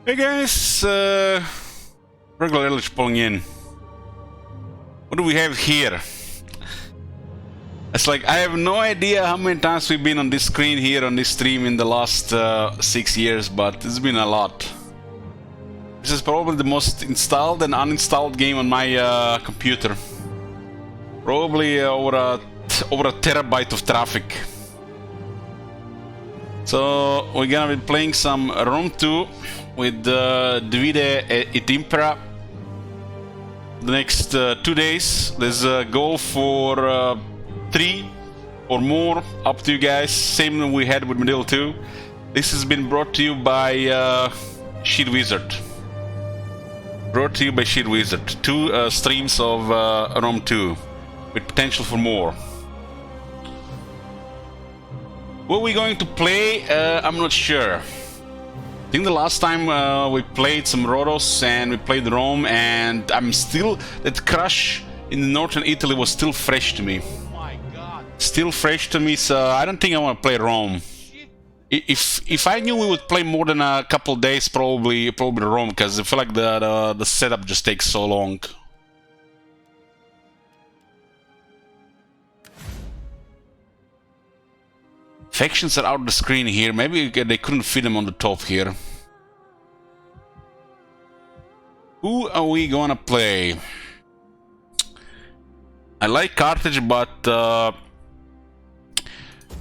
Hey guys, regular Ellich pulling in. What do we have here? It's like I have no idea how many times we've been on this screen here on this stream in the last 6 years, but it's been a lot. This is probably the most installed and uninstalled game on my computer. Probably over a terabyte of traffic. So we're gonna be playing some Rome 2 with Divide et Impera. The next 2 days. Let's go for 3 or more, up to you guys. Same that we had with Medieval 2. This has been brought to you by Sheet Wizard. Brought to you by Sheet Wizard. 2 streams of Rome 2 with potential for more. What are we going to play? I'm not sure. I think the last time we played some Rhodos and we played Rome, and I'm still... that crush in northern Italy was still fresh to me. Oh my god. Still fresh to me, so I don't think I want to play Rome. If I knew we would play more than a couple days, probably Rome, because I feel like the setup just takes so long. Factions are out of the screen here. Maybe they couldn't fit them on the top here. Who are we gonna play? I like Carthage, but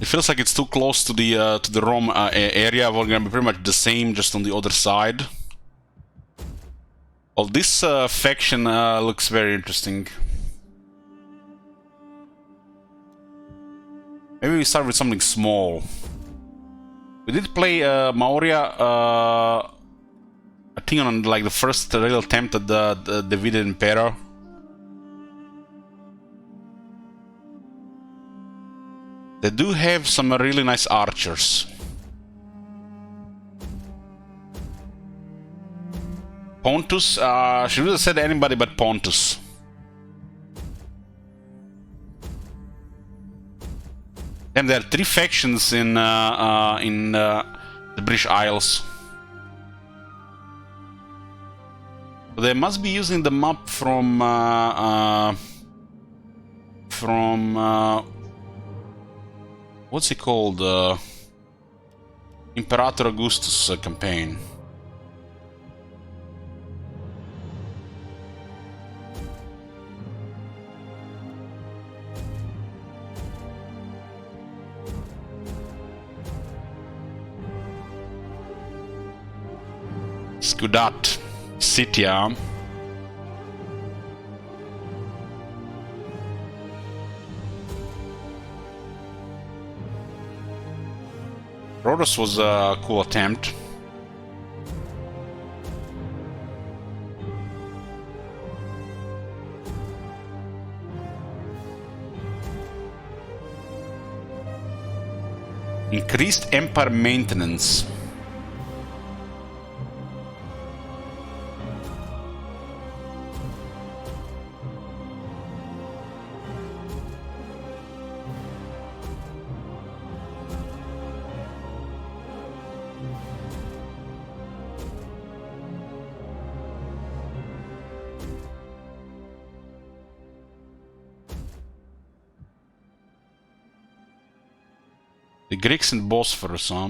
it feels like it's too close to the Rome area. We're gonna be pretty much the same, just on the other side. Well, this faction looks very interesting. Maybe we start with something small. We did play Maurya, I think on like the first real attempt at the Divide Impera. They do have some really nice archers. Pontus, she would have said anybody but Pontus. And there are 3 factions in the British Isles. So they must be using the map from what's it called? Imperator Augustus campaign. Skudat, Scythia. Rhodos was a cool attempt. Increased empire maintenance. The Greeks and Bosphorus, huh?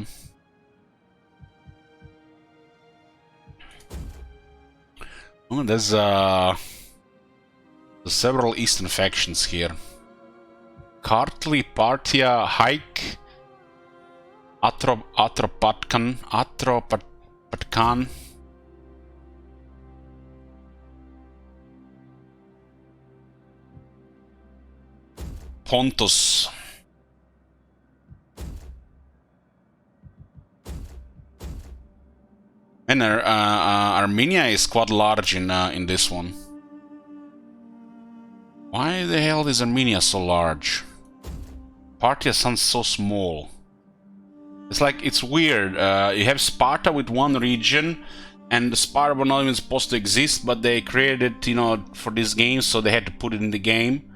Oh, there's several eastern factions here. Kartli, Parthia, Haik, Atropatkan, Pontus. And Armenia is quite large in this one. Why the hell is Armenia so large? Parthia sounds so small. It's like, it's weird. You have Sparta with one region, and Sparta were not even supposed to exist, but they created it, you know, for this game, so they had to put it in the game.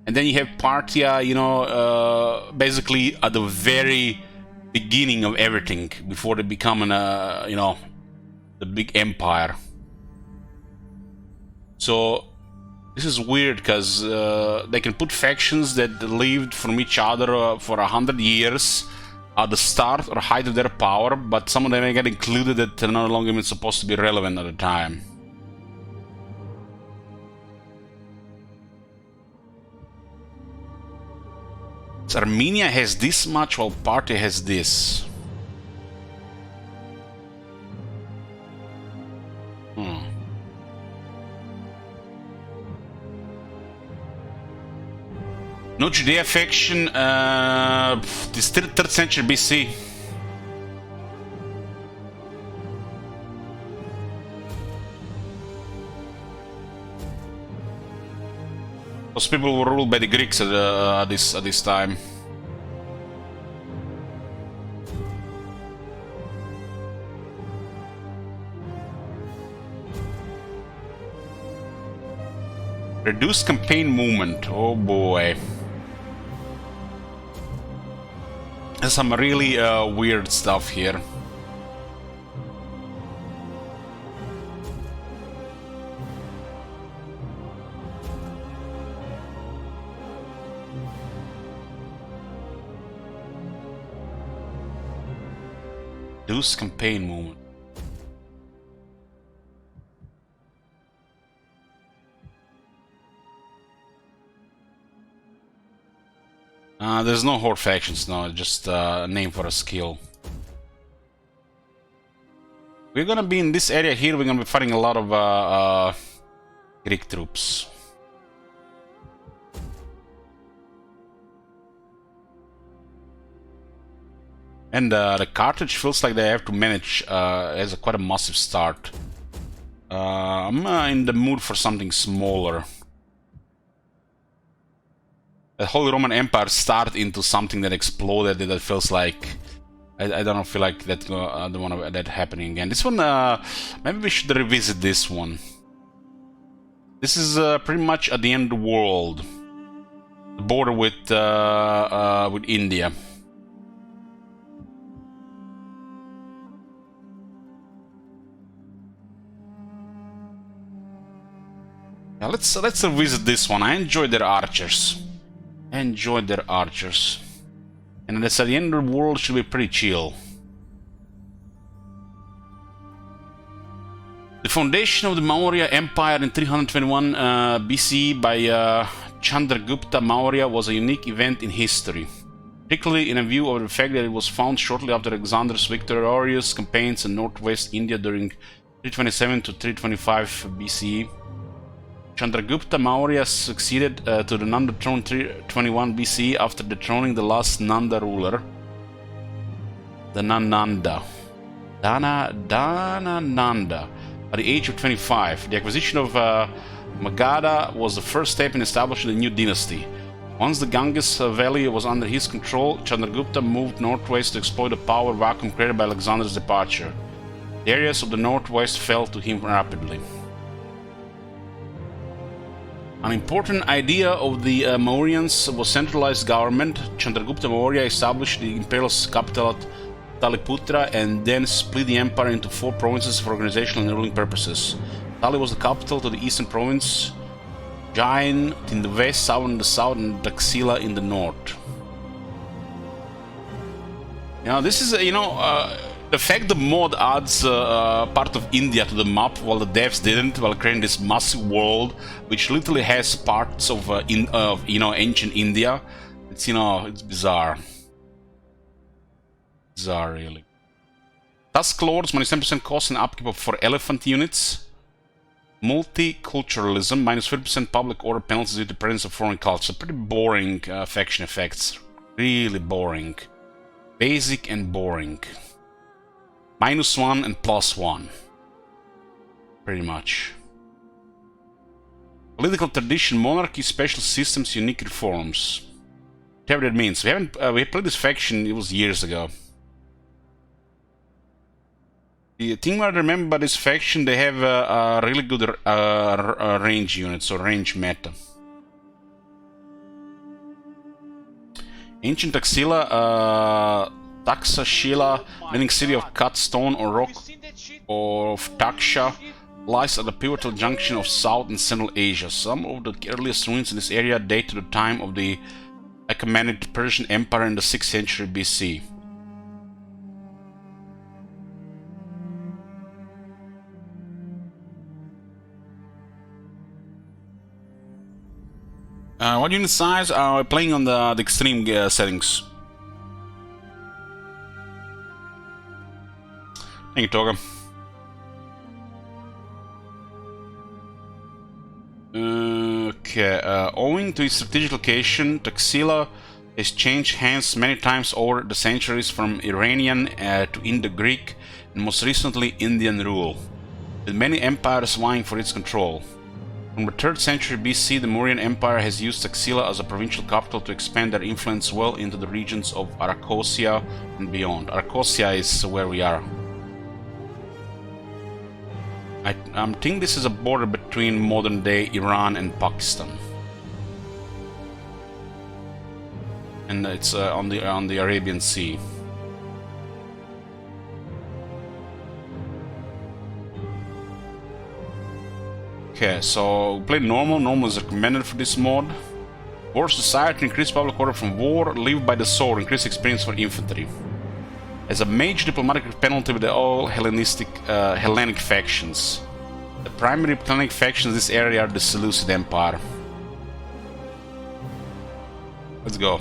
And then you have Parthia, you know, basically at the very beginning of everything, before they become an, you know, the big empire. So this is weird because they can put factions that lived from each other for 100 years at the start or height of their power, but some of them get included that are no longer even supposed to be relevant at the time. So Armenia has this much while Party has this. No Judea faction, this 3rd century BC. Those people were ruled by the Greeks at this time. Reduced campaign movement. Oh boy. There's some really weird stuff here. Reduce campaign movement. There's no horde factions, no, just a name for a skill. We're gonna be in this area here, we're gonna be fighting a lot of Greek troops. And the Carthage feels like they have to manage as quite a massive start. I'm in the mood for something smaller. The Holy Roman Empire started into something that exploded. That feels like I don't feel like that. I don't want that happening again. This one, maybe we should revisit this one. This is pretty much at the end of the world, the border with India. Now let's revisit this one. I enjoyed their archers. And that's at the end of the world, should be pretty chill. The foundation of the Maurya Empire in 321 BC by Chandragupta Maurya was a unique event in history, particularly in view of the fact that it was found shortly after Alexander's victorious campaigns in northwest India during 327 to 325 BCE. Chandragupta Maurya succeeded to the Nanda throne 321 BC after dethroning the last Nanda ruler, Dhanananda. At the age of 25. The acquisition of Magadha was the first step in establishing a new dynasty. Once the Ganges Valley was under his control, Chandragupta moved northwest to exploit the power vacuum created by Alexander's departure. The areas of the northwest fell to him rapidly. An important idea of the Mauryans was centralized government. Chandragupta Maurya established the imperial capital at Taliputra and then split the empire into 4 provinces for organizational and ruling purposes. Tali was the capital to the eastern province, Jain in the west, Savan in the south, and Taxila in the north. This is, the fact the mod adds part of India to the map while the devs didn't, while creating this massive world which literally has parts of ancient India. It's it's bizarre. Bizarre, really. Task Lords, -10% cost and upkeep for elephant units. Multiculturalism, -30% public order penalties due to the presence of foreign culture. Pretty boring faction effects. Really boring. Basic and boring. -1 and +1. Pretty much. Political tradition, monarchy, special systems, unique reforms. Whatever that means. We played this faction, it was years ago. The thing I remember about this faction, they have a really good range units, or range meta. Ancient Taxila, Taxashila, meaning city of cut stone or rock of Taksha, lies at the pivotal junction of South and Central Asia. Some of the earliest ruins in this area date to the time of the Achaemenid Persian Empire in the 6th century BC. What unit size are we playing on the extreme settings? Thank you, Toga. Okay, owing to its strategic location, Taxila has changed hands many times over the centuries, from Iranian to Indo-Greek and most recently Indian rule, with many empires vying for its control. From the 3rd century BC, the Mauryan Empire has used Taxila as a provincial capital to expand their influence well into the regions of Arachosia and beyond. Arachosia is where we are. I think this is a border between modern-day Iran and Pakistan, and it's on the Arabian Sea. Okay, so play normal. Normal is recommended for this mod. War society, increase public order from war, live by the sword, increase experience for infantry. As a major diplomatic penalty with all Hellenic factions. The primary Hellenic factions in this area are the Seleucid Empire. Let's go.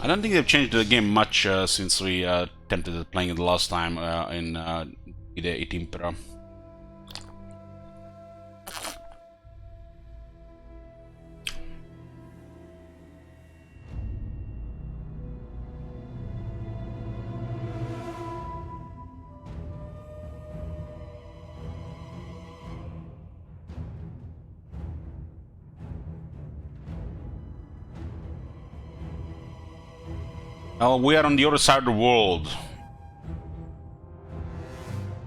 I don't think they've changed the game much since we attempted playing it the last time in Impera. Well, we are on the other side of the world.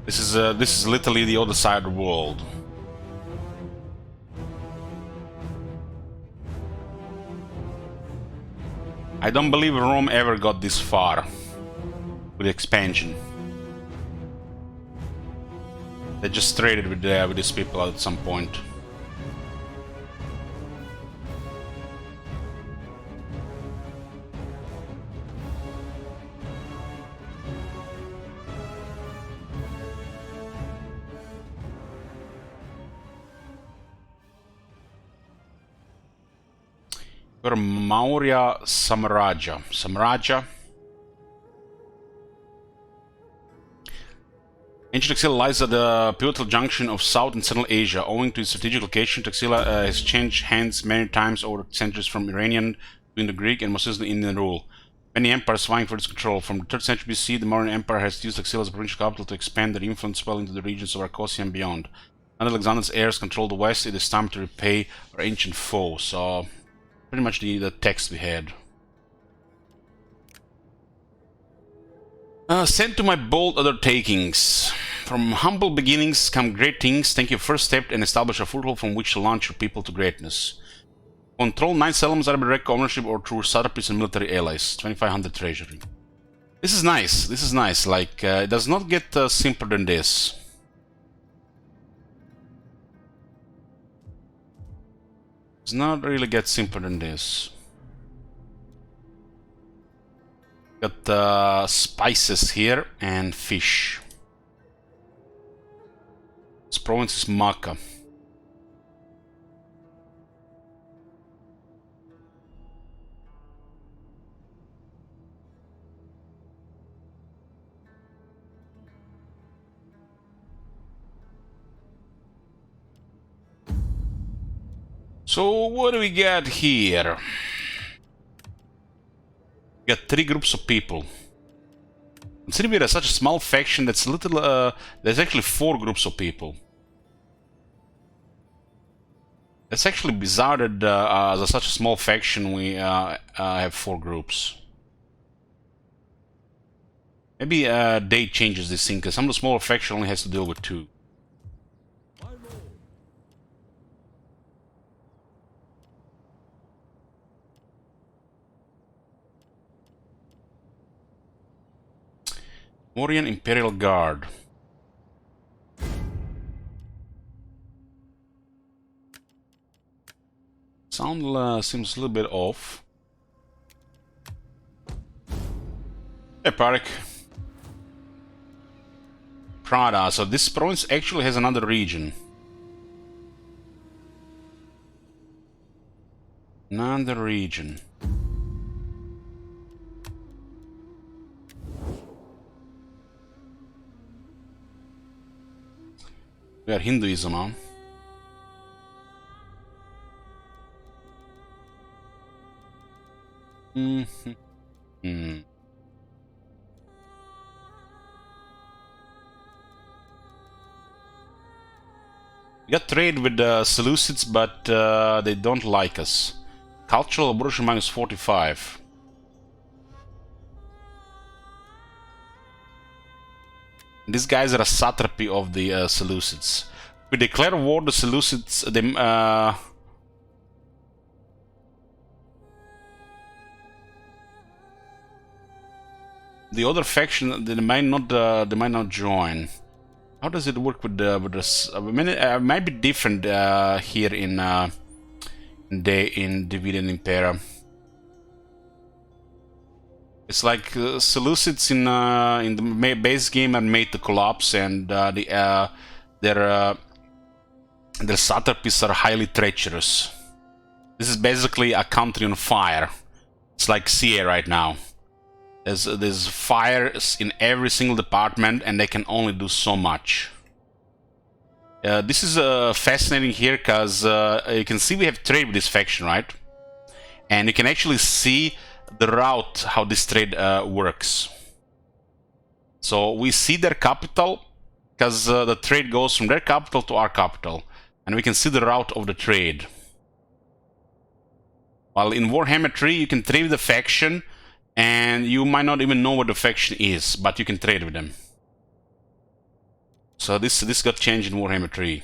This is literally the other side of the world. I don't believe Rome ever got this far with expansion. They just traded with these people at some point. Maurya Samrajya. Ancient Taxila lies at the pivotal junction of South and Central Asia. Owing to its strategic location, Taxila has changed hands many times over the centuries, from Iranian to Indo-Greek and most recently Indian rule. Many empires vying for its control. From the 3rd century BC, the Mauryan Empire has used Taxila as a provincial capital to expand their influence well into the regions of Arachosia and beyond. Now that Alexander's heirs control the West, it is time to repay our ancient foe. So, pretty much the text we had. Sent to my bold undertakings. From humble beginnings come great things. Take your first step and establish a foothold from which to launch your people to greatness. Control 9 settlements either by direct ownership or through satrapies and military allies. 2500 treasury. This is nice. This is nice. Like, it does not get simpler than this. Does not really get simpler than this. Got spices here and fish. This province is Makkah. So what do we got here? We got 3 groups of people. Considering we're such a small faction, that's little. There's actually 4 groups of people. It's actually bizarre that as such a small faction we have 4 groups. Maybe date changes this thing, because some of the smaller faction only has to deal with 2. Mauryan Imperial Guard. Sound seems a little bit off. Hey, Parik. Prada. So this province actually has another region. Another region. We are Hinduism, huh? We got trade with the Seleucids, but they don't like us. Cultural abortion minus 45. These guys are a satrapy of the Seleucids. We declare war, the Seleucids, the other faction, they might not join. How does it work with this? I mean, it might be different here in Dividend Impera. It's like Seleucids in the base game are made to collapse, and their satrapies are highly treacherous. This is basically a country on fire. It's like CA right now. There's fires in every single department, and they can only do so much. This is fascinating here, because you can see we have trade with this faction, right? And you can actually see the route, how this trade works. So we see their capital, because the trade goes from their capital to our capital. And we can see the route of the trade. While in Warhammer 3, you can trade with the faction, and you might not even know what the faction is, but you can trade with them. So this got changed in Warhammer 3.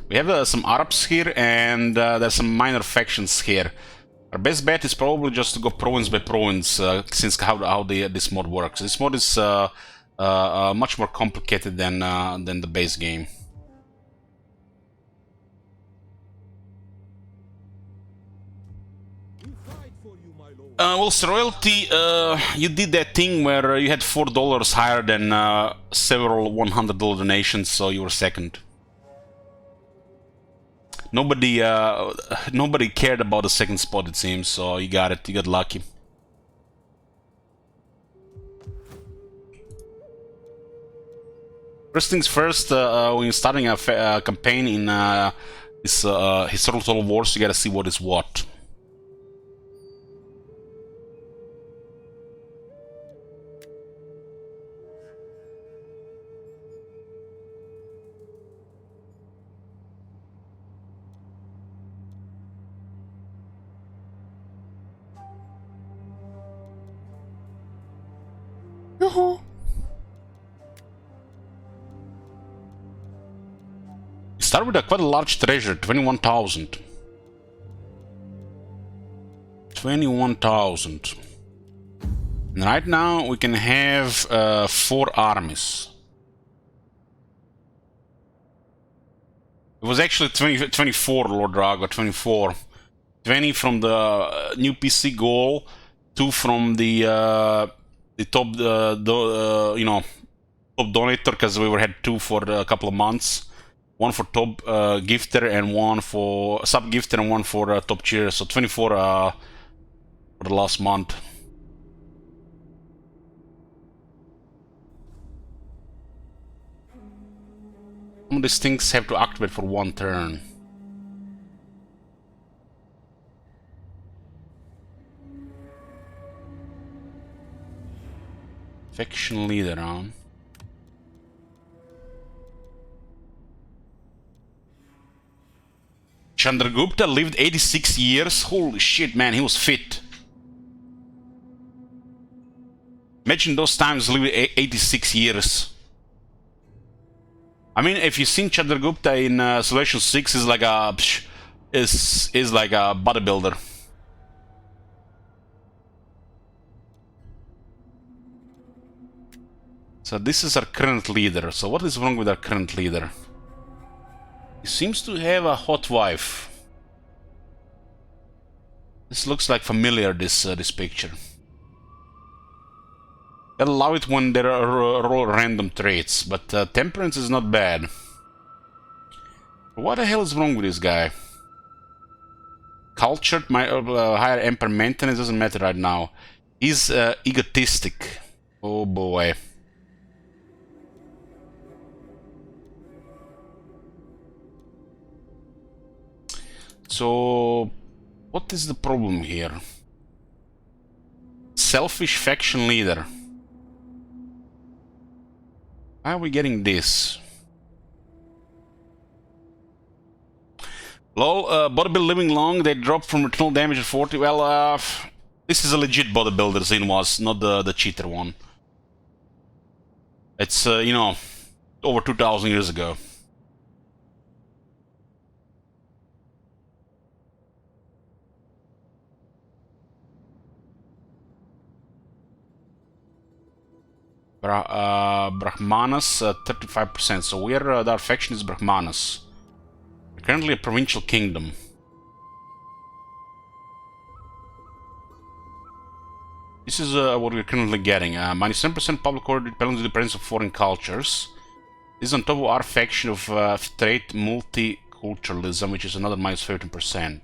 We have some Arabs here, and there's some minor factions here. Our best bet is probably just to go province by province, since how this mod works. This mod is much more complicated than the base game. Well, royalty, you did that thing where you had $4 higher than several $100 donations, so you were second. Nobody cared about the second spot, it seems, so you got it. You got lucky. First things first, when you're starting a campaign in this historical wars, you gotta see what is what. Start with quite a large treasure, 21,000. 21,000. And right now we can have 4 armies. It was actually 24, Lord Drago, 24. 20 from the new PC goal, 2 from the top, you know, top donator, because we had 2 for a couple of months. 1 for top gifter and 1 for sub gifter and 1 for top cheer. So 24 for the last month. Some of these things have to activate for 1 turn. Faction leader, huh? Chandragupta lived 86 years. Holy shit, man, he was fit. Imagine those times living 86 years. I mean, if you've seen Chandragupta in Civilization 6, is like a is like a bodybuilder. So this is our current leader. So what is wrong with our current leader? He seems to have a hot wife. This looks like familiar. This picture. I love it when there are random traits, but temperance is not bad. What the hell is wrong with this guy? Cultured, higher emperor maintenance, doesn't matter right now. He's egotistic. Oh boy. So, what is the problem here? Selfish faction leader. Why are we getting this? Lol, bodybuilder living long, they drop from eternal damage at 40. Well, this is a legit bodybuilder, Zin was, not the cheater one. It's, you know, over 2,000 years ago. Brahmanas, 35%. So we're, our faction is Brahmanas. We're currently a provincial kingdom. This is what we're currently getting. Minus 10% public order depends on the presence of foreign cultures. This is on top of our faction of trait multiculturalism, which is another minus 15%.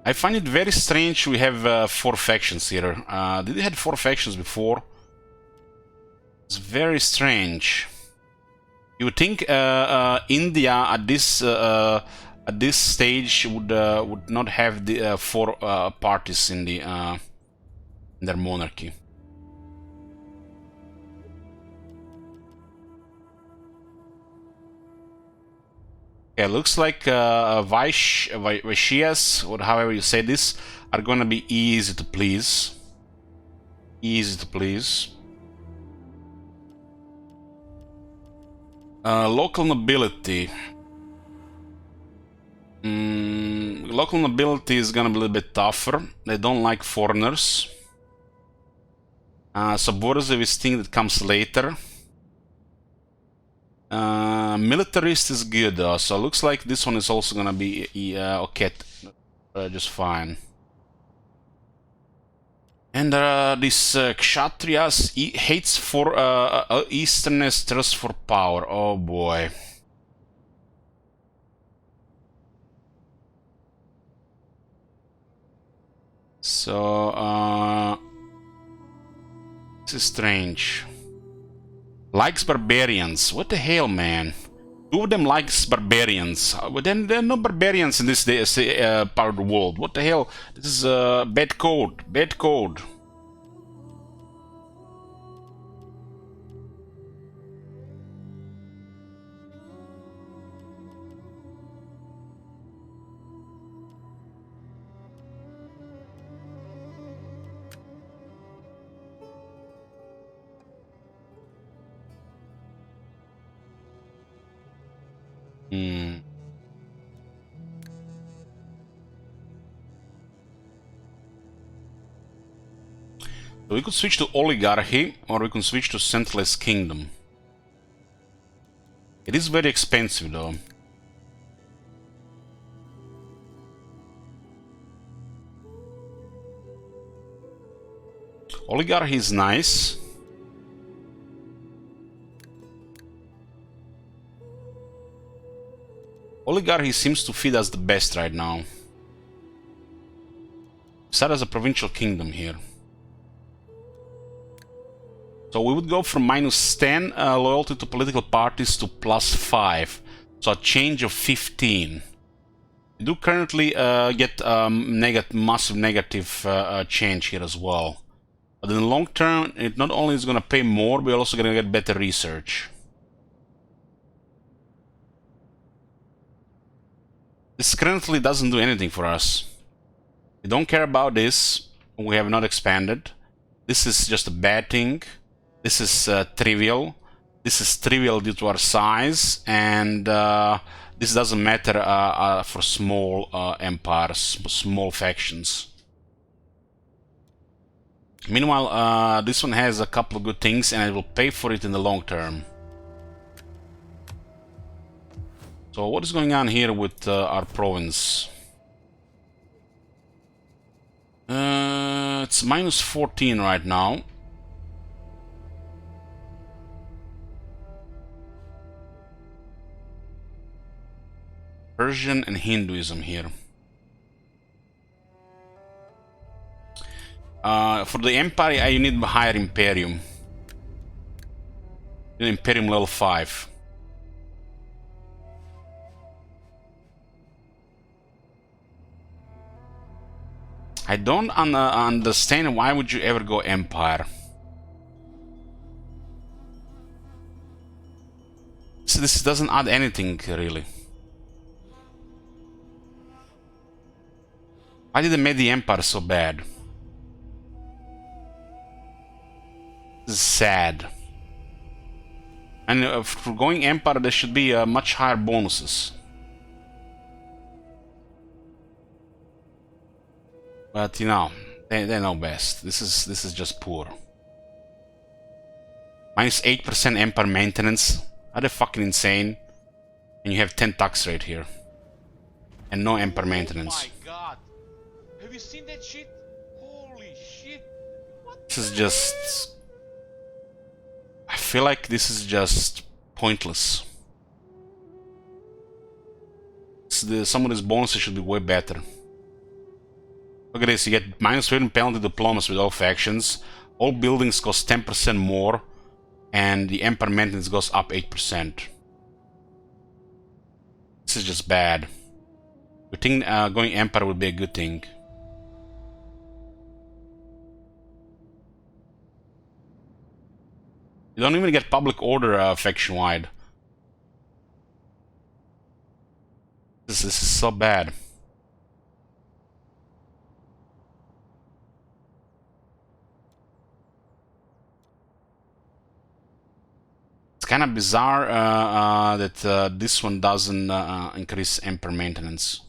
I find it very strange we have 4 factions here. Did we had 4 factions before? It's very strange. You would think India at this stage would not have the 4 parties in their monarchy. Okay, looks like Vaishyas, or however you say this, are gonna be easy to please. Easy to please. Local nobility. Local nobility is gonna be a little bit tougher. They don't like foreigners. Subversive is thing that comes later. Militarist is good though, so looks like this one is also gonna be okay, just fine. And this Kshatriyas hates for Easterners, thirst for power. Oh boy. So this is strange. Likes barbarians. What the hell, man? 2 of them likes barbarians. But then there are no barbarians in this part of the world. What the hell? This is bad code. Bad code. So we could switch to oligarchy, or we can switch to centralized kingdom. It is very expensive though. Oligarchy is nice. Oligarchy seems to fit us the best right now. Start as a provincial kingdom here. So we would go from minus 10 loyalty to political parties to plus 5. So a change of 15. We do currently get massive negative change here as well. But in the long term, it not only is going to pay more, we're also going to get better research. This currently doesn't do anything for us. We don't care about this. We have not expanded. This is just a bad thing. This is trivial. This is trivial due to our size, and this doesn't matter for small empires, small factions. Meanwhile, this one has a couple of good things, and it will pay for it in the long term. So what is going on here with our province? It's minus 14 right now. Persian and Hinduism here. For the empire, you need a higher Imperium. You need Imperium level 5. I don't understand why would you ever go empire. So this doesn't add anything really. Why did they make the empire so bad? This is sad. And for going empire, there should be much higher bonuses. But you know, they know best. This is just poor. Minus 8% empire maintenance. Are they fucking insane? And you have 10 tax rate here. And no empire maintenance. Oh my god. Have you seen that shit? Holy shit. What? This is just... I feel like this is just pointless. Some of these bonuses should be way better. Look at this, you get minus 15 penalty diplomacy with all factions. All buildings cost 10% more. And the empire maintenance goes up 8%. This is just bad. I think going empire would be a good thing. You don't even get public order faction-wide. This is so bad. It's kind of bizarre that this one doesn't increase emperor maintenance.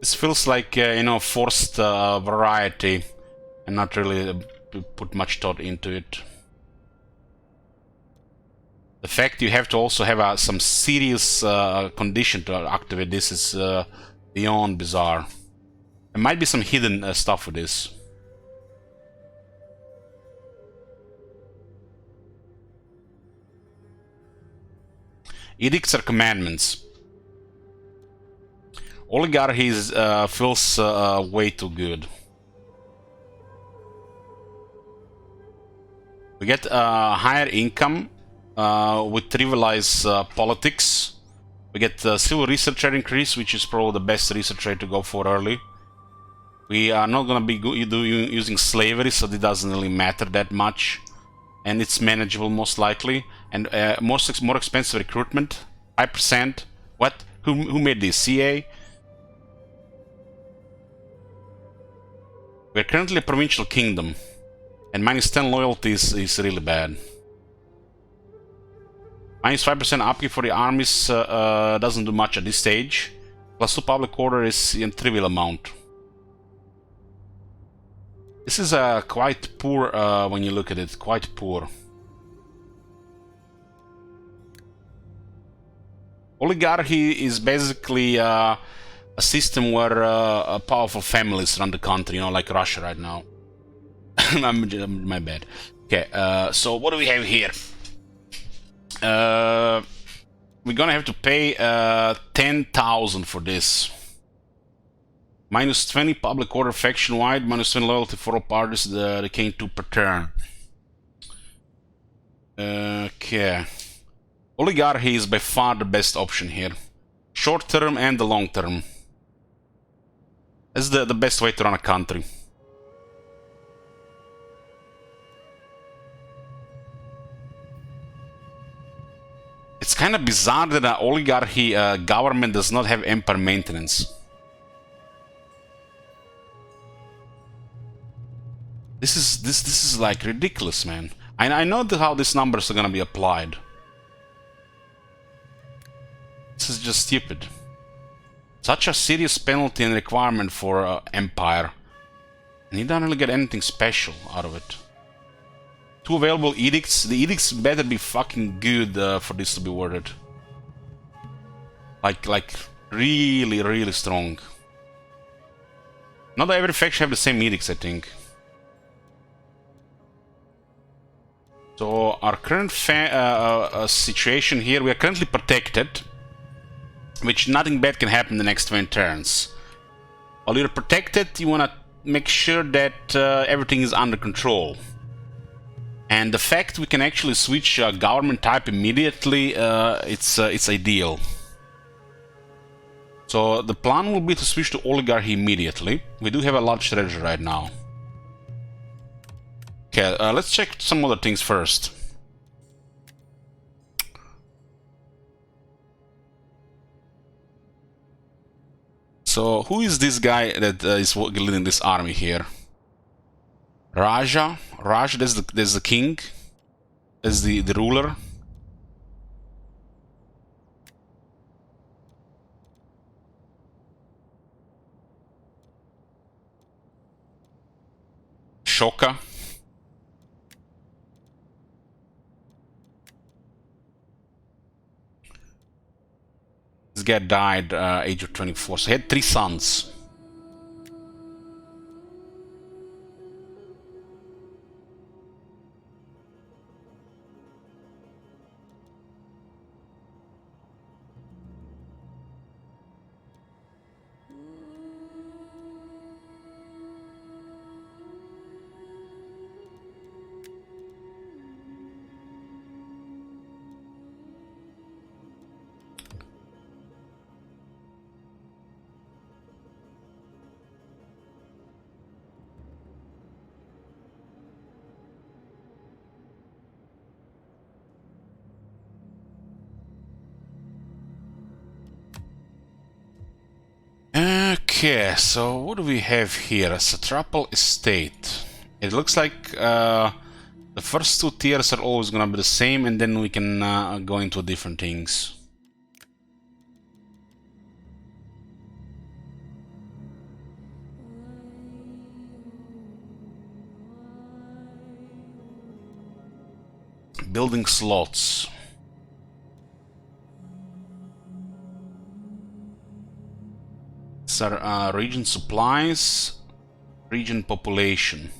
This feels like, you know, forced variety and not really put much thought into it. The fact you have to also have some serious condition to activate this is beyond bizarre. There might be some hidden stuff with this. Edicts are commandments. Oligarchy feels way too good. We get higher income with trivialized politics. We get civil research rate increase, which is probably the best research rate to go for early. We are not going to be using slavery, so it doesn't really matter that much. And it's manageable most likely. And more expensive recruitment, 5%. What? Who made this? CA? We're currently a provincial kingdom, and minus 10 loyalty is really bad. Minus 5% upkeep for the armies doesn't do much at this stage. Plus 2 public order is a trivial amount. This is quite poor when you look at it, quite poor. Oligarchy is basically a system where powerful families run the country, you know, like Russia right now. My bad. Okay, so what do we have here? We're gonna have to pay 10,000 for this. Minus 20 public order faction wide, minus 20 loyalty for all parties, the king 2 per turn. Okay. Oligarchy is by far the best option here. Short term and the long term. That's the best way to run a country. It's kind of bizarre that an oligarchy government does not have empire maintenance. This is like ridiculous, man. I know how these numbers are gonna be applied. This is just stupid. Such a serious penalty and requirement for empire, and you don't really get anything special out of it. 2 available edicts. The edicts better be fucking good for this to be worth it. Like really, really strong. Not every faction have the same edicts, I think. So our current situation here, we are currently protected, which nothing bad can happen in the next 20 turns. While you're protected, you want to make sure that everything is under control. And the fact we can actually switch government type immediately, it's ideal. So the plan will be to switch to oligarchy immediately. We do have a large treasure right now. Okay, let's check some other things first. So who is this guy that is leading this army here? Raja, that's the king. That's the ruler. Shoka. This guy died age of 24, so he had 3 sons. Okay, so what do we have here? A satrapal estate. It looks like the first 2 tiers are always gonna be the same, and then we can go into different things. Building slots. Region supplies, region population.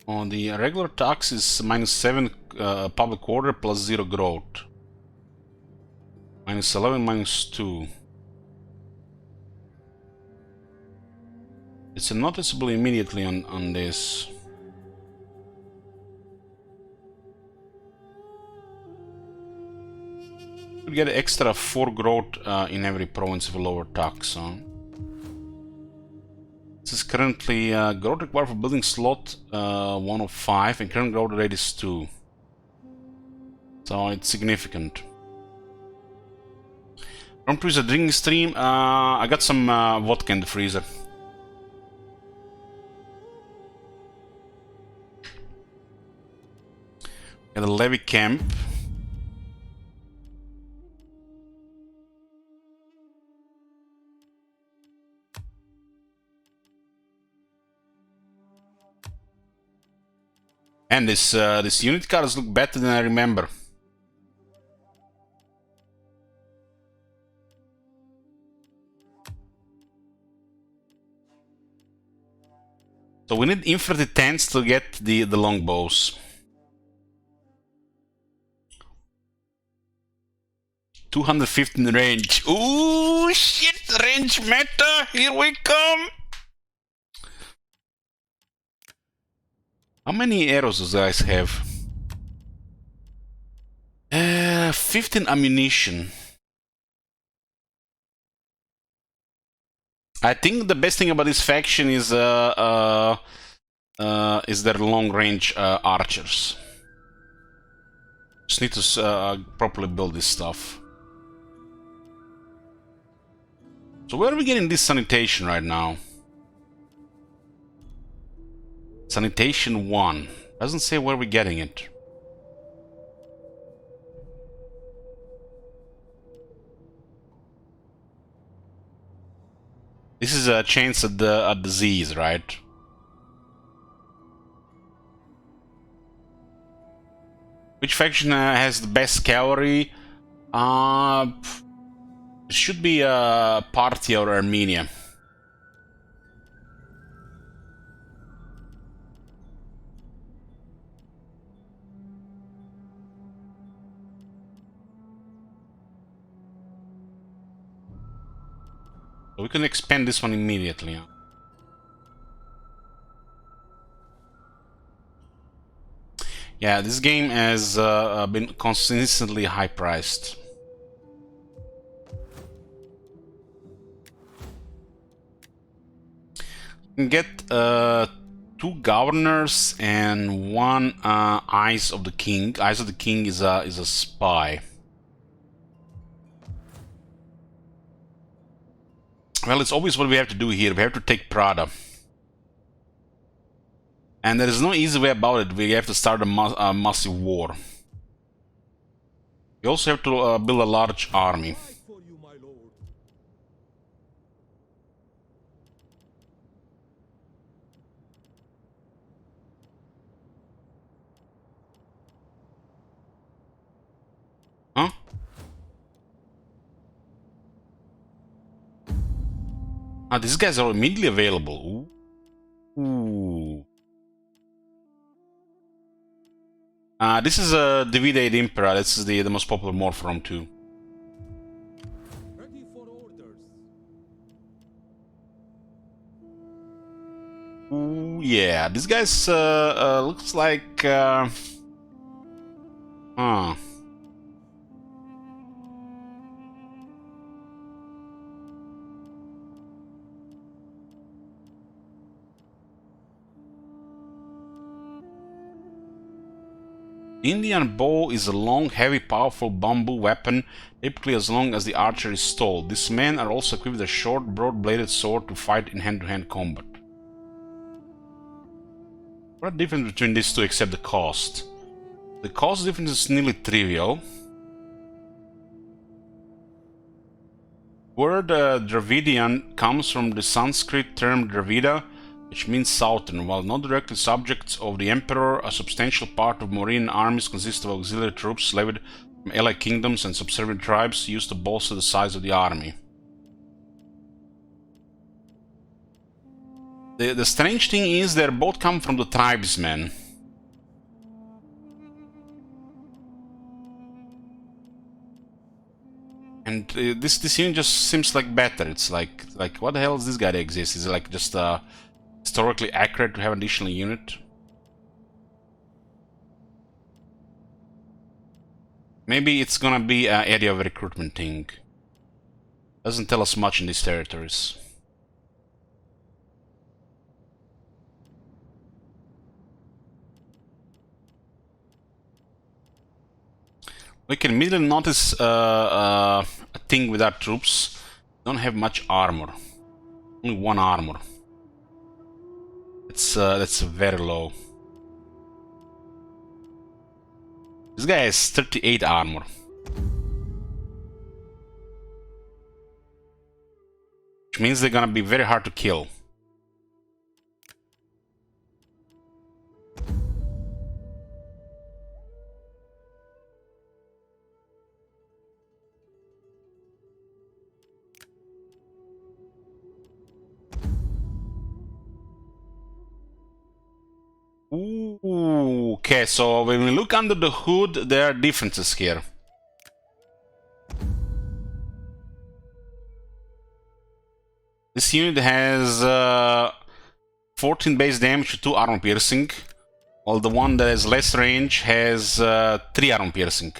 On the regular tax is -7 public order plus 0 growth. -11, -2. It's noticeable immediately on this. You get extra 4 growth in every province with lower tax. This is currently growth required for building slot 1 of 5, and current growth rate is 2. So it's significant. From freezer drinking stream, I got some vodka in the freezer. Got a levy camp. And this unit cards look better than I remember. So we need infantry 10s to get the longbows. 215 range. Ooh, shit! Range meta! Here we come! How many arrows does guys have? 15 ammunition. I think the best thing about this faction is their long-range archers. Just need to properly build this stuff. So where are we getting this sanitation right now? Sanitation 1. Doesn't say where we're getting it. This is a chance at the Z's, right? Which faction has the best cavalry? It should be Parthia or Armenia. So we can expand this one immediately. Yeah, this game has been consistently high-priced. You can get 2 governors and 1 Eyes of the King. Eyes of the King is a spy. Well, it's obvious what we have to do here. We have to take Prada. And there is no easy way about it. We have to start a massive war. We also have to build a large army. Huh? Ah, these guys are immediately available. Ooh. This is a Divide Impera. This is the most popular mod from too. Ready for orders. Ooh, yeah, this guy's looks like huh. Indian bow is a long, heavy, powerful bamboo weapon, typically as long as the archer is tall. These men are also equipped with a short, broad-bladed sword to fight in hand-to-hand combat. What difference between these two except the cost? The cost difference is nearly trivial. Word Dravidian comes from the Sanskrit term Dravida, which means southern. While not directly subjects of the emperor, a substantial part of Mauryan armies consist of auxiliary troops levied from allied kingdoms and subservient tribes used to bolster the size of the army. The strange thing is they both come from the tribesmen. And this unit just seems like better. It's like what the hell does this guy exist? Is it like just historically accurate to have an additional unit? Maybe it's gonna be an area of recruitment thing. Doesn't tell us much in these territories. We can immediately notice a thing with our troops. Don't have much armor. Only 1 armor. That's very low. This guy has 38 armor. Which means they're gonna be very hard to kill. Ooh, okay, so when we look under the hood, there are differences here. This unit has 14 base damage to 2 armor piercing, while the one that has less range has 3 armor piercing.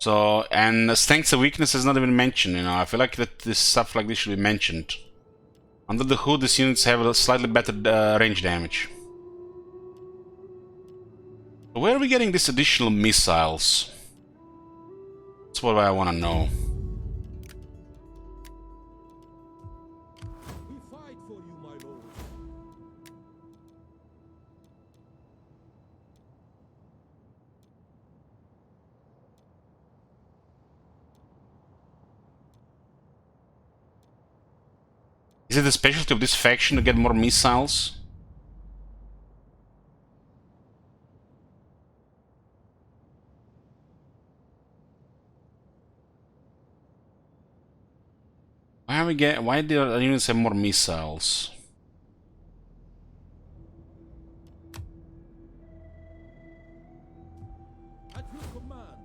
So, and strengths and weakness is not even mentioned, you know. I feel like that this stuff like this should be mentioned. Under the hood, these units have a slightly better range damage. So where are we getting these additional missiles? That's what I want to know. We fight for you, my lord. Is it the specialty of this faction to get more missiles? Why do our units have more missiles? At your command.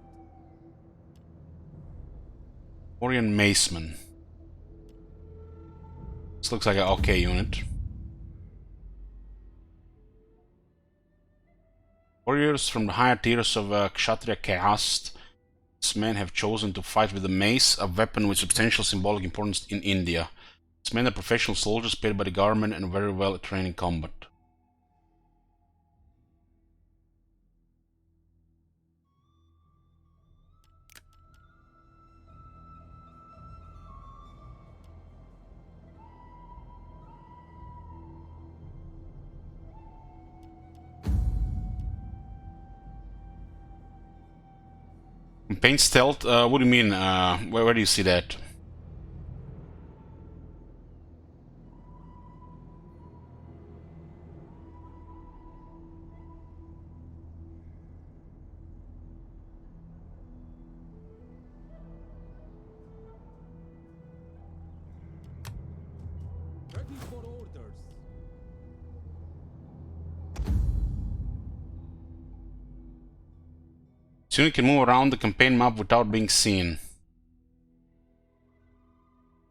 Orion Maceman. This looks like an okay unit. Warriors from the higher tiers of Kshatriya caste. These men have chosen to fight with a mace, a weapon with substantial symbolic importance in India. These men are professional soldiers paid by the government and very well trained in combat. Campaign stealth? What do you mean? Where do you see that? Ready for orders. So you can move around the campaign map without being seen.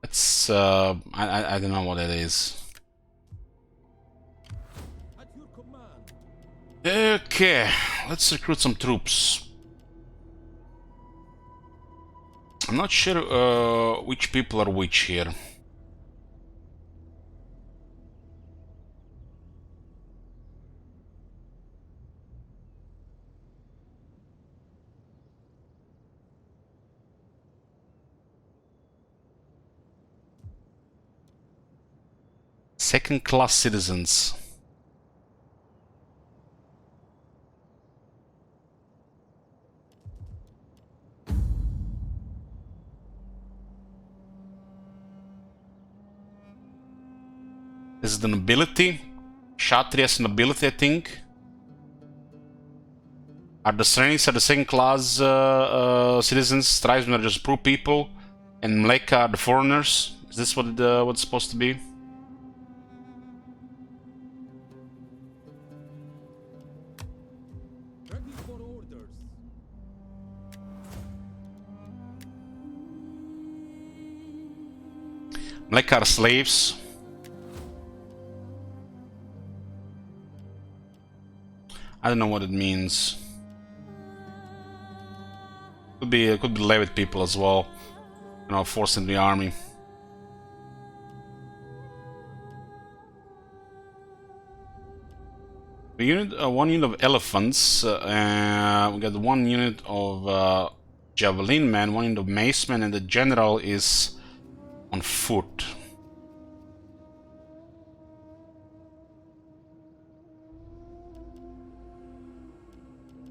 That's I don't know what that is. At your command. Okay, let's recruit some troops. I'm not sure which people are which here. Second-class citizens. This is the nobility. Kshatriya's nobility, I think. Are the Srenis are the second-class citizens. Tribesmen are just poor people, and Mleka are the foreigners. Is this what what's supposed to be? Ready for orders. Mleka are slaves. I don't know what it means. Could be Levit people as well, you know, forced into the army. We unit one unit of elephants. We got one unit of javelin men, one unit of macemen, and the general is on foot.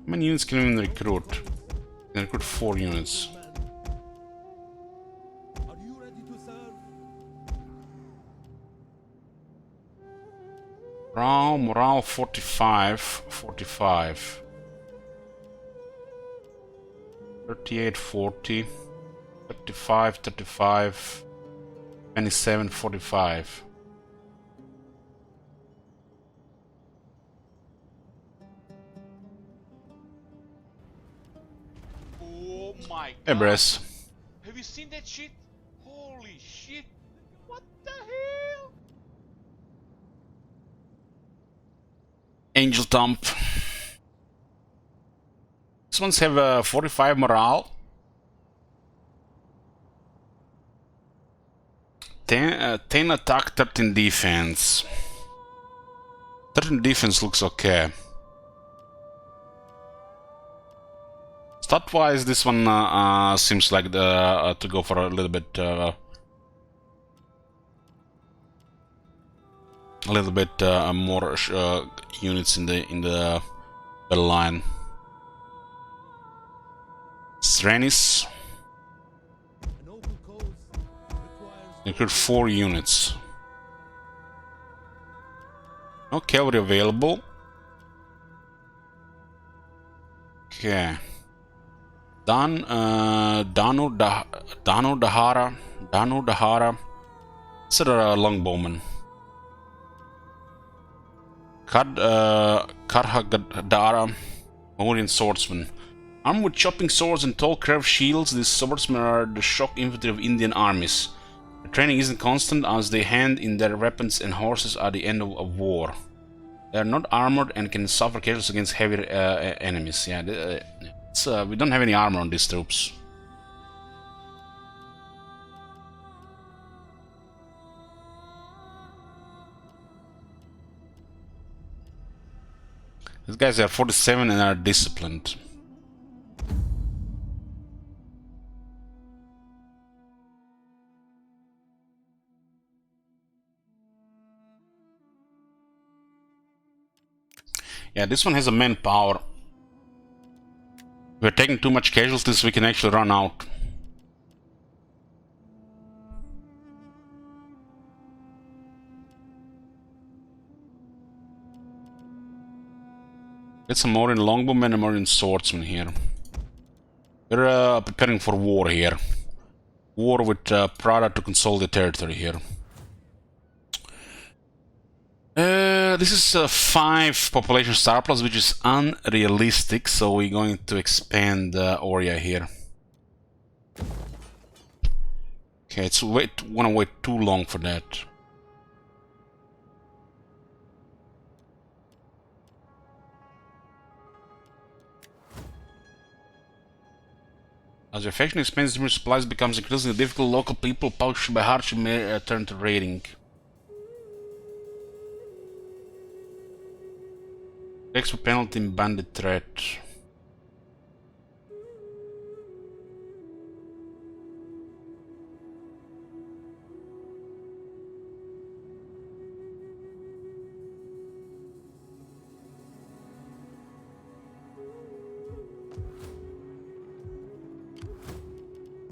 How many units can we recruit? We can recruit 4 units. Are you ready to serve? Morale 45, 45. 38, 40. 35, 35. 27, 45. my Hey, god. Bress. Have you seen that shit? Holy shit. What the hell? Angel Thump. These ones have 45 morale. 10 attack, 13 defense. 13 defense looks okay. Stat-wise, this one seems like to go for a little bit more units in the battle line. Srenis. A noble cause requires Include 4 units. No cavalry available. Okay. Danu Dahara. Is it a longbowman? Karhagadara. Mauryan swordsman. Armed with chopping swords and tall curved shields, these swordsmen are the shock infantry of Indian armies. Their training isn't constant as they hand in their weapons and horses at the end of war. They are not armored and can suffer casualties against heavy enemies. Yeah, we don't have any armor on these troops. These guys are 47 and are disciplined. Yeah, this one has a manpower. We're taking too much casualties, we can actually run out. Get some Mauryan longbowmen and Mauryan swordsmen here. We're preparing for war here. War with Prada to consolidate territory here. This is 5 population surplus, which is unrealistic, so we're going to expand Maurya here. Okay, it's wanna wait too long for that. As your faction expands, numerous supplies becomes increasingly difficult. Local people, punctured by hardship, may turn to raiding. Extra penalty in bandit threat.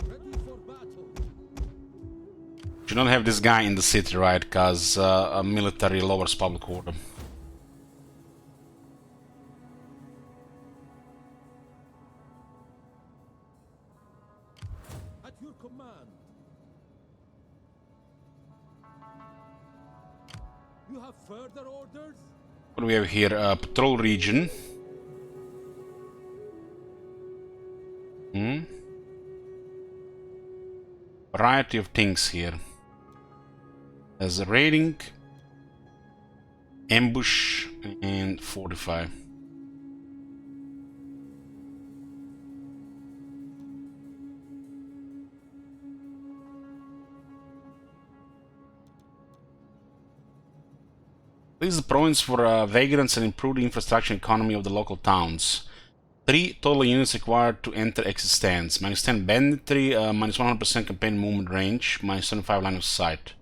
ready for battle. You don't have this guy in the city, right? Because a military lowers public order. At your command. You have further orders? What do we have here? Patrol region. Variety of things here. There's a raiding, ambush, and fortify. This is the province for vagrants and improve the infrastructure and economy of the local towns. 3 total units required to enter existence. Minus 10 banditry, minus 100% campaign movement range, minus 25 line of sight.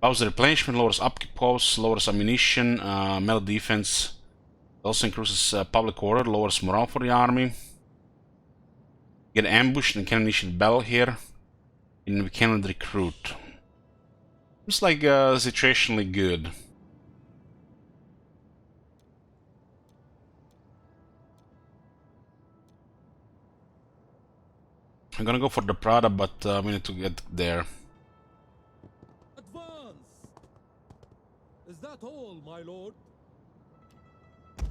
Allows the replenishment, lowers upkeep costs, lowers ammunition, melee defense. Also increases public order, lowers morale for the army. Get ambushed and can initiate battle here. And we cannot recruit. Looks like situationally good. I'm gonna go for the Prada, but we need to get there. Advance! Is that all, my lord?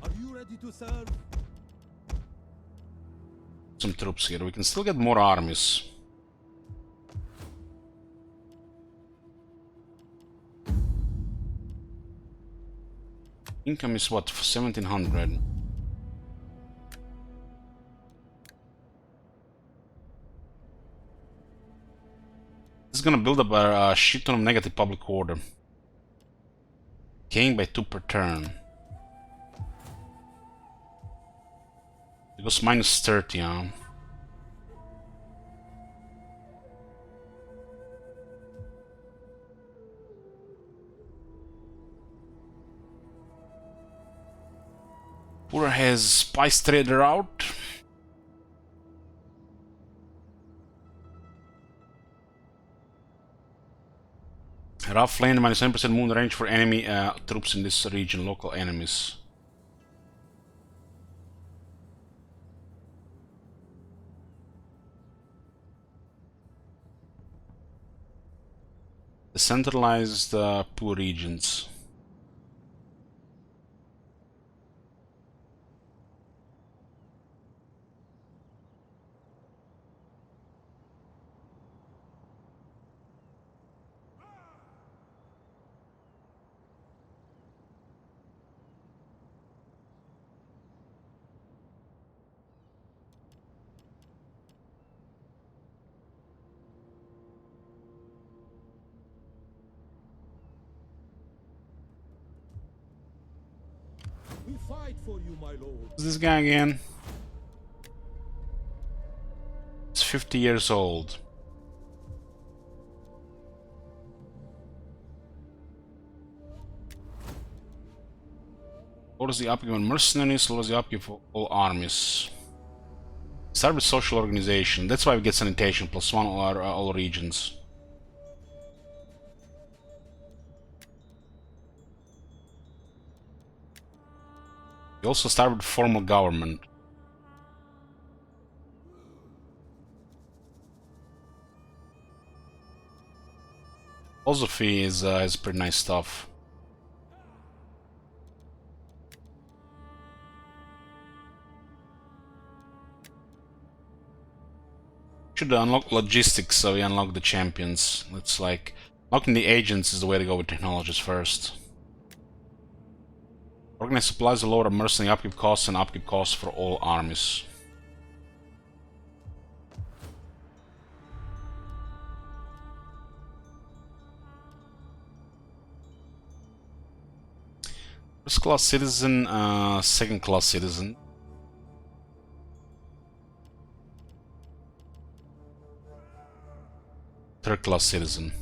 Are you ready to serve? some troops here. We can still get more armies. Income is what? 1700. This is gonna build up a shit ton of negative public order. Decaying by 2 per turn. It goes minus 30, huh? Pura has Spice Trader out. Rough land, minus 9% movement range for enemy troops in this region, local enemies. Decentralized poor regions. We fight for you, my lord. Who's this guy again? He's 50 years old. Lowers the upkeep on mercenaries, lowers the upkeep for all armies. Start with social organization. That's why we get sanitation +1 or all regions. We also start with formal government. Philosophy is pretty nice stuff. Should unlock logistics, so we unlock the champions. It's like unlocking the agents is the way to go with technologies first. Organized supplies will lower mercenary upkeep costs and upkeep costs for all armies. First class citizen, second class citizen. Third class citizen.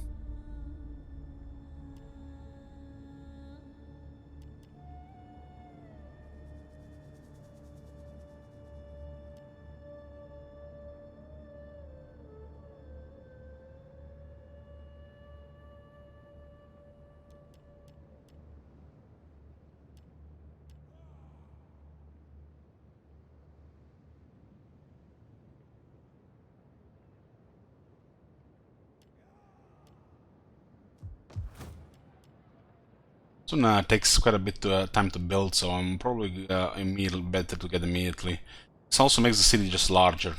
So now it takes quite a bit time to build, so I'm probably immediately better to get immediately. This also makes the city just larger.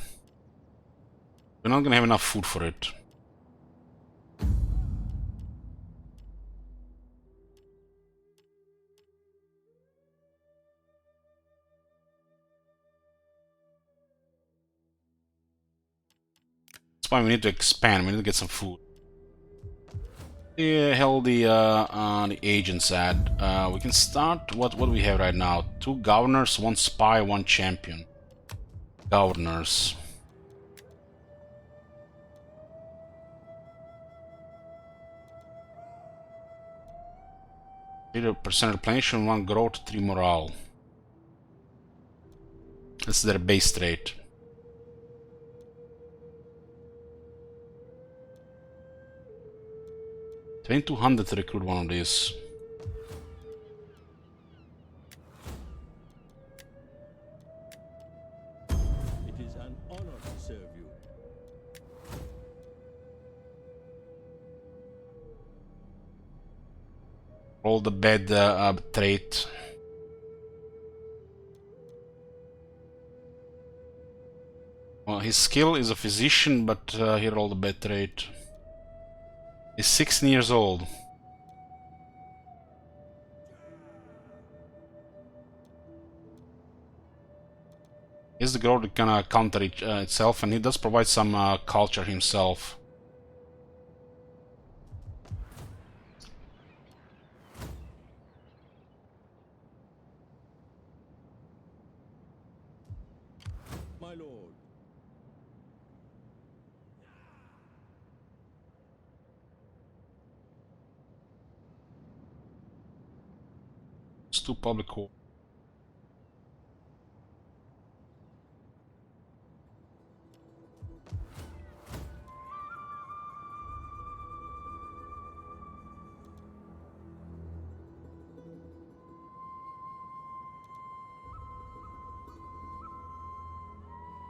We're not gonna have enough food for it. That's why we need to expand. We need to get some food. The hell the agents at? We can start. What do we have right now? 2 governors, 1 spy, 1 champion. Governors. %, replenishment, 1 growth, 3 morale. This is their base rate. 2200 to recruit one of these. It is an honor to serve you. Roll the bad trait. Well, his skill is a physician, but he rolled a bad trait. He's 16 years old. He has the growth to kind of counter itself, and he does provide some culture himself. My lord. It's too public.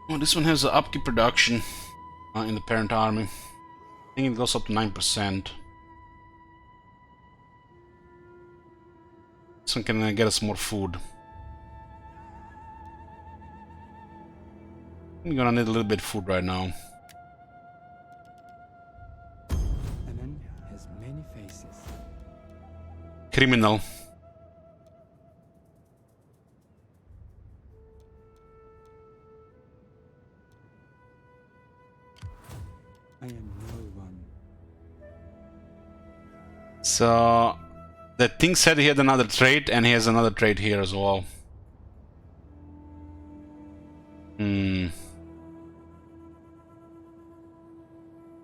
Oh, this one has an upkeep production in the parent army. I think it goes up to 9%. This one can get us more food. I'm gonna need a little bit of food right now. A man has many faces. Criminal. I am no one. So the thing said he had another trait, and he has another trait here as well.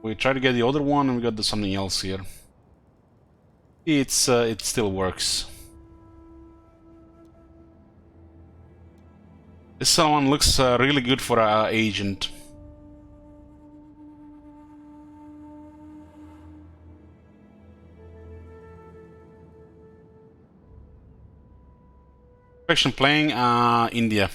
We try to get the other one, and we got something else here. It still works. This one looks really good for our agent. Faction playing India.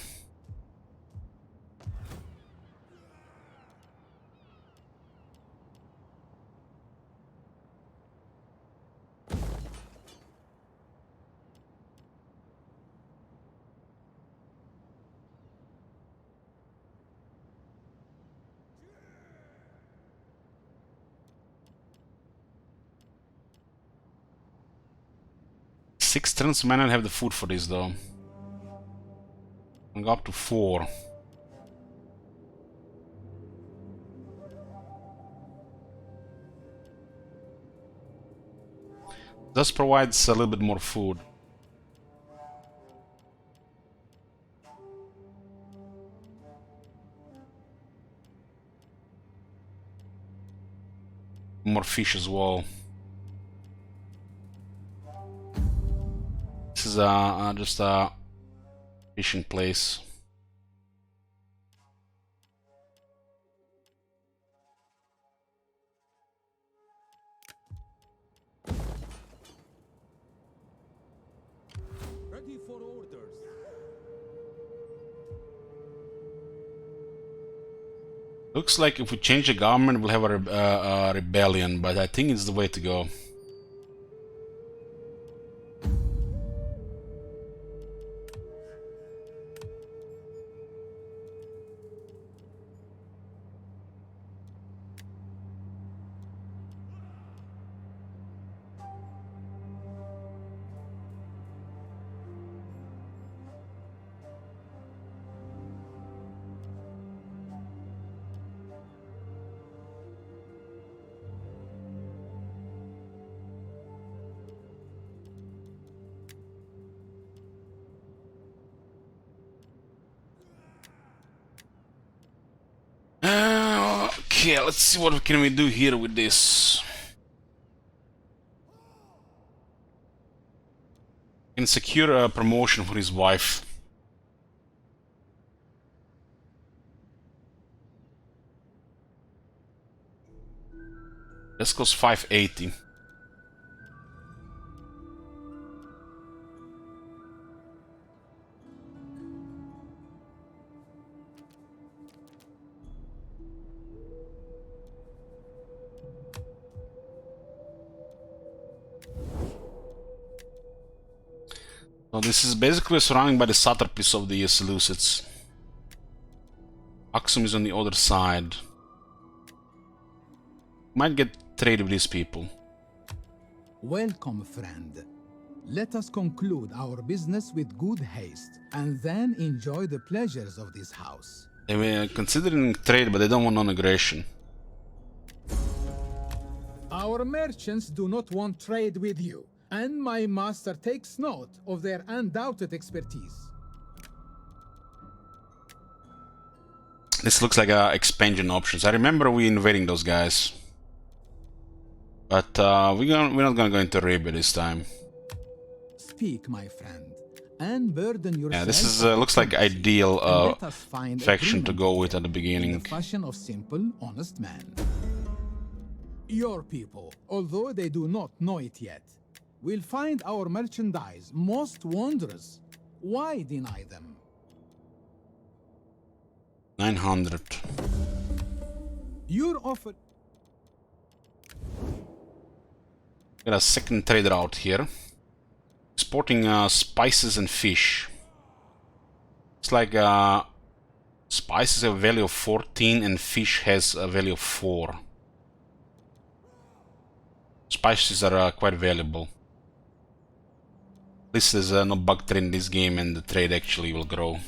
Six turns may not have the food for this though. I'll go up to 4. This provides a little bit more food. More fish as well. This is just a fishing place. Ready for orders. Looks like if we change the government, we'll have a rebellion, but I think it's the way to go. Okay, let's see what can we do here with this. Can secure a promotion for his wife. This costs 580. So this is basically surrounded by the satrapies of the Seleucids. Aksum is on the other side. Might get trade with these people. Welcome, friend. Let us conclude our business with good haste, and then enjoy the pleasures of this house. They were considering trade, but they don't want non-aggression. Our merchants do not want trade with you, and my master takes note of their undoubted expertise. This looks like expansion options. I remember we invading those guys, but we're not gonna go into Arabia this time. Speak, my friend, and burden yourself. Yeah, this is looks like ideal faction to go with at the in beginning. the fashion of simple, honest man. Your people, although they do not know it yet, will find our merchandise most wondrous. Why deny them? 900. Your offer. Got a second trader out here. Exporting spices and fish. It's like spices have a value of 14 and fish has a value of 4. Spices are quite valuable. At least there's no bug trade in this game and the trade actually will grow.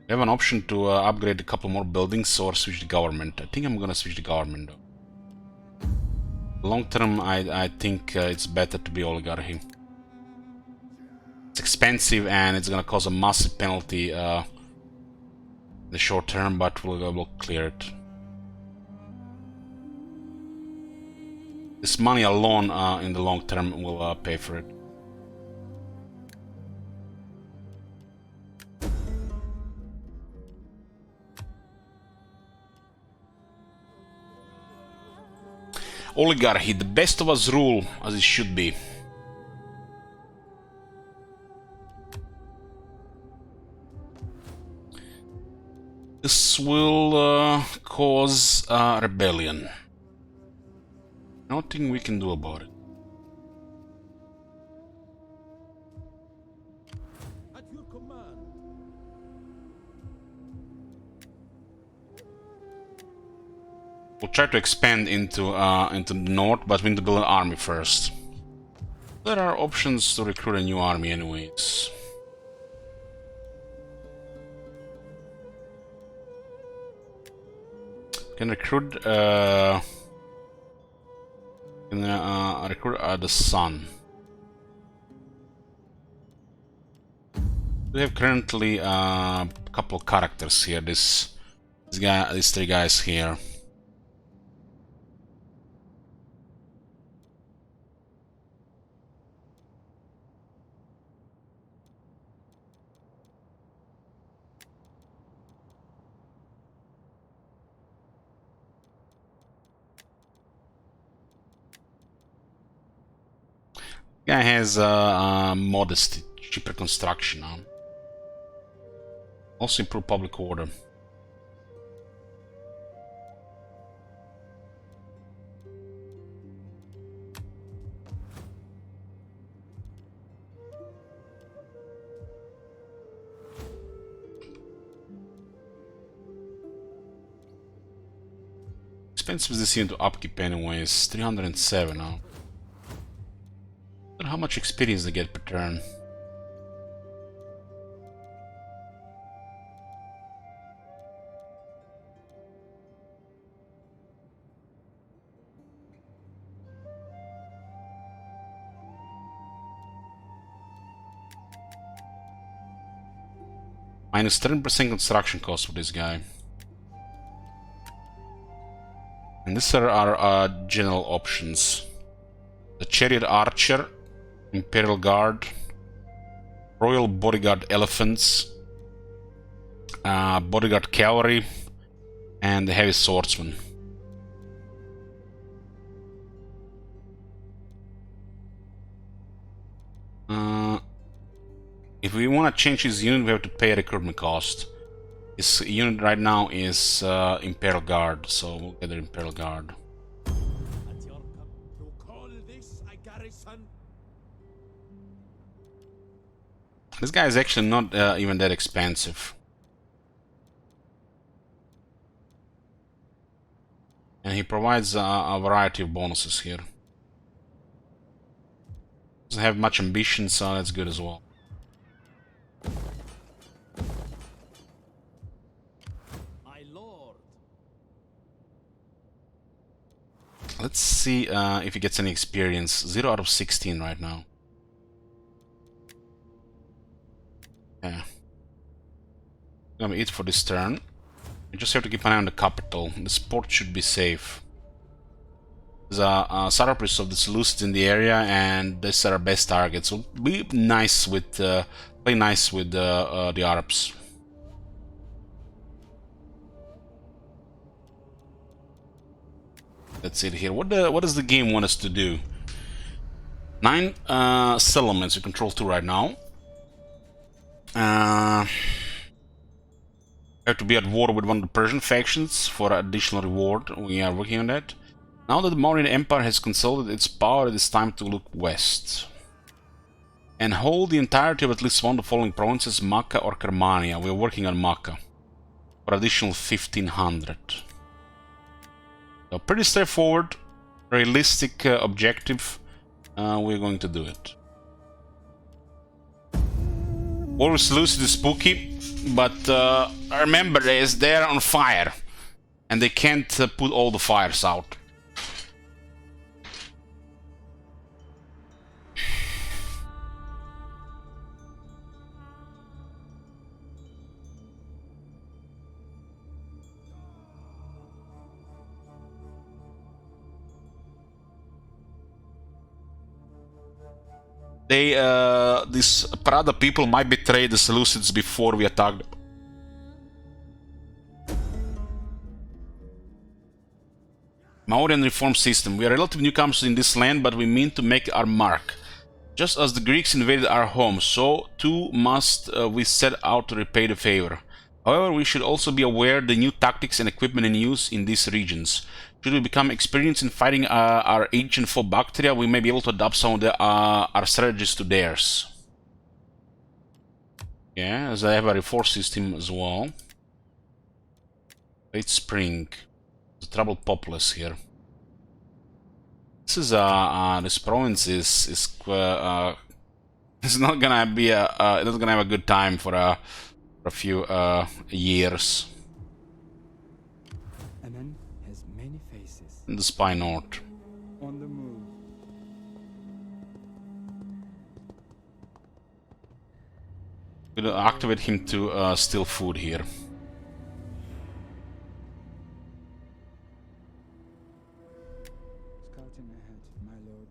We have an option to upgrade a couple more buildings or switch the government. I think I'm gonna switch the government though. Long term, I think it's better to be oligarchy. It's expensive and it's gonna cause a massive penalty in the short term, but we'll clear it. This money alone in the long term will pay for it. Oligarchy, the best of us rule as it should be. This will cause a rebellion. Nothing we can do about it. At your command. We'll try to expand into the north, but we need to build an army first. There are options to recruit a new army anyways. Can recruit the sun. We have currently a couple of characters here. These 3 guys here. Guy has modesty, cheaper construction. Also improve public order. Expensive is this unit to upkeep anyways, 307 now. How much experience they get per turn? Minus 10% construction cost for this guy. And these are our general options. The Chariot Archer, Imperial Guard, Royal Bodyguard Elephants, Bodyguard Cavalry, and the Heavy Swordsman. If we want to change his unit, we have to pay a recruitment cost. His unit right now is Imperial Guard, so we'll get the Imperial Guard. At your you call this a garrison? This guy is actually not even that expensive. And he provides a variety of bonuses here. Doesn't have much ambition, so that's good as well. My lord. Let's see if he gets any experience. 0 out of 16 right now. Yeah. Gonna be it for this turn. We just have to keep an eye on the capital. The port should be safe. There's a surplus of the Seleucids in the area, and these are our best targets. So be nice with, play nice with the Arabs. That's it here. What does the game want us to do? 9 settlements. We control 2 right now. Have to be at war with one of the Persian factions for additional reward. We are working on that. Now that the Mauryan Empire has consolidated its power, it is time to look west. And hold the entirety of at least one of the following provinces, Makkah or Kermania. We are working on Makkah for additional 1500. So pretty straightforward, realistic objective. We're going to do it. War with Seleucid is spooky, but remember they're on fire, and they can't put all the fires out. These Prada people might betray the Seleucids before we attack them. Mauryan reform system. We are relative newcomers in this land, but we mean to make our mark. Just as the Greeks invaded our home, so too must we set out to repay the favor. However, we should also be aware of the new tactics and equipment in use in these regions. Should we become experienced in fighting our ancient foe Bactria, we may be able to adapt some of our strategies to theirs. Yeah, as I have a reform system as well. Late spring. The troubled populace here. This is this province is it's not gonna be it's not gonna have a good time for a few years. Amen has many faces. In the Spy North. On the move. Gonna activate him to steal food here. Scouting ahead, my lord.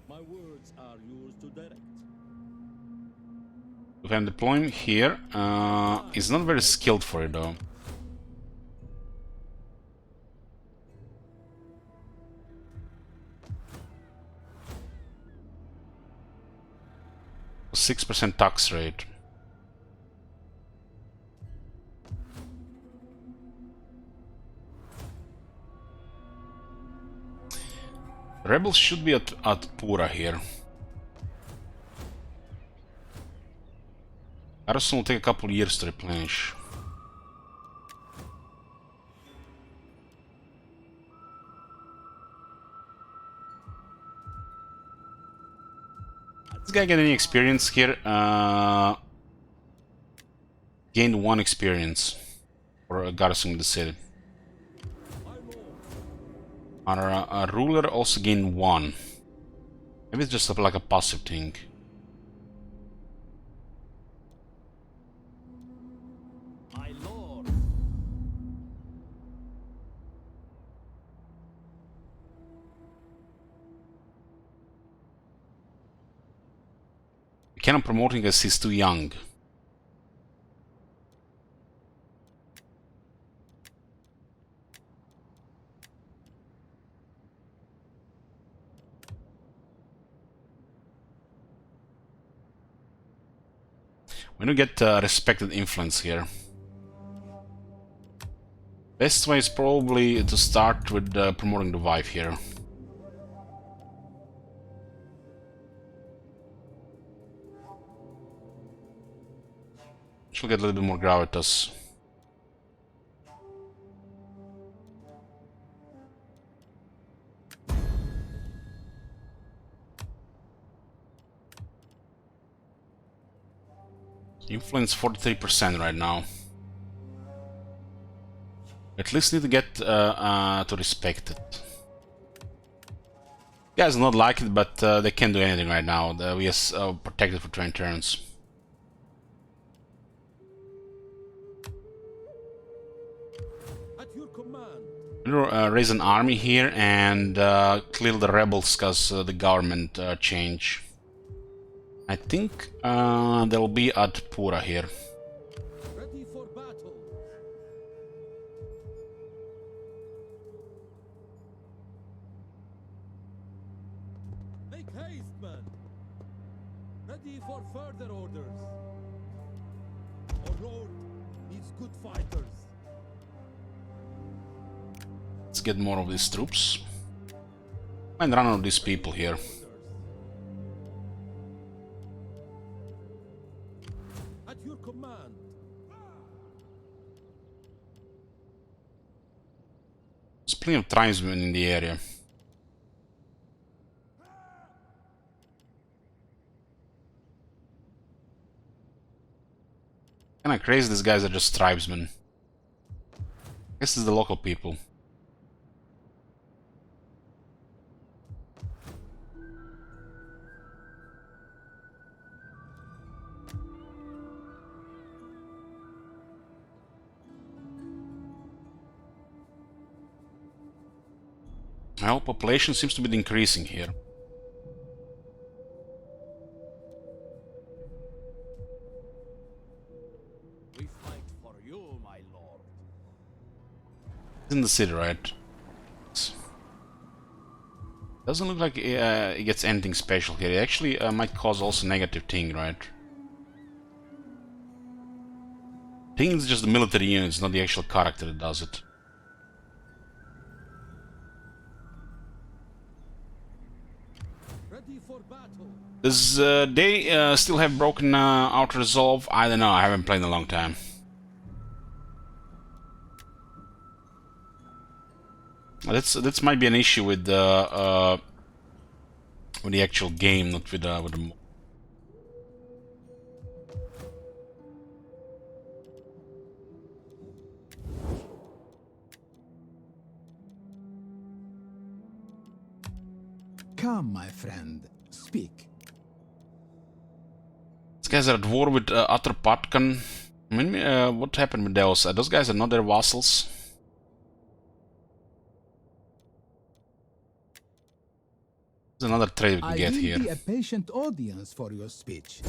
My words are yours to direct. If I'm deploying here, he's not very skilled for it though. A 6% tax rate. Rebels should be at Pura here. Garrison will take a couple years to replenish. This guy get any experience here? Gained 1 experience for garrisoning the city. Our ruler also gained 1. Maybe it's just like a passive thing. My lord. We cannot promote him as he's too young. We don't get respected influence here. Best way is probably to start with promoting the wife here. She'll get a little bit more gravitas. Influence 43% right now. At least need to get to respect it. Guys not like it, but they can't do anything right now. We are protected for 20 turns. At your command. We'll raise an army here and clear the rebels because the government change. I think they'll be at Pura here. Ready for battle. Make haste, men. Ready for further orders. Our lord needs good fighters. Let's get more of these troops. And run out of these people here. At your command. There's plenty of tribesmen in the area. Kinda crazy, these guys are just tribesmen. I guess it's the local people. Well, population seems to be increasing here. We fight for you, my lord. It's in the city, right? Doesn't look like it gets anything special here. It actually might cause also negative thing, right? I think it's just the military units, not the actual character that does it. Ready for battle. Does they still have broken out resolve? I don't know, I haven't played in a long time. That's might be an issue with the actual game, not with the. Come, my friend, speak. These guys are at war with Atropatkan. I mean, what happened with those? Those guys are not their vassals. There's another trade we can get here. I will be a patient audience for your speech.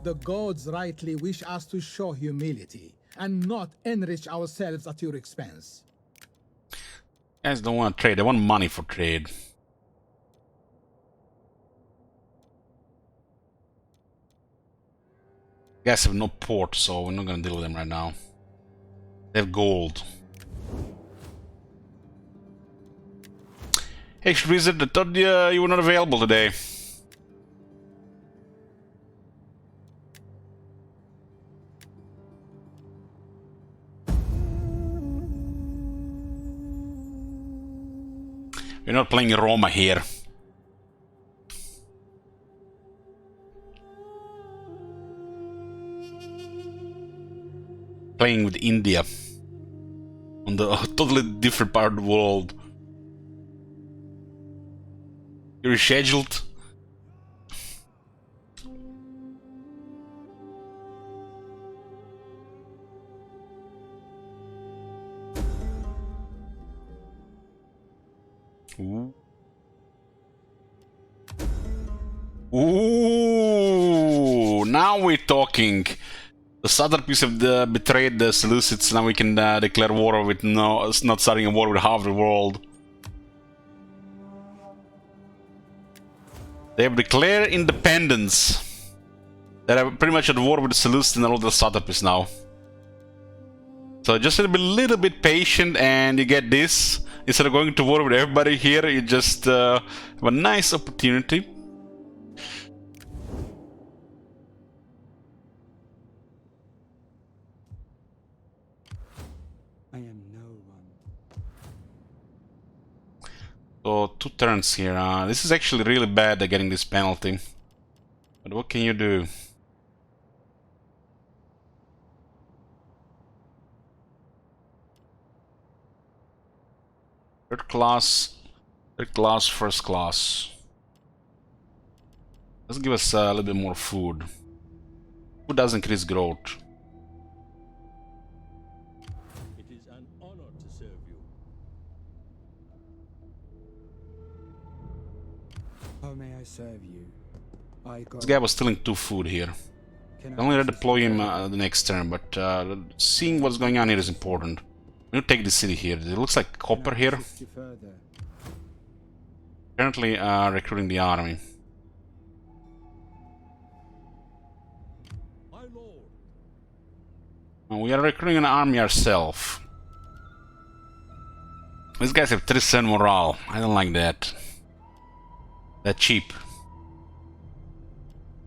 The gods rightly wish us to show humility and not enrich ourselves at your expense. Guys don't want to trade, they want money for trade. Guys have no port, so we're not gonna deal with them right now. They have gold. Hey, Wizard, I thought you were not available today. We're not playing Roma here. Playing with India on the totally different part of the world. You're rescheduled. Ooh. Ooh, now we're talking. The Satrapies have betrayed the Seleucids. Now we can declare war with not starting a war with half the world. They have declared independence. They're pretty much at war with the Seleucids and all the Satrapies now. So just be a little bit patient and you get this. Instead of going to war with everybody here, you just have a nice opportunity. I am no one. So 2 turns here. This is actually really bad at getting this penalty. But what can you do? Third class, first class. Let's give us a little bit more food. Food does increase growth. It is an honor to serve you. How may I serve you? I go. This guy was stealing 2 food here. Can I'll only assist redeploy you him further? the next turn, but seeing what's going on here is important. We need to take the city here. It looks like Can copper I here. assist you further? Currently recruiting the army. My lord. We are recruiting an army ourselves. These guys have 3% morale. I don't like that. They're cheap.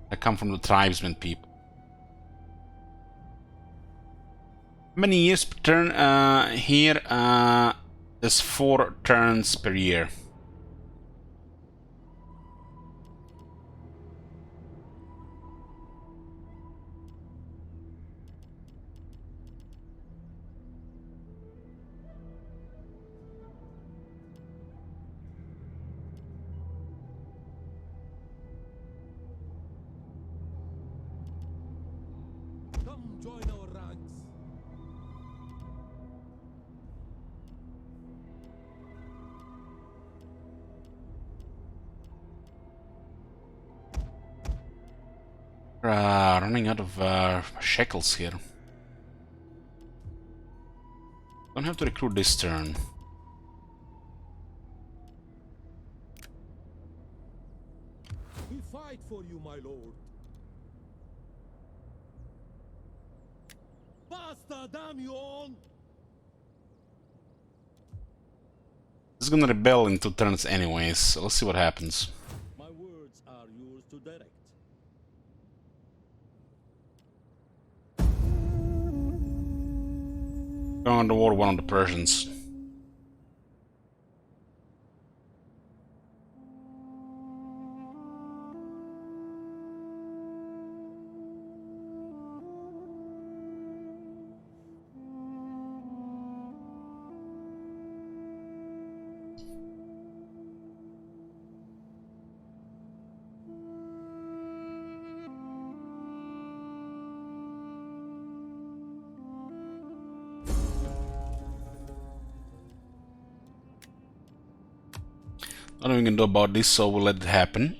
I come from the tribesmen people. How many years per turn? Here, there's 4 turns per year. Come join our ranks. Running out of shekels here. Don't have to recruit this turn. We fight for you, my lord. Basta, damn you all! It's gonna rebel in 2 turns anyways, so let's see what happens. My words are yours to direct. Going to war with one of the Persians. Nothing we can do about this, so we'll let it happen.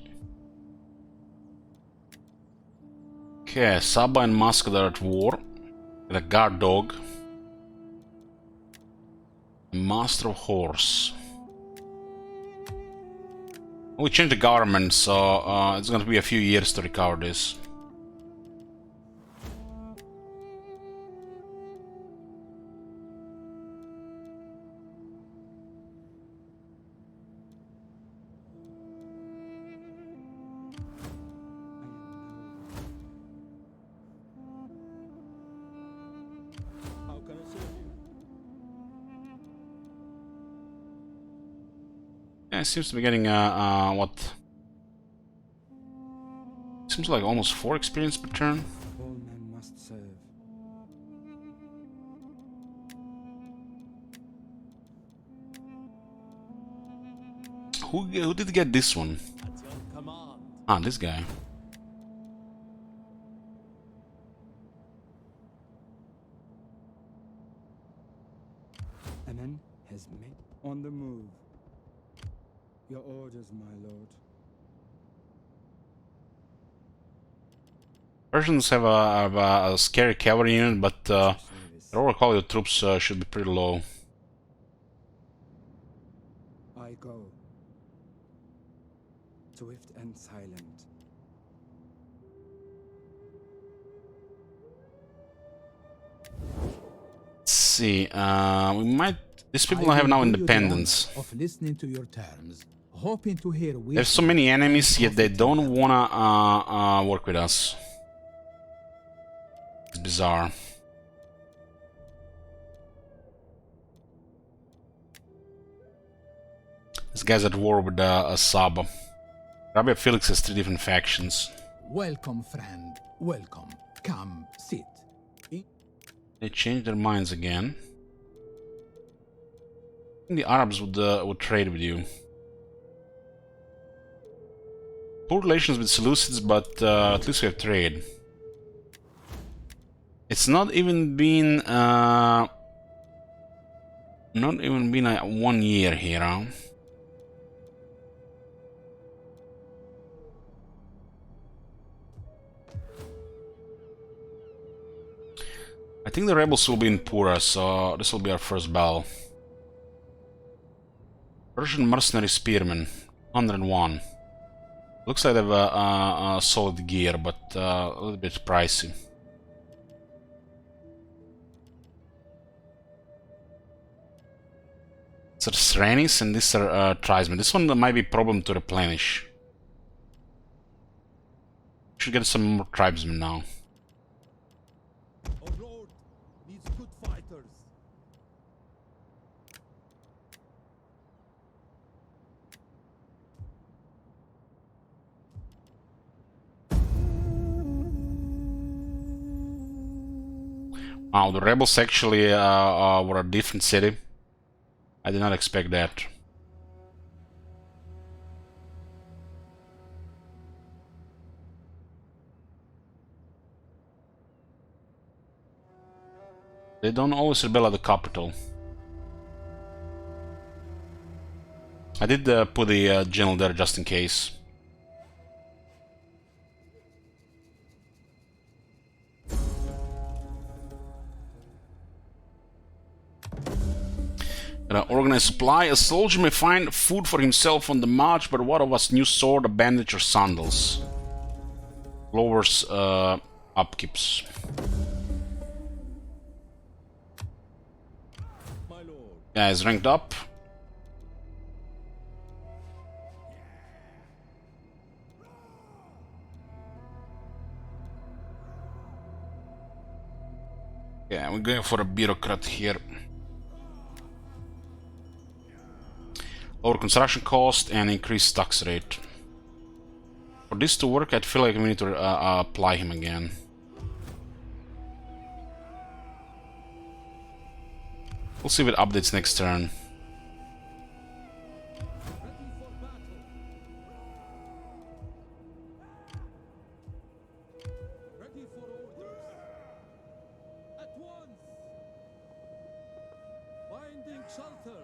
Okay, Saba and Muscat are at war. With a guard dog. A master of horse. We changed the government, so it's gonna be a few years to recover this. How can I serve you? Yeah, it seems to be getting what? Seems like almost 4 experience per turn. All men must serve. Who did get this one? At your command. Ah, this guy. Amen has made on the move. Your orders, my lord. Persians have a scary cavalry unit, but Service. their overall quality of troops should be pretty low. I go. Swift and silent. Let's see. We might. These people I have will now do you the independence. honor of listening to your terms, hoping to hear They have so many enemies, yet they don't wanna work with us. It's bizarre. This guy's at war with Saba. Rabia Felix has 3 different factions. Welcome, friend. Welcome. Come, sit. They changed their minds again. I think the Arabs would trade with you. Poor relations with Seleucids, but at least we have trade. It's not even been 1 year here, huh? I think the rebels will be in Pura, so this will be our first battle. Persian mercenary spearmen, 101. Looks like they have a solid gear, but a little bit pricey. These are Srenis and these are tribesmen. This one might be a problem to replenish. Should get some more tribesmen now. Our lord needs good fighters. Wow, the rebels actually were a different city. I did not expect that. They don't always rebel at the capital. I did put the general there just in case. Organize supply. A soldier may find food for himself on the march, but what of us new sword, a bandage, or sandals? Lowers upkeeps. My lord. Yeah, he's ranked up. Yeah, we're going for a bureaucrat here. Lower construction cost and increased tax rate. For this to work, I feel like we need to apply him again. We'll see if it updates next turn. Ready for battle. Ready for orders. At once. Finding shelter.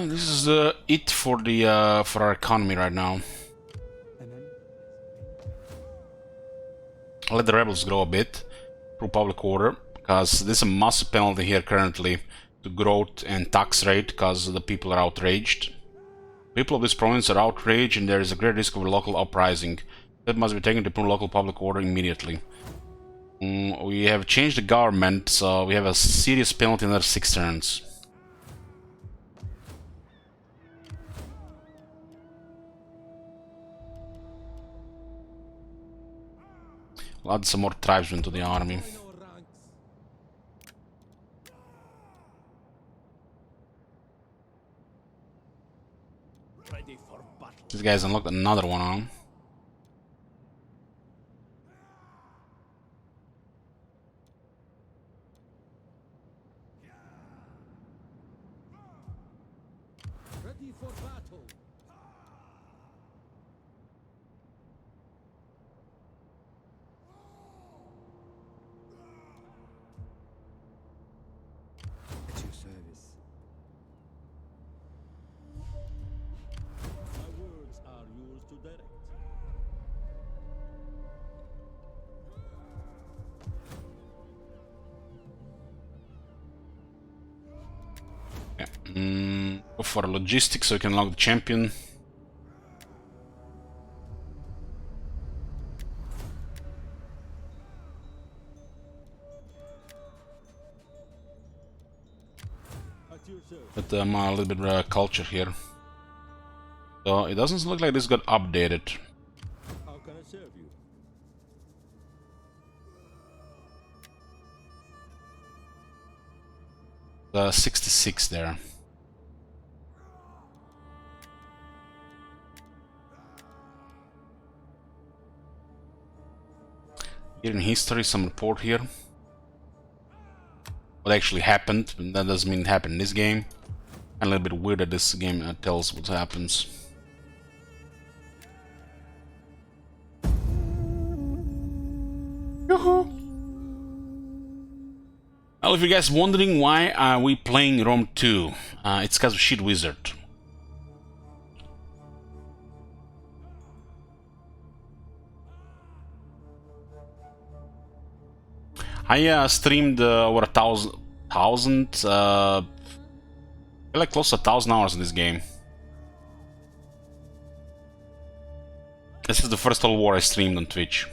This is it for the for our economy right now. And then I'll let the rebels grow a bit through public order, because there's a massive penalty here currently to growth and tax rate, because the people are outraged. People of this province are outraged and there is a great risk of a local uprising. That must be taken to improve local public order immediately. We have changed the government, so we have a serious penalty in another 6 turns. We'll add some more tribesmen to the army. In our ranks. Ready for battle. These guys unlocked another one on. Ready for battle. at your service. My words are yours to direct. Yeah. Go for logistics so we can unlock the champion. At your service. But a little bit culture here. So it doesn't look like this got updated. How can I serve you? 66 there. Here in history, some report here. What actually happened, but that doesn't mean it happened in this game. And a little bit weird that this game tells what happens. Yoo-hoo! Well, if you guys wondering why are we playing Rome 2, it's because of Shit Wizard. I streamed over 1,000, like close to 1,000 hours in this game. This is the first Total War I streamed on Twitch.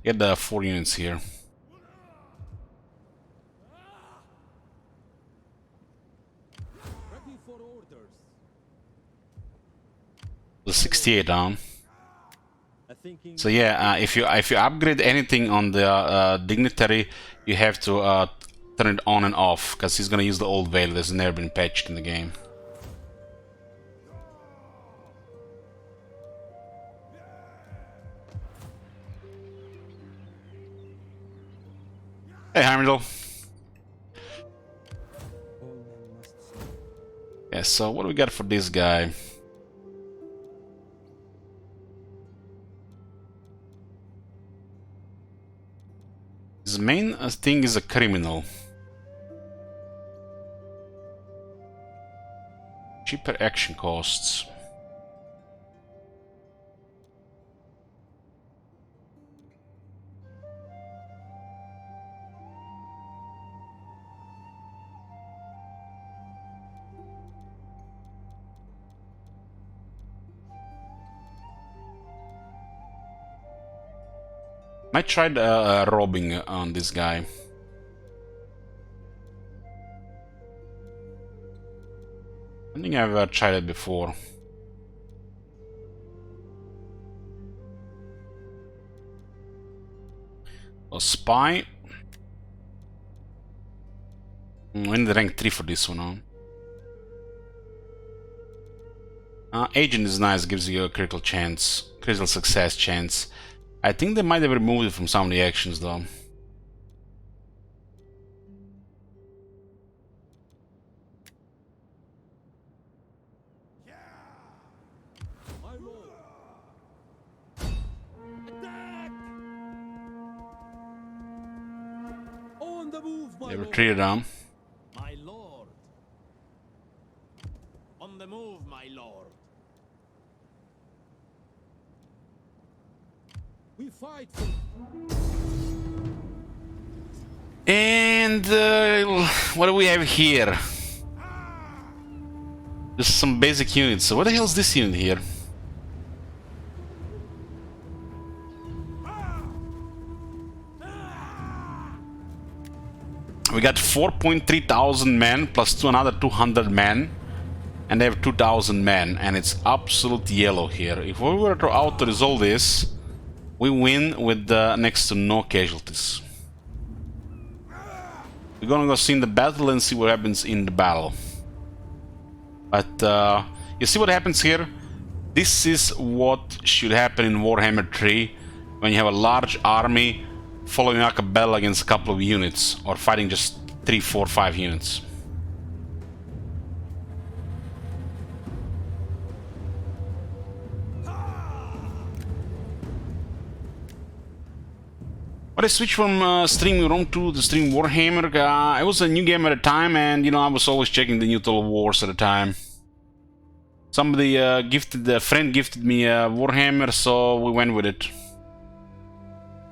Get the 4 units here. Ready for orders. The 68 down. Thinking So yeah, if you upgrade anything on the dignitary, you have to turn it on and off, because he's gonna use the old veil that's never been patched in the game. Hey, Heimdall. Yeah, so what do we got for this guy? His main thing is a criminal. Cheaper action costs. I tried robbing on this guy. I think I've tried it before. A spy. We need rank 3 for this one, huh? Agent is nice, gives you a critical chance, critical success chance. I think they might have removed it from some of the actions though. my lord. Attack! On the move, my They lord. retreated down. My lord. On the move, my lord. We fight for And what do we have here? Just some basic units. So what the hell is this unit here? We got 4.3 thousand men plus another 200 men, and they have 2,000 men, and it's absolute yellow here. If we were to auto-resolve this, we win with next to no casualties. We're gonna go see in the battle and see what happens in the battle. But you see what happens here? This is what should happen in Warhammer 3 when you have a large army following up a battle against a couple of units, or fighting just 3, 4, 5 units. But I switched from streaming Rome 2 to stream Warhammer. I was a new game at the time, and you know, I was always checking the new Total Wars at the time. Somebody a friend gifted me Warhammer, so we went with it.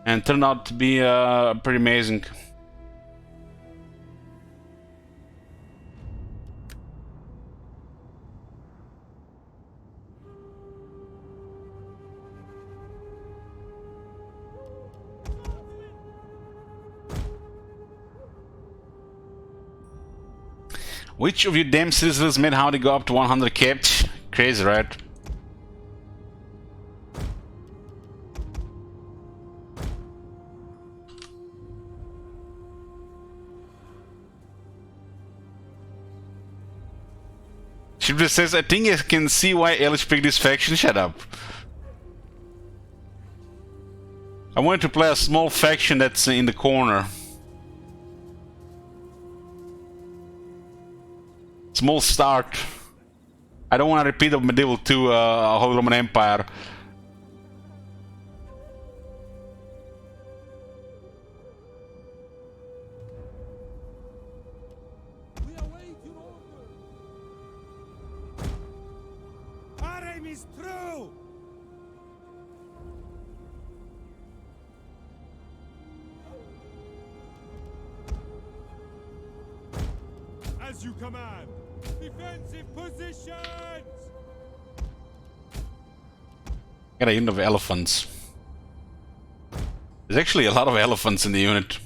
And turned out to be pretty amazing. Which of you damn citizens made how they go up to 100k? Crazy, right? She just says, I think I can see why Elish picked this faction. Shut up. I wanted to play a small faction that's in the corner. Small start. I don't want to repeat of Medieval 2, Holy Roman Empire. We await your order. Our aim is true! As you command! Defensive positions! Got a unit of elephants. There's actually a lot of elephants in the unit.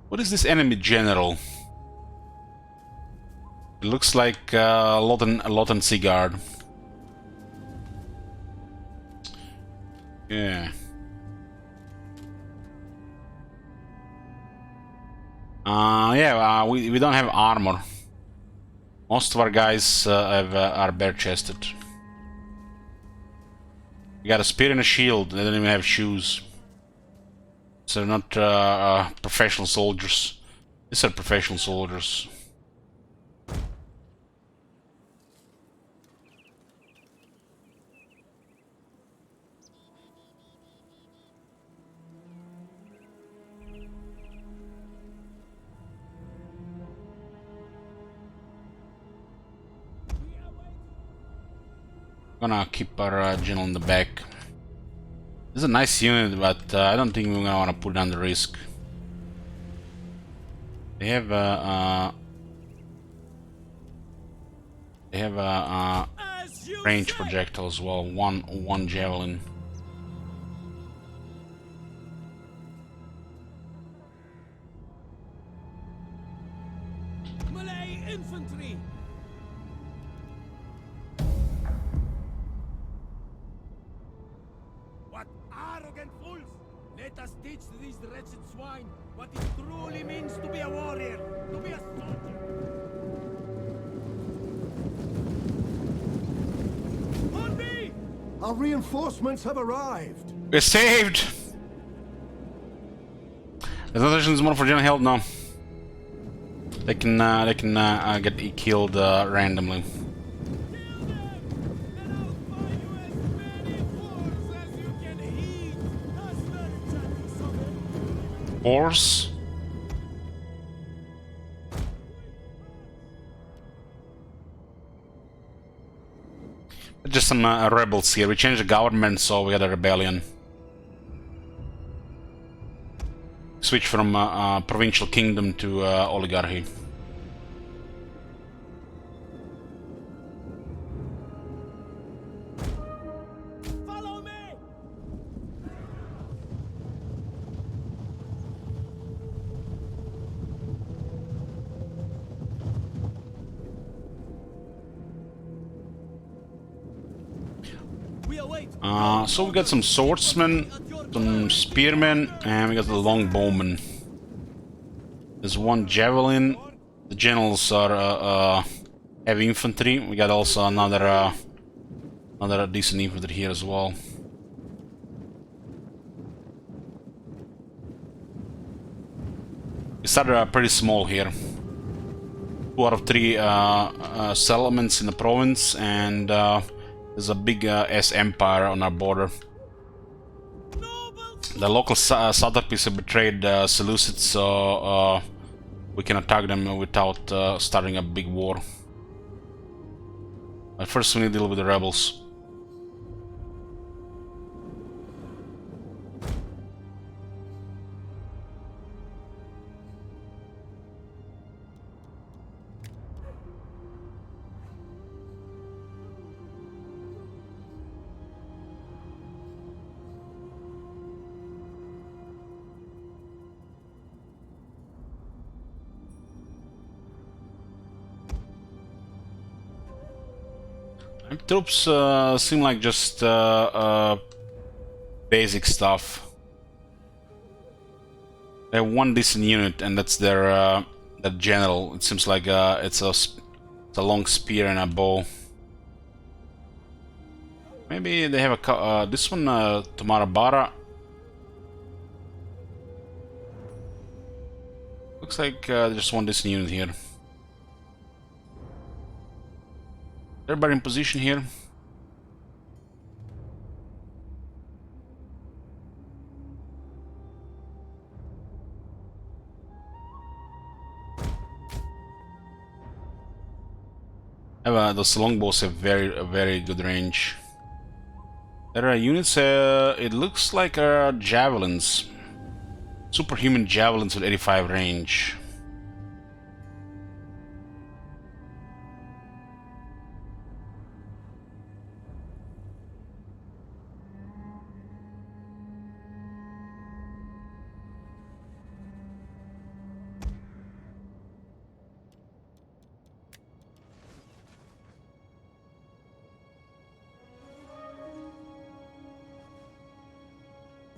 What is this enemy general? It looks like Lotten Sigard. Yeah. We don't have armor. Most of our guys are bare-chested. We got a spear and a shield. They don't even have shoes. So they're not professional soldiers. These are professional soldiers. Gonna keep our general in the back. This is a nice unit, but I don't think we're gonna want to put it under risk. They have range projectile as well. One javelin. Malay infantry. What arrogant fools! Let us teach these wretched swine what it truly means to be a warrior, to be a soldier! On me! Our reinforcements have arrived. We're saved! There's no options more for general help now. They can get killed randomly. Horse. Just some rebels here. We changed the government, so we got a rebellion. Switch from provincial kingdom to oligarchy. Follow me! We await. So we got some swordsmen, some spearmen, and we got the longbowmen. There's one javelin. The generals are heavy infantry. We got also another decent infantry here as well. We started pretty small here. 2 out of 3 settlements in the province, and there's a big S empire on our border. The local satrapies have betrayed Seleucids, so we can attack them without starting a big war. But first we need to deal with the rebels. Troops seem like just basic stuff. They have one decent unit, and that's their general. It seems like it's a long spear and a bow. Maybe they have a this one, Tomarabara. Looks like just one decent unit here. Everybody in position here. Those longbows have very good range. There are units. It looks like javelins, superhuman javelins with 85 range.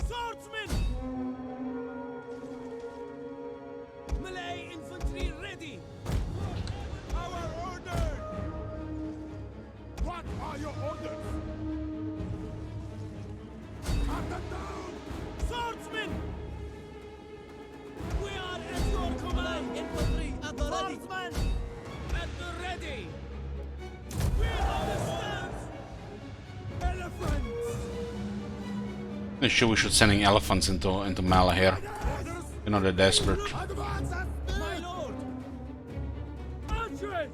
Swordsmen! Melee infantry ready! Our order! What are your orders? Cut them down! Swordsmen! We are at your command! Infantry at the ready! Swordsmen! At the ready! We are the stance! Elephants! I'm sure we should sending elephants into Mala here. You know they're desperate. My lord! Archers!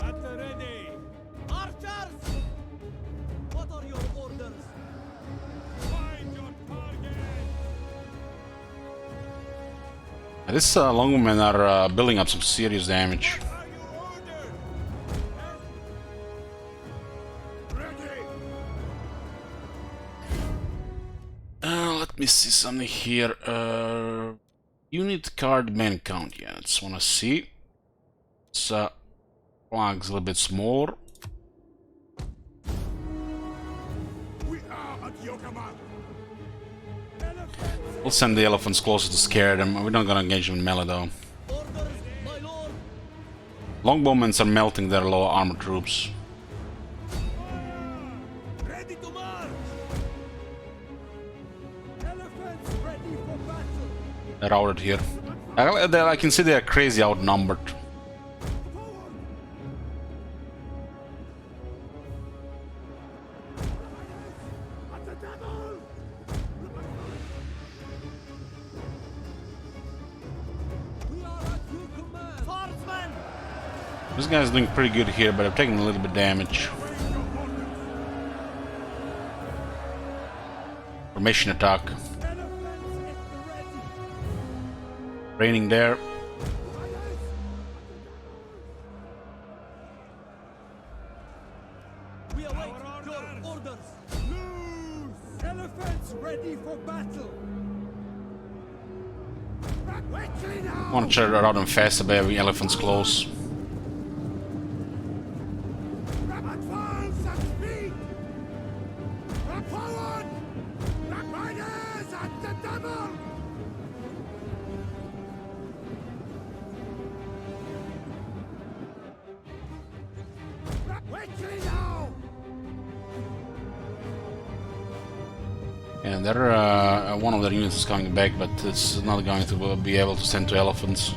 At the ready! Archers! What are your orders? Find your target! These longmen are building up some serious damage. Are your orders? Ready! Let me see something here. Unit card man count. Yeah, I just want to see. It's flags a little bit smaller. We are at your command! We'll send the elephants closer to scare them. We're not gonna engage them in melee though. Orders, my lord! Longbowmen are melting their low armor troops. Ready to march! Elephants ready for battle! They're routed here. I can see they're crazy outnumbered. At the devil! We are at your command! Swordsman! This guy's doing pretty good here, but I'm taking a little bit damage. Formation attack. Elephants at the ready! Raining there. We await your orders! Loose! Elephants ready for battle! Quickly now! I want to try to route them faster by having elephants close. Advance at speed! Forward! Riders at the devil! Quickly now! And there, one of their units is coming back, but it's not going to be able to send 2 elephants.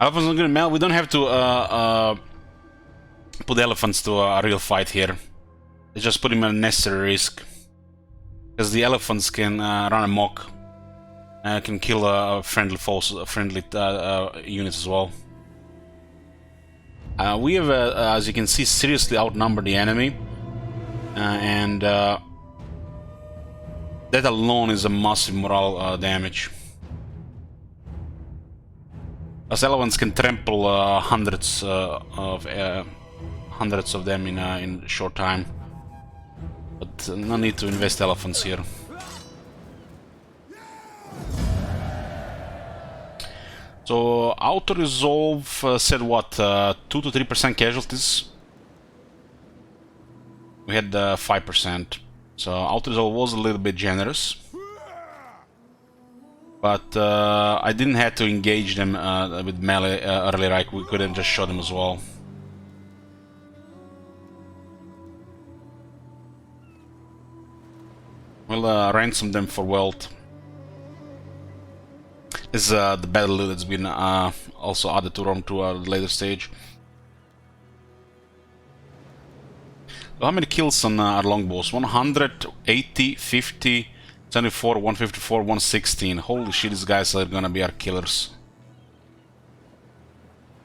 Elephants are gonna melt. We don't have to put elephants to a real fight here. They just put him at unnecessary risk, because the elephants can run amok. Can kill friendly units as well. We have, as you can see, seriously outnumbered the enemy, and that alone is a massive morale damage. As elephants can trample hundreds of them in a short time. But no need to invest elephants here. So auto-resolve said what? 2 to 3% casualties? We had 5%. So auto-resolve was a little bit generous. But I didn't have to engage them with melee earlier, we could have just shot them as well. We'll ransom them for wealth. This is the battle loot that's been also added to Rome to a later stage. So how many kills on our longbows? 180, 50, 74, 154, 116. Holy shit, these guys are gonna be our killers.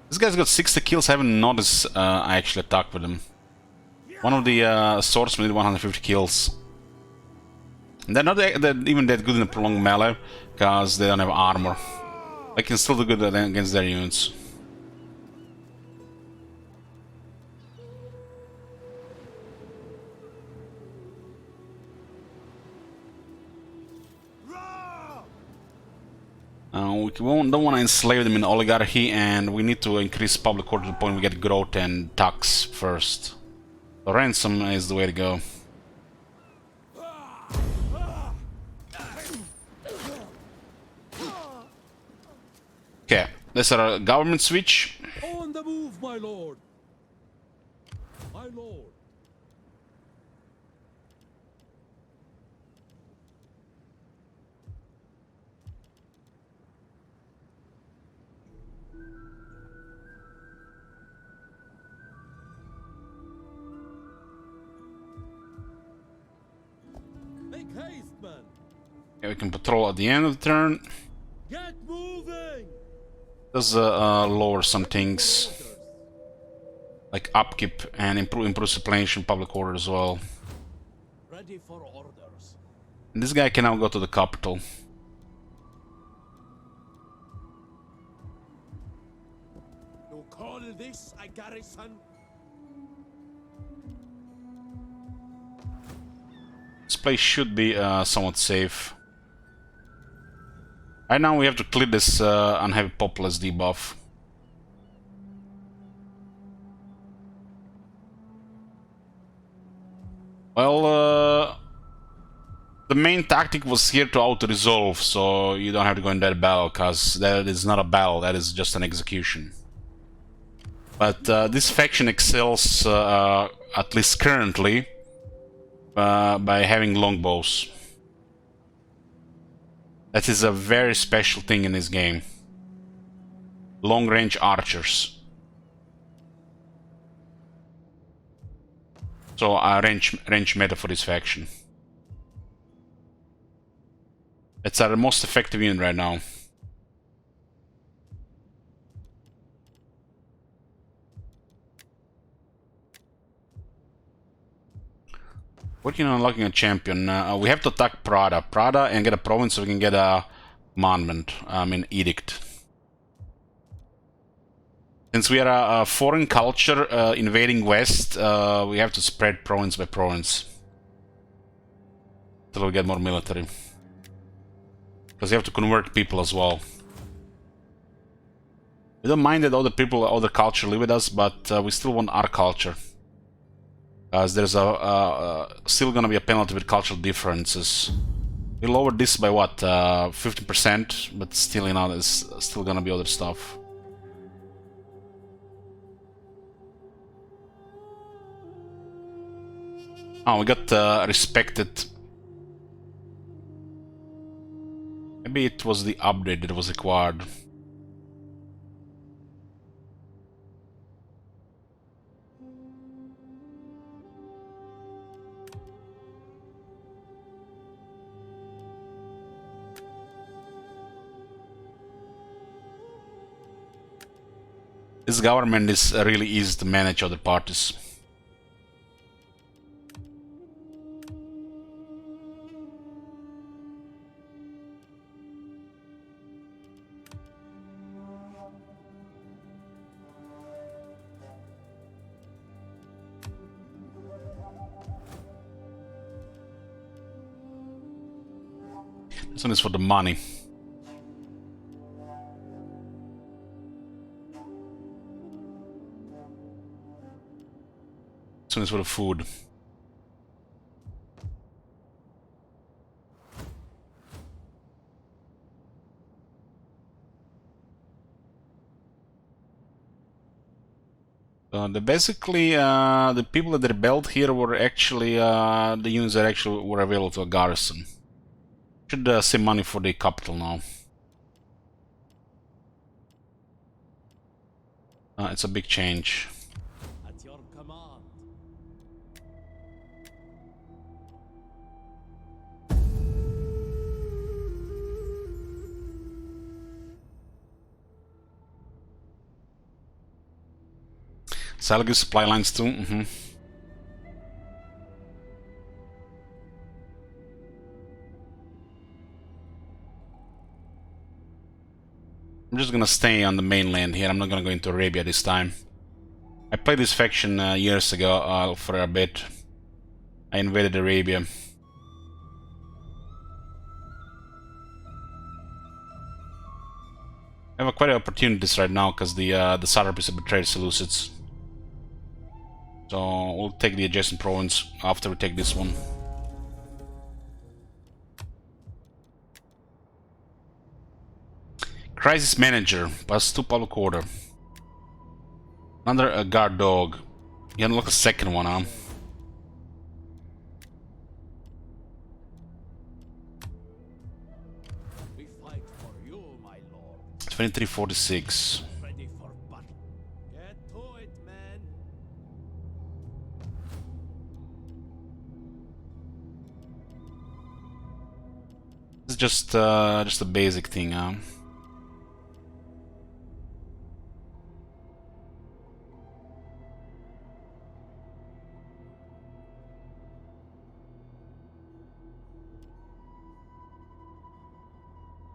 This guy's got 60 kills, I haven't noticed I actually attacked with him. One of the swordsmen did 150 kills. And they're not even that good in the prolonged melee, because they don't have armor. They can still do good against their units. We don't want to enslave them in oligarchy, and we need to increase public order to the point we get growth and tax first. So ransom is the way to go. Okay, that's our government switch. On the move, my lord. My lord. Make haste, man. Okay, we can patrol at the end of the turn. Get moving. Does lower some things like upkeep and improve supplementation, public order as well. Ready for orders. And this guy can now go to the capital. You call this a garrison? This place should be somewhat safe. Right now we have to clear this unheavy populace debuff. Well, the main tactic was here to auto-resolve, so you don't have to go in that battle, because that is not a battle, that is just an execution. But this faction excels, at least currently, by having longbows. That is a very special thing in this game. Long-range archers. So range meta for this faction. It's our most effective unit right now. Working on unlocking a champion. We have to attack Prada and get a province so we can get a commandment. Edict. Since we are a foreign culture invading West, we have to spread province by province. Until we get more military. Because you have to convert people as well. We don't mind that other people, other culture live with us, but we still want our culture. As there's still gonna be a penalty with cultural differences. We lowered this by what, 50%, but still, you know, there's still gonna be other stuff. Oh, we got respected. Maybe it was the update that was required. This government is really easy to manage other parties. This one is for the money. This one is for the food. Basically, the people that rebelled here were actually the units that actually were available to a garrison. Should save money for the capital now. It's a big change. At your command. Salgu supply lines too. I'm just gonna stay on the mainland here. I'm not gonna go into Arabia this time. I played this faction years ago for a bit. I invaded Arabia. I have quite opportunities right now because the satrapies have betrayed Seleucids. So we'll take the adjacent province after we take this one. Crisis manager, plus 2 public order. Another guard dog. You unlock a second one, huh? We fight for you, my lord. 2346. Ready for battle. Get to it, man. It's just a basic thing, huh?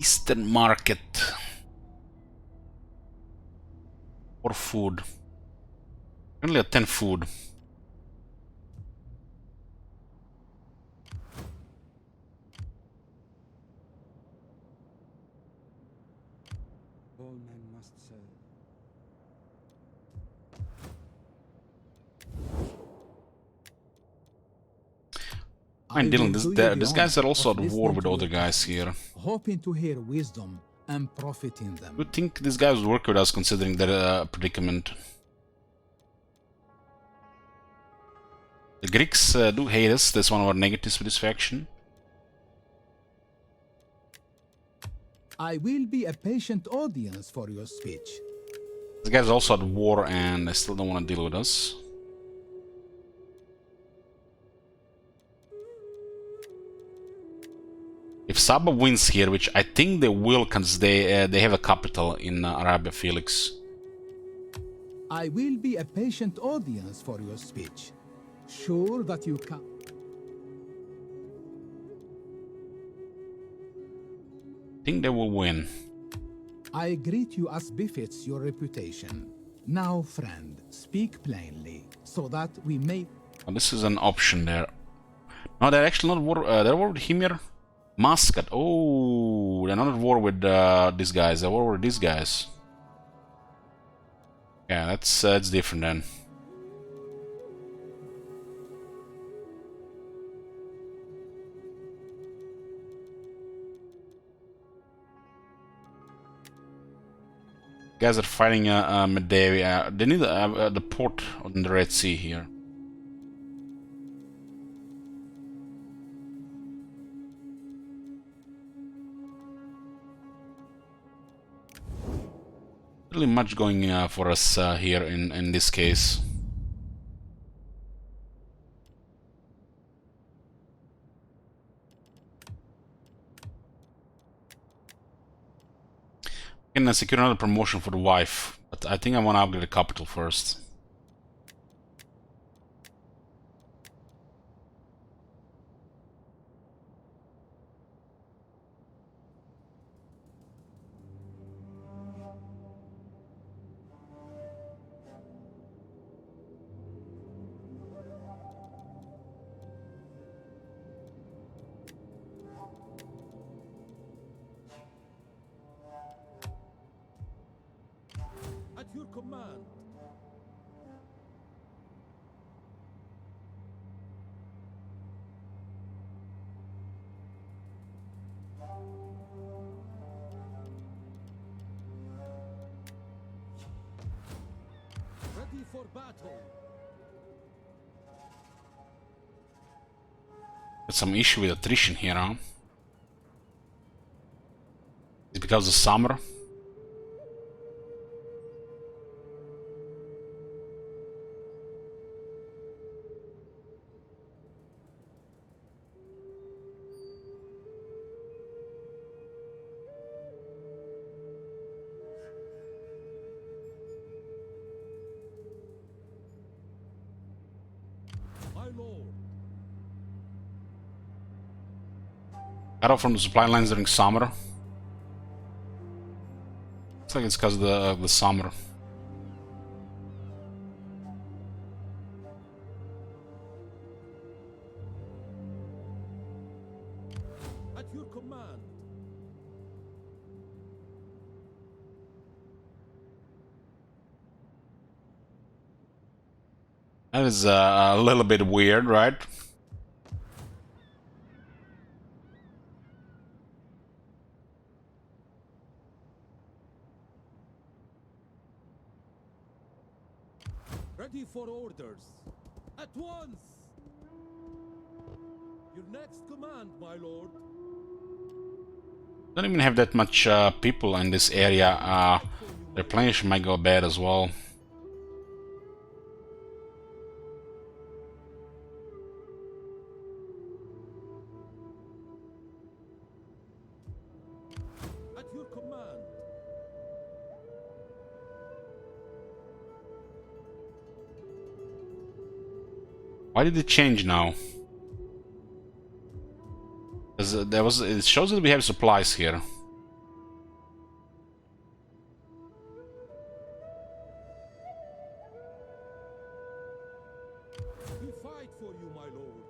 Eastern market for food. Only a 10 food. All men must serve. Fine, Dylan, will do you these the guys are honor also of at war listening with to other your guys customers, here. hoping to hear wisdom and profit in them. You would think these guys would work with us considering their predicament. The Greeks do hate us. That's one of our negatives with this faction. I will be a patient audience for your speech. These guys are also at war and they still don't want to deal with us. If Saba wins here, which I think they will, because they have a capital in Arabia, Felix. I will be a patient audience for your speech. Sure that you can. I think they will win. I greet you as befits your reputation. Now, friend, speak plainly, so that we may... Oh, this is an option there. No, they're actually not war. They're war with Himyar. Muscat. Oh, they're not at war with these guys. They're at war with these guys. Yeah, that's different then. Guys are fighting Medavia. They need the port on the Red Sea here. Really much going for us here in this case. Can secure another promotion for the wife, but I think I want to upgrade the capital first. Ready for battle. Got some issue with attrition here, huh? It's because of summer. My lord. Cut off from the supply lines during summer. Looks like it's because of the summer. At your command. That is a little bit weird, right? Ready for orders. At once. Your next command, my lord. Don't even have that much people in this area. Replenishment might go bad as well. At your command. Why did it change now? Because it shows that we have supplies here. We fight for you, my lord.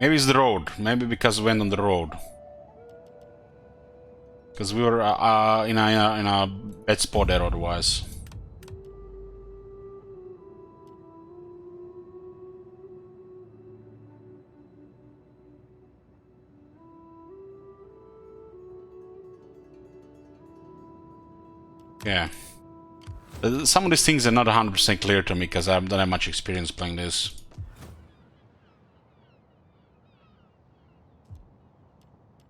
Maybe it's the road. Maybe because we went on the road. Because we were in a bad spot there otherwise. Yeah. Some of these things are not 100% clear to me because I don't have much experience playing this.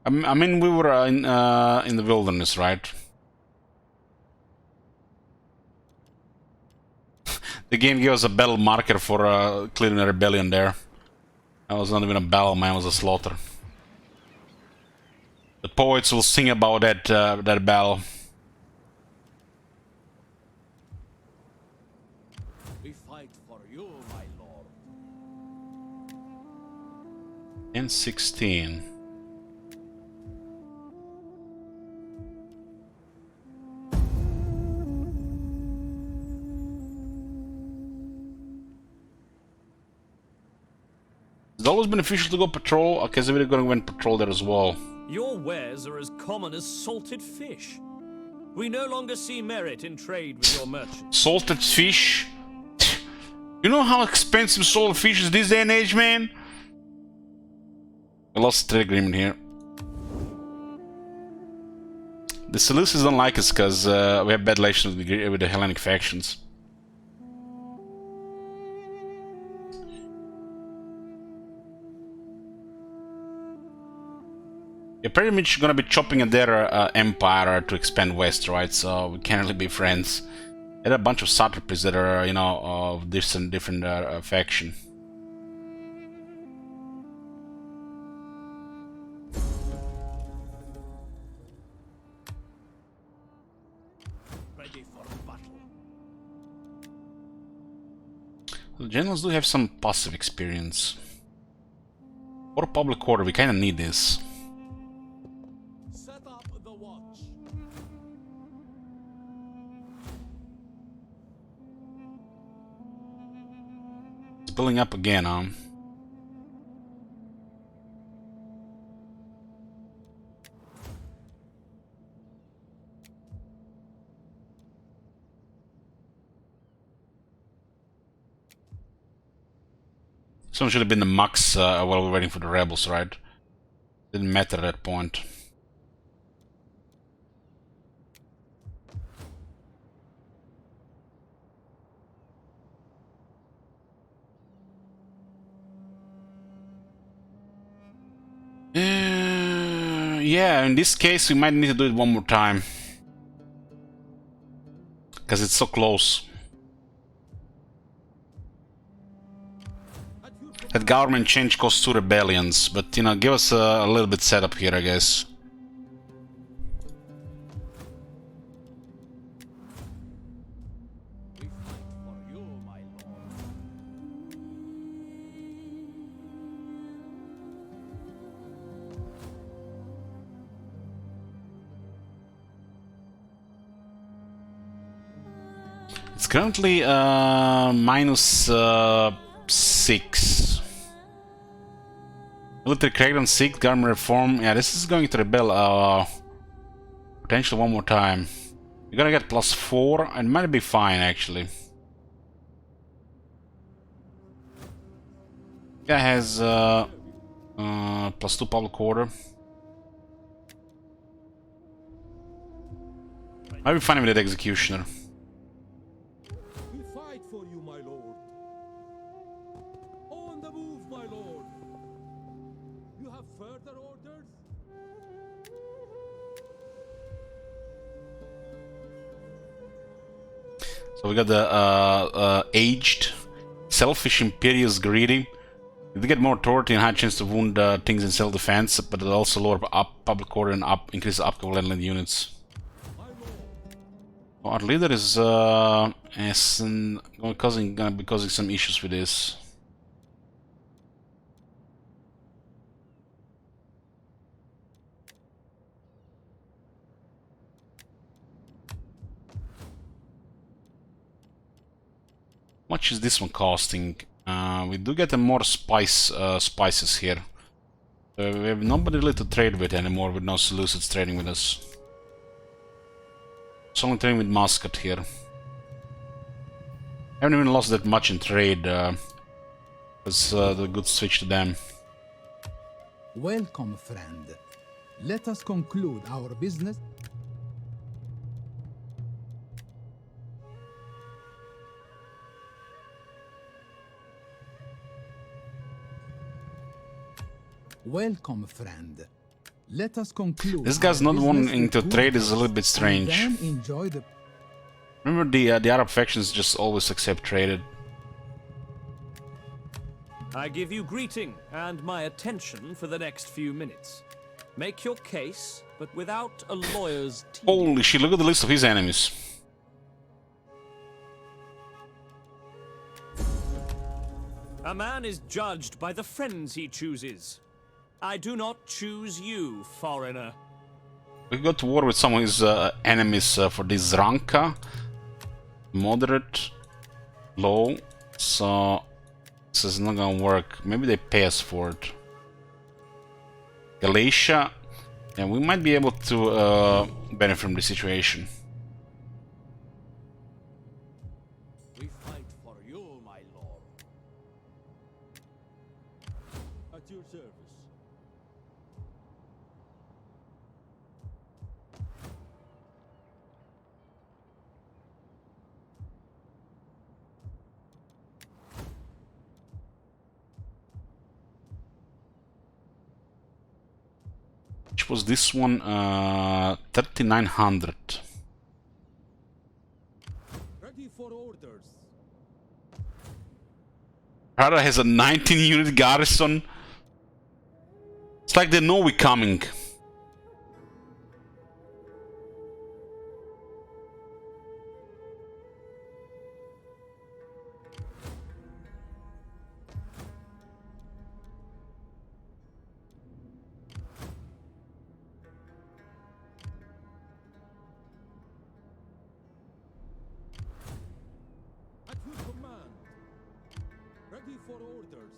I mean, we were in the wilderness, right? The game gave us a battle marker for clearing a rebellion there. That was not even a battle, man, it was a slaughter. The poets will sing about that battle. We fight for you, my lord. And 16. It's always beneficial to go patrol. Okay, so we're going to went patrol there as well. Your wares are as common as salted fish. We no longer see merit in trade with your merchants. Salted fish? You know how expensive salted fish is this day and age, man? I lost the trade agreement here. The Seleucids don't like us because we have bad relations with the Hellenic factions. You're pretty much gonna be chopping at their empire to expand west, right? So we can't really be friends. There are a bunch of satrapies that are, you know, of different faction. Ready for battle. The generals do have some passive experience. For public order, we kind of need this. Set up the watch. It's building up again, Someone should have been the Mux while we're waiting for the rebels, right? Didn't matter at that point. Yeah, in this case we might need to do it one more time. Because it's so close. That government change caused 2 rebellions, but you know, give us a little bit setup here, I guess. We fight for you, my lord. It's currently minus 6. Military crackdown 6, government reform. Yeah, this is going to rebel potentially one more time. You're gonna get plus 4 and might be fine actually. Guy has plus 2 public order. Might be fine with that executioner. We fight for you, my lord. On the move, my lord. You have further orders? So we got the aged, selfish, imperious, greedy. If they get more authority and high chance to wound things in self-defense, but it also lower up public order and increase the upkeep of land units. Well, our leader is gonna be causing some issues with this. How much is this one costing? We do get more spices here. We have nobody really to trade with anymore, with no Seleucids trading with us. It's only trading with Muscat here. Haven't even lost that much in trade. It's the good switch to them. Welcome, friend. Let us conclude our business. Welcome, friend. Let us conclude. This guy's not wanting to trade is a little bit strange. Then enjoy the. Remember the Arab factions just always accept traded. I give you greeting and my attention for the next few minutes. Make your case, but without a lawyer's teeth. Holy shit, look at the list of his enemies. A man is judged by the friends he chooses. I do not choose you, foreigner. We go to war with some of his enemies for this Ranka. Moderate, low, so this is not gonna work. Maybe they pay us for it. Galatia, and we might be able to benefit from the situation. We fight for you, my lord. At your service. Which was this one? 3900. Ready for orders. Prada has a 19 unit garrison. It's like they know we're coming. At your command. Ready for orders.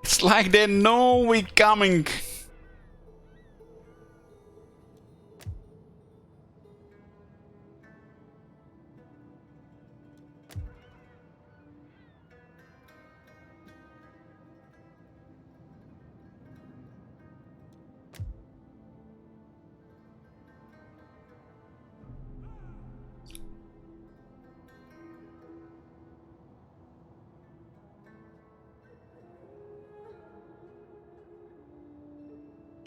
It's like they know we're coming.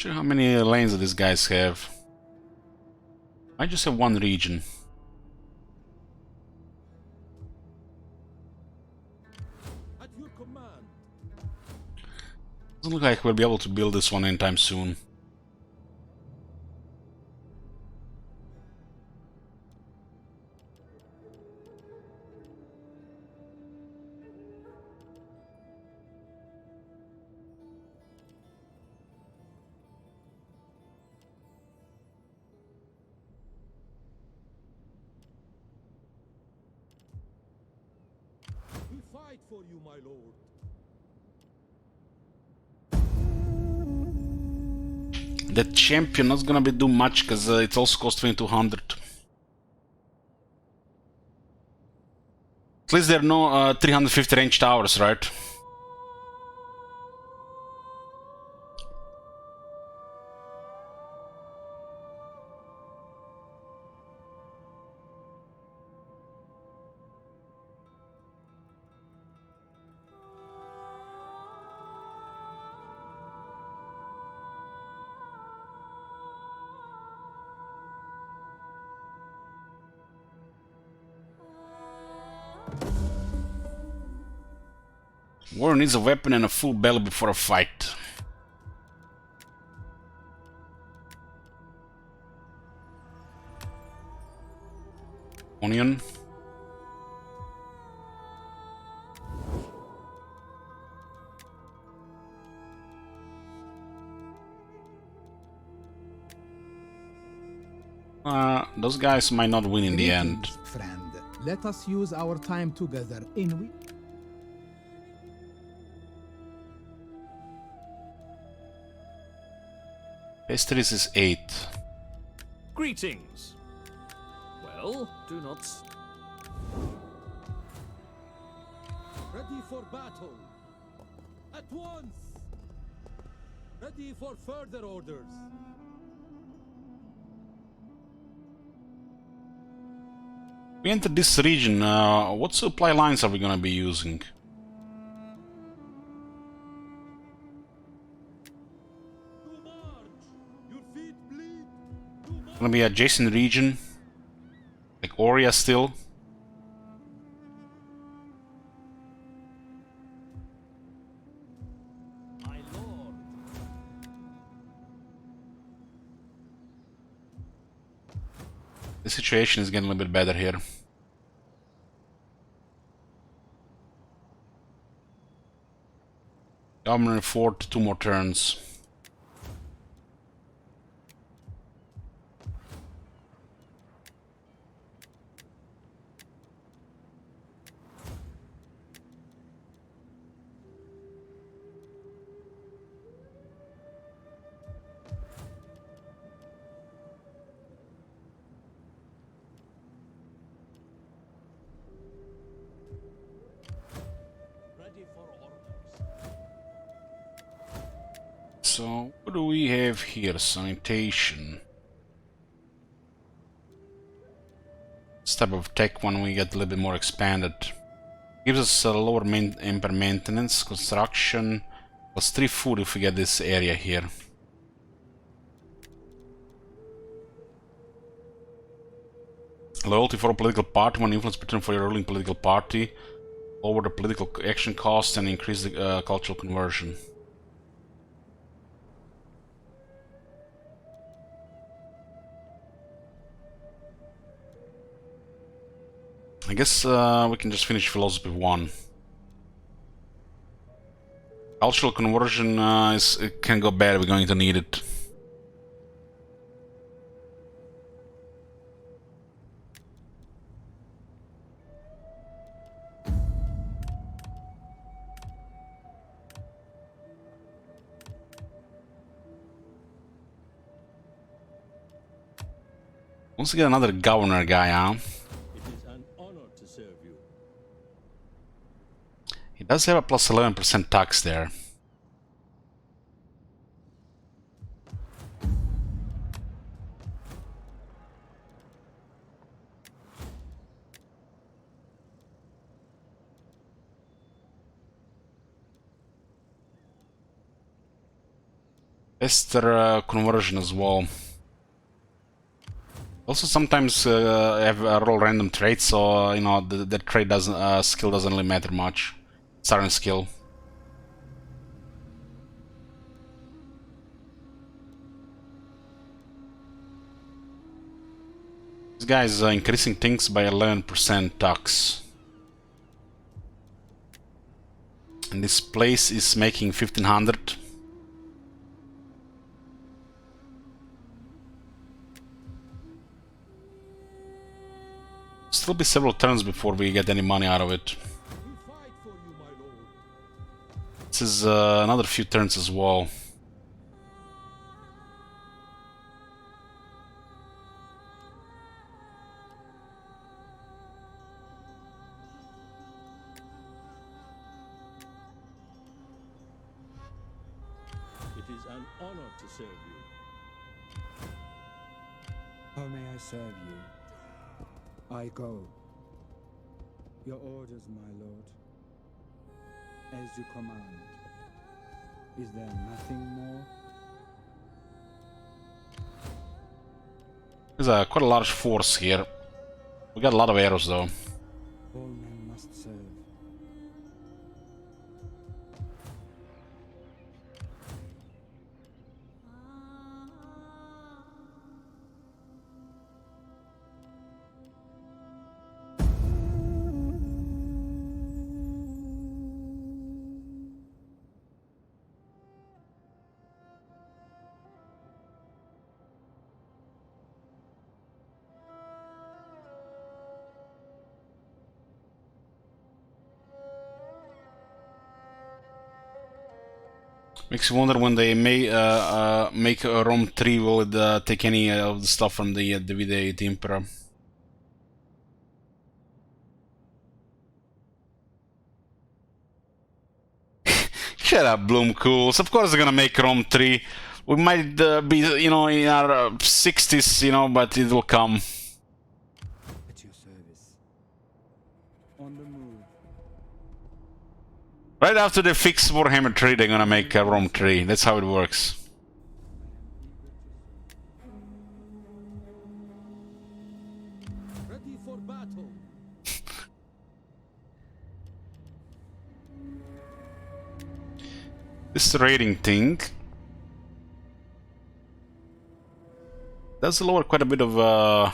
Sure, how many lanes these guys have? I just have one region. At your command. Doesn't look like we'll be able to build this one anytime soon. We fight for you, my lord. That champion not gonna be do much because it also costs 2200. At least there are no 350 range towers, right? War needs a weapon and a full belly before a fight. Onion. Those guys might not win in the end. Greetings, friend. Let us use our time together in Pastries is 8. Greetings. Well, do not. Ready for battle. At once. Ready for further orders. We entered this region. What supply lines are we gonna be using? To march. Your feet bleed. To march. Gonna be adjacent region, like Maurya still. My lord. The situation is getting a little bit better here. Government fort, 2 more turns. Ready for orders. So, what do we have here? Sanitation. This type of tech one we get a little bit more expanded. Gives us a lower Impera maintenance, construction, plus 3 food if we get this area here. Loyalty for a political party, one influence return for your ruling political party, lower the political action cost and increase the cultural conversion. I guess we can just finish philosophy 1. Cultural conversion it can go bad, we're going to need it. Once again, another governor guy, huh? It is an honor to serve you. He does have a plus 11% tax there. Ester conversion as well. Also, sometimes have roll random traits, so you know the trait doesn't skill doesn't really matter much. Certain skill. This guy is increasing things by 11% tax. And this place is making 1500. Still be several turns before we get any money out of it. We fight for you, my lord. This is another few turns as well. It is an honor to serve you. How may I serve you? I go. Your orders, my lord. As you command. Is there nothing more? There's quite a large force here. We got a lot of arrows though. All men must serve. Makes you wonder when they may make a Rome 3, will it take any of the stuff from the Divide et Impera? Shut up, Bloomcools. Of course they're gonna make Rome 3. We might be, you know, in our 60s, you know, but it will come. At your service. On the move. Right after they fix Warhammer 3, they're gonna make Rome 3. That's how it works. Ready for battle. This raiding thing does lower quite a bit of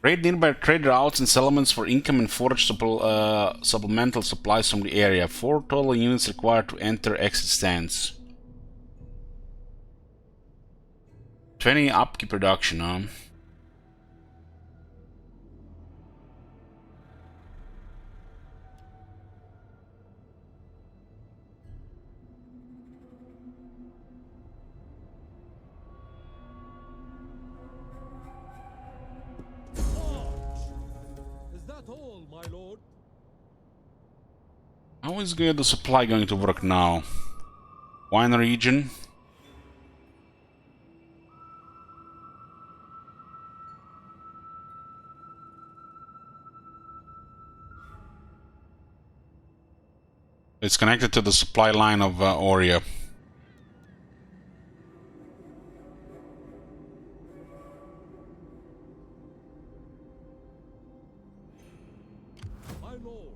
raid nearby trade routes and settlements for income and forage supplemental supplies from the area. 4 total units required to enter exit stands. 20 upkeep production, huh? How is the supply going to work now? Wine region. It's connected to the supply line of Maurya. My lord.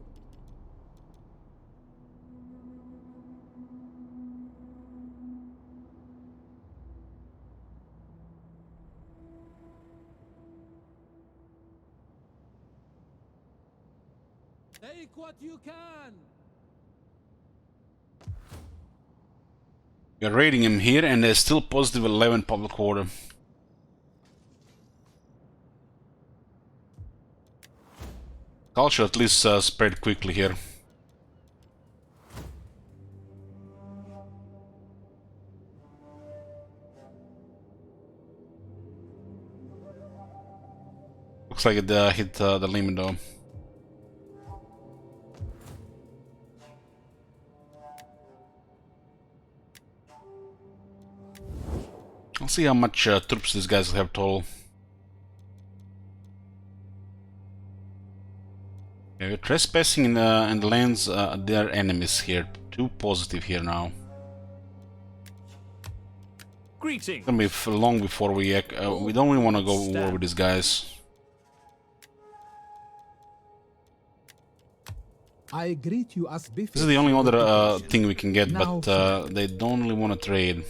Take what you can. We're raiding him here, and there's still positive 11 public order. Culture at least spread quickly here. Looks like it hit the limit though. I'll see how much troops these guys have total. Yeah, we're trespassing in the lands their enemies here. 2 positive here now. Greetings. It's gonna be long before we don't really want to go war with these guys. I greet you as befits. This is the only your other reputation. thing we can get, Now but they don't really want to trade.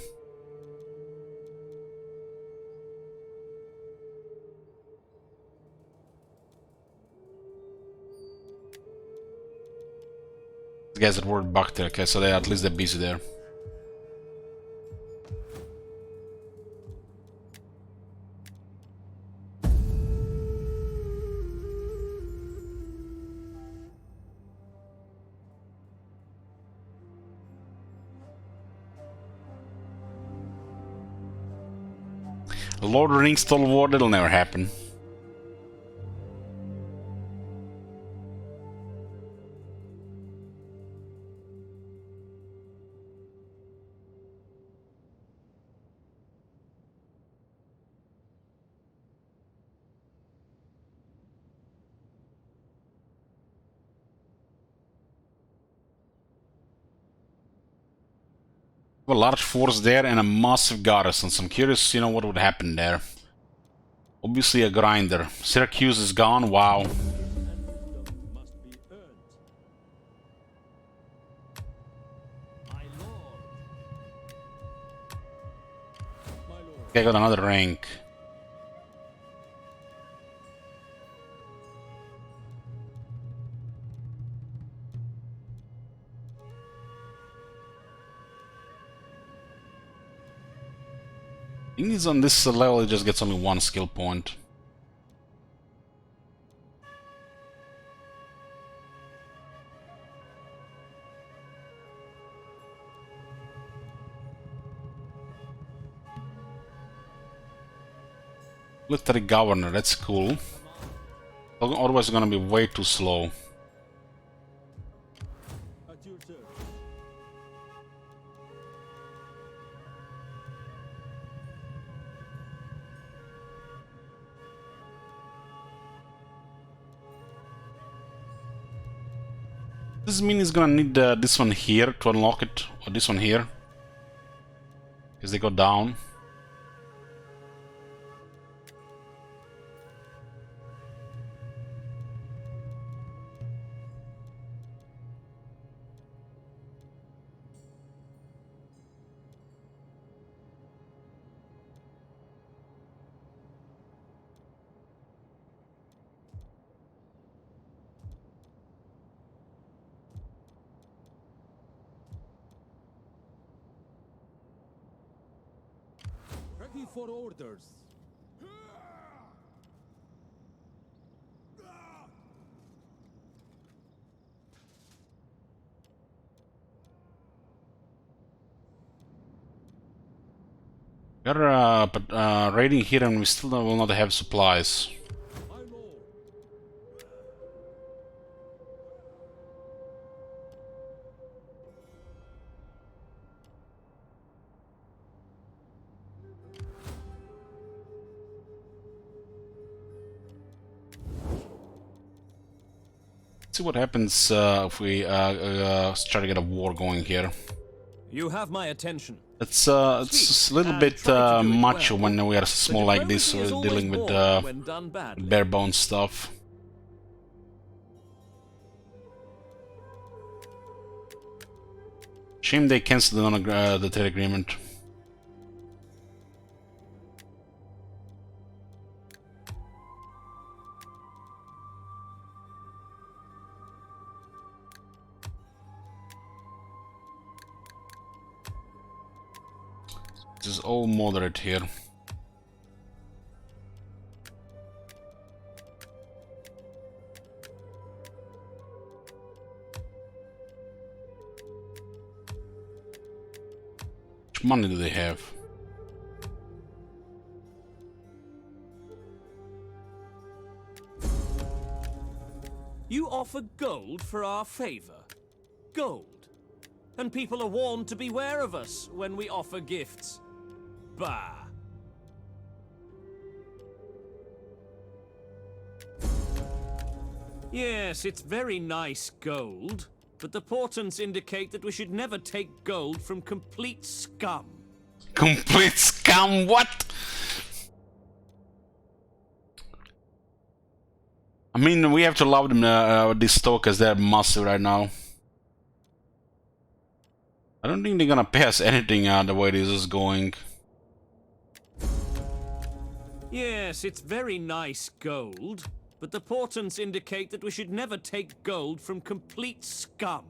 These guys are worth Bacter, okay, so they at least they're busy there. Lord of the Rings Total War, that'll never happen. A large force there and a massive garrison, so I'm curious, you know, what would happen there. Obviously a grinder. Syracuse is gone, wow. Must be earned. My lord. My lord. Okay, I got another rank. I think he's on this level, he just gets only one skill point. Military governor, that's cool. Otherwise it's gonna be way too slow. At your service. Does this mean he's gonna need this one here to unlock it, or this one here? Because they go down. Ready for orders. We're raiding here and we still will not have supplies. My lord. See what happens if we try to get a war going here. You have my attention. It's a little bit much when we are small like this, we're dealing with when done badly. bare bones stuff. Shame they cancelled the trade agreement. This is all moderate here. How much money do they have? You offer gold for our favor. Gold. And people are warned to beware of us when we offer gifts. Bah. Yes, it's very nice gold, but the portents indicate that we should never take gold from complete scum. Complete scum. scum, what? I mean, we have to love them, these stalkers, they're massive right now. I don't think they're gonna pay us anything the way this is going. Yes, it's very nice gold, but the portents indicate that we should never take gold from complete scum.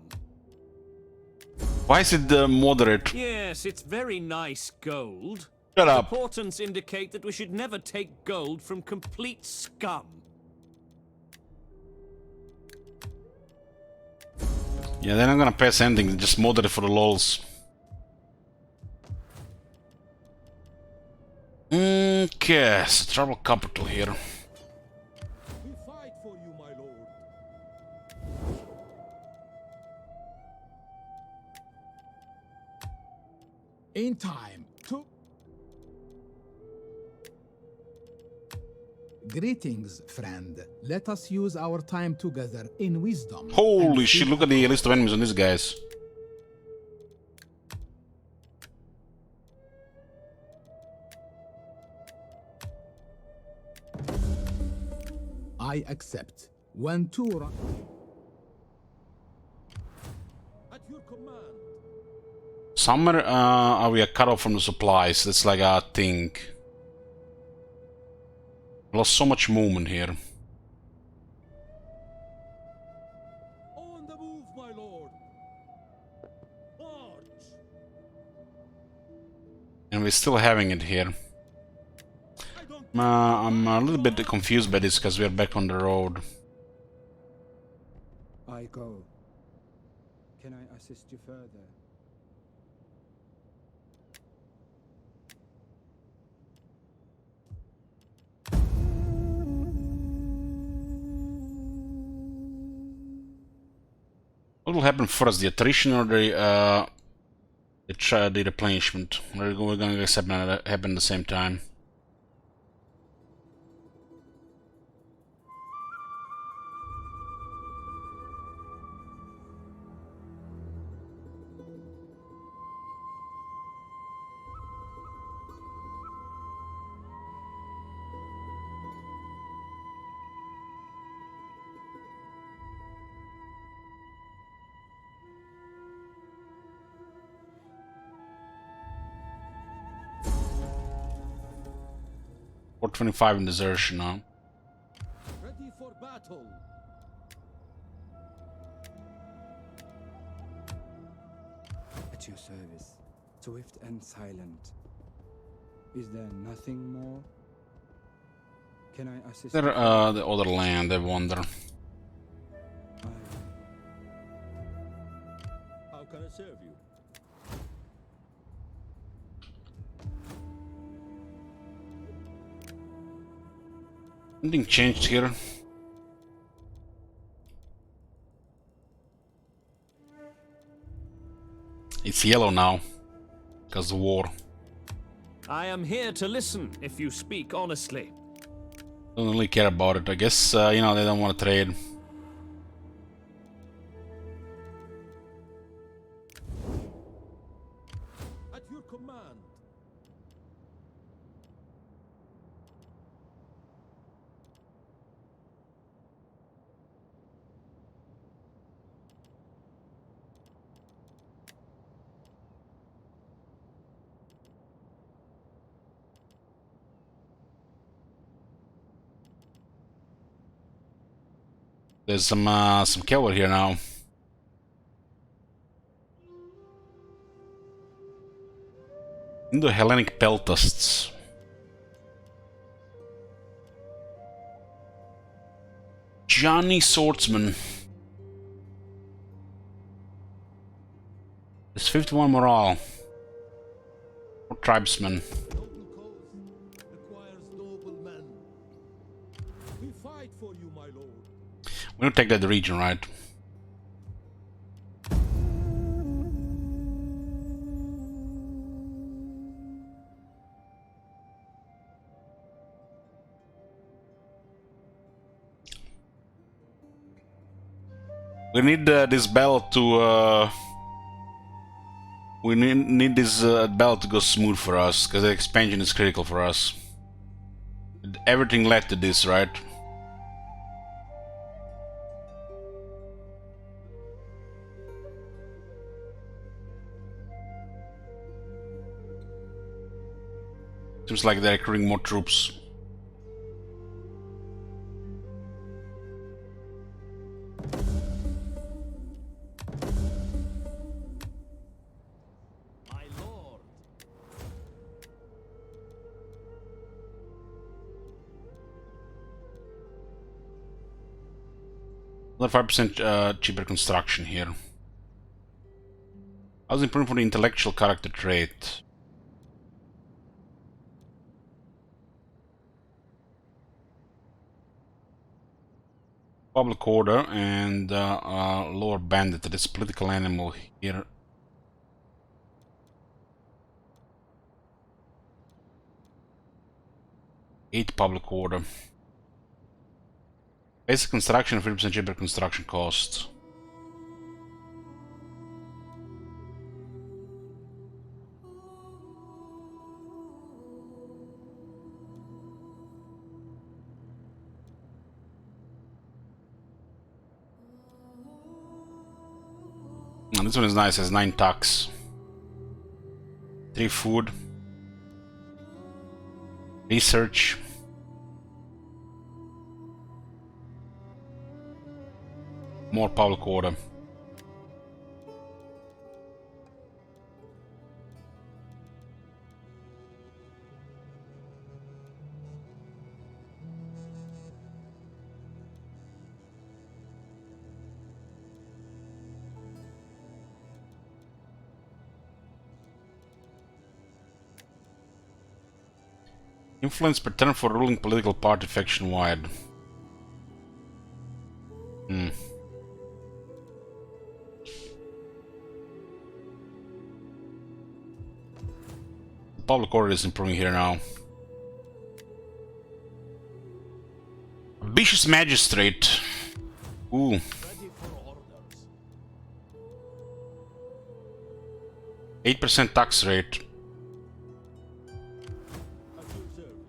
Why is it moderate? Yes, it's very nice gold. Shut The up. portents indicate that we should never take gold from complete scum. Yeah, they're not gonna pay us anything, just moderate for the lols. Okay, so trouble capital here. We fight for you, my lord. In time to... Greetings, friend. Let us use our time together in wisdom. Holy and shit, seek look at the list of enemies on these guys. I accept. When two... At your command. Somewhere we are cut off from the supplies, that's like a thing. Lost so much movement here. On the move, my lord. March. And we're still having it here. I don't I'm a little bit confused by this because we are back on the road. I go. Can I assist you further? What will happen first, the attrition or the replenishment? We're gonna get happen at the same time. Or 25 in desertion now. ready for battle. At your service, swift and silent. Is there nothing more? Can I assist There, you? the other land, I wonder. How can I serve you? Anything changed here? It's yellow now, because of war. I am here to listen if you speak honestly. Don't really care about it. I guess, you know, they don't want to trade. At your command. There's some cavalry here now. Indo-Hellenic peltasts. Johnny Swordsman. There's 51 morale. Or tribesmen. Noble cause requires noble men. We fight for you, my lord. We don't take that region, right? We need this battle to We need this battle to go smooth for us, because the expansion is critical for us. Everything led to this, right? Seems like they're recruiting more troops. My lord. Another 5% cheaper construction here. How's improving for the intellectual character trait? Public order and lower bandit. That is political animal here. Eight public order. Basic construction, 50% cheaper construction cost. And this one is nice, has 9 tax. 3 food. Research. More public order. Influence per turn for ruling political party faction wide. Public order is improving here now. Ambitious magistrate. Ooh. Ready for orders. 8% tax rate. At your service.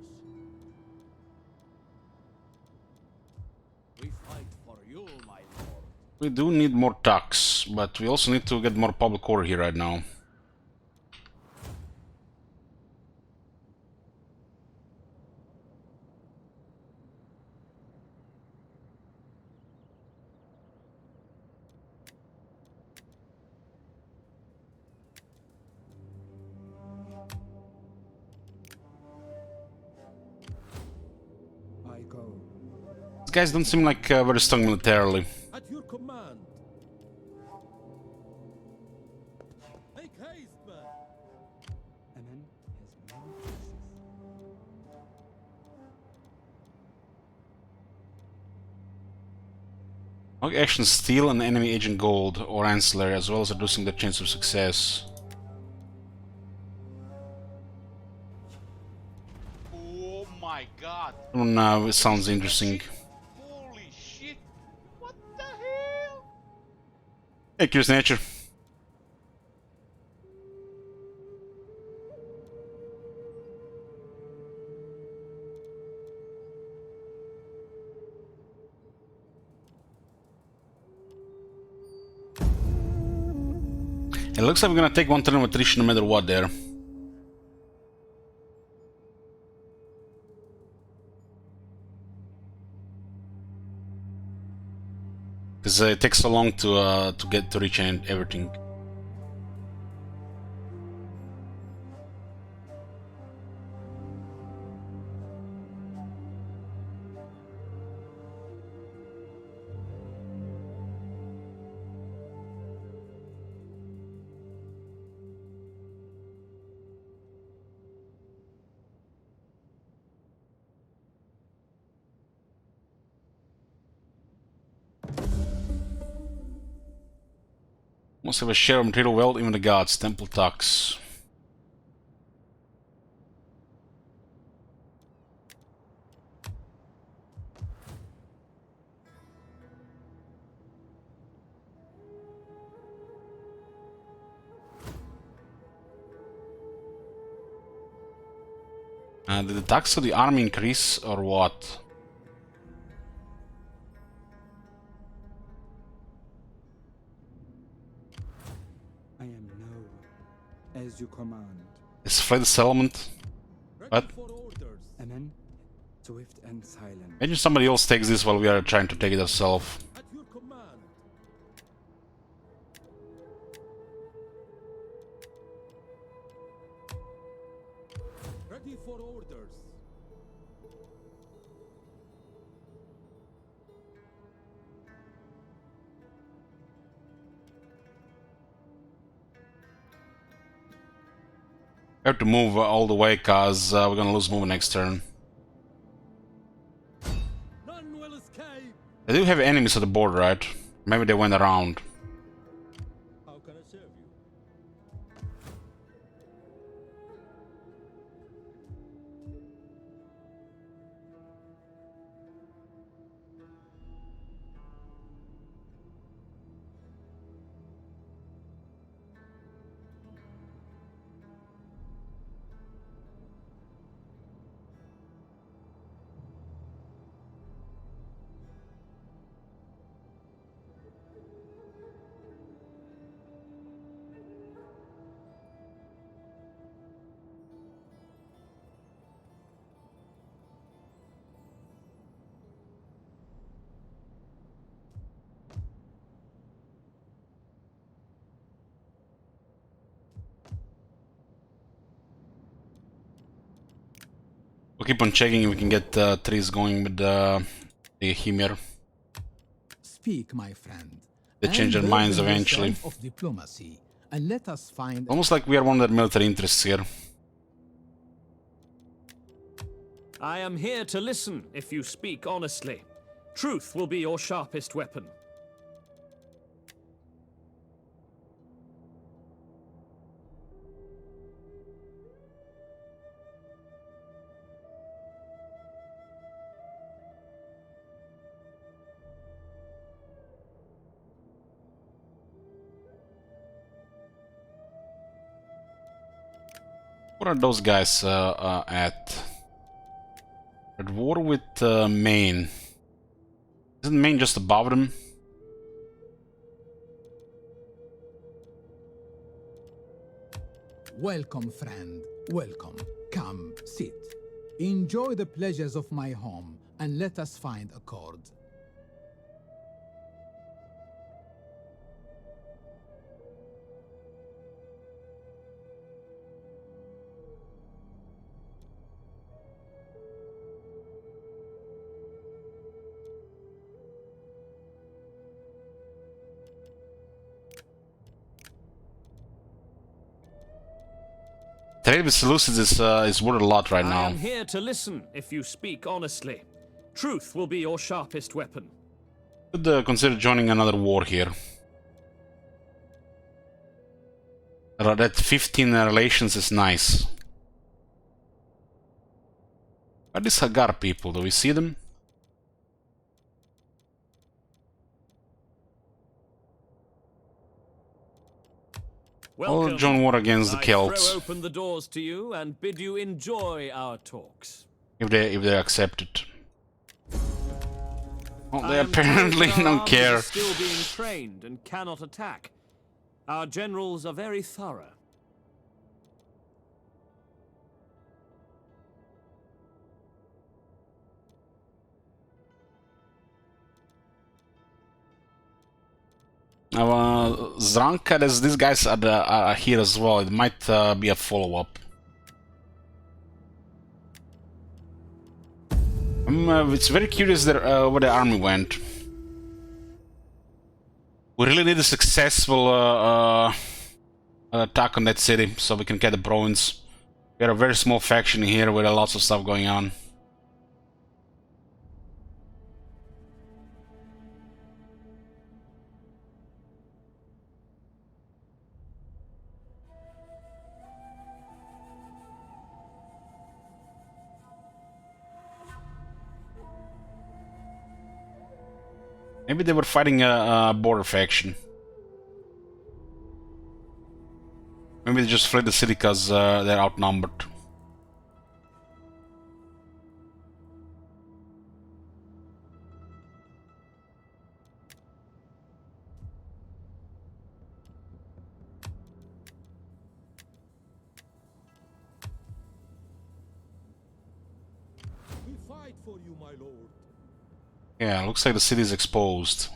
We fight for you, my lord. We do need more tax, but we also need to get more public order here right now. I go. These guys don't seem like very strong militarily. At your command. Make haste, man. Amen has many uses. Log action steal an enemy agent gold or ancillary, as well as reducing the chance of success. Oh my god. It sounds interesting. Holy shit. What the hell? Hey, curious nature. It looks like we're gonna take one turn of attrition no matter what there. Because it takes so long to get to reach everything. Must have a share of material wealth, even the gods. Temple tax. Did the tax of the army increase or what? I am no, as you command. Is fled settlement? Ready What? for orders. Amen. Swift and silent. Imagine somebody else takes this while we are trying to take it ourselves. At your command. Ready for orders. We have to move all the way, cause we're gonna lose move next turn. None will escape. They do have enemies at the border, right? Maybe they went around. How can I serve you? We'll keep on checking if we can get trees going with the Himir. Speak, my friend. They change their and minds burden eventually. yourself of diplomacy, and let us find Almost like we are one of their military interests here. I am here to listen if you speak honestly. Truth will be your sharpest weapon. What are those guys at? At war with Maine. Isn't Maine just above them? Welcome, friend. Welcome. Come, sit. Enjoy the pleasures of my home, and let us find accord. Trade with Seleucids is worth a lot right I now. am here to listen if you speak honestly. Truth will be your sharpest weapon. Could consider joining another war here. That 15 relations is nice. Are these Hagar people? Do we see them? Welcome. Or join war against the I Celts throw open the doors to you and bid you enjoy our talks. if they accept it. Well, I they am told apparently that our don't armies care. are still being trained and cannot attack. Our generals are very thorough. Zranka, these guys are here as well. It might be a follow-up. It's very curious that, where the army went. We really need a successful attack on that city so we can get the province. We are a very small faction here with lots of stuff going on. Maybe they were fighting a border faction. Maybe they just fled the city because they're outnumbered. for you, my lord. Yeah, looks like the city is exposed.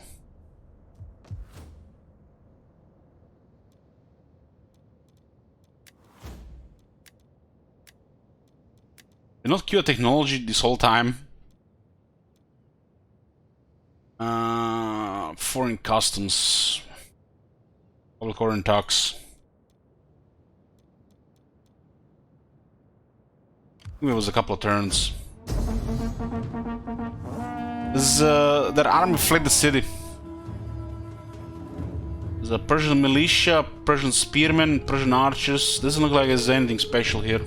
Did not cure technology this whole time. Foreign customs. Public order and tax. It was a couple of turns. That army fled the city. There's a Persian militia, Persian spearmen, Persian archers. Doesn't look like there's anything special here.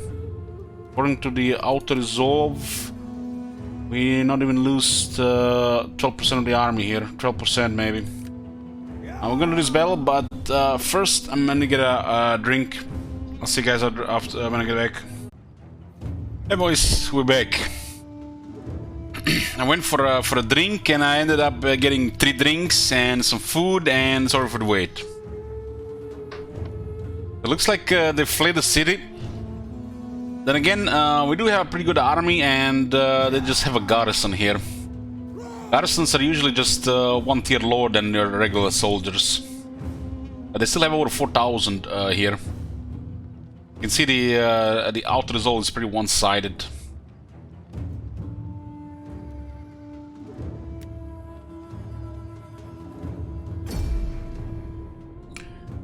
According to the auto resolve, we not even lose 12% of the army here. 12% maybe. We're gonna do this battle, but first I'm gonna get a drink. I'll see you guys after when I get back. Hey boys, we're back. I went for a drink and I ended up getting 3 drinks and some food, and sorry for the wait. It looks like they fled the city. Then again, we do have a pretty good army, and they just have a garrison here. Garrisons are usually just 1 tier lower than their regular soldiers. But they still have over 4,000 here. You can see the outer result is pretty one-sided.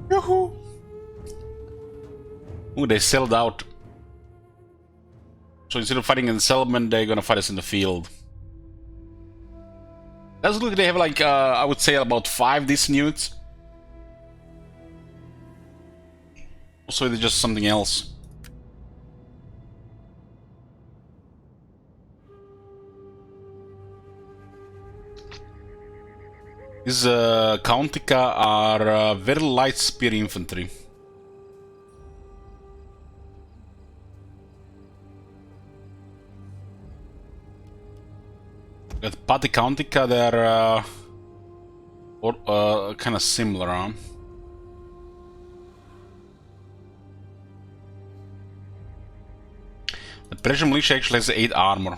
Yahoo! Ooh, they sold out. So instead of fighting in the settlement, they're gonna fight us in the field. Does look like they have like I would say about 5 decent units. Also, it's just something else. These Countica are very light spear infantry. At Patti Countica, they're kind of similar, huh? The Persian militia actually has 8 armor.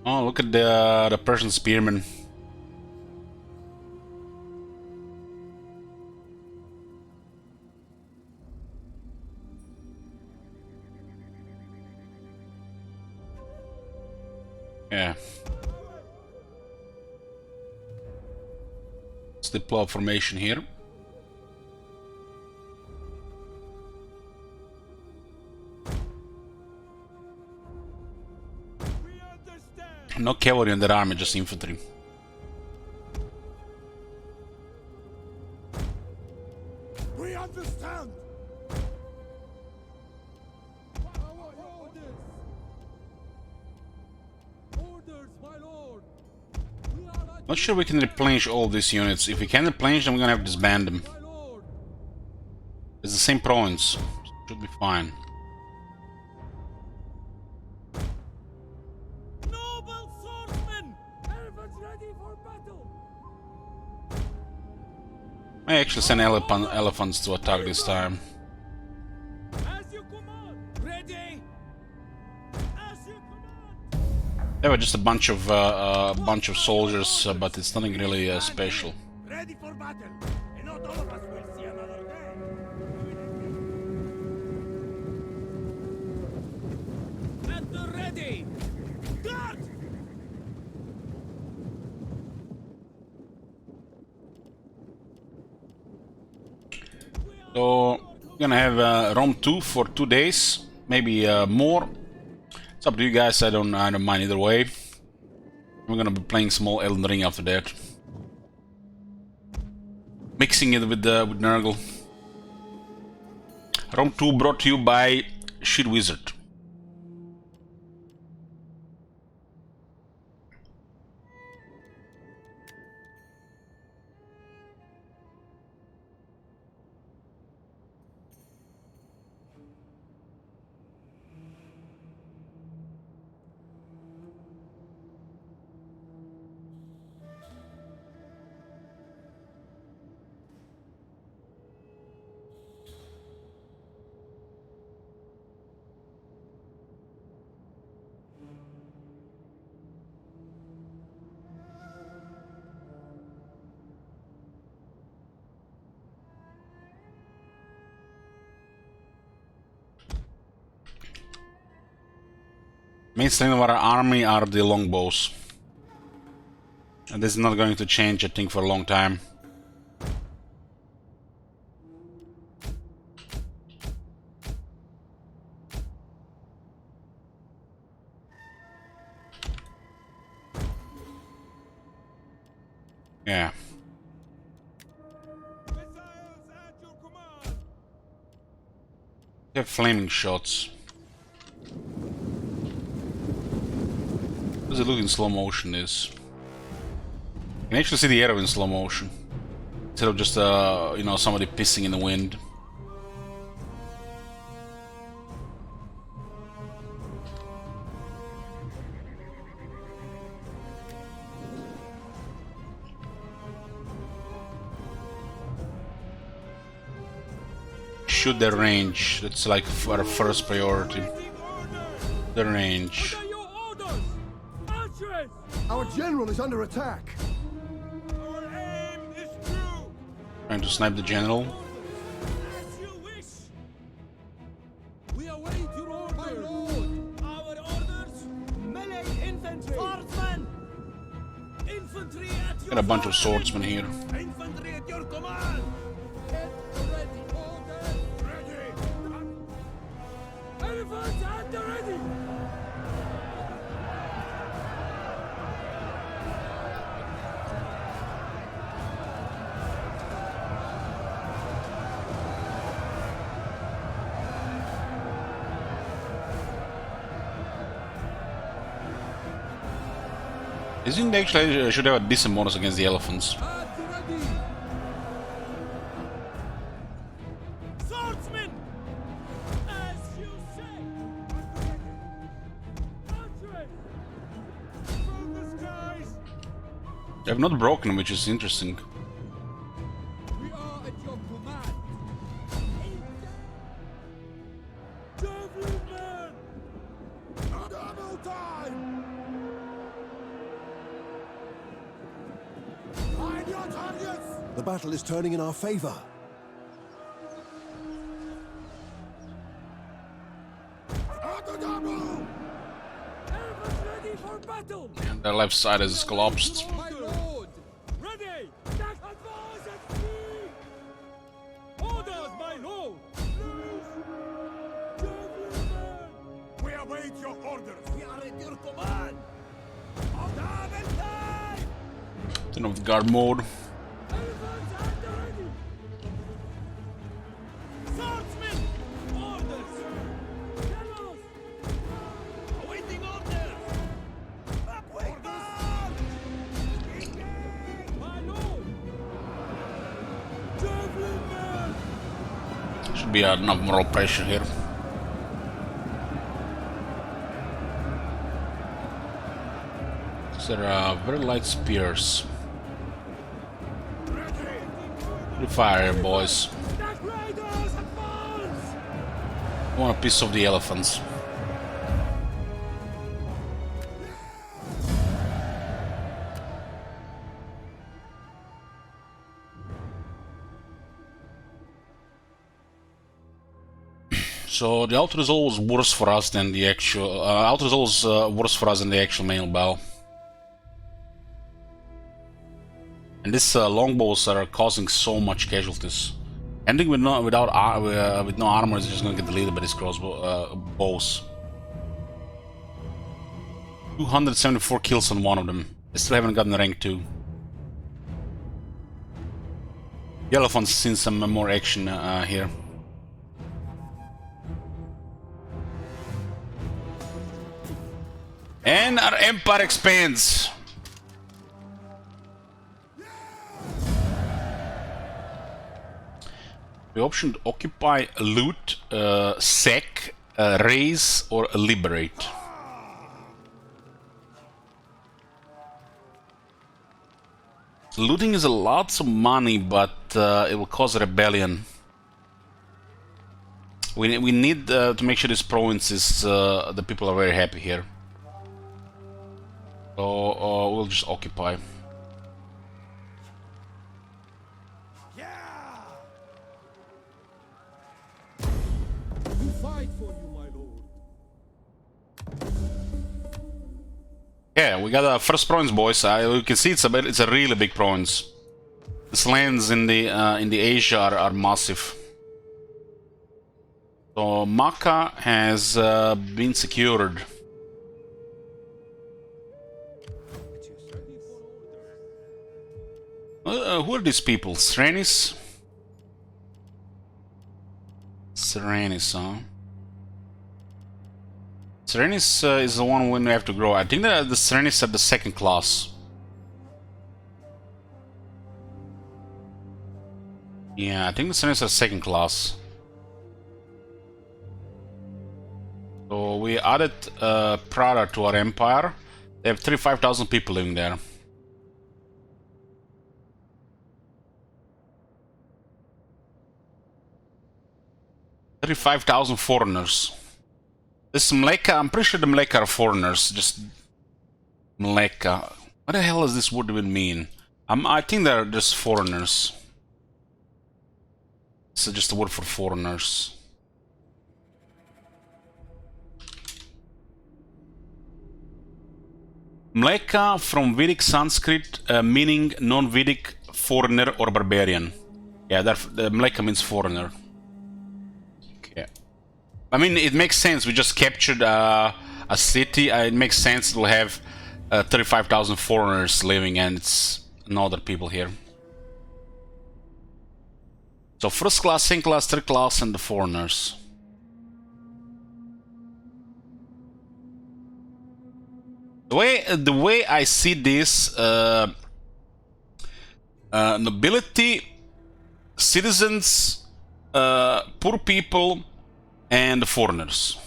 Oh, look at the Persian spearmen. Yeah. Let's deploy formation here. No cavalry in their army, just infantry. We understand. Orders, my lord. Not sure we can replenish all these units. If we can replenish them, we're gonna have to disband them. My lord. It's the same province. Should be fine. Noble swordsmen! Elephants ready for battle! I actually sent elephants to attack this time. As you command! Ready! As you command! They were just a bunch of soldiers, but it's nothing really special. Ready for battle! And not all of us will see another day! At the ready! Guard! So we're gonna have Rome 2 for 2 days, maybe more. It's up to you guys. I don't mind either way. We're gonna be playing small Elden Ring after that, mixing it with Nurgle. Rome 2 brought to you by Shit Wizard. Main strength of our army are the longbows. And this is not going to change, I think, for a long time. Yeah. They have flaming shots. How does it look in slow motion? Is you can actually see the arrow in slow motion instead of just you know, somebody pissing in the wind. Shoot their range. That's like our first priority. The range. Our general is under attack. Our aim is true. Trying to snipe the general. As you wish. We await your order. My lord. Our orders. Melee infantry! Swordsmen! Infantry at your Got a bunch of swordsmen here. infantry at your command. Get ready. Order. Ready. Elephants at the ready. Isn't they actually should have a decent bonus against the elephants? At the ready. Swordsmen. As you say. Archery. From the skies. They have not broken, which is interesting. We are at your command. Javelin. Double time! Find your targets! The battle is turning in our favor. At the double! Elephants ready for battle. And their left side is collapsed. My lord. Ready. Advance at speed. Orders, my lord. Javelin. We await your orders. We are at your command. Double time. Turn off the guard mode. Elephants at the ready. Swordsmen. Orders. Generals. Awaiting orders. Backward. My lord. Javelin man. Should be enough moral pressure here. These are very light spears. Good fire, boys. Attack riders advance. I want a piece of the elephants. So the outer result was worse for us than the actual. Outer result was worse for us than the actual main battle. And these longbows are causing so much casualties. Ending with no armor is just gonna get deleted by these crossbow bows. 274 kills on one of them. I still haven't gotten rank 2. The elephant's seen some more action here. And our empire expands. The option to occupy, loot, sack, raise, or liberate. Looting is a lot of money, but it will cause a rebellion. We need to make sure this province is the people are very happy here. So we'll just occupy. We fight for you, my lord. Yeah, we got a first province, boys. You can see it's a really big province. These lands in the Asia are massive. So Makkah has been secured. Who are these people? Serenis? Serenis, huh? Serenis is the one when we have to grow. I think that the Serenis are the second class. Yeah, I think the Serenis are second class. So we added Prada to our empire. They have 35,000 people living there. $35,000 foreigners. This Mleka, I'm pretty sure the Mleka are foreigners. Just Mleka. What the hell does this word even mean? I think they're just foreigners. It's just a word for foreigners. Mleka from Vedic Sanskrit, meaning non-Vedic, foreigner or barbarian. Yeah, the Mleka means foreigner. Okay. I mean, it makes sense. We just captured a city. It makes sense to have 35,000 foreigners living, and it's no other people here. So first class, second class, third class, and the foreigners. The way I see this, nobility, citizens, poor people, and foreigners.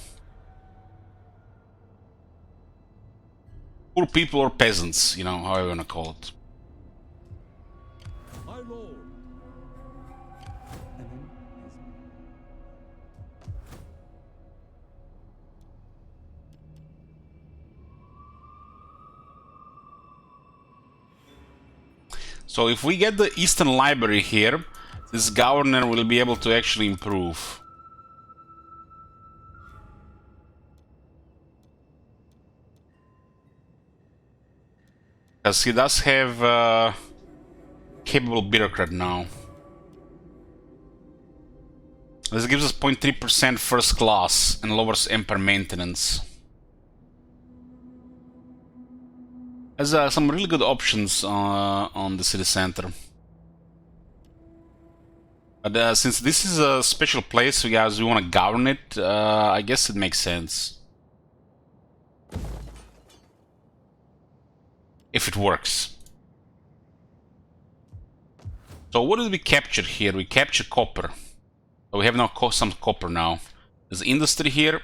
Poor people or peasants, you know, however you wanna call it. My lord. And then So if we get the Eastern Library here, this governor will be able to actually improve. Because he does have a capable bureaucrat now. This gives us 0.3% first class and lowers empire maintenance. Has some really good options on the city center. But since this is a special place, you guys, we want to govern it, I guess it makes sense. If it works. So what did we capture here? We captured copper. So we have now some copper now. There's industry here.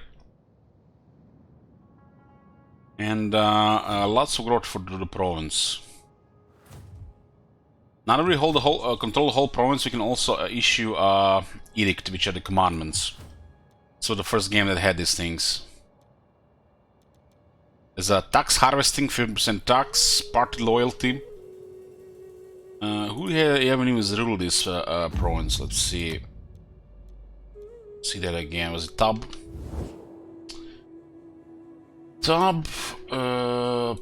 And lots of growth for the province. Now that we hold the whole, control the whole province, we can also issue edict, which are the commandments. So the first game that had these things. There's a tax harvesting, 50% tax, party loyalty. Who haven't even ruled this province? Let's see. See that again. Was it Tub? Tub,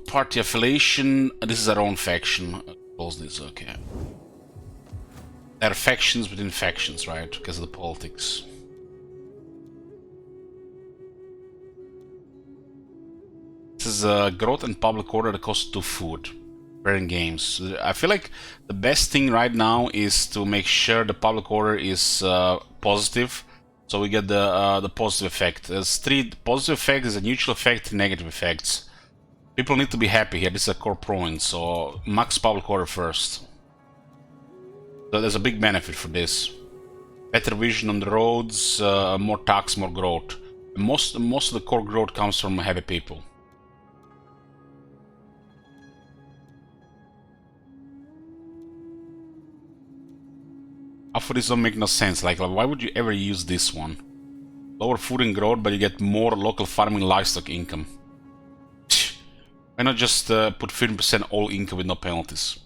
party affiliation. This is our own faction. Close this, okay. There are factions within factions, right? Because of the politics. This is growth and public order that costs 2 food. Preparing games. I feel like the best thing right now is to make sure the public order is positive. So we get the positive effect. There's 3 positive effects, there's a neutral effect, negative effects. People need to be happy here. This is a core province, so max public order first. So there's a big benefit for this. Better vision on the roads, more tax, more growth. Most of the core growth comes from happy people. Half of this don't make no sense. Like, why would you ever use this one? Lower food and growth, but you get more local farming livestock income. Why not just put 15% all income with no penalties?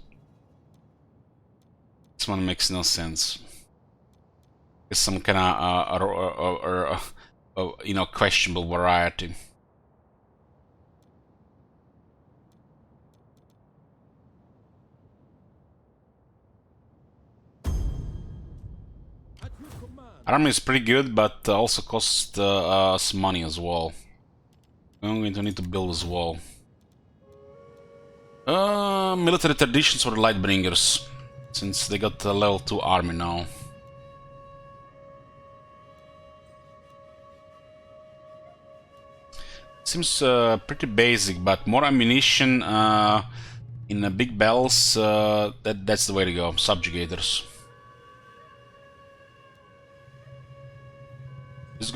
This one makes no sense. It's some kind of, you know, questionable variety. Army is pretty good, but also costs us money as well. I'm going to need to build as well. Military traditions for the Lightbringers, since they got a level 2 army now. Seems pretty basic, but more ammunition in the big battles, that's the way to go. Subjugators. This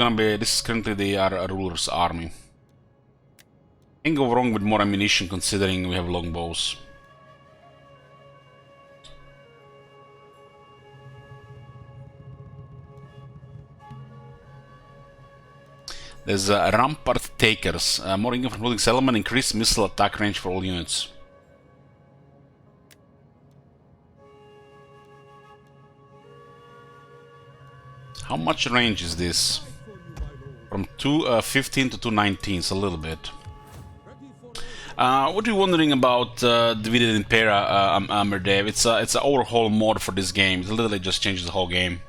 is currently our ruler's army. Can't go wrong with more ammunition considering we have longbows. There's Rampart Takers. More income from building settlement, increased missile attack range for all units. How much range is this? From 215 to 219, it's a little bit. What are you wondering about Divided Impera, Amberdev? It's an overhaul mod for this game. It literally just changes the whole game.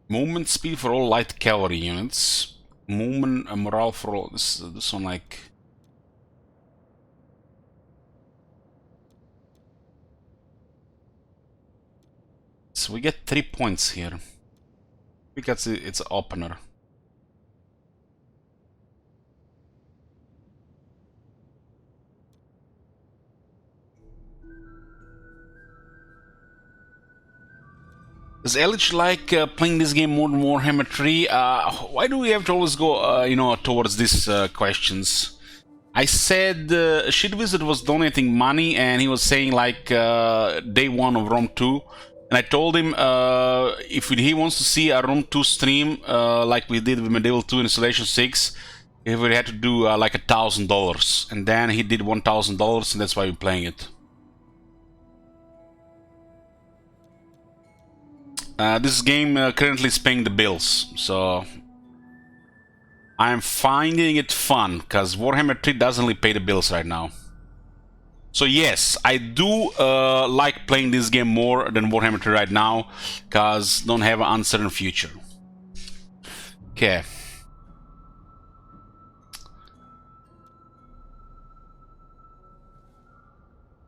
Movement speed for all light cavalry units. Movement morale for all. This one like. So we get 3 points here because it's an opener. Does Elich like playing this game more than Warhammer 3? Why do we have to always go, towards these questions? I said Shit Wizard was donating money and he was saying like day 1 of Rome 2. And I told him if he wants to see a Rome 2 stream like we did with Medieval 2 Installation 6, he would have to do like $1,000. And then he did $1,000 and that's why we're playing it. This game currently is paying the bills, so I'm finding it fun, because Warhammer 3 doesn't really pay the bills right now. So yes, I do like playing this game more than Warhammer 3 right now, because don't have an uncertain future. Okay.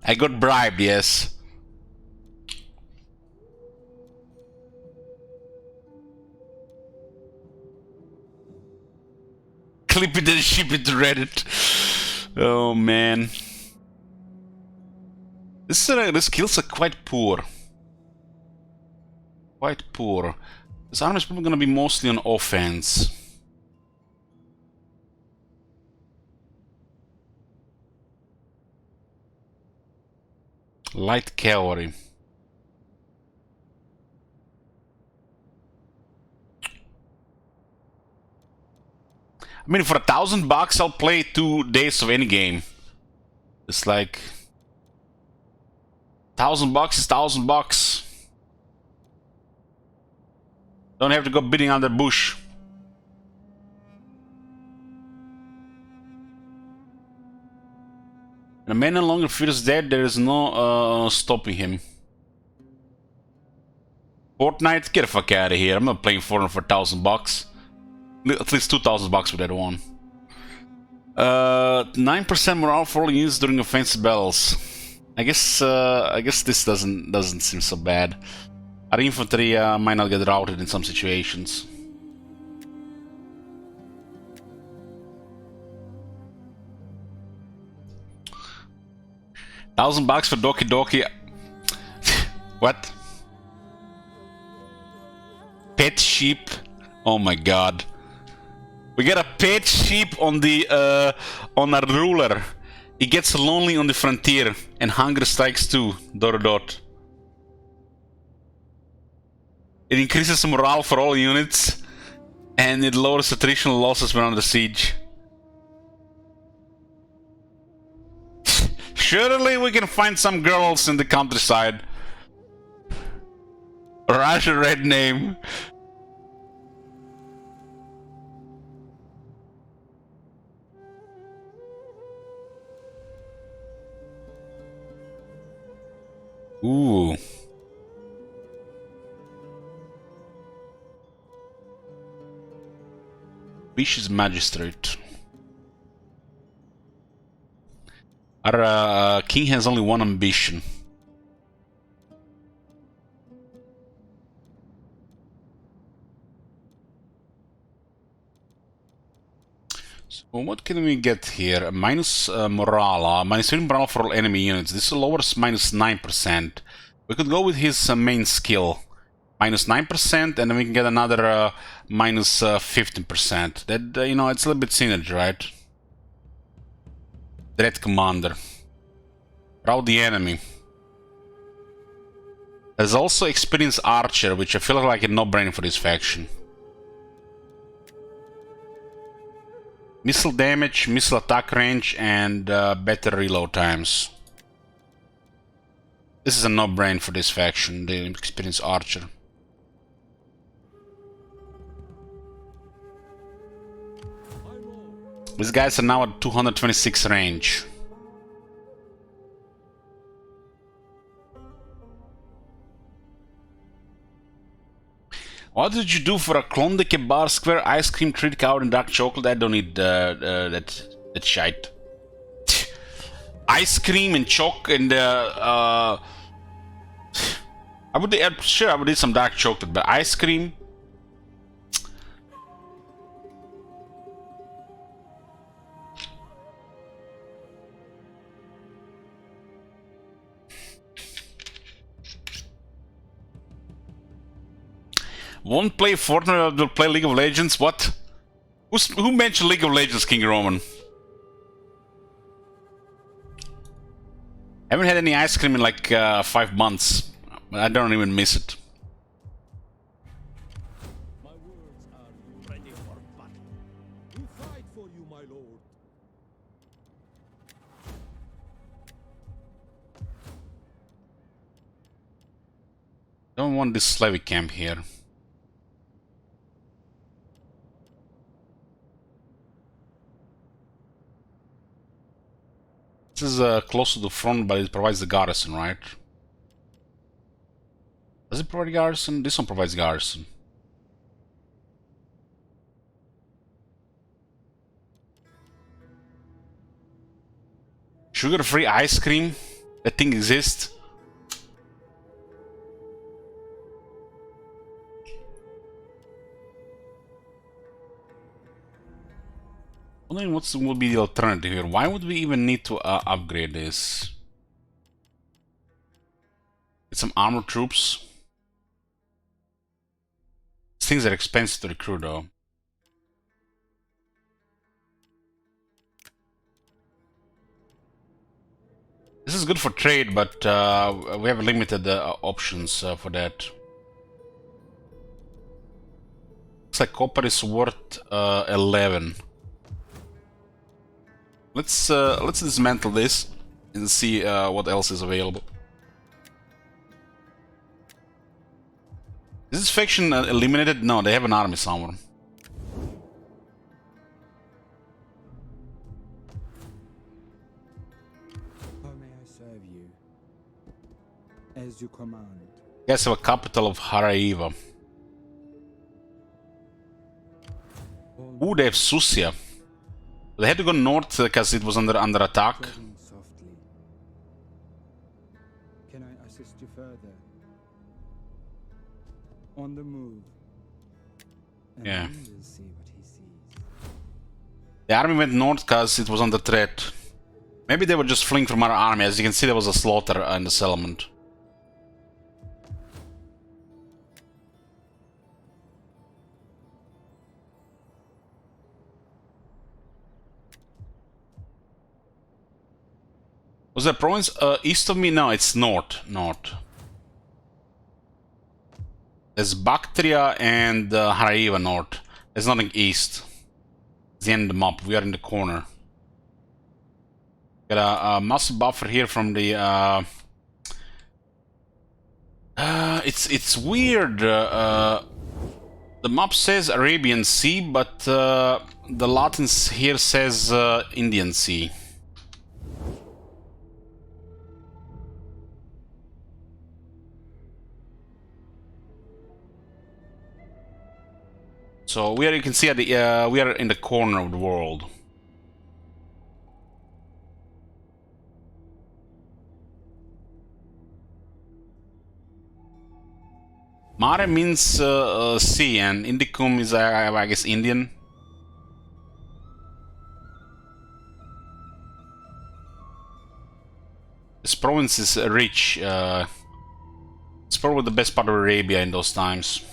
I got bribed, yes. Clip it and ship it to Reddit. Oh man. The skills are quite poor. Quite poor. This army is probably gonna be mostly on offense. Light cavalry. I mean, for $1,000, I'll play 2 days of any game. It's like $1,000 is $1,000. Don't have to go bidding under bush. And a man no longer feels dead. There is no stopping him. Fortnite, get the fuck out of here! I'm not playing Fortnite for $1,000. At least $2,000 with that one. 9% morale for all units during offensive battles. I guess this doesn't seem so bad. Our infantry might not get routed in some situations. $1,000 for Doki Doki. What? Pet sheep? Oh my god. We got a pet sheep on the on our ruler. He gets lonely on the frontier and hunger strikes too. ... It increases morale for all units and it lowers attritional losses when under siege. Surely we can find some girls in the countryside. Russian red name. Ooh. Vicious magistrate. Our king has only one ambition. So what can we get here? Minus morale, minus 3 morale for all enemy units. This lowers minus 9%. We could go with his main skill. Minus 9%, and then we can get another minus 15%. That, you know, it's a little bit synergy, right? Dread Commander. Rout the enemy. There's also Experienced Archer, which I feel like a no-brainer for this faction. Missile damage, missile attack range, and better reload times. This is a no-brainer for this faction, the Experienced Archer. These guys are now at 226 range. What did you do for a clone de bar square ice cream treat covered in dark chocolate? I don't need that shite. Ice cream and chalk and I would sure I would eat some dark chocolate, but ice cream. Won't play Fortnite, will play League of Legends? What? Who mentioned League of Legends, King Roman? Haven't had any ice cream in like 5 months. I don't even miss it. My words are ready for battle. We fight for you, my lord. Don't want this Slavic camp here. This is close to the front, but it provides the garrison, right? Does it provide garrison? This one provides garrison. Sugar-free ice cream? That thing exists? Wondering what will be the alternative here. Why would we even need to upgrade this? Get some armored troops. These things are expensive to recruit though. This is good for trade, but we have limited options for that. Looks like copper is worth 11. Let's dismantle this and see what else is available. Is this faction eliminated? No, they have an army somewhere. How may I serve you? As you command. You guys have a capital of Haraiva. Ooh, they have Susia. They had to go north because it was under attack. Treading softly. Can I assist you further? On the move. And Yeah. we will see what he sees. The army went north because it was under threat. Maybe they were just fleeing from our army. As you can see, there was a slaughter in the settlement. Was that province east of me? No, it's north. North. There's Bactria and Haraiva north. There's nothing east. It's the end of the map. We are in the corner. Got a muscle buffer here from the. It's weird. The map says Arabian Sea, but the Latin here says Indian Sea. So we are, you can see at the we are in the corner of the world. Mare means sea, and Indicum is I guess Indian. This province is rich. It's probably the best part of Arabia in those times.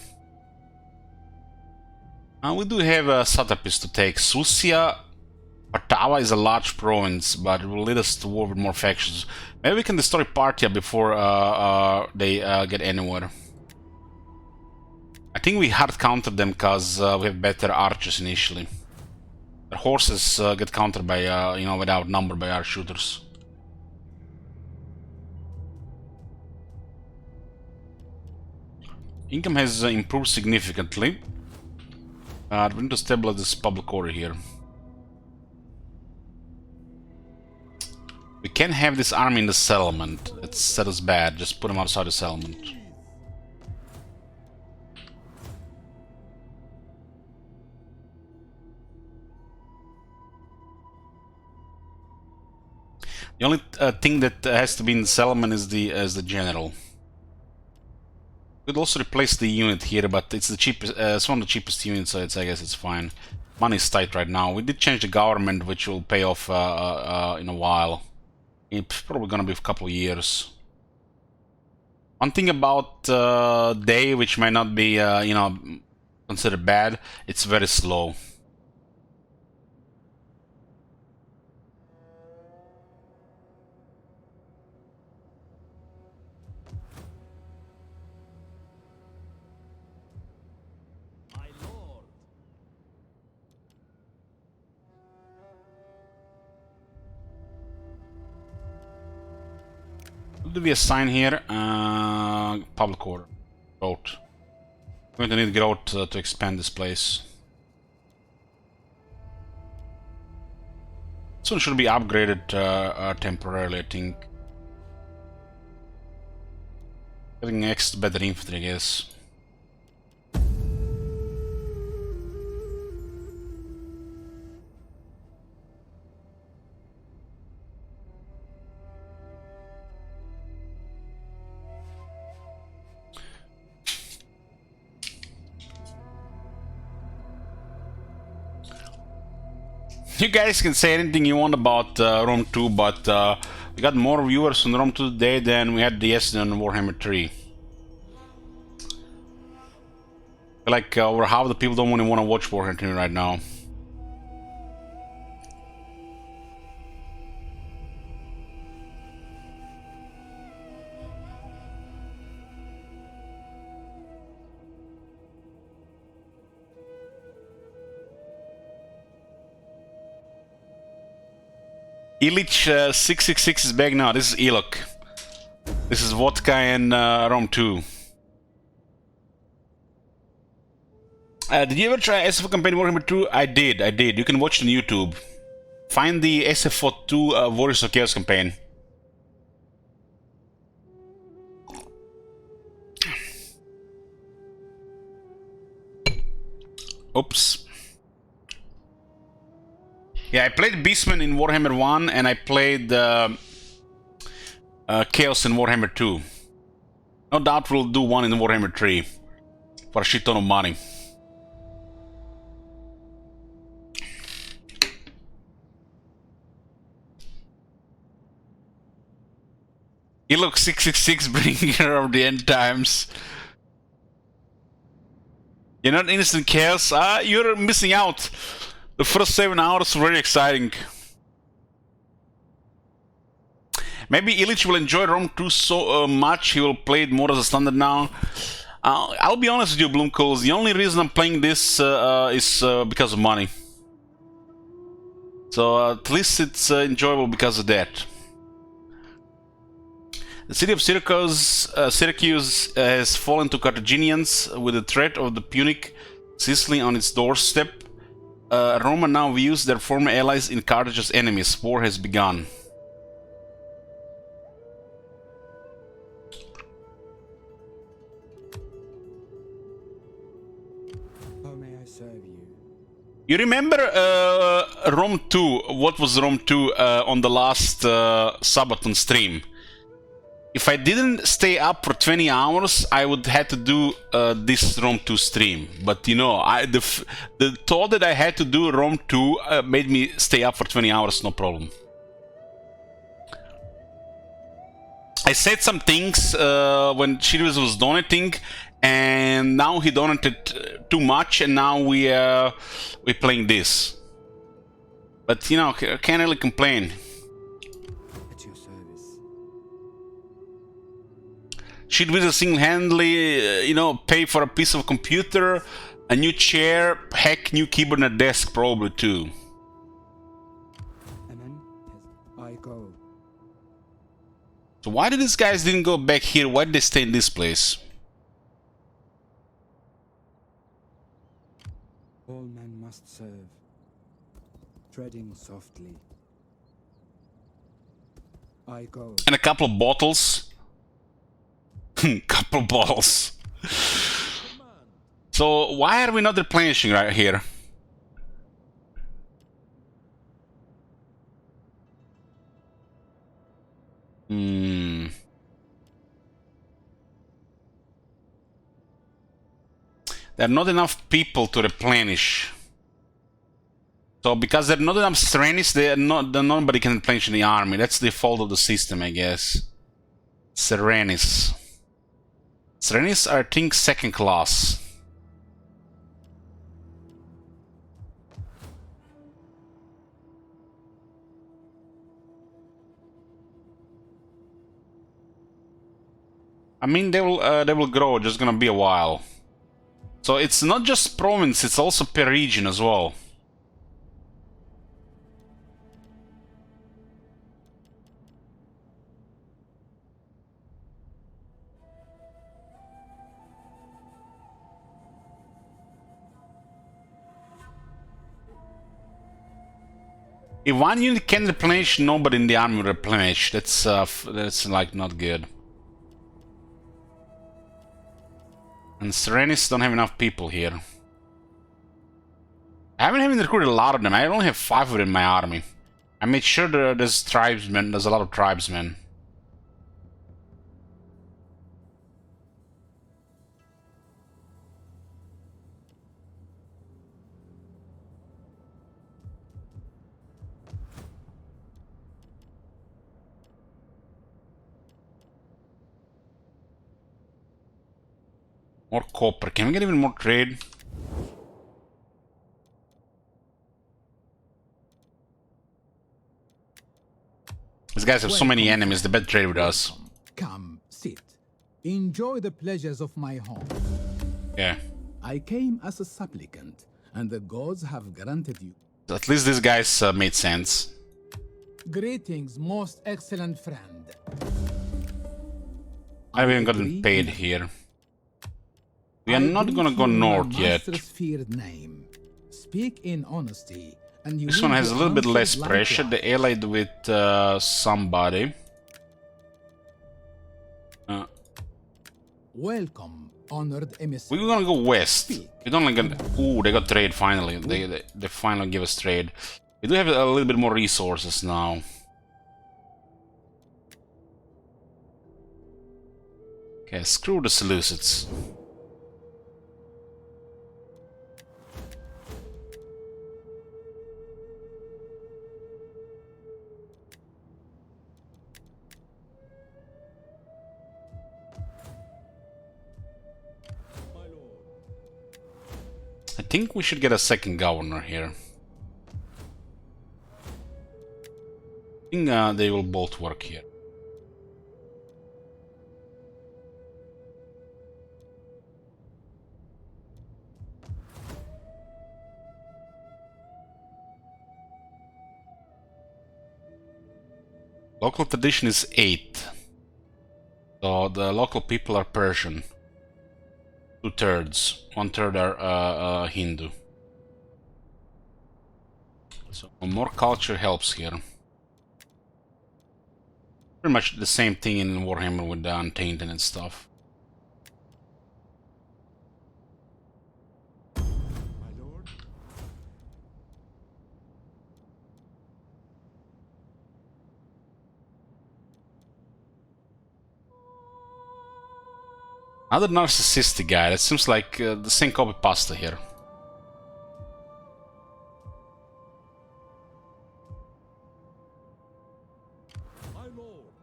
We do have satrapies to take. Susia, Patava is a large province, but it will lead us to war with more factions. Maybe we can destroy Parthia before they get anywhere. I think we hard countered them because we have better archers initially. Their horses get countered by, you know, without number by our shooters. Income has improved significantly. We need to stabilize this public order here. We can have this army in the settlement. That is bad. Just put them outside the settlement. The only thing that has to be in the settlement is the general. Could also replace the unit here, but it's the cheapest. It's one of the cheapest units, so I guess it's fine. Money is tight right now. We did change the government, which will pay off in a while. It's probably gonna be a couple of years. One thing about Day, which might not be you know, considered bad, it's very slow. What do we assign here? Public order. Growth. We're going to need growth to expand this place. This one should be upgraded temporarily, I think. Getting next better infantry, I guess. You guys can say anything you want about Rome 2, but we got more viewers on Rome 2 today than we had yesterday on Warhammer 3. Like over half the people don't even want to watch Warhammer 3 right now. Illich 666 is back now. This is Ilok. This is Vodka and Rome 2. Did you ever try SFO campaign Warhammer 2? I did. You can watch it on YouTube. Find the SFO 2 Warriors of Chaos campaign. Oops. Yeah, I played Beastman in Warhammer 1 and I played Chaos in Warhammer 2. No doubt we'll do one in Warhammer 3 for a shit ton of money. He looks 666 bringer of the end times. You're not instant chaos? You're missing out. The first 7 hours were very exciting. Maybe Illich will enjoy Rome 2 so much he will play it more as a standard now. I'll be honest with you, Bloomcoals. The only reason I'm playing this is because of money. So at least it's enjoyable because of that. The city of Syracuse has fallen to Carthaginians with the threat of the Punic Sicily on its doorstep. Roma now views their former allies in Carthage as enemies. War has begun. How may I serve you? You remember Rome 2? What was Rome 2 on the last Sabaton stream? If I didn't stay up for 20 hours, I would have to do this Rome 2 stream. But you know, the thought that I had to do Rome 2 made me stay up for 20 hours, no problem. I said some things when Chirius was donating, and now he donated too much, and now we're playing this. But you know, I can't really complain. At your service. Should we just single-handedly, you know, pay for a piece of computer, a new chair, heck, new keyboard and a desk probably too. Amen. Yes, I go. So why did these guys didn't go back here? Why did they stay in this place? All men must serve. Treading softly. I go. And a couple of bottles. Couple of bottles. So why are we not replenishing right here? There are not enough people to replenish. So because there are not enough Serenis, nobody can replenish in the army. That's the fault of the system, I guess. Serenis. Serenis are, I think, second class. I mean, they will grow. Just gonna be a while. So it's not just province; it's also per region as well. If one unit can replenish, nobody in the army will replenish. That's like not good. And Serenis don't have enough people here. I haven't even recruited a lot of them. I only have 5 of them in my army. I made sure there's tribesmen. There's a lot of tribesmen. More copper. Can we get even more trade? These guys have so many enemies. They better trade with us. Come, sit. Enjoy the pleasures of my home. Yeah. I came as a supplicant, and the gods have granted you. At least these guys made sense. Greetings, most excellent friend. I haven't gotten paid here. We are not gonna go north yet. Name. Speak in honesty, and you This one has a little bit less pressure. They allied with somebody. Welcome, honored emissary. We're gonna go west. We don't like. Ooh, they got trade finally. They finally give us trade. We do have a little bit more resources now. Okay, screw the Seleucids. I think we should get a second governor here. I think they will both work here. Local tradition is 8. So the local people are Persian. 2/3. 1/3 are Hindu. So more culture helps here. Pretty much the same thing in Warhammer with the Untainted and stuff. My lord. Another narcissistic guy. That seems like the same copy pasta here. My lord.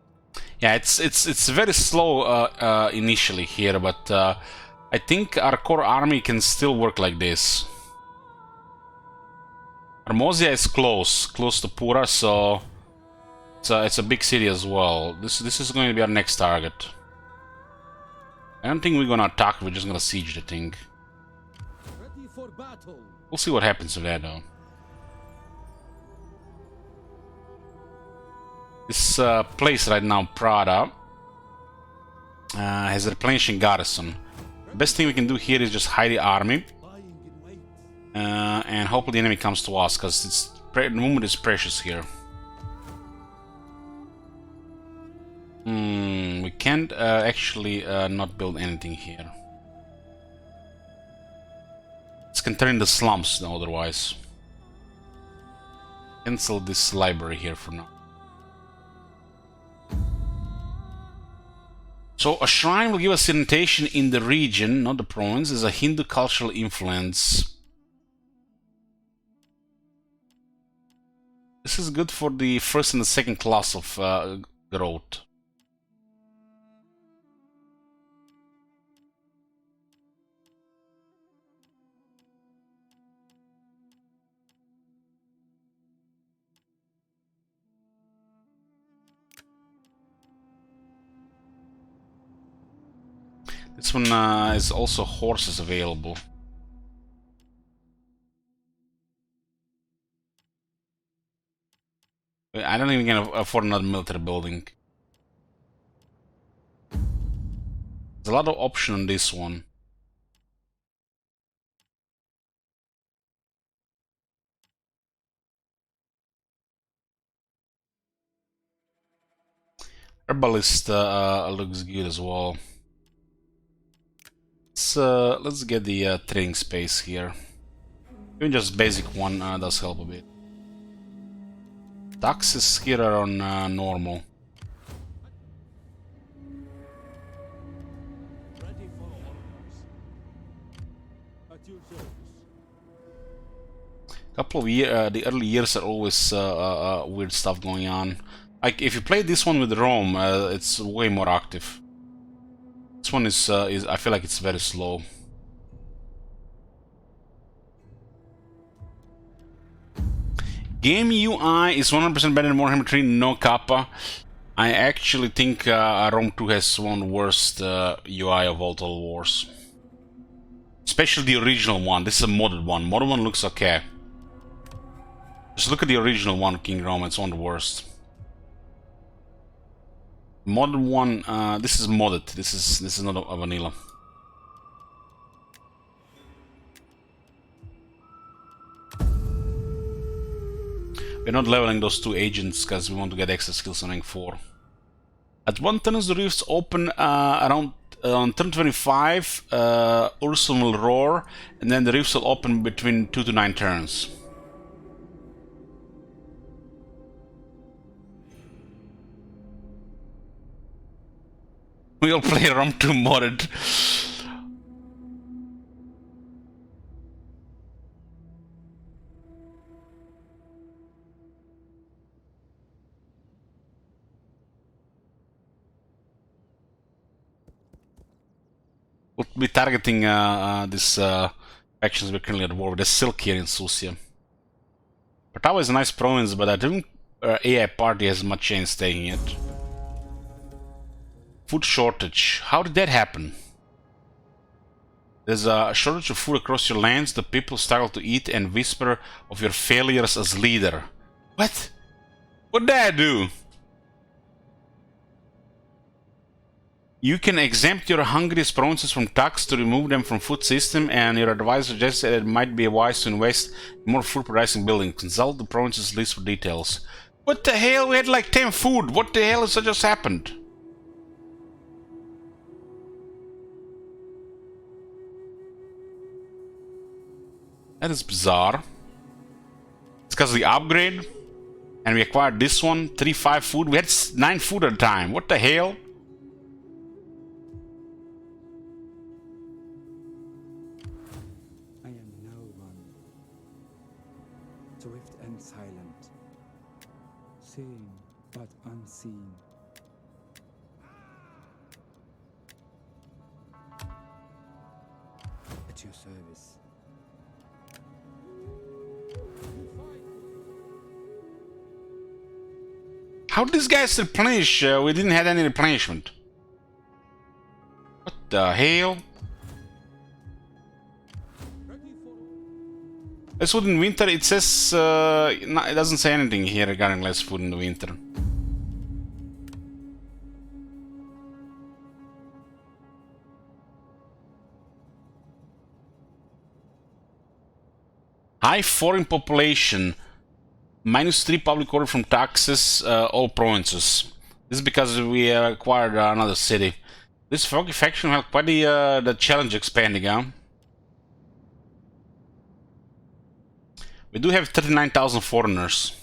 Yeah, it's very slow initially here, but I think our core army can still work like this. Maurya is close to Pura, so it's a big city as well. This is going to be our next target. I don't think we're gonna attack. We're just gonna siege the thing. Ready for battle. We'll see what happens with that, though. This place right now, Prada, has a replenishing garrison. The best thing we can do here is just hide the army, Lying in wait. and hopefully the enemy comes to us, because the moment is precious here. We can't actually not build anything here. It's containing the slums, though, otherwise. Cancel this library here for now. So a shrine will give us orientation in the region, not the province. There's a Hindu cultural influence. This is good for the first and the second class of growth. This one is also horses available. I don't think we can afford another military building. There's a lot of option on this one. Herbalist looks good as well. Let's get the trading space here. Even just basic one does help a bit. Taxes here are on normal. Ready for orders. At your service. Couple of the early years are always weird stuff going on. Like if you play this one with Rome, it's way more active. This one is I feel like it's very slow. Game UI is 100% better than Warhammer 3, no kappa. I actually think Rome 2 has one of the worst UI of all Total Wars. Especially the original one. This is a modded one. Modded one looks okay. Just look at the original one, King Rome. It's one of the worst. Modded one. This is modded. This is not a vanilla. We're not leveling those 2 agents because we want to get extra skills on rank 4. At 1 turn, the rifts open around on turn 25. Ursun will roar, and then the rifts will open between 2 to 9 turns. We'll play Rome 2 modded. We'll be targeting these factions we're currently at war with. There's Silk here in Susia. Ottawa is a nice province, but I don't think AI party has much chance taking it. Food shortage. How did that happen? There's a shortage of food across your lands. The people struggle to eat and whisper of your failures as leader. What? What did I do? You can exempt your hungriest provinces from tax to remove them from food system, and your advisor suggests that it might be wise to invest in more food producing buildings. Consult the province's list for details. What the hell? We had like 10 food. What the hell has just happened? That is bizarre. It's because of the upgrade. And we acquired this one. 3-5 food. We had 9 food at a time. What the hell? I am no one. Swift and silent. Seeing but unseen. At your service. How did these guys replenish? We didn't have any replenishment. What the hell? Less food in winter, it says... no, it doesn't say anything here regarding less food in the winter. High foreign population. -3 public order from taxes, all provinces. This is because we acquired another city. This foggy faction had quite the challenge expanding, huh? We do have 39,000 foreigners.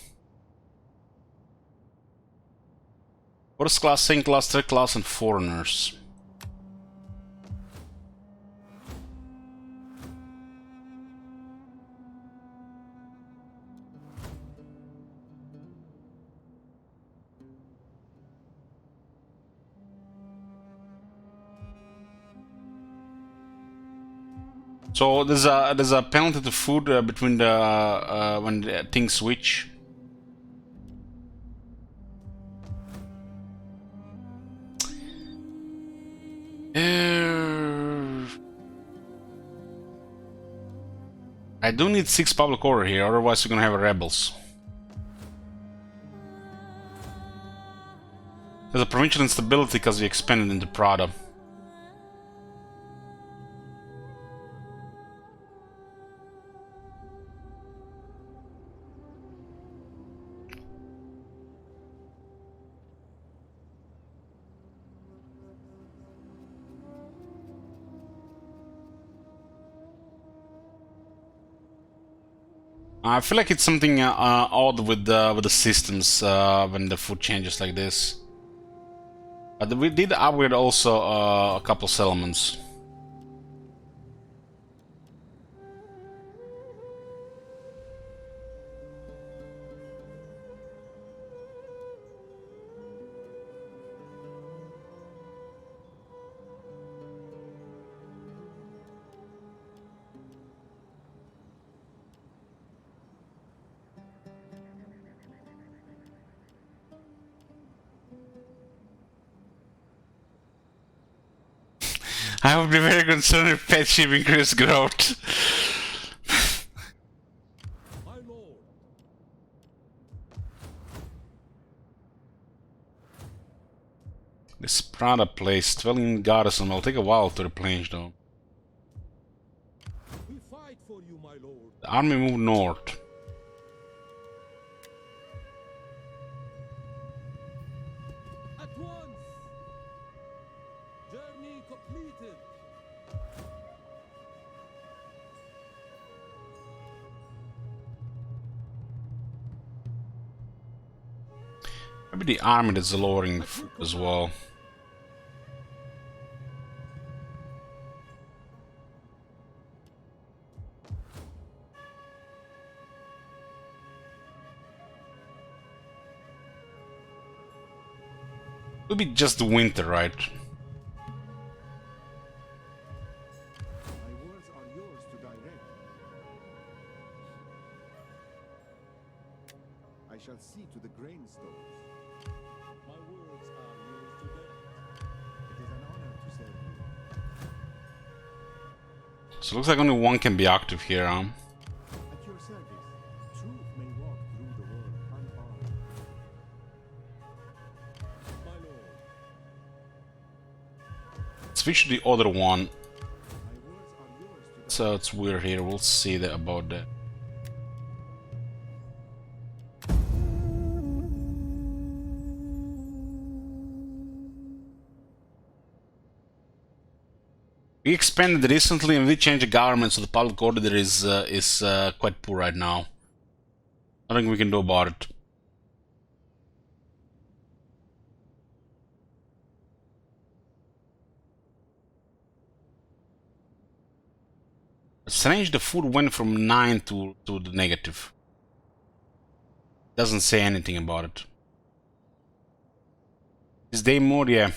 First class, second class, third class, and foreigners. So there's a penalty to food between the when the things switch. I do need 6 public order here, otherwise we're gonna have rebels. There's a provincial instability because we expanded into Prada. I feel like it's something odd with the systems when the food changes like this. But we did upgrade also a couple settlements. I would be very concerned if pet sheep increase growth. My lord. This Prada place, dwelling garrison, will take a while to replenish though. We fight for you, my lord. The army moved north. At once. Journey completed. Maybe the army that's lowering food as well. It'll be just the winter, right? My words are yours to direct. I shall see to the grain stores. My words are yours to direct. It is an honor to serve you. So it looks like only one can be active here, huh? At your service, truth may walk through the world unharmed. My lord. switch to the other one. So it's weird here. We'll see about that. We expanded recently and we changed the government, so the public order there is quite poor right now. Nothing we can do about it. Strange, the food went from 9 to the negative. Doesn't say anything about it. Is they Maurya?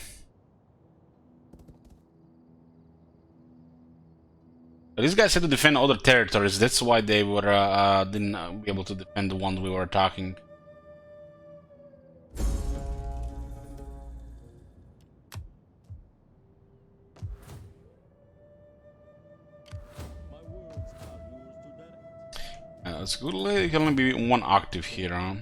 These guys had to defend other territories. That's why they were didn't be able to defend the one we were attacking. That's good. It can only be one octave here, huh?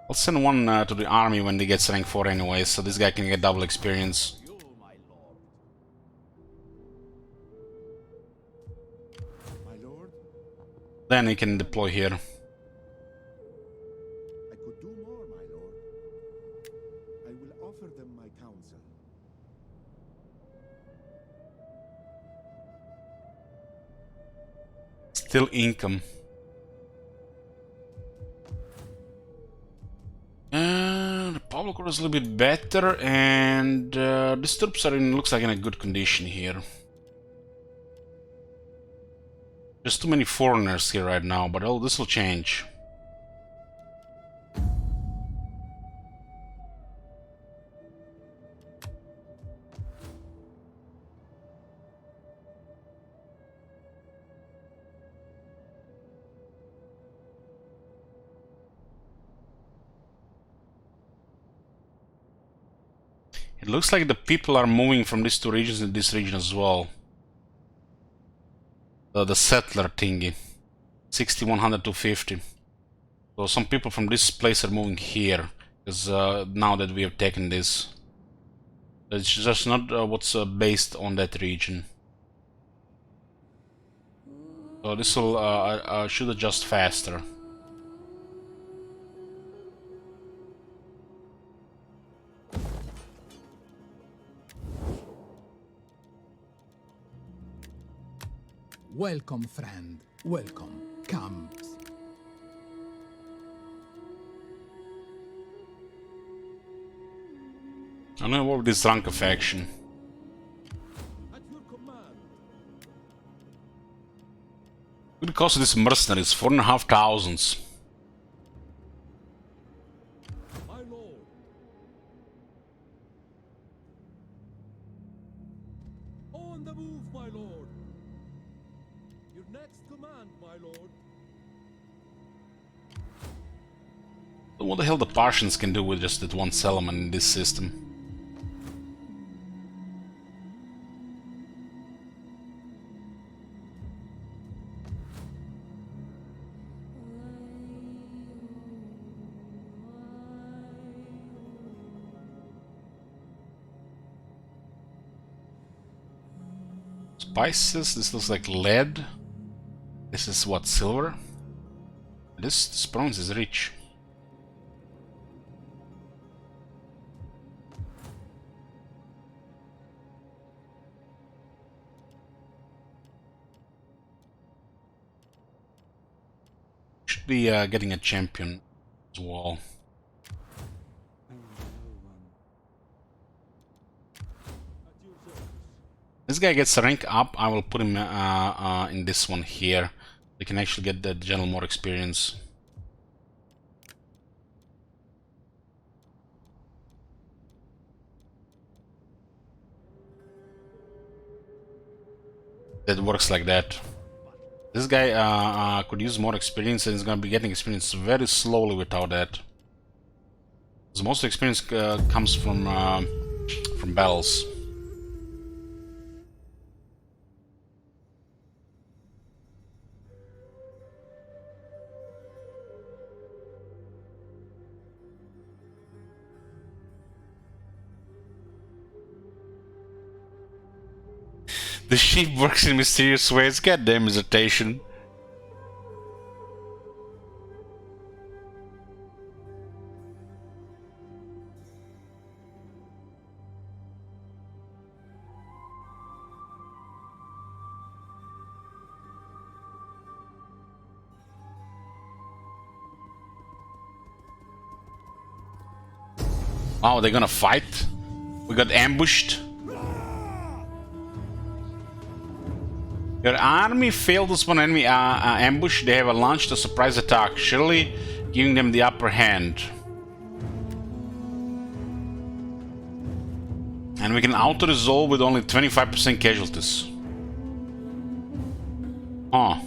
I'll send one to the army when they get rank 4 anyway, so this guy can get double experience. My lord, Then he can deploy here. I could do more, my lord. I will offer them my counsel. Still income. The public order is a little bit better, and these troops are looks like in a good condition here. There's too many foreigners here right now, but oh, this will change. It looks like the people are moving from these two regions to this region as well. The settler thingy. 6100 to 50. So some people from this place are moving here. Because now that we have taken this. It's just not what's based on that region. So this will should adjust faster. Welcome, friend. Welcome. Come. I'm gonna work with this Ranka faction. At your command. What the cost of this mercenaries? 4,500. My lord. On the move, my lord. Your next command, my lord. What the hell the Parthians can do with just that one settlement in this system? Spices, this looks like lead. This is what, silver? This bronze is rich. Should be getting a champion as well. This guy gets a rank up, I will put him in this one here. We can actually get the general more experience. That works like that. This guy could use more experience and is going to be getting experience very slowly without that. Because most experience comes from battles. The ship works in mysterious ways. Goddamn hesitation. Oh, they're gonna fight? We got ambushed? Your army failed to spawn enemy ambush. They have launched a surprise attack, surely giving them the upper hand. And we can auto-resolve with only 25% casualties. Huh.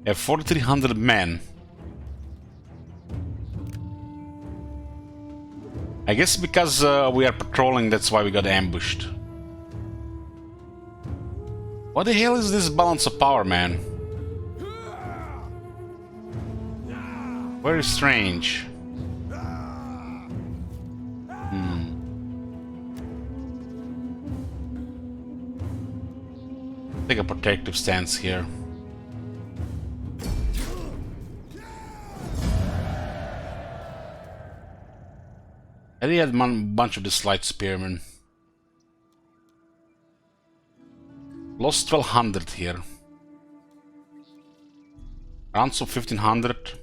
We have 4,300 men. I guess because we are patrolling, that's why we got ambushed. What the hell is this balance of power, man? Very strange. Take a protective stance here. I did have a bunch of this light spearmen. Lost 1200 here. Rounds of 1500.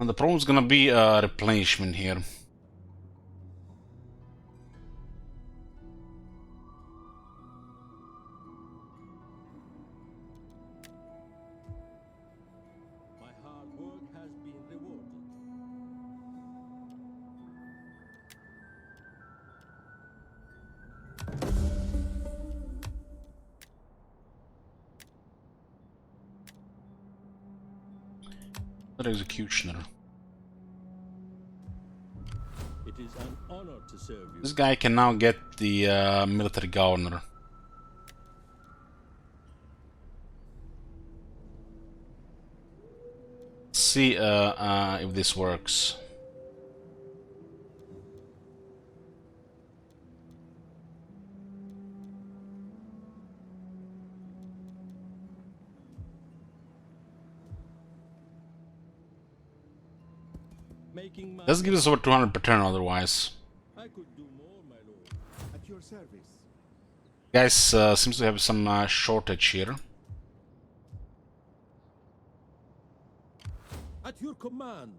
And the problem is gonna be replenishment here. Executioner. It is an honor to serve you. This guy can now get the military governor. Let's see if this works. Let's give us over 200 per turn otherwise. I could do more, my lord. At your service. Guys seems to have some shortage here. At your command.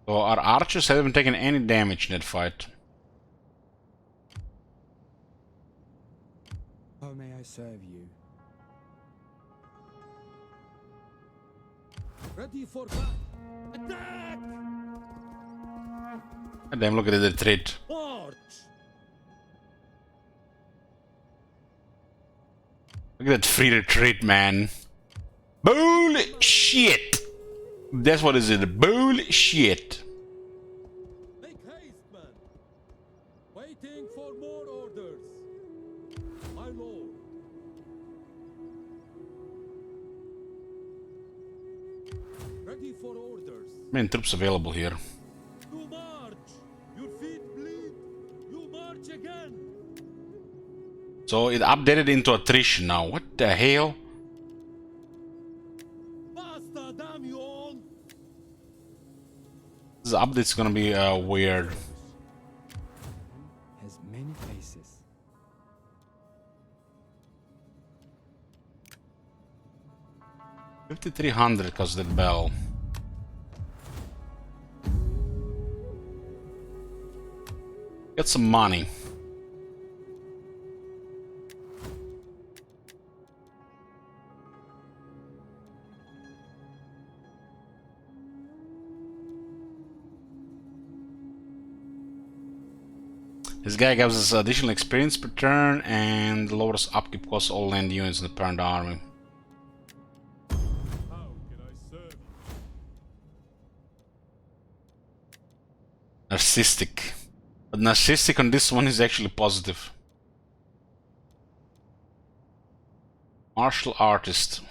So our archers haven't taken any damage in that fight. How may I serve you? Ready for attack! God damn, look at the retreat. March! Look at that free retreat, man. Bullshit! That's what is it. Bullshit. Make haste, man. Waiting for more orders. My lord. Ready for orders. Many troops available here. You march. Your feet bleed. You march again. So it updated into attrition now. What the hell? Basta, damn you all. This update's gonna be weird. Has many faces. $5,300 cause that bell. Get some money. This guy gives us additional experience per turn and lowers upkeep costs all land units in the parent army. How can I serve you? Narcissistic. But narcissistic on this one is actually positive. Martial artist.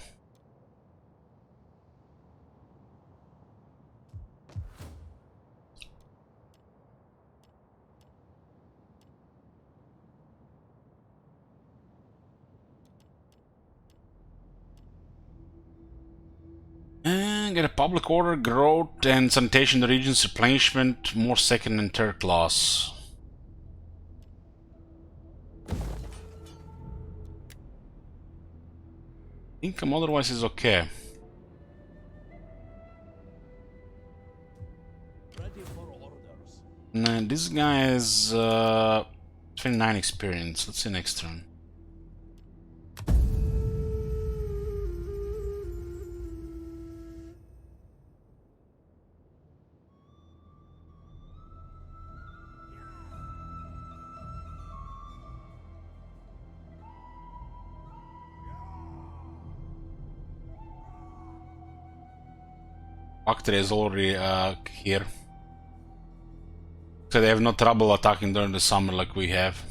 And get a public order, growth and sanitation in the regions, replenishment, more second and third class. Income otherwise is okay. Ready for orders. Nah, this guy has 29 experience. Let's see next turn. Factory is already here. So they have no trouble attacking during the summer like we have.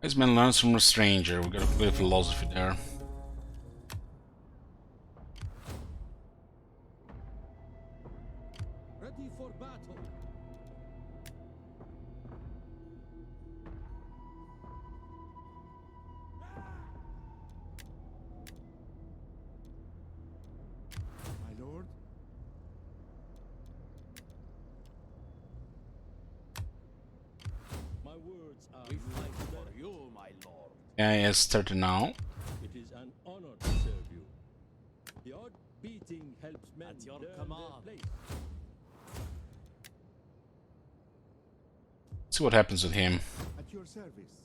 Wise man learns from a stranger. We got a clear philosophy there. Ready for battle. My lord. My words are we fight for you, my lord. Yeah, he has 30 now. It is an honor to serve you. The odd beating helps men At your learn their command. place. See what happens with him. At your service.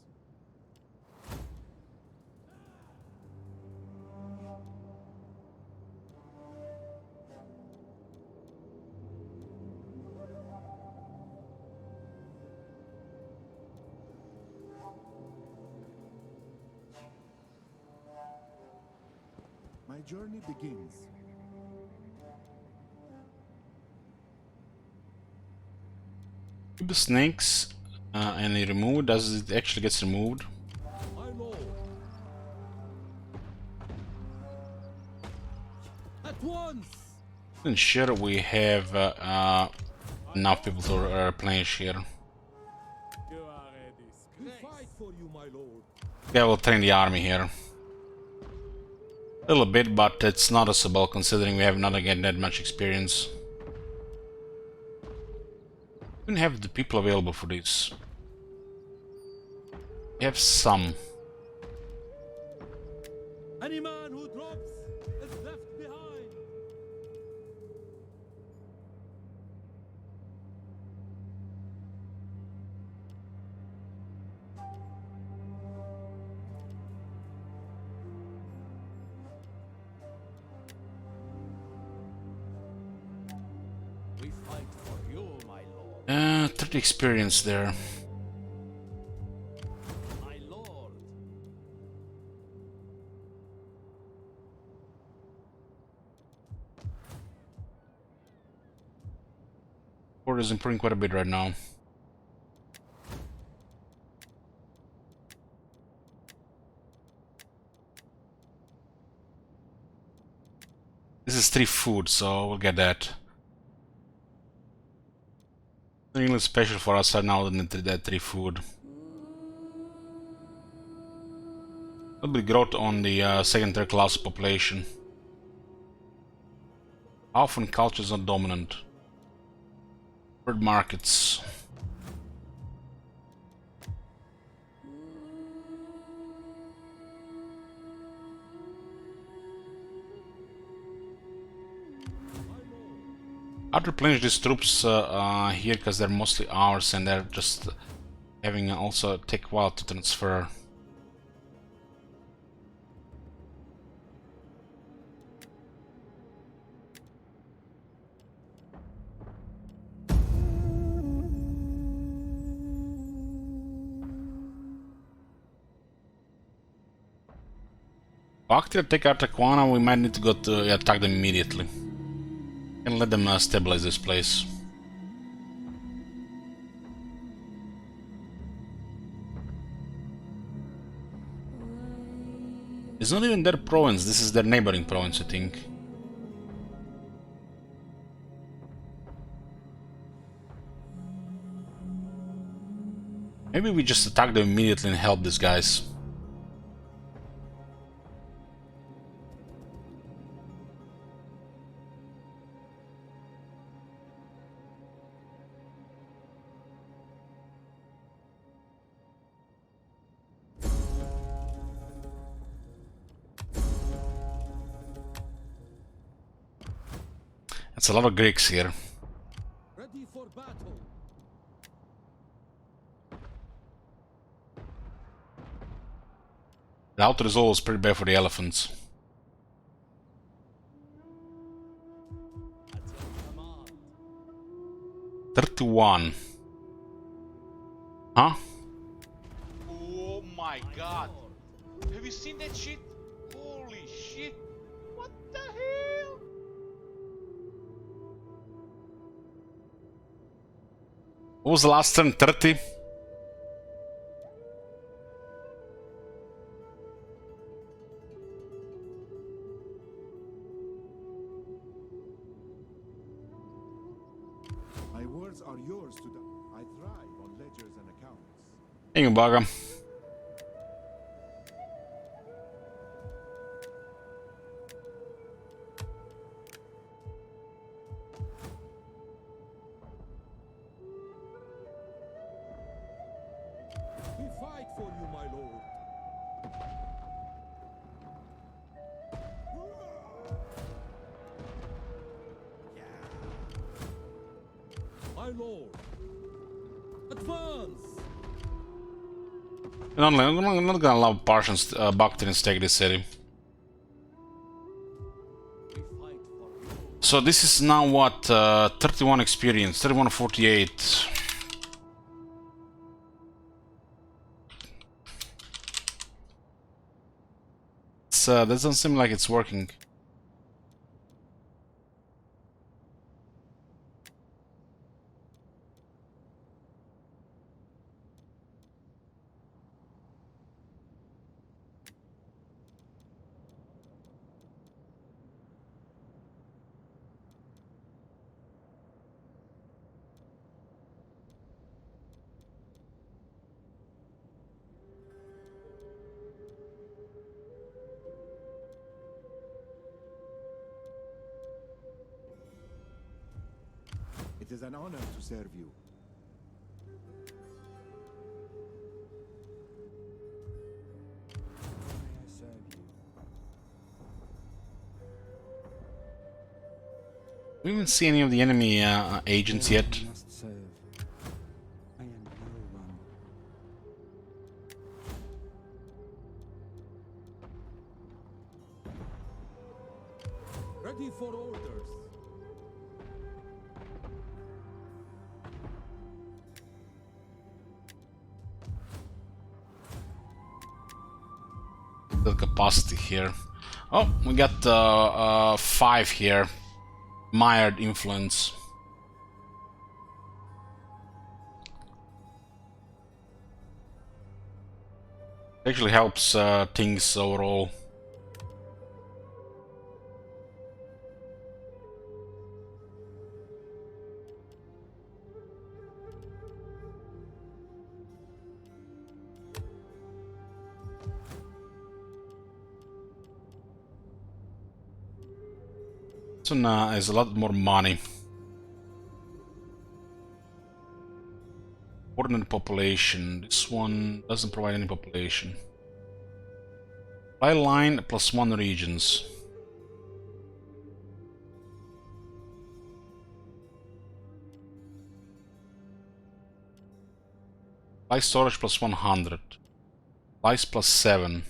My journey begins. The snakes and he removed. Does it actually gets removed? My lord. At once. Ensure we have enough people to replenish here. You are a disgrace. We fight for you, my lord. Yeah, we'll train the army here. A little bit, but it's noticeable considering we have not again that much experience. We don't have the people available for this. We have some. Any man who drops is left behind. We fight for you, my lord. 30 experience there. My lord. Ford is improving quite a bit right now. This is 3 food, so we'll get that. Nothing really special for us right now than that 3 food. A little bit growth on the second, third class population. Often culture is not dominant. Bird markets. I'd replenish these troops here because they're mostly ours and they're just having also take a while to transfer. Bactria take Artaquana, we might need to go to attack them immediately. And let them stabilize this place. It's not even their province, this is their neighboring province, I think. Maybe we just attack them immediately and help these guys. That's a lot of Greeks here. Ready for battle. The outer is always pretty bad for the elephants. At your command. 31. Huh? Oh my god. Have you seen that shit? Holy shit. What the hell? What was the last turn? 30? My words are yours to the... I thrive on ledgers and accounts. Ingen baga. We fight for you, my lord. My lord. Advance. I'm not gonna allow Parthians, Bactrians take this city. We fight for you. So this is now what? 31 experience, 3148. That doesn't seem like it's working. It is an honor to serve you. May I serve you? We haven't seen any of the enemy agents yet. I must serve. I am no one. Ready for orders. The capacity here. Oh, we got 5 here. Mired influence. Actually helps things overall. This one has a lot more money. Ordinary population. This one doesn't provide any population. Supply line +1 regions. Supply storage +100. Supplies +7.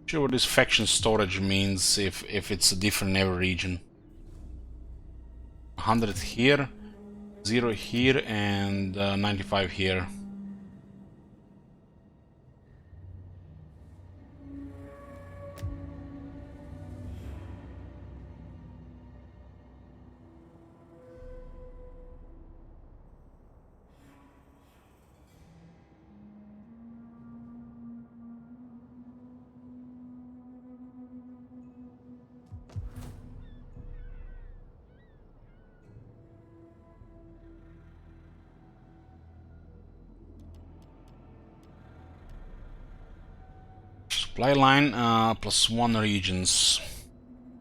Sure what this faction storage means if it's different in every region. 100 here, 0 here, and 95 here. Supply line +1 regions.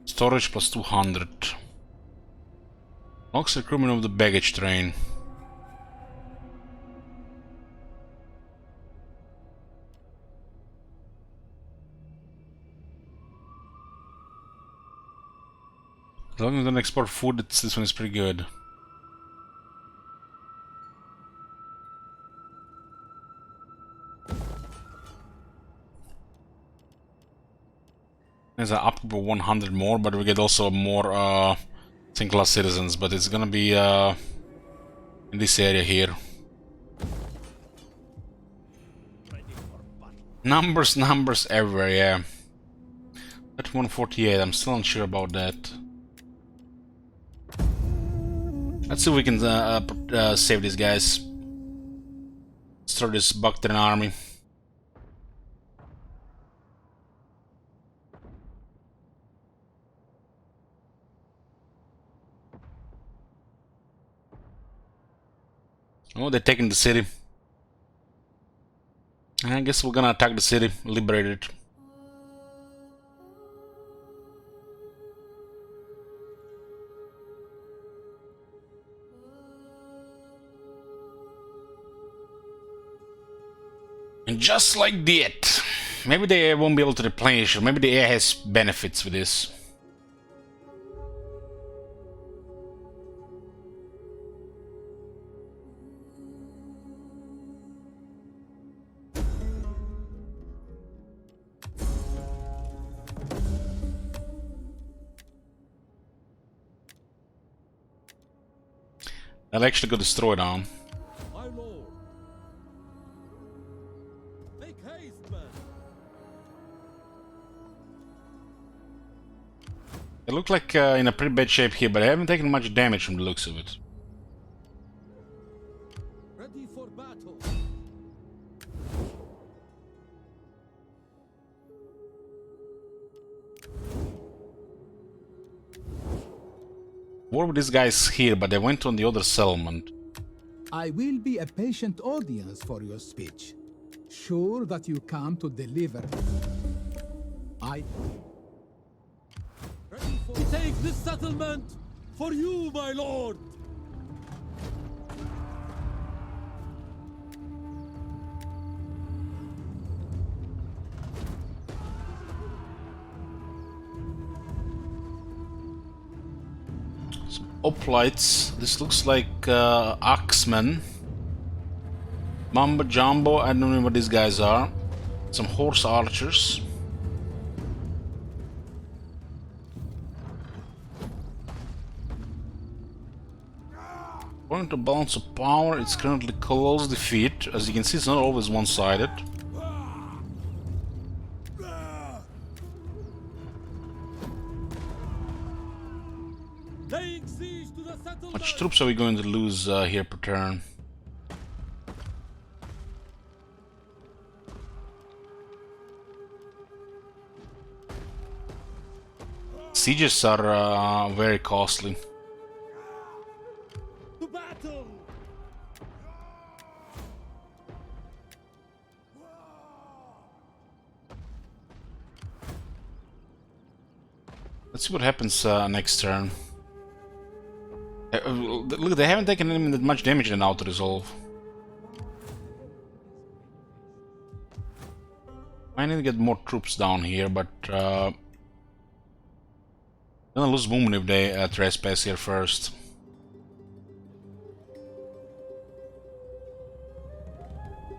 Storage +200. Locks recruitment of the baggage train. As long as we don't export food, this one is pretty good. There's an up to 100 more, but we get also more single-class citizens. But it's gonna be in this area here. Numbers everywhere, yeah. At 148, I'm still unsure about that. Let's see if we can save these guys. Start this Bactrian army. Oh, they're taking the city. I guess we're gonna attack the city, liberate it. And just like that, maybe they won't be able to replenish, or maybe the AI has benefits with this. They'll actually go destroy down. My lord. Make haste, man. They look like in a pretty bad shape here, but they haven't taken much damage from the looks of it. Ready for battle. War with these guys here, but they went on the other settlement. I will be a patient audience for your speech. Sure that you come to deliver. Ready for we take this settlement for you, my lord. Hoplites. This looks like axemen. Mumbo Jumbo, I don't know what these guys are. Some horse archers. According to balance of power, it's currently close defeat. As you can see, it's not always one-sided. How much troops are we going to lose here per turn? Sieges are very costly. To battle. Let's see what happens next turn. Look, they haven't taken even that much damage in auto resolve. I need to get more troops down here, but gonna lose movement if they trespass here first.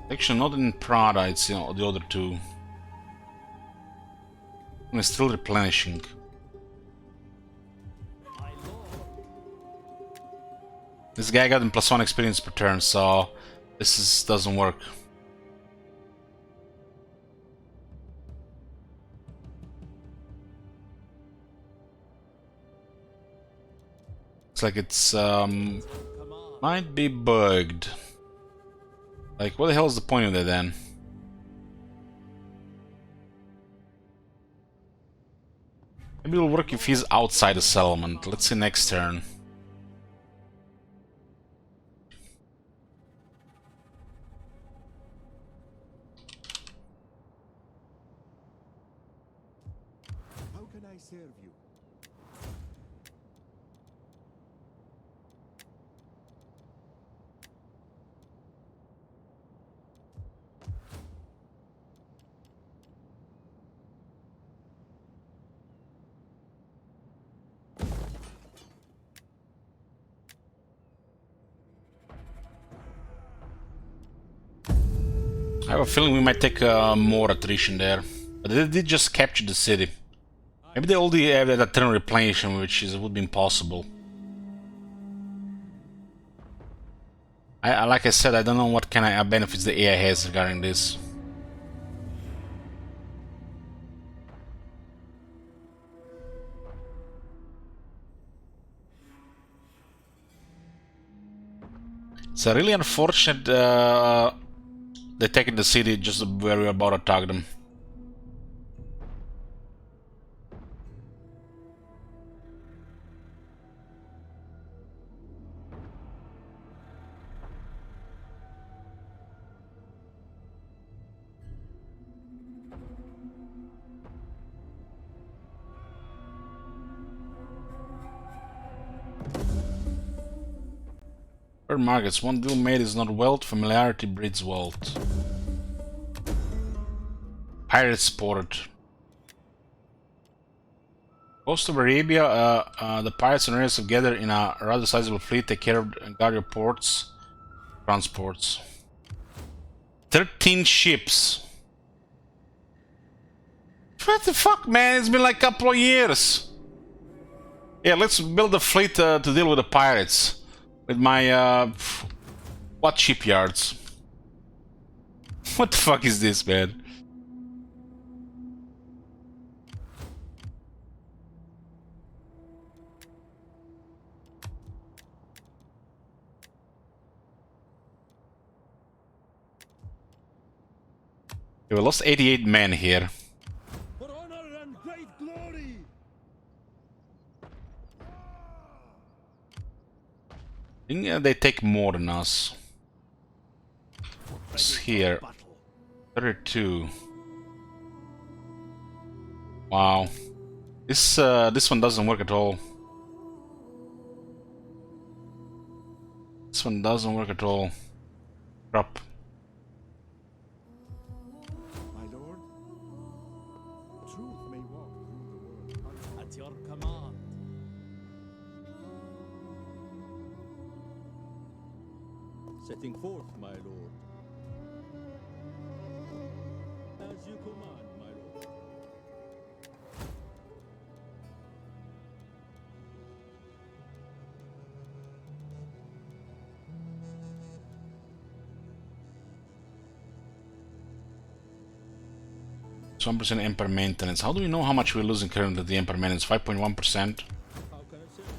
Actually, not in Prada, it's the other two. And it's still replenishing. This guy got him +1 experience per turn, so doesn't work. Looks like it's might be bugged. Like, what the hell is the point of that then? Maybe it'll work if he's outside the settlement. Let's see next turn. How can I serve you? I have a feeling we might take more attrition there. But they did just capture the city. Maybe they already have that turn replenishment, which would be impossible. Like I said, I don't know what kind of benefits the AI has regarding this. It's a really unfortunate they're taking the city just where we're about to attack them. Bird markets. One deal made is not wealth, familiarity breeds wealth. Pirates spotted. Coast of Arabia, the pirates and raiders have gathered in a rather sizable fleet, take care of and guard your ports, transports. 13 ships. What the fuck, man? It's been like a couple of years. Yeah, let's build a fleet to deal with the pirates. With my, what shipyards? What the fuck is this, man? We lost 88 men here. For honor and great glory! I think they take more than us. It's here. 32. Wow. This one doesn't work at all. This one doesn't work at all. Drop. My lord? Truth may walk through the world. At your command. Setting forth, my lord. As you command, my lord. So 1% Empire maintenance. How do we know how much we're losing currently at the Empire maintenance? 5.1%. How can I serve you?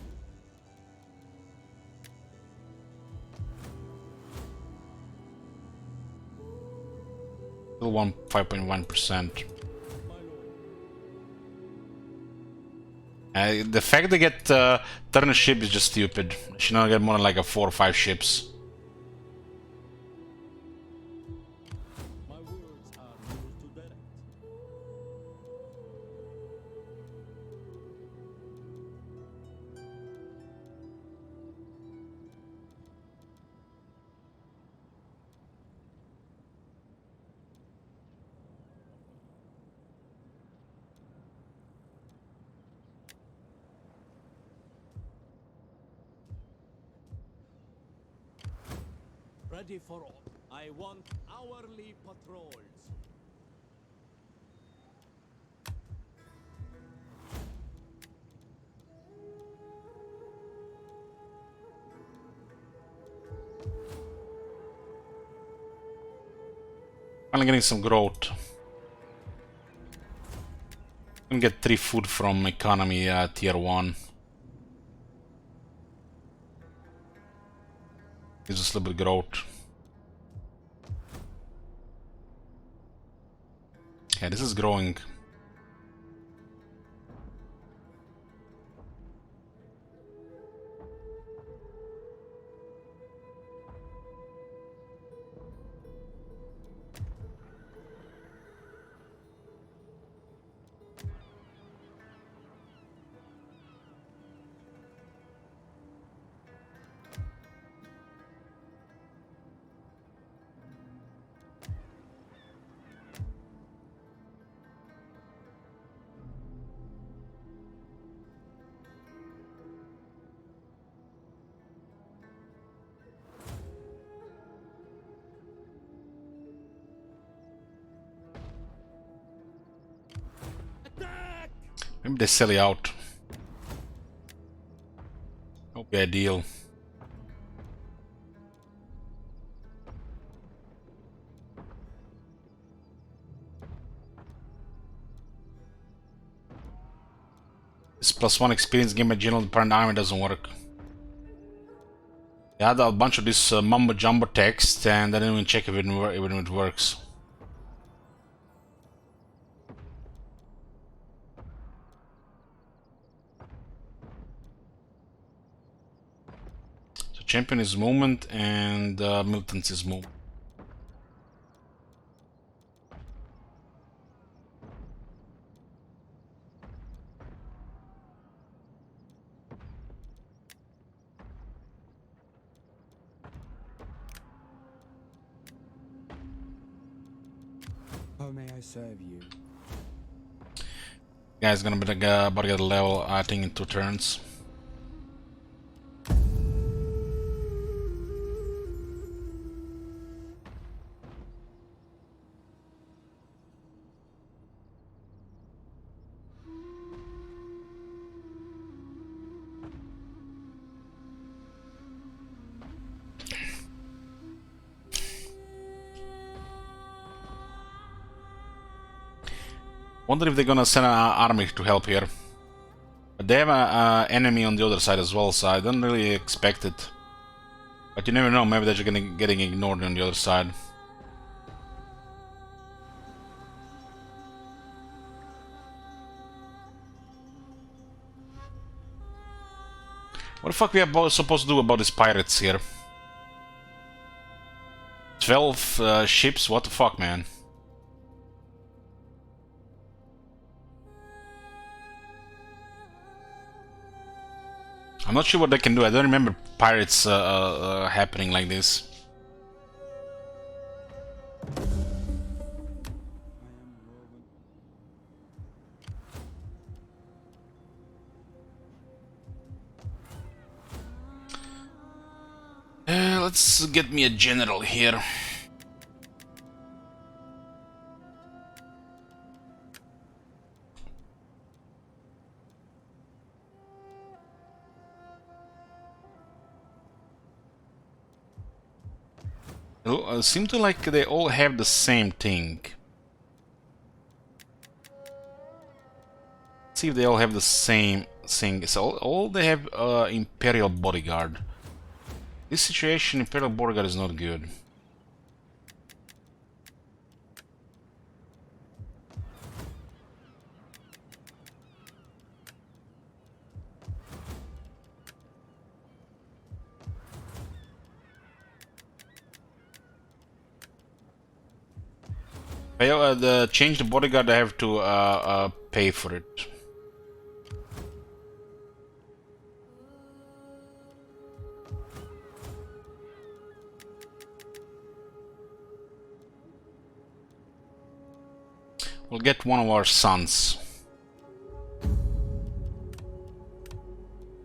Still 5.1%. The fact they get turn a ship is just stupid. They should not get more than like 4 or 5 ships. My words are yours to direct. Ready for all. I want hourly patrols. Finally getting some growth. Can get 3 food from economy tier 1. Gives us a little bit of growth. Yeah, this is growing. Maybe they sell you out. Okay, deal. This +1 experience game by general parent army doesn't work. They had a bunch of this mumbo jumbo text and I didn't even check if it works. So champion is movement and militants is movement. How may I serve you? Guy's gonna be about to get a level, I think, in 2 turns. Wonder if they're gonna send an army to help here. But they have an enemy on the other side as well, so I don't really expect it. But you never know, maybe they're just getting ignored on the other side. What the fuck we are supposed to do about these pirates here? 12 ships, what the fuck, man? I'm not sure what they can do. I don't remember pirates happening like this. Let's get me a general here. Seem to like they all have the same thing. Let's see if they all have the same thing. So all they have Imperial bodyguard. This situation, Imperial bodyguard is not good. Change the bodyguard, I have to pay for it. We'll get one of our sons.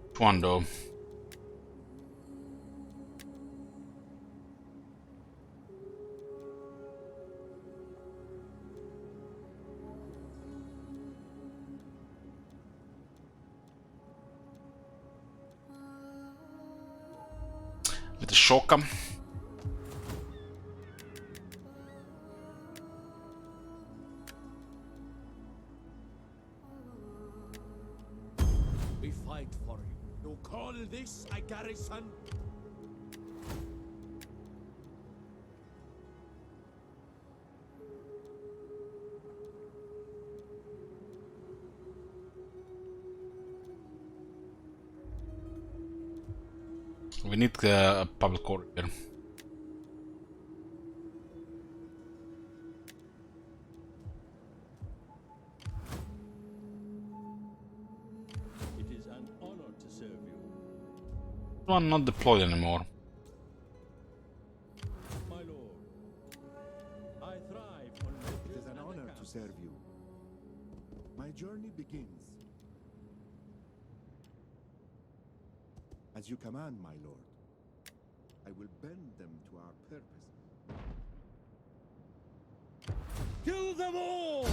Which one though? With the Shoka. fight for you. You call this a garrison? We need a public order here. It is an honor to serve you. One not deployed anymore. My lord, I thrive on It is an honor to serve you. My journey begins. As you command, my lord. I will bend them to our purpose. Kill them all!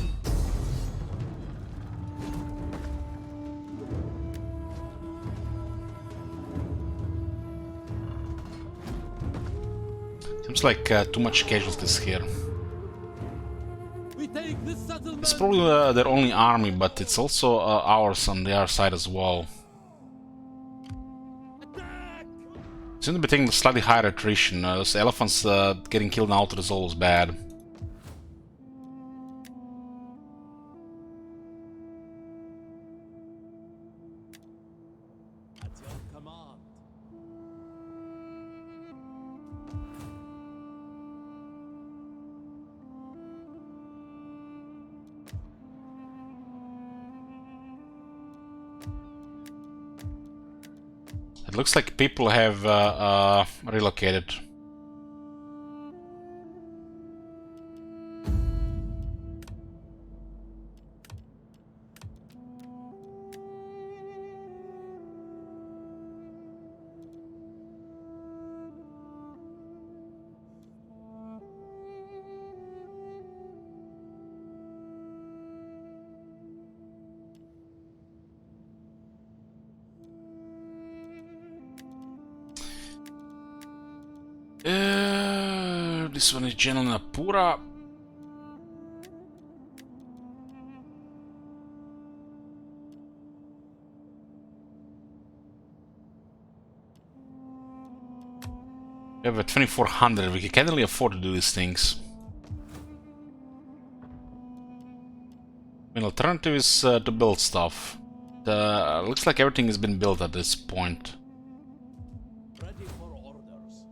Seems like too much casualties here. We take this settlement. It's probably their only army, but it's also ours on their side as well. Seem to be taking slightly higher attrition. Those elephants getting killed out is always bad. At your command. It looks like people have relocated. This one is General Napura. We have a 2400. We can't really afford to do these things. I mean, alternative is to build stuff. Looks like everything has been built at this point. Ready for orders.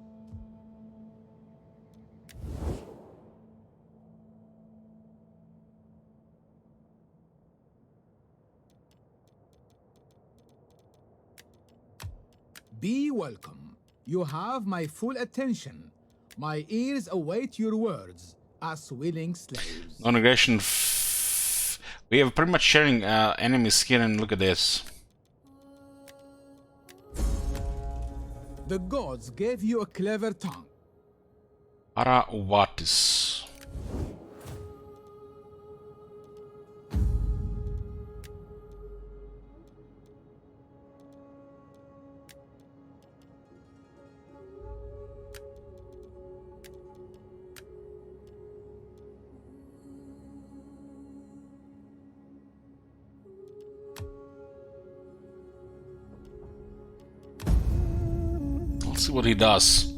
Be welcome. You have my full attention. My ears await your words, as willing slaves. Non-aggression. We have pretty much sharing enemies here, and look at this. The gods gave you a clever tongue. Para Uvatis. Let's see what he does.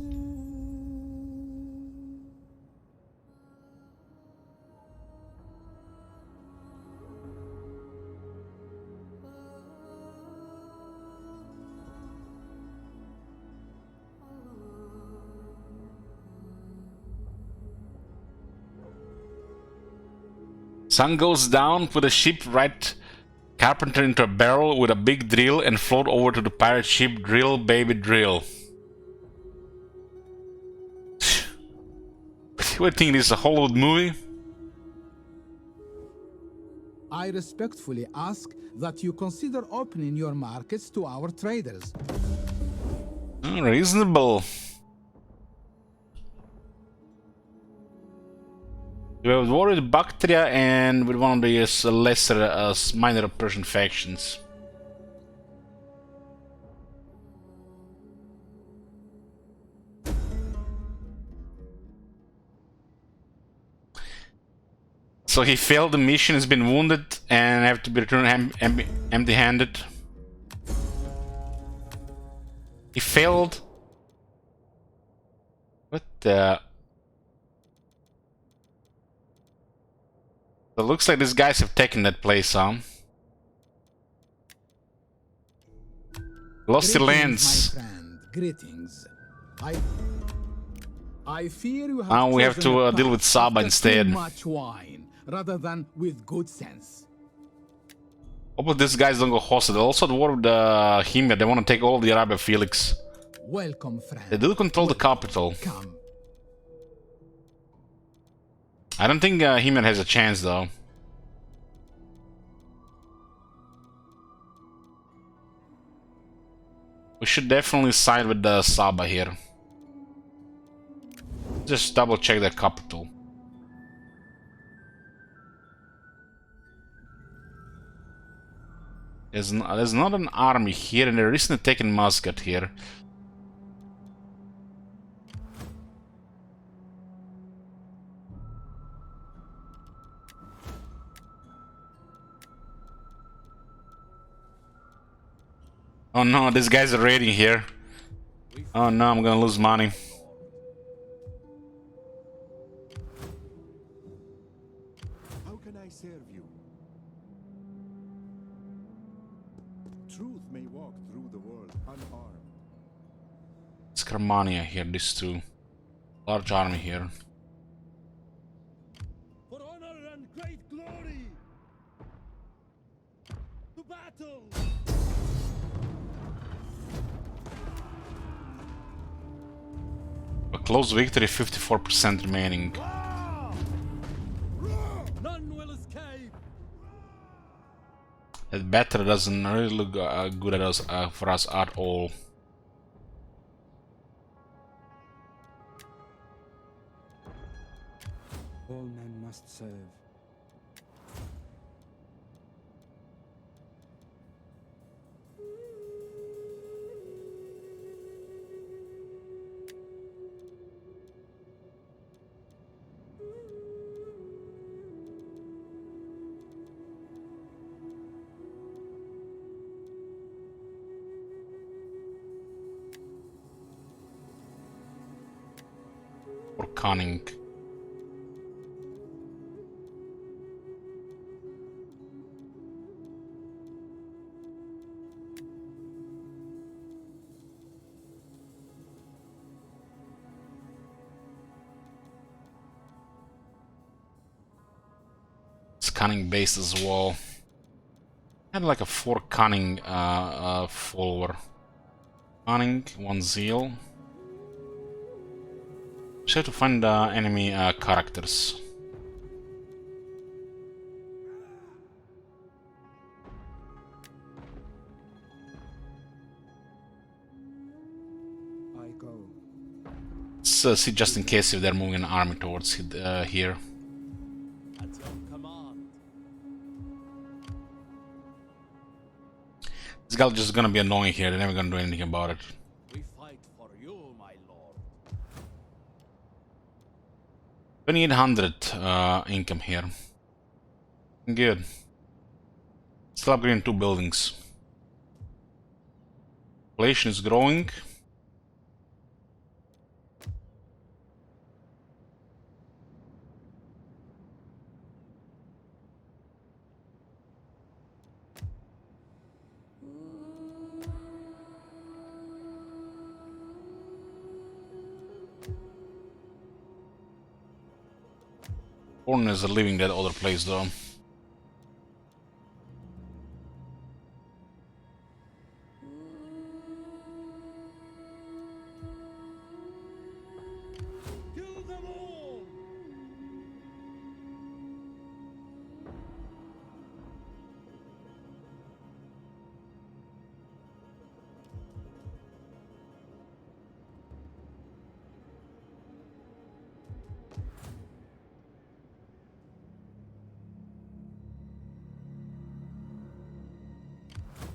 Sun goes down, put a ship right carpenter into a barrel with a big drill and float over to the pirate ship. Drill, baby, drill. What do you think, this is a Hollywood movie? I respectfully ask that you consider opening your markets to our traders. Reasonable. We have war with Bactria and with one of the lesser, minor Persian factions. So he failed the mission, has been wounded, and have to be returned empty-handed. He failed. What the? So it looks like these guys have taken that place, huh? Lost the lands. My friend. Greetings. I fear you have Now we have chosen to a deal path with Saba after instead. Too much wine, rather than with good sense. Hopefully these guys don't go hostile. They're also at war with Himmer. They want to take all the Arabia Felix. Welcome, friend. They do control the capital. Come. I don't think Himmer has a chance, though. We should definitely side with the Saba here. Just double check the capital. There's not an army here, and there isn't a taken Muscat here. Oh no, these guys are raiding here. Oh no, I'm gonna lose money. How can I serve you? Truth may walk through the world unarmed. It's Carmania here, these two. Large army here. For honor and great glory! To battle! A close victory, 54% remaining. None will escape! That battle doesn't really look good at us, for us at all. All men must serve. Or cunning. Cunning base as well. Had like a 4 cunning follower. Cunning, 1 zeal. Just have to find enemy characters. I go. Let's see just in case if they're moving an army towards here. At your command. This guy's just gonna be annoying here, they're never gonna do anything about it. We fight for you, my lord. 2800 income here. Good. Still upgrading 2 buildings. Population is growing. Foreigners are leaving that other place though. Kill them all!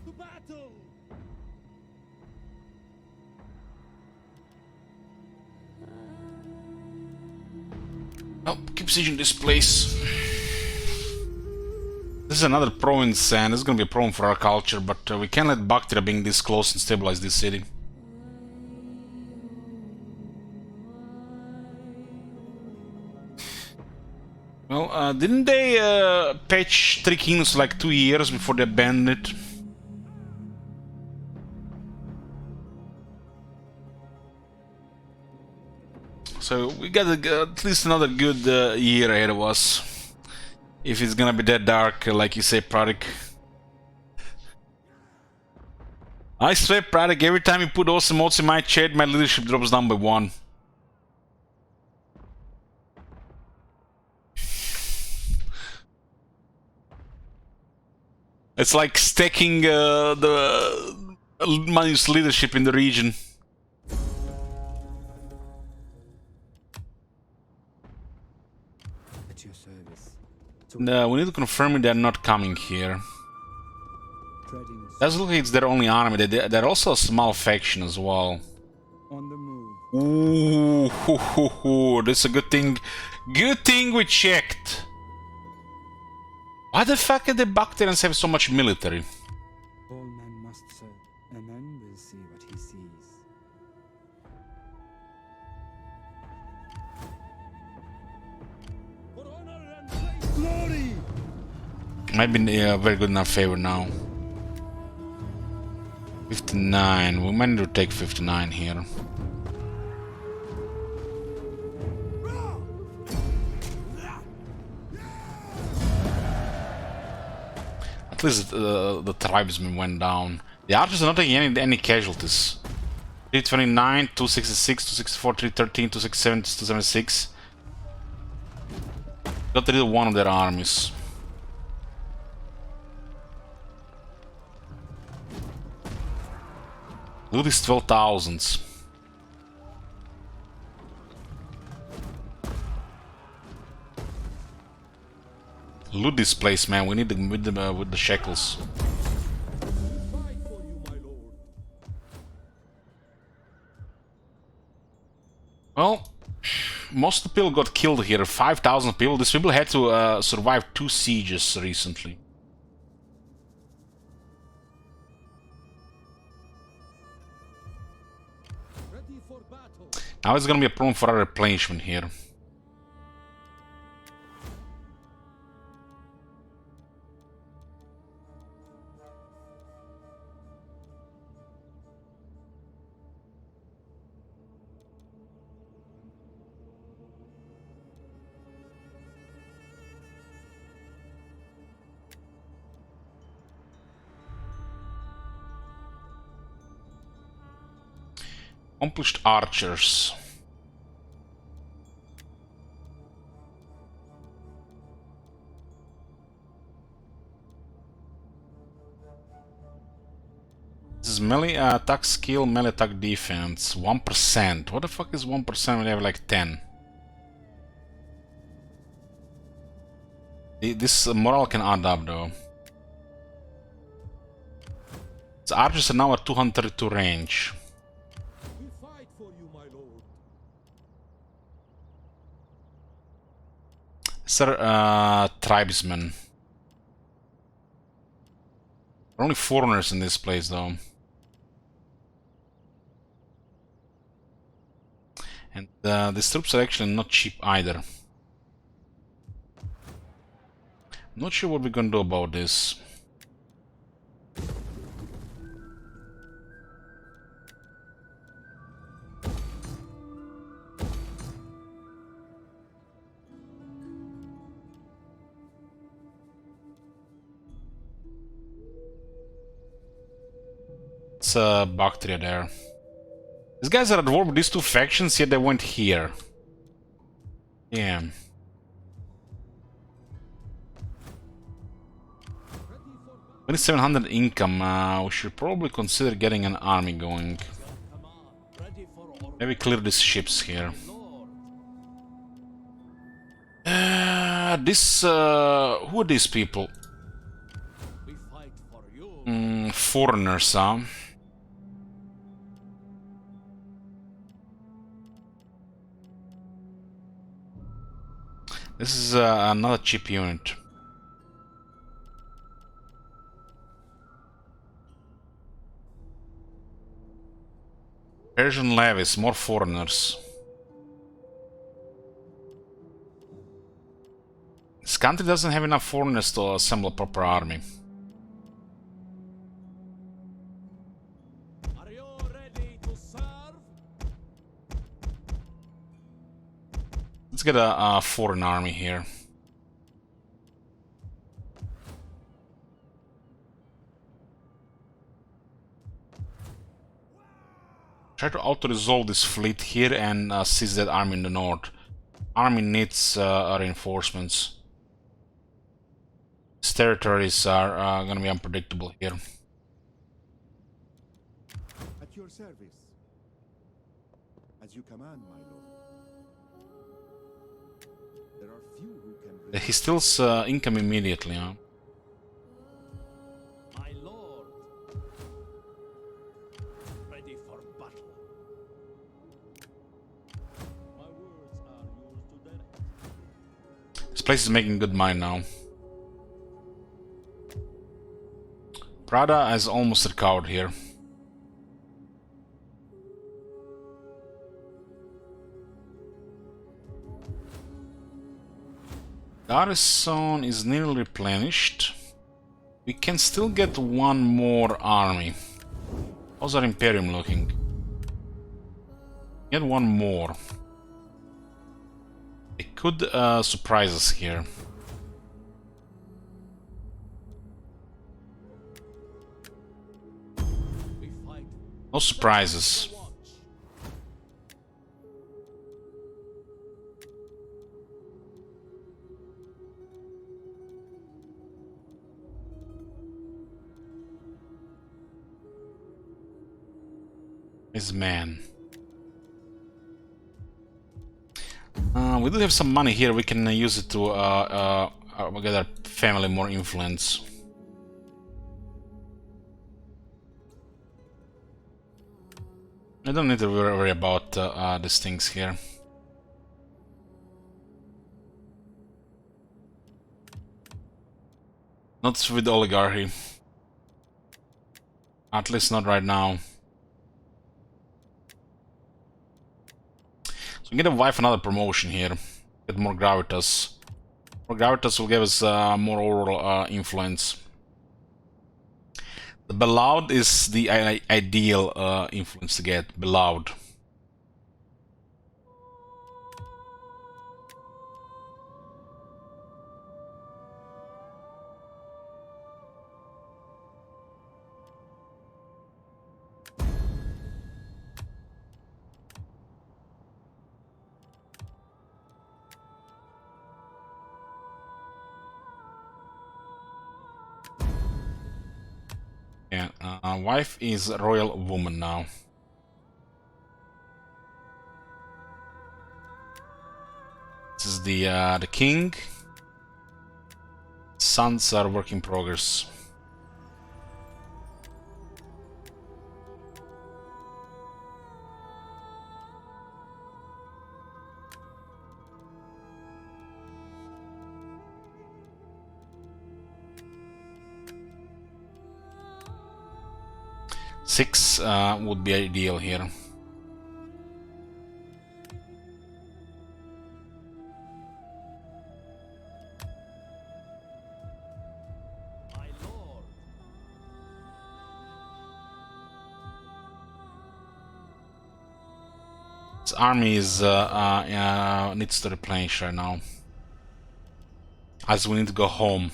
To battle! Oh, keep sieging this place. This is another province and this is gonna be a problem for our culture, but we can't let Bactria being this close and stabilize this city. Well, didn't they patch Three Kingdoms like 2 years before they abandoned it? So we got at least another good year ahead of us. If it's gonna be that dark, like you say, Pradik. I swear, Pradik, every time you put those emotes in my chat, my leadership drops down by 1. It's like stacking the Manu's leadership in the region. At your service. No, we need to confirm they're not coming here. Readiness. Doesn't look like it's their only army. They're also a small faction as well. On the move. Ooh, that's a good thing. Good thing we checked. Why the fuck did the Bactrians have so much military? All men must serve, and then we'll see what he sees. For honor and great glory! Might be very good in our favor now. 59. We might need to take 59 here. At least the tribesmen went down. The archers are not taking any casualties. 329, 266, 264, 313, 267, 276. Got rid of one of their armies. Look at these 12,000s. Loot this place, man. We need them with the shekels. Fight for you, my lord. Well, most of the people got killed here. 5,000 people. These people had to survive 2 sieges recently. Ready for battle. Now it's gonna be a problem for our replenishment here. Accomplished archers. This is melee attack skill, melee attack defense. 1%. What the fuck is 1% when you have like 10? This morale can add up though. The archers are now at 232 range. We fight for you, my lord. Sir, tribesmen. There are only foreigners in this place though. And these troops are actually not cheap either. Not sure what we're gonna do about this. It's a Bactria there. These guys are at war with these 2 factions, yet they went here. Yeah. 2700 income. We should probably consider getting an army going. Ready for order. Maybe clear these ships here. Lord, Who are these people? we fight for you. Foreigners, huh? This is another cheap unit. Persian levies, more foreigners. country doesn't have enough foreigners to assemble a proper army. Are you ready to serve? Let's get a foreign army here. Try to auto-resolve this fleet here and seize that army in the north. Army needs reinforcements. These territories are gonna be unpredictable here. At your service. As you command, my lord. There are few who can... He steals income immediately, huh? My lord. Ready for battle. My words are yours to direct. This place is making good money now. Prada has almost recovered here. Garrison is nearly replenished. We can still get one more army. How's our Imperium looking? Get one more. It could surprise us here. We fight. No surprises. Watch. His man. We do have some money here. We can use it to get our family more influence. I don't need to worry about these things here. Not with oligarchy. At least not right now. So we get a wife another promotion here. Get more gravitas. More gravitas will give us more overall influence. The beloved is the ideal influence to get. Beloved. Yeah, wife is a royal woman now. This is the king. Sons are work in progress. Six would be ideal here. My lord. This army is needs to replenish right now, as we need to go home.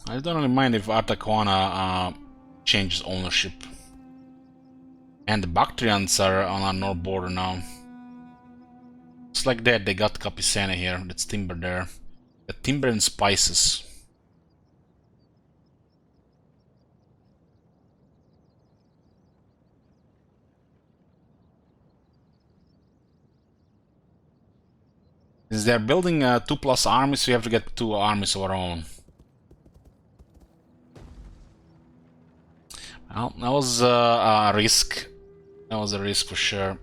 I don't really mind if Artaquana changes ownership. And the Bactrians are on our north border now. It's like that, they got Capisena here, that's timber there. The timber and spices. Since they're building 2+ armies, we have to get 2 armies of our own. Well, that was a risk. That was a risk for sure.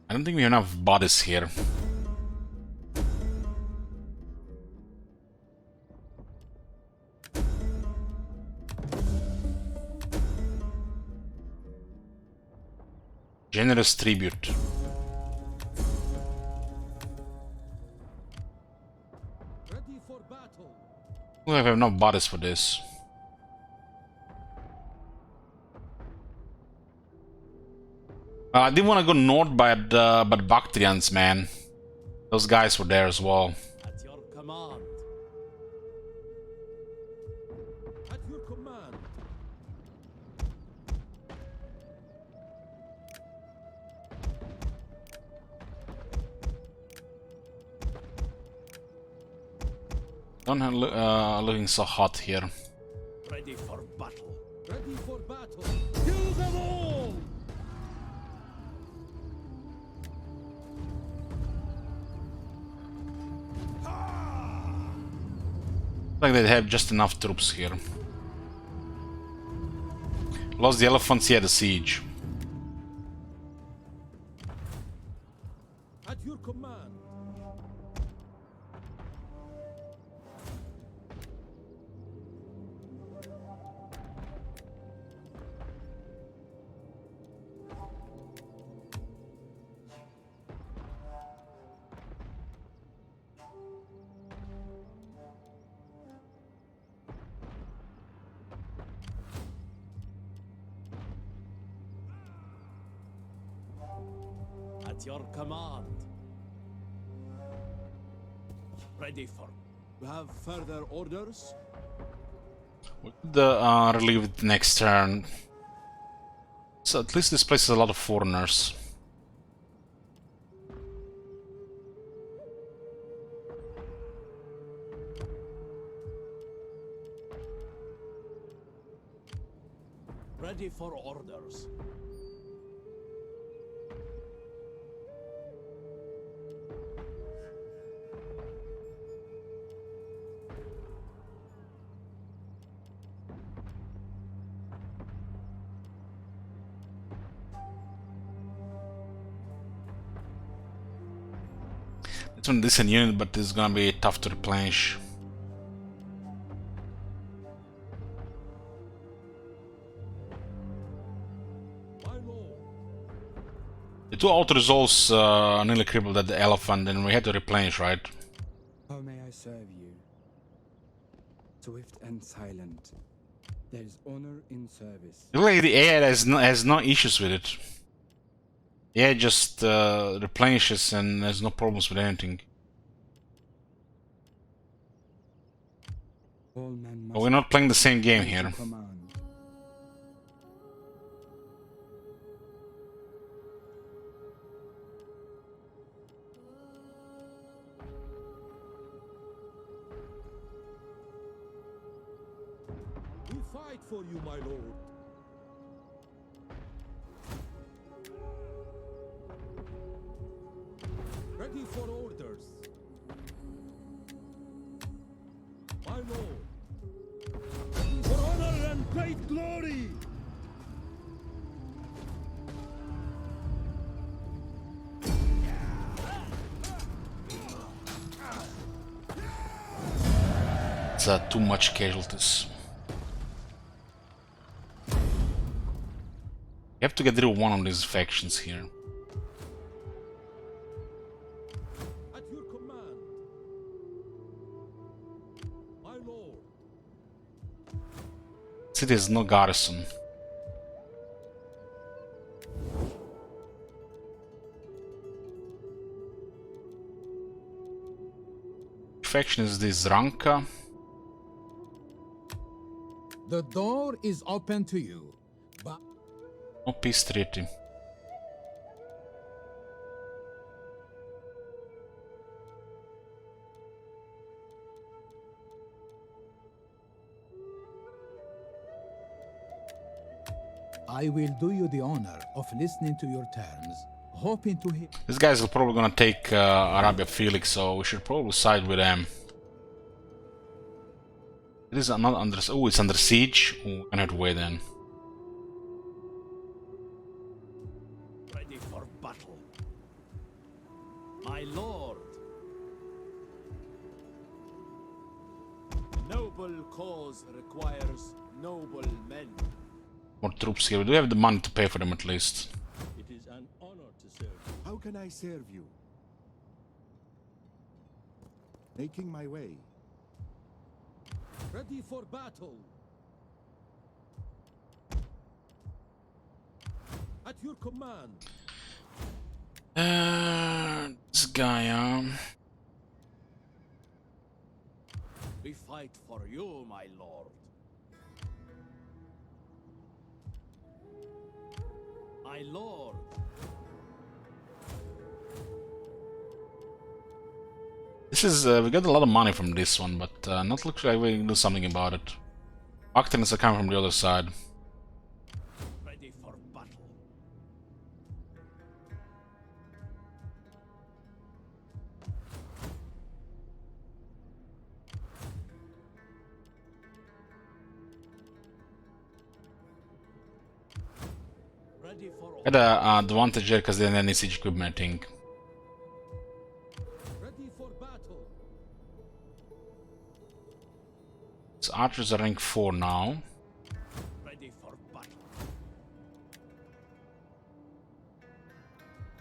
I don't think we have enough bodies here. Generous tribute. Ready for battle. We have enough bodies for this. I didn't want to go north, but Bactrians, man. Those guys were there as well. At your command. At your command. Don't have, looking so hot here. Ready for battle. Ready for battle. Kill them all! Like they have just enough troops here. Lost the elephants, yeah, the siege. At your command. At your command. Ready for. We have further orders. We could relieve it next turn. So at least this place has a lot of foreigners. Ready for orders. It's a decent unit, but it's gonna be tough to replenish. My lord. The two auto-resolves nearly crippled at the elephant, and we had to replenish, right? How may I serve you? Swift and silent. There is honor in service. Really, the AI has no issues with it. Yeah, just replenishes and has no problems with anything. All men must But we're not playing the same game obey here. command. We fight for you, my lord. Ready for orders. My lord. For honor and great glory. It's too much casualties. You have to get rid of one of these factions here. At your command. My lord. City has no garrison. Which faction is this? Ranka? The door is open to you, but No peace treaty. I will do you the honor of listening to your terms, hoping to hear. These guys are probably gonna take Arabia Felix, so we should probably side with them. It is not under. Oh, it's under siege. Oh, we're gonna have to wait then. Ready for battle. My lord. A noble cause requires noble men. More troops here. We do have the money to pay for them at least. It is an honor to serve you. How can I serve you? Making my way. Ready for battle. At your command. This guy, We fight for you, my lord. My lord. This is, we got a lot of money from this one, but not looks like we can do something about it. Octans are coming from the other side. Ready for battle. Ready for Got a advantage here because they didn't have any siege equipment, I think. ready for battle. So archers are rank 4 now. Ready for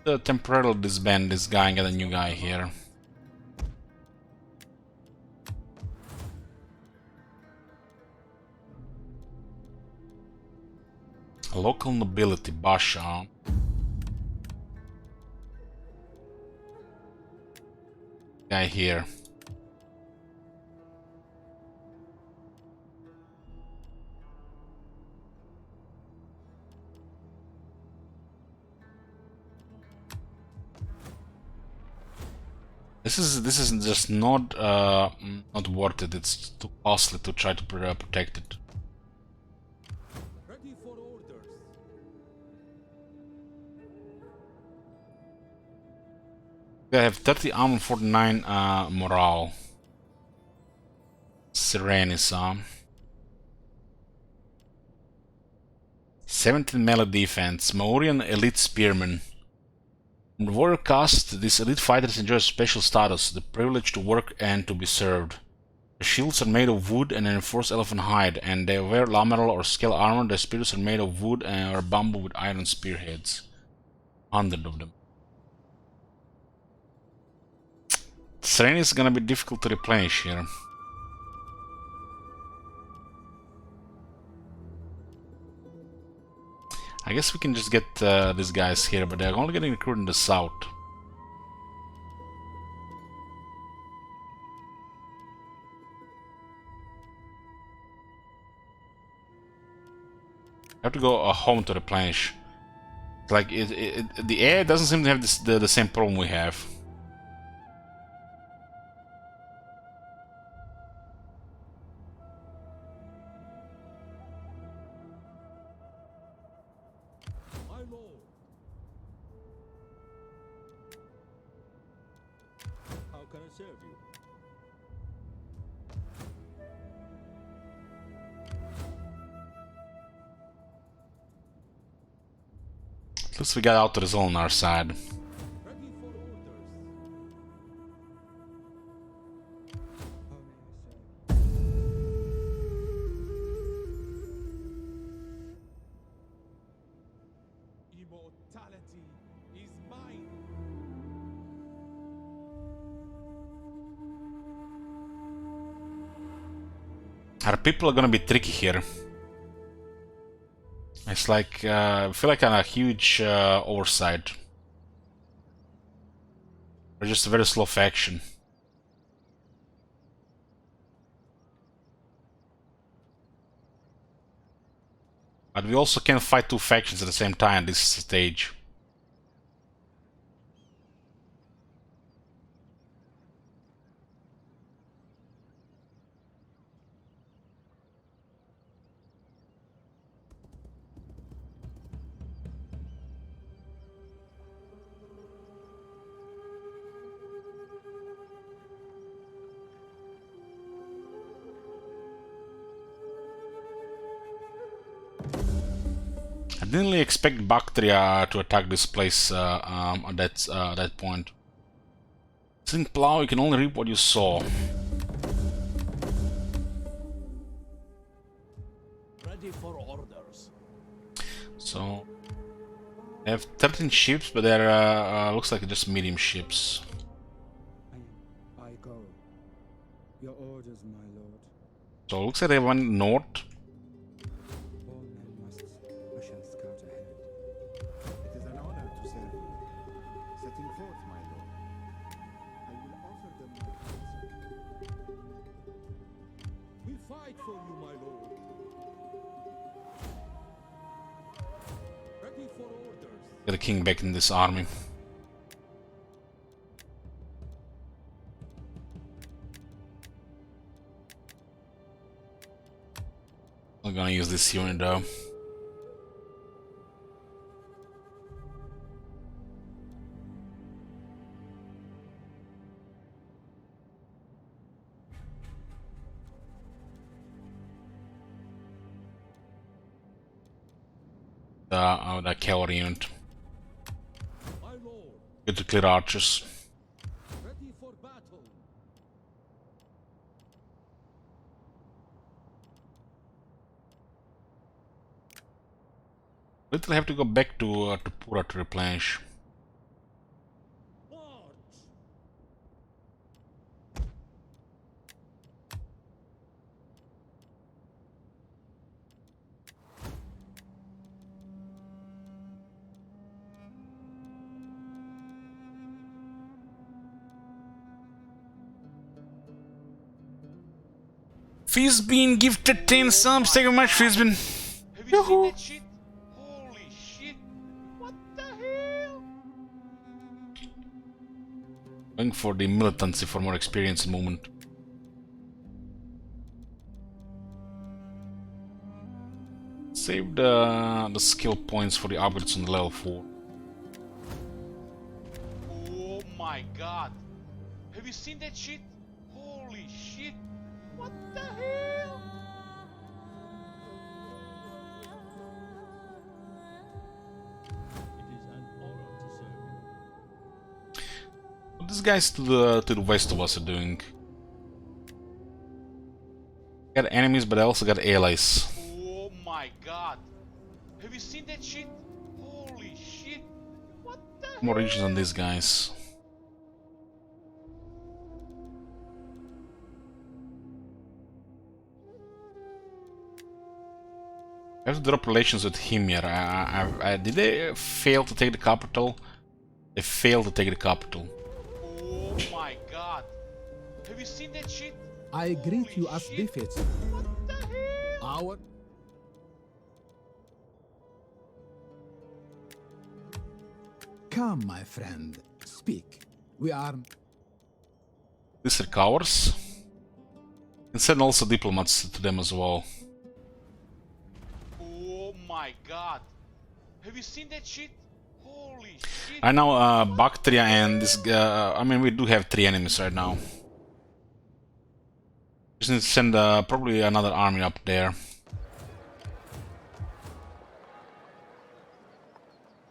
battle. Temporarily disband this guy and get a new guy here. A local nobility, Basha. Guy here. This is just not worth it. It's too costly to try to protect it. Ready for orders. They have 30 armor, 49 morale. Serenis, 17 melee defense. Mauryan elite spearman. In the warrior caste, these elite fighters enjoy a special status, the privilege to work and to be served. Their shields are made of wood and enforced elephant hide, and they wear lamellar or scale armor. Their spears are made of wood or bamboo with iron spearheads. 100 of them. Serenis is gonna be difficult to replenish here. I guess we can just get these guys here, but they're only getting recruited in the south. I have to go home to replenish. Like the air doesn't seem to have the same problem we have. My lord. How can I serve you? At least we got out to the zone on our side. Ready for orders. How may I serve? Immortality is mine. Our people are gonna be tricky here. It's like, I feel like a huge oversight. Or just a very slow faction. But we also can't fight two factions at the same time at this stage. I didn't really expect Bactria to attack this place at that point. Zinc plow, you can only reap what you sow. Ready for orders. So I have 13 ships, but they're looks like just medium ships. I go. Your orders, my lord. So it looks like they went north. All men must. I shall scout ahead. It is an honor to serve you. Setting forth, my lord. I will offer them my counsel. We fight for you, my lord. Ready for orders. Get a king back in this army. I'm gonna use this unit though. The cavalry unit. My lord, Good to clear archers. ready for battle. Little have to go back to Pura to replenish. March. Fizbin gifted 10 subs. Thank you very much, Fizbin. Have you seen that shit? Holy shit! What the hell? Going for the militancy for more experience and movement. Saved the skill points for the upgrades on the level 4. Oh my god! Have you seen that shit? Holy shit! What the hell? It is an honor to serve you. What these guys to the west of us are doing? Got enemies, but I also got allies. Oh my god! Have you seen that shit? Holy shit! What the More hell? regions on these guys. I have to drop relations with him here. Did they fail to take the capital? They failed to take the capital. Oh my god! Have you seen that shit? I greet you Holy as shit. defeated. What the hell? Our Come, my friend. Speak. We are These are cowards. And send also diplomats to them as well. Oh my god! Have you seen that shit? Holy shit! I know Bactria and this. I mean, we do have 3 enemies right now. Just need to send probably another army up there.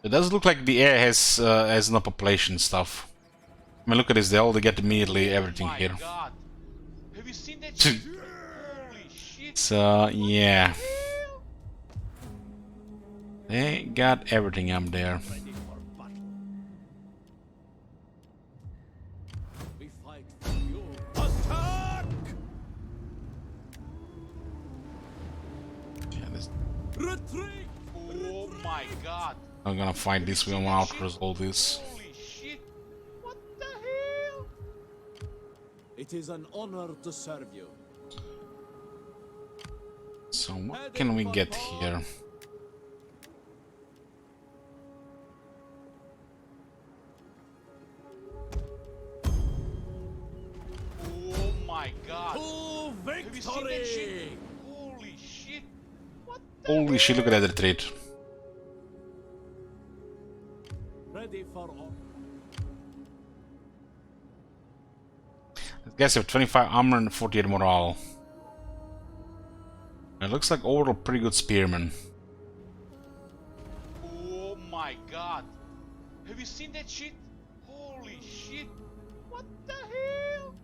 It does look like the air has no population stuff. I mean, look at this. They get immediately everything Oh my here. god! Have you seen that shit? Holy shit! So yeah, Hell? they got everything up there. Ready for battle. We fight for you. Attack! Yeah, this, Retreat! Oh my god! I'm gonna fight this. We want to resolve this. Holy shit! What the hell? It is an honor to serve you. So what can we get here? Oh my god! To Have you seen that shit? victory! Holy shit! What the Holy shit! Look at that retreat. Ready for all. These guys have 25 armor and 48 morale. It looks like overall pretty good spearmen. Oh my god! Have you seen that shit? Holy shit! What the hell?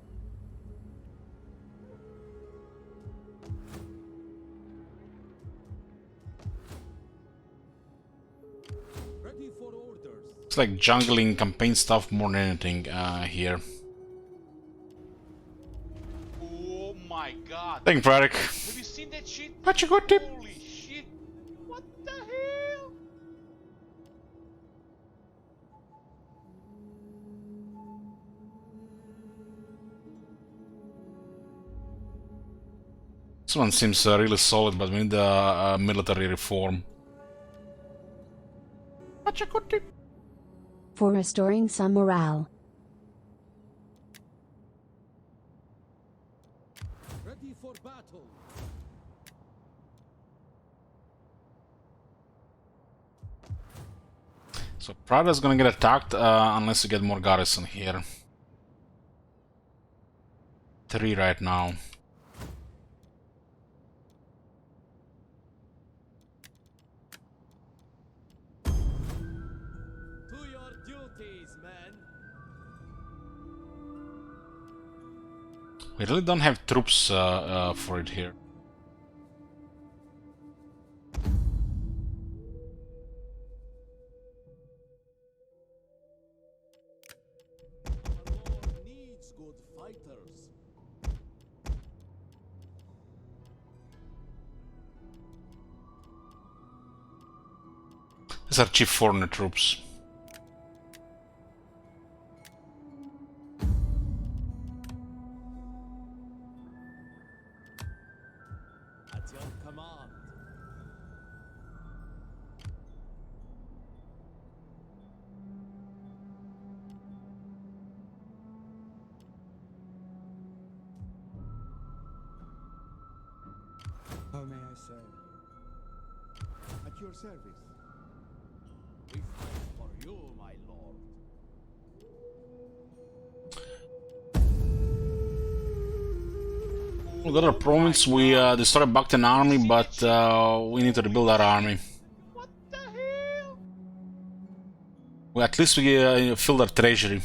Ready for orders. It's like jungling campaign stuff more than anything here. Oh my god. Thank you, Frederick. Have you seen that shit? What you got, tip? Holy shit. What the hell? This one seems really solid, but we need a military reform. What you got, tip? For restoring some morale. Ready for battle. So Prada's gonna get attacked unless you get more garrison here. 3 right now. To your duties, men. We really don't have troops for it here. Our war needs good fighters. These are cheap foreigner troops. At your command. How may I serve you? At your service. We fight for you, my lord. We got our province, we destroyed Bakhtan army, but we need to rebuild our army. What the hell? Well, at least we filled our treasury.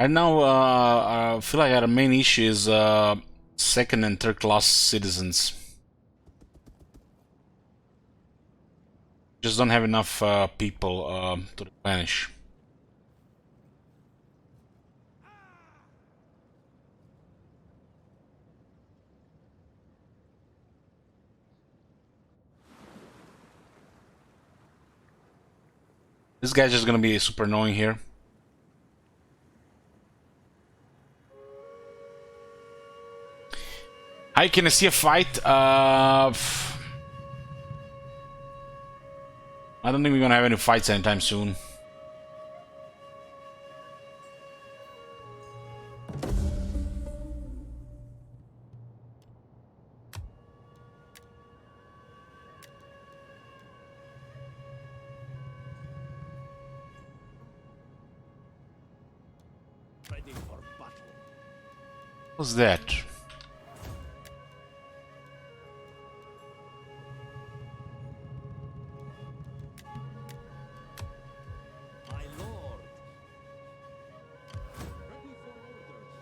Right now, I feel like our main issue is second and third class citizens. Just don't have enough people to replenish. This guy's just gonna be super annoying here. Hi, can I see a fight? I don't think we're gonna have any fights anytime soon. Ready for battle. What's that? My lord. Ready for orders.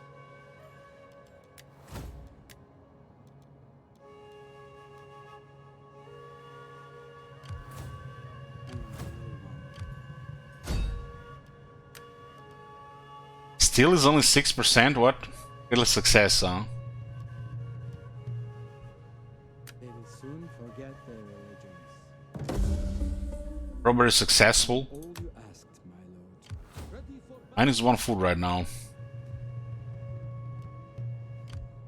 Steel is only 6%? What? Little success, huh? They will soon forget their religions. Robbery is successful. All you asked, my lord. Ready for battle. Mine is 1 food right now.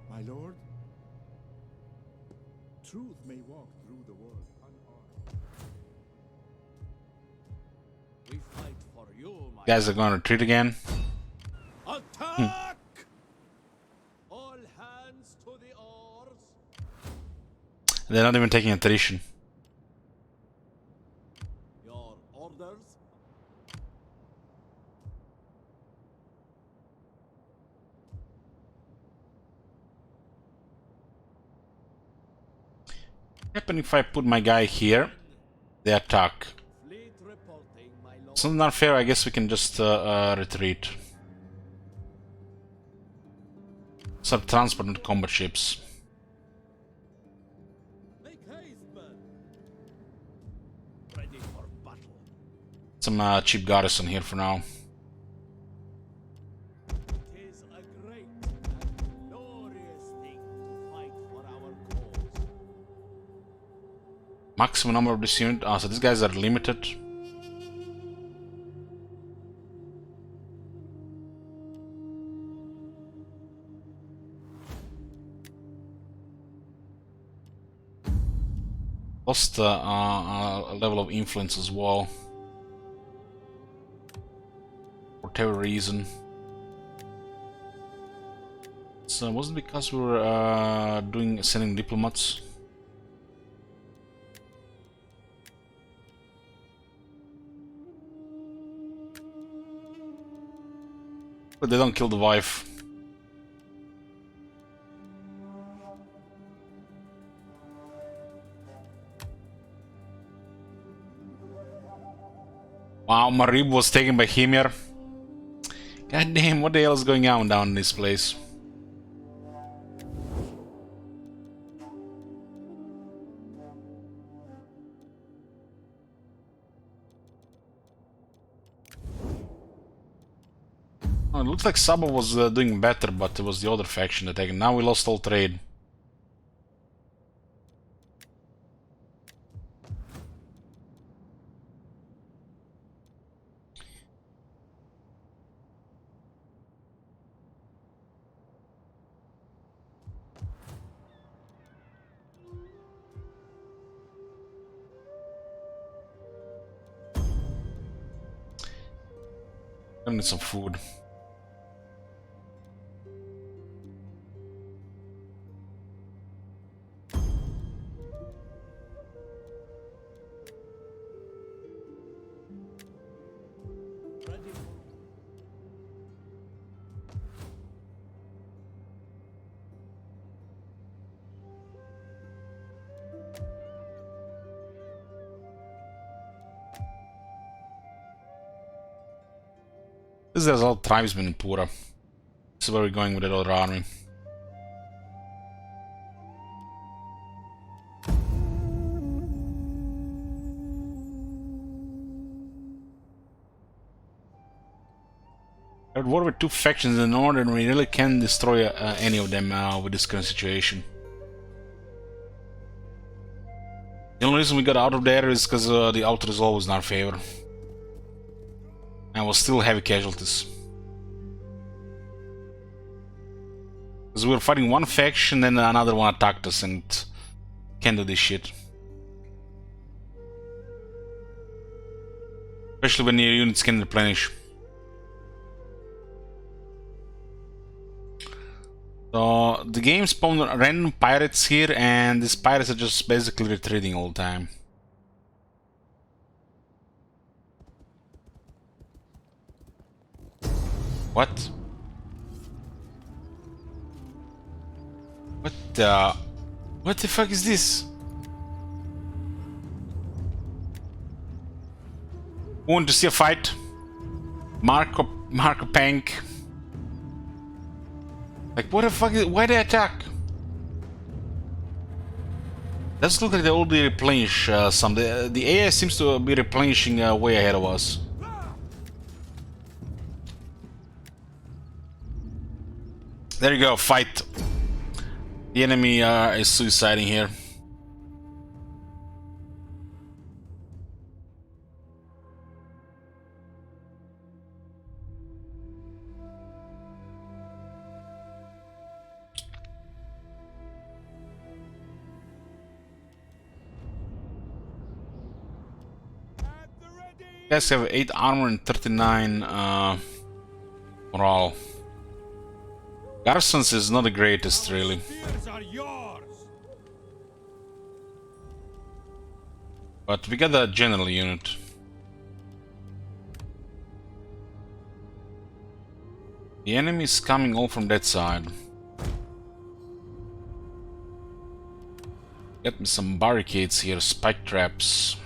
My lord? Truth may walk through the world unarmed. We fight for you, my Guys are gonna retreat again. Attack! All hands to the oars. They're not even taking attrition. Your orders? What happens if I put my guy here? They attack. Fleet reporting, my lord. It's not fair, I guess we can just retreat. Start transporting combat ships. Make haste, men. Ready for battle. Some cheap garrison here for now. It is a great and glorious thing to fight for our cause. Maximum number of this unit. Ah, so these guys are limited. Lost a level of influence as well. For whatever reason. So wasn't it because we were sending diplomats? But they don't kill the wife. Wow, Marib was taken by Hymir. God damn, what the hell is going on down in this place? Oh, it looks like Saba was doing better, but it was the other faction attacking. Now we lost all trade. I need some food. There's a lot of tribesmen in Pura. This is where we're going with that other army. We're at war with two factions in the north, and we really can't destroy any of them with this current situation. The only reason we got out of there is because the outer resolve was in our favor. And was still heavy casualties. Because we were fighting one faction, then another one attacked us, and can't do this shit. Especially when your units can replenish. So the game spawned random pirates here, and these pirates are just basically retreating all the time. What? What the fuck is this? Want to see a fight? Marco Pank. Like, what the fuck is, why they attack? Does look like they will be replenish some. The AI seems to be replenishing way ahead of us. There you go, fight. The enemy is suiciding here. You guys have 8 armor and 39 morale. Garrisons is not the greatest, really. But we got a general unit. The enemy is coming all from that side. Get me some barricades here, spike traps.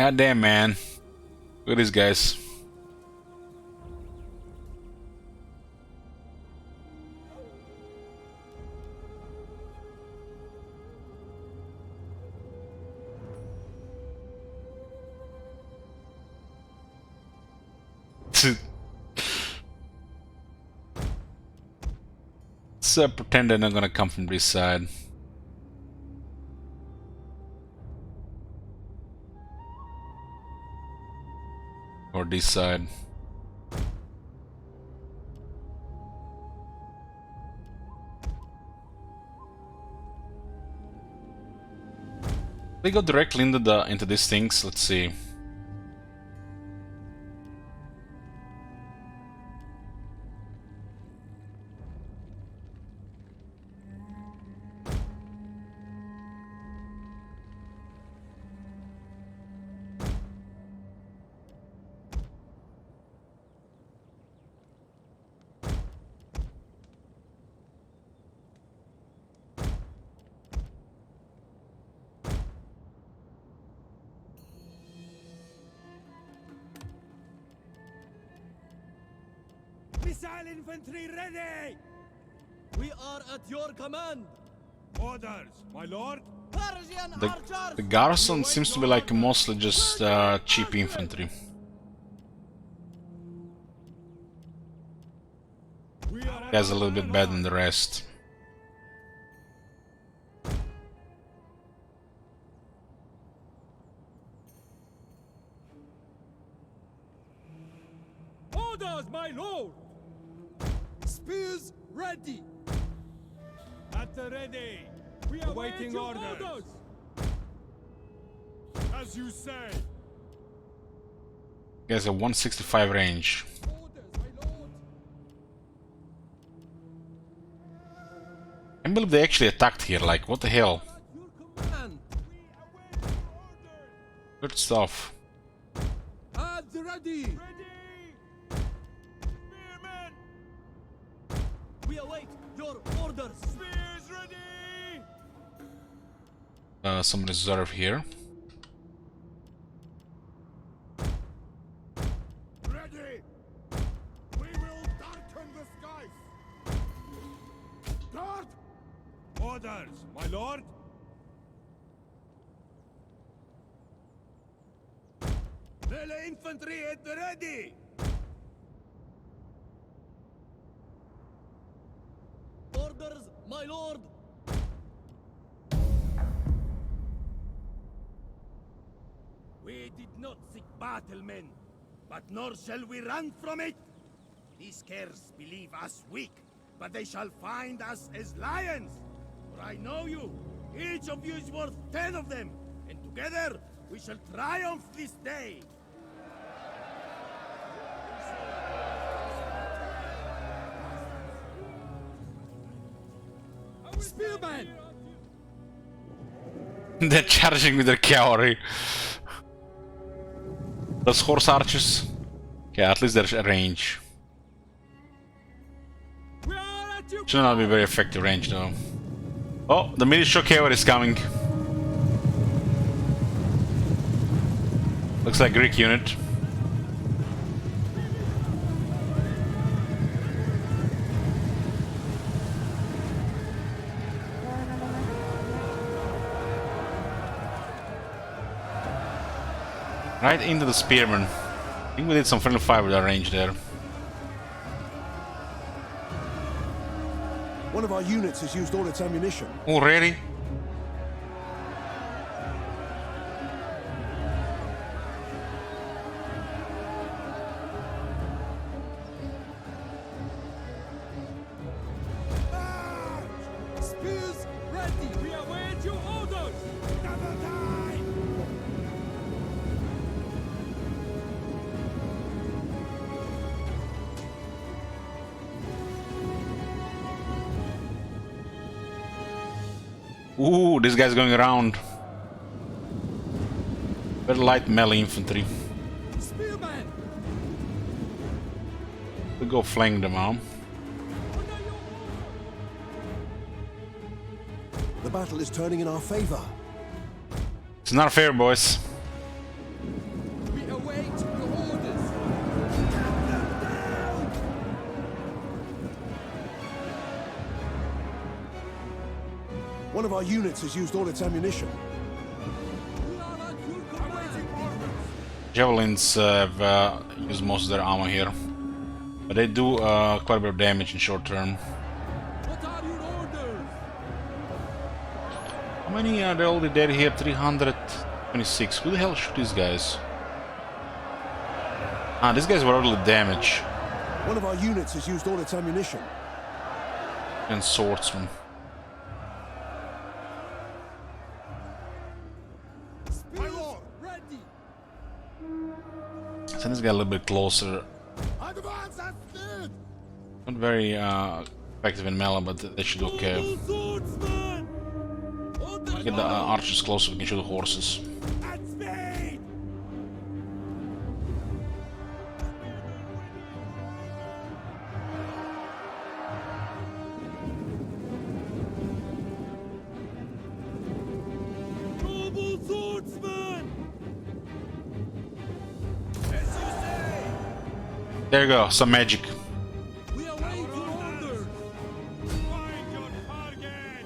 God damn, man. Look at these guys. Let's pretend they're not gonna come from this side. Or this side. They go directly into these things. Let's see. Missile infantry ready! We are at your command! Orders, my lord! Persian archers! The garrison seems to be like mostly just cheap infantry. Guys a little bit better than the rest. Orders, my lord! Spears ready! At the ready! We are waiting orders! As you say! Guys a 165 range. Orders, my lord! I can't believe they actually attacked here, like what the hell? At your command! We await your orders! Good stuff. At the ready! Ready! Spearmen! We await your orders! Spears ready! Some reserve here. Ready! We will darken the skies! Guard! Orders, my lord! Melee infantry at the ready! Orders, my lord! We did not seek battle, men, but nor shall we run from it. These scarce believe us weak, but they shall find us as lions. For I know you. Each of you is worth 10 of them, and together we shall triumph this day. Spearman! They're charging with their cavalry. Those horse archers. Okay, at least there's a range. Should not be very effective range though. Oh, the militia cavalry is coming. Looks like Greek unit. Right into the spearmen. I think we did some friendly fire with our range there. One of our units has used all its ammunition. Already? Spears ready! We await your orders! Double time! Ooh, this guy's going around. Very light melee infantry. Spearman! We go flank them out. The battle is turning in our favor. It's not fair, boys. One of our units has used all its ammunition. Javelins have used most of their ammo here, but they do quite a bit of damage in short term. What are your orders? How many are there already dead here? 326. Who the hell shoot these guys? Ah, these guys were already damaged. One of our units has used all its ammunition. And swordsmen. My lord, ready. Send this guy a little bit closer. Advance as speed. Not very effective in melee, but they should do okay. Swordsman. Get the archers closer, we can shoot the horses. At speed. Noble swordsman. There you go, some magic. We await your orders. Find your target!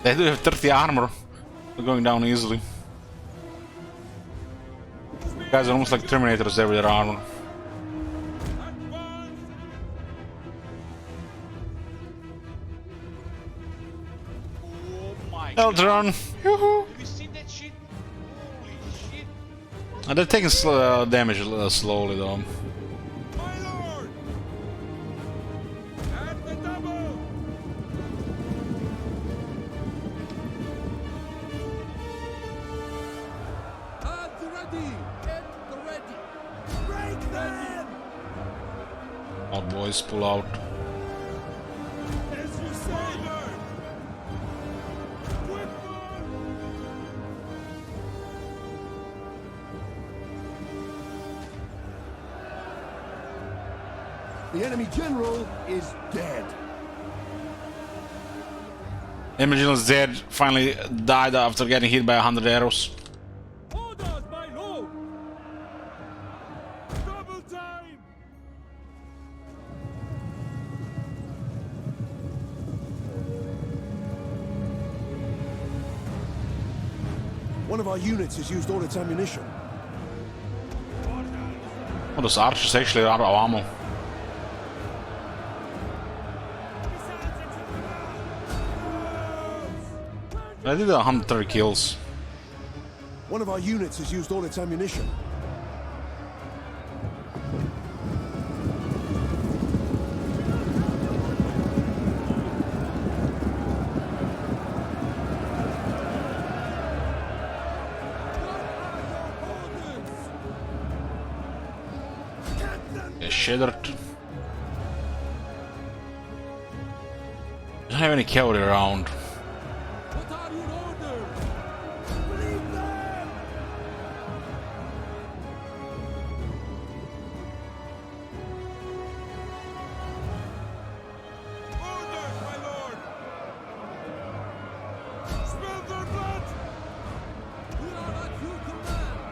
They do have 30 armor. They're going down easily. Guys are almost like Terminators there with their armor. Oh my Eldron! Yoo-hoo! Have you seen that shit? Holy shit! They're taking damage slowly though. My lord! At the double! At the ready. At the ready. Break them! Out boys, pull out. As you say, lord! Quick one! The enemy general is dead. Imogen is dead, finally died after getting hit by 100 arrows. Orders, my lord. Double time! One of our units has used all its ammunition. Oh, those archers actually are out of ammo. I did 130 kills. One of our units has used all its ammunition. Get shattered. Don't have any cavalry around. What are your orders? Leave them! Orders, my lord! Spill their blood! We are at your command.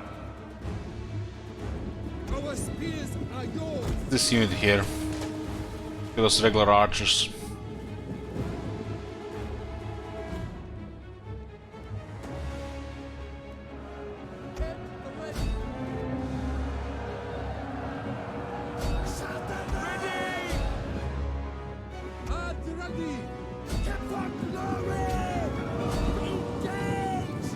Our spears are yours. This unit here. Those regular archers. At the ready. For glory! Engage!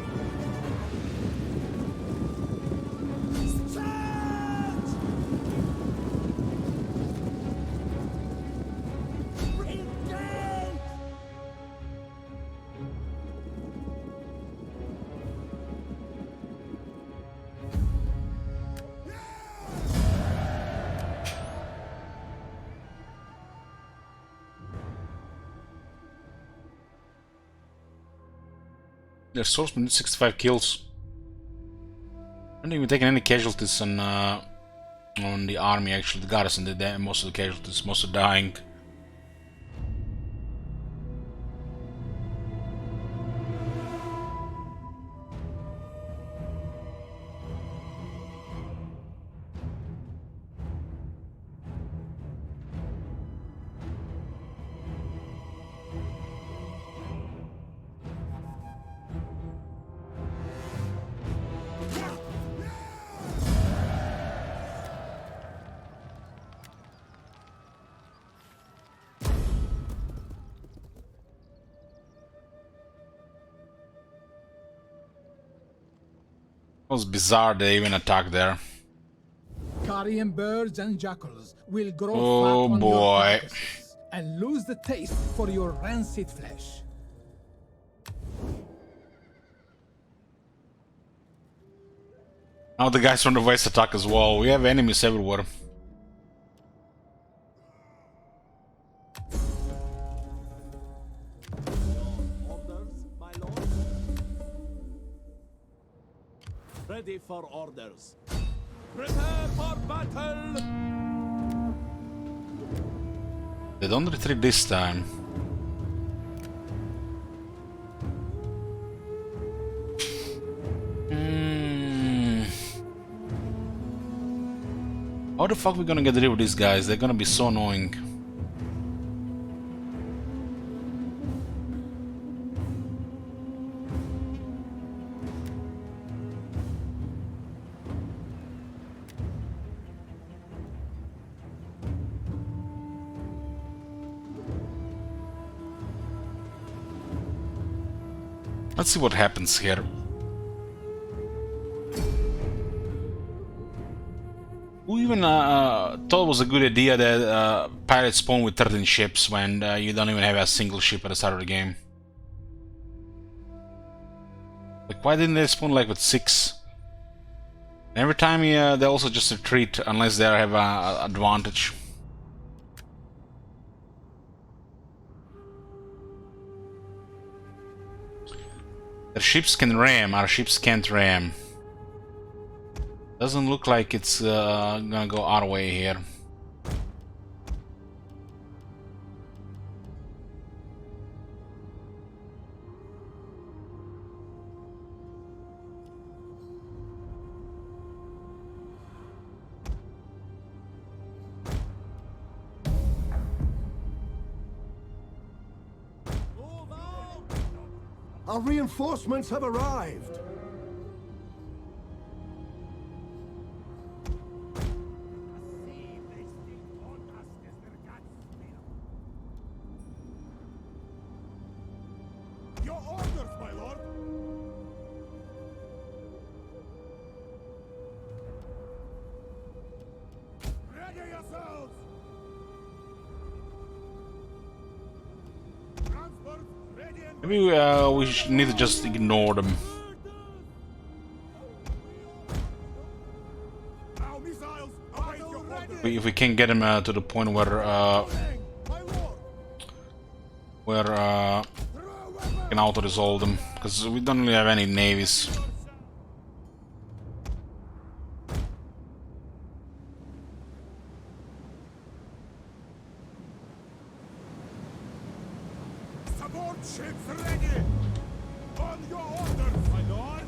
Charge! Their swordsman did 65 kills. I haven't even taken any casualties on the army. Actually, the garrison did that. Most of the casualties, most are dying. It was bizarre they even attacked there. Carrion birds and jackals will grow Oh fat on boy. your carcasses and lose the taste for your rancid flesh. Now the guys from the west attack as well. We have enemies everywhere. Orders, my lord. Ready for orders. Prepare for battle! They don't retreat this time. How the fuck we gonna get rid of these guys? They're gonna be so annoying. Let's see what happens here. Who even thought it was a good idea that pirates spawn with 13 ships when you don't even have a single ship at the start of the game? Like, why didn't they spawn like with 6? And every time they also just retreat unless they have an advantage. Their ships can ram, our ships can't ram. Doesn't look like it's gonna go our way here. Our reinforcements have arrived. Your orders, my lord. Ready yourselves. Transport ready and Maybe we need to just ignore them. now missiles. Await your orders. If we can get them to the point where we can auto-resolve them, because we don't really have any navies. Support ships ready. On your orders, my lord.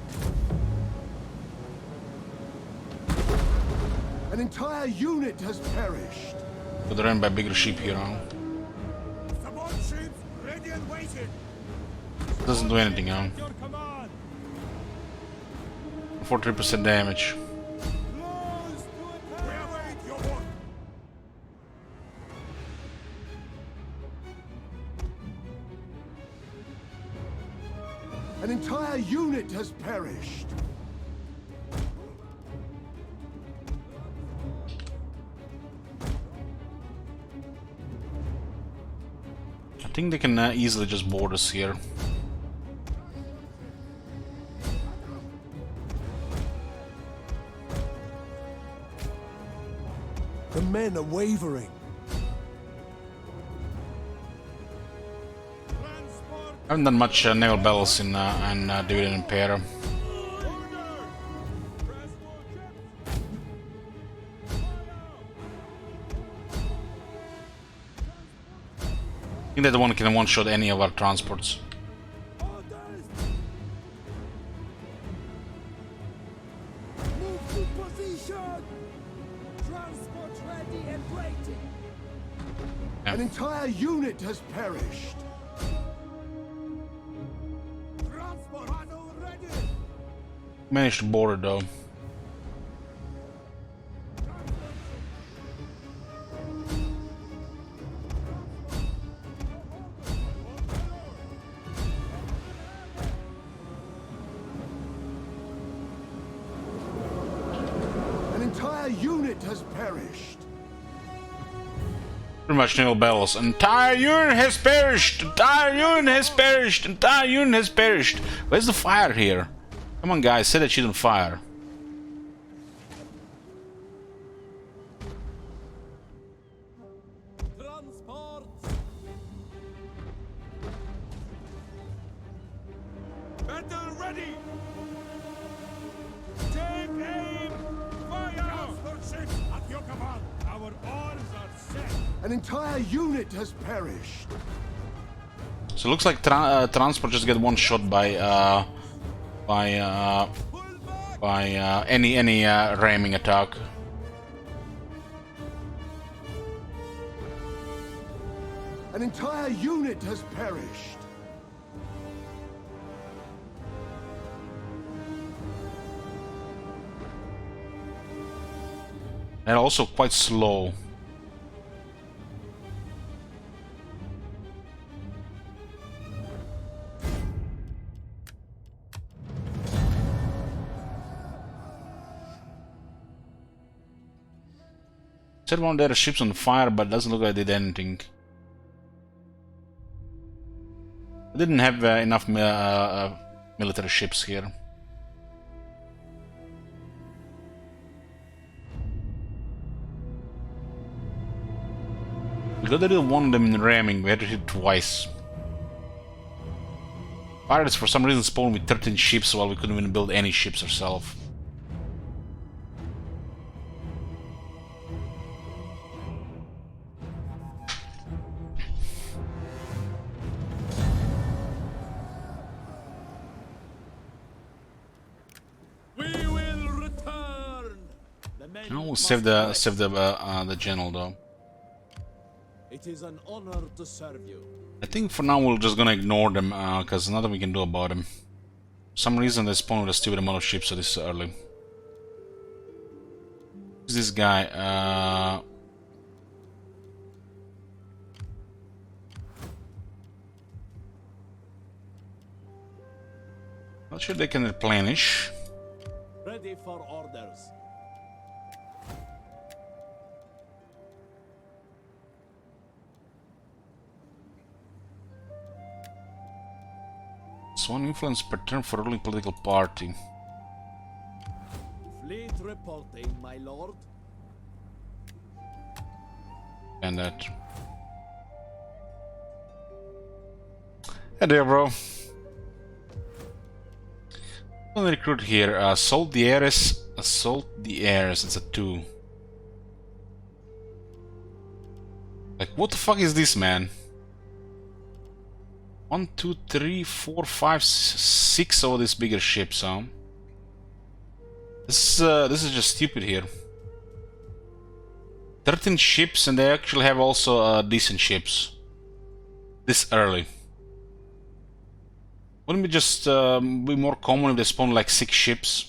An entire unit has perished. Could run by bigger ship here, huh? Support ships ready and waiting. Doesn't do anything, huh? Your command. 43% damage. Close to attack. We await your order. An entire unit has perished. I think they can easily just board us here. The men are wavering. Transport I haven't done much naval battles in Dividend Impera. I think that one can one-shot any of our transports. Move to position! Transport ready and waiting! Yeah. An entire unit has perished. Transport battle ready! Managed to board it though. An entire unit has perished. Pretty much naval battles. Entire unit has perished! Entire unit has perished! Entire unit has perished! Where's the fire here? Come on guys, set that shit on fire. Transport! Battle ready! Take aim! Fire! Transport ships at your command! Our oars are set! An entire unit has perished. So it looks like transport just get one shot by any ramming attack. An entire unit has perished. And also quite slow. Set one of their ships on fire, but doesn't look like they did anything. I didn't have enough military ships here. We got rid of one of them in ramming, we had to hit twice. Pirates for some reason spawned with 13 ships while we couldn't even build any ships ourselves. We will return! I will save the general though. It is an honor to serve you. I think for now we're just gonna ignore them because nothing we can do about them. For some reason they spawn with a stupid amount of ships this early. Who's this guy? Not sure they can replenish. Ready for orders. One influence per turn for ruling political party. Fleet reporting, my lord. And that. Hey there, bro. I'm gonna recruit here. Assault the heiress. Assault the heiress. It's a 2. Like, what the fuck is this, man? 1, 2, 3, 4, 5, 6 of these bigger ships, huh? This is just stupid here. 13 ships, and they actually have also decent ships. This early. Wouldn't it just be more common if they spawn like 6 ships?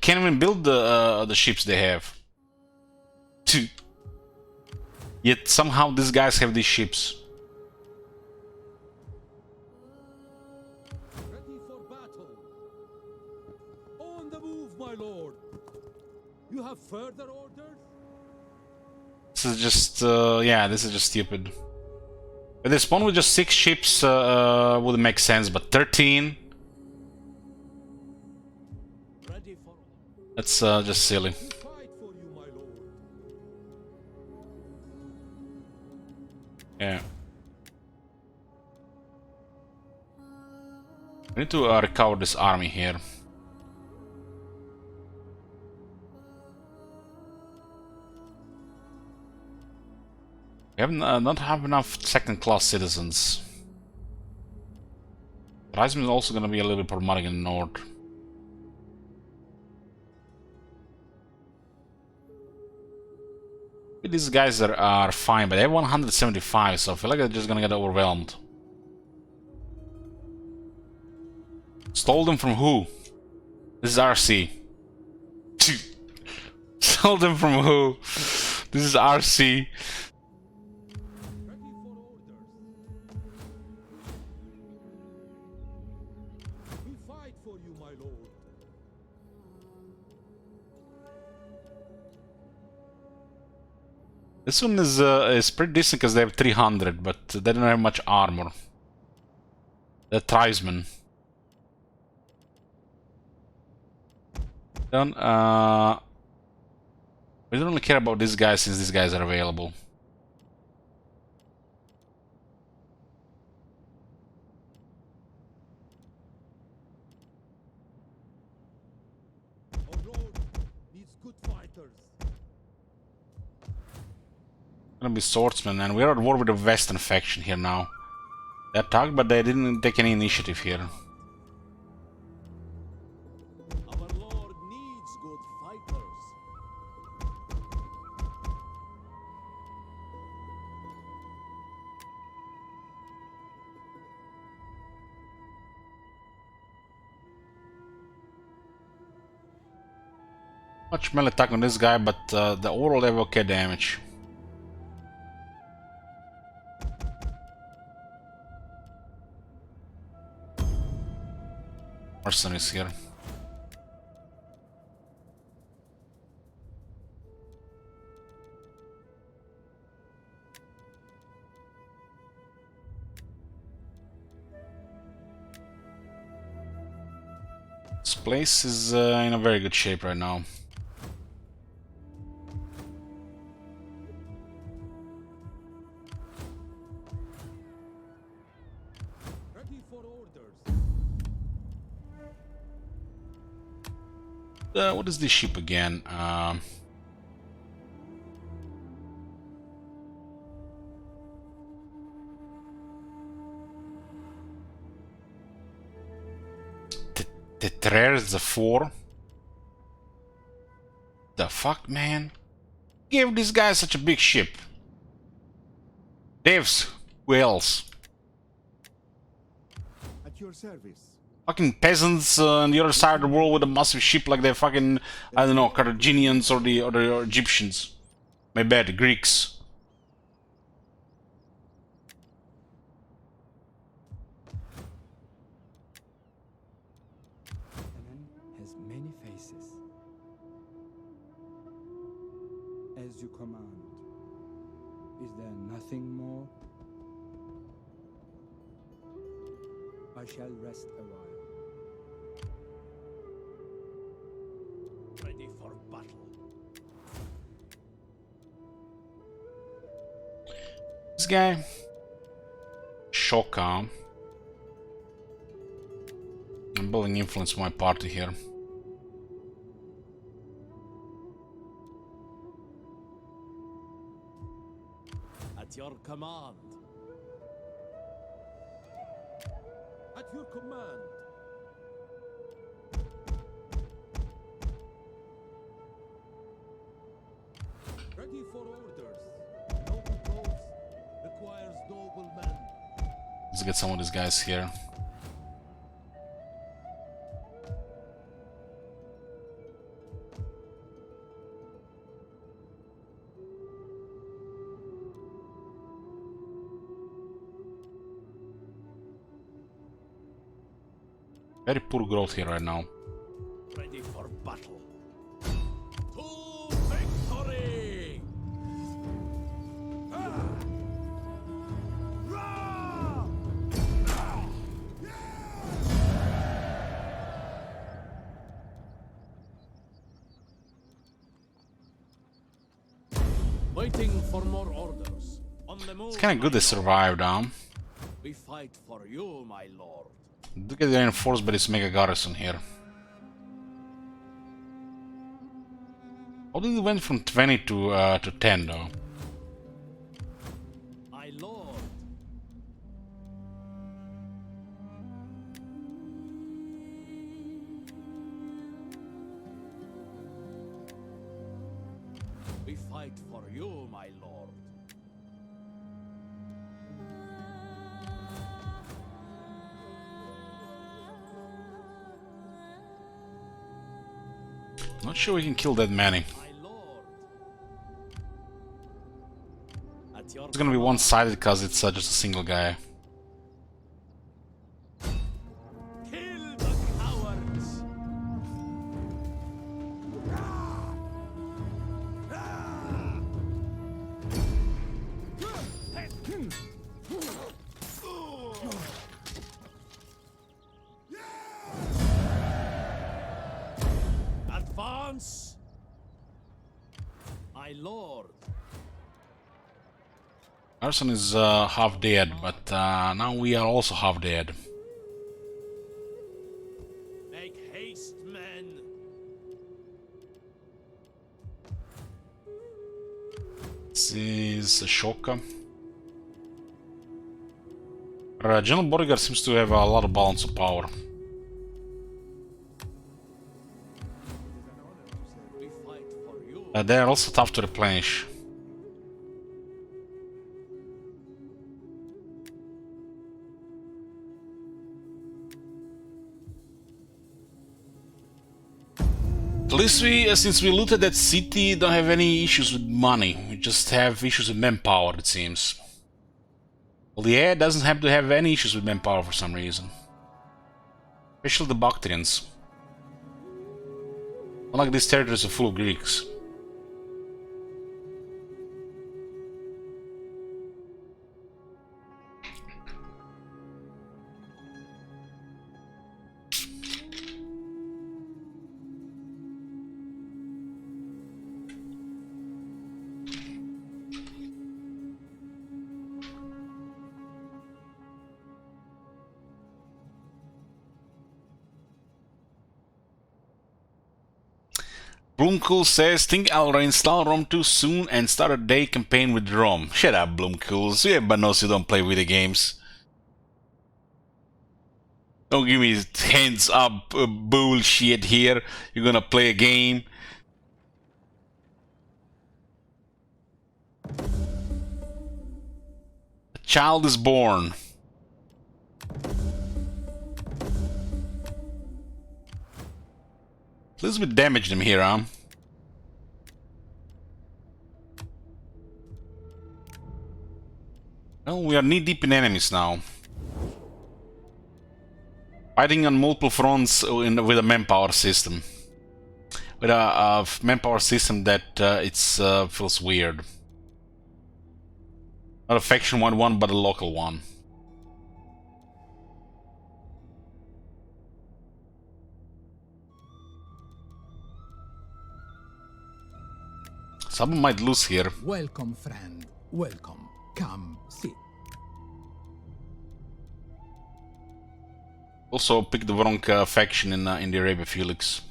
Can't even build the ships they have. Yet somehow these guys have these ships. Ready for battle. On the move, my lord. You have further orders? This is just, yeah, this is just stupid. If they spawn with just 6 ships, would make sense, but 13? That's just silly. Yeah. We need to recover this army here. We have not have enough second-class citizens. Reisman is also going to be a little bit problematic in the north. These guys are fine, but they have 175, so I feel like they're just going to get overwhelmed. Stole them from who? This is RC. Stole them from who? This is RC. This one is pretty decent because they have 300, but they don't have much armor. They're tribesmen. We don't really care about these guys since these guys are available. Gonna be swordsmen, and we're at war with the Western faction here now. They attacked, but they didn't take any initiative here. Our Lord needs good fighters. Much melee attack on this guy, but the overall they have okay damage. Mercenaries here. This place is in a very good shape right now. What is this ship again? There's the 4. The fuck, man? Give this guy such a big ship. Devs, who else? At your service. Fucking peasants on the other side of the world with a massive ship like they're fucking, I don't know, Carthaginians or the Egyptians. My bad, Greeks. Has many faces. As you command. Is there nothing more? I shall rest a while. Ready for battle. This guy, Shoka. I'm building influence for my party here. At your command. At your command. Ready for orders. Noble cause requires noble men. Let's get some of these guys here. Very poor growth here right now. Ready for battle. To victory! Fighting for more orders. On the move, It's kind of good my they lord. survived, huh? We fight for you, my lord. Do get reinforced by this mega garrison here. How did it went from 20 to 10 though? My lord. We fight for you, my lord. Not sure we can kill that many. My lord. At your It's gonna be one-sided because it's just a single guy. kill the cowards. Advance. My lord. Arson is half dead, but now we are also half dead. Make haste, men. This is Ashoka. General Bodyguard seems to have a lot of balance of power. We fight for you. They're also tough to replenish. At least we, since we looted that city, don't have any issues with money. We just have issues with manpower, it seems. Well, the air doesn't have to have any issues with manpower for some reason. Especially the Bactrians. Unlike these territories are full of Greeks. Bloomcool says, think I'll reinstall Rome too soon and start a day campaign with Rome. Shut up, Bloomcool. Everybody knows you don't play video games. Don't give me hands up bullshit here. You're gonna play a game. A child is born. At least we damaged him here, huh? Well, we are knee-deep in enemies now. Fighting on multiple fronts with a manpower system. With a manpower system that feels weird. Not a faction one, but a local one. Someone might lose here. Welcome, friend. Welcome. Come, sit. Also pick the wrong faction in the Arabia Felix.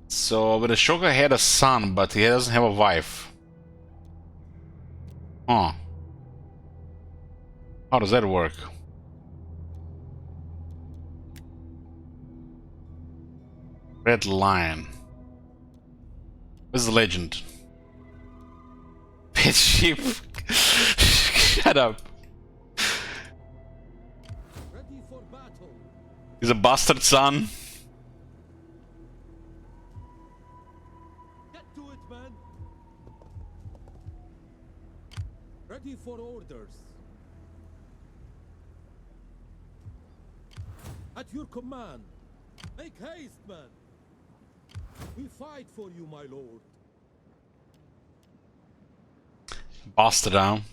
So, but Ashoka had a son, but he doesn't have a wife. Huh. How does that work? Red Lion. Where's the legend? Pet sheep. Shut up. Ready for battle. He's a bastard son. Get to it, man. Ready for orders. At your command. Make haste, man. We fight for you, my lord. Bust it down.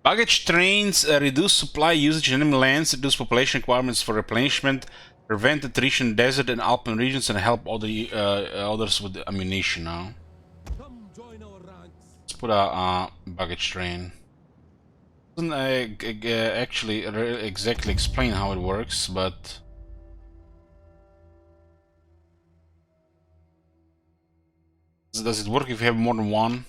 Baggage trains reduce supply usage in enemy lands, reduce population requirements for replenishment, prevent attrition in desert and alpine regions, and help others with ammunition. Now, Come join our ranks. let's put a baggage train. Doesn't actually exactly explain how it works, but does it work if you have more than one?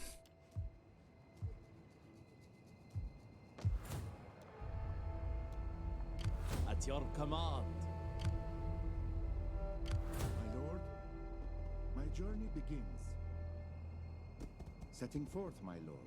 At your command. My lord, my journey begins. Setting forth, my lord.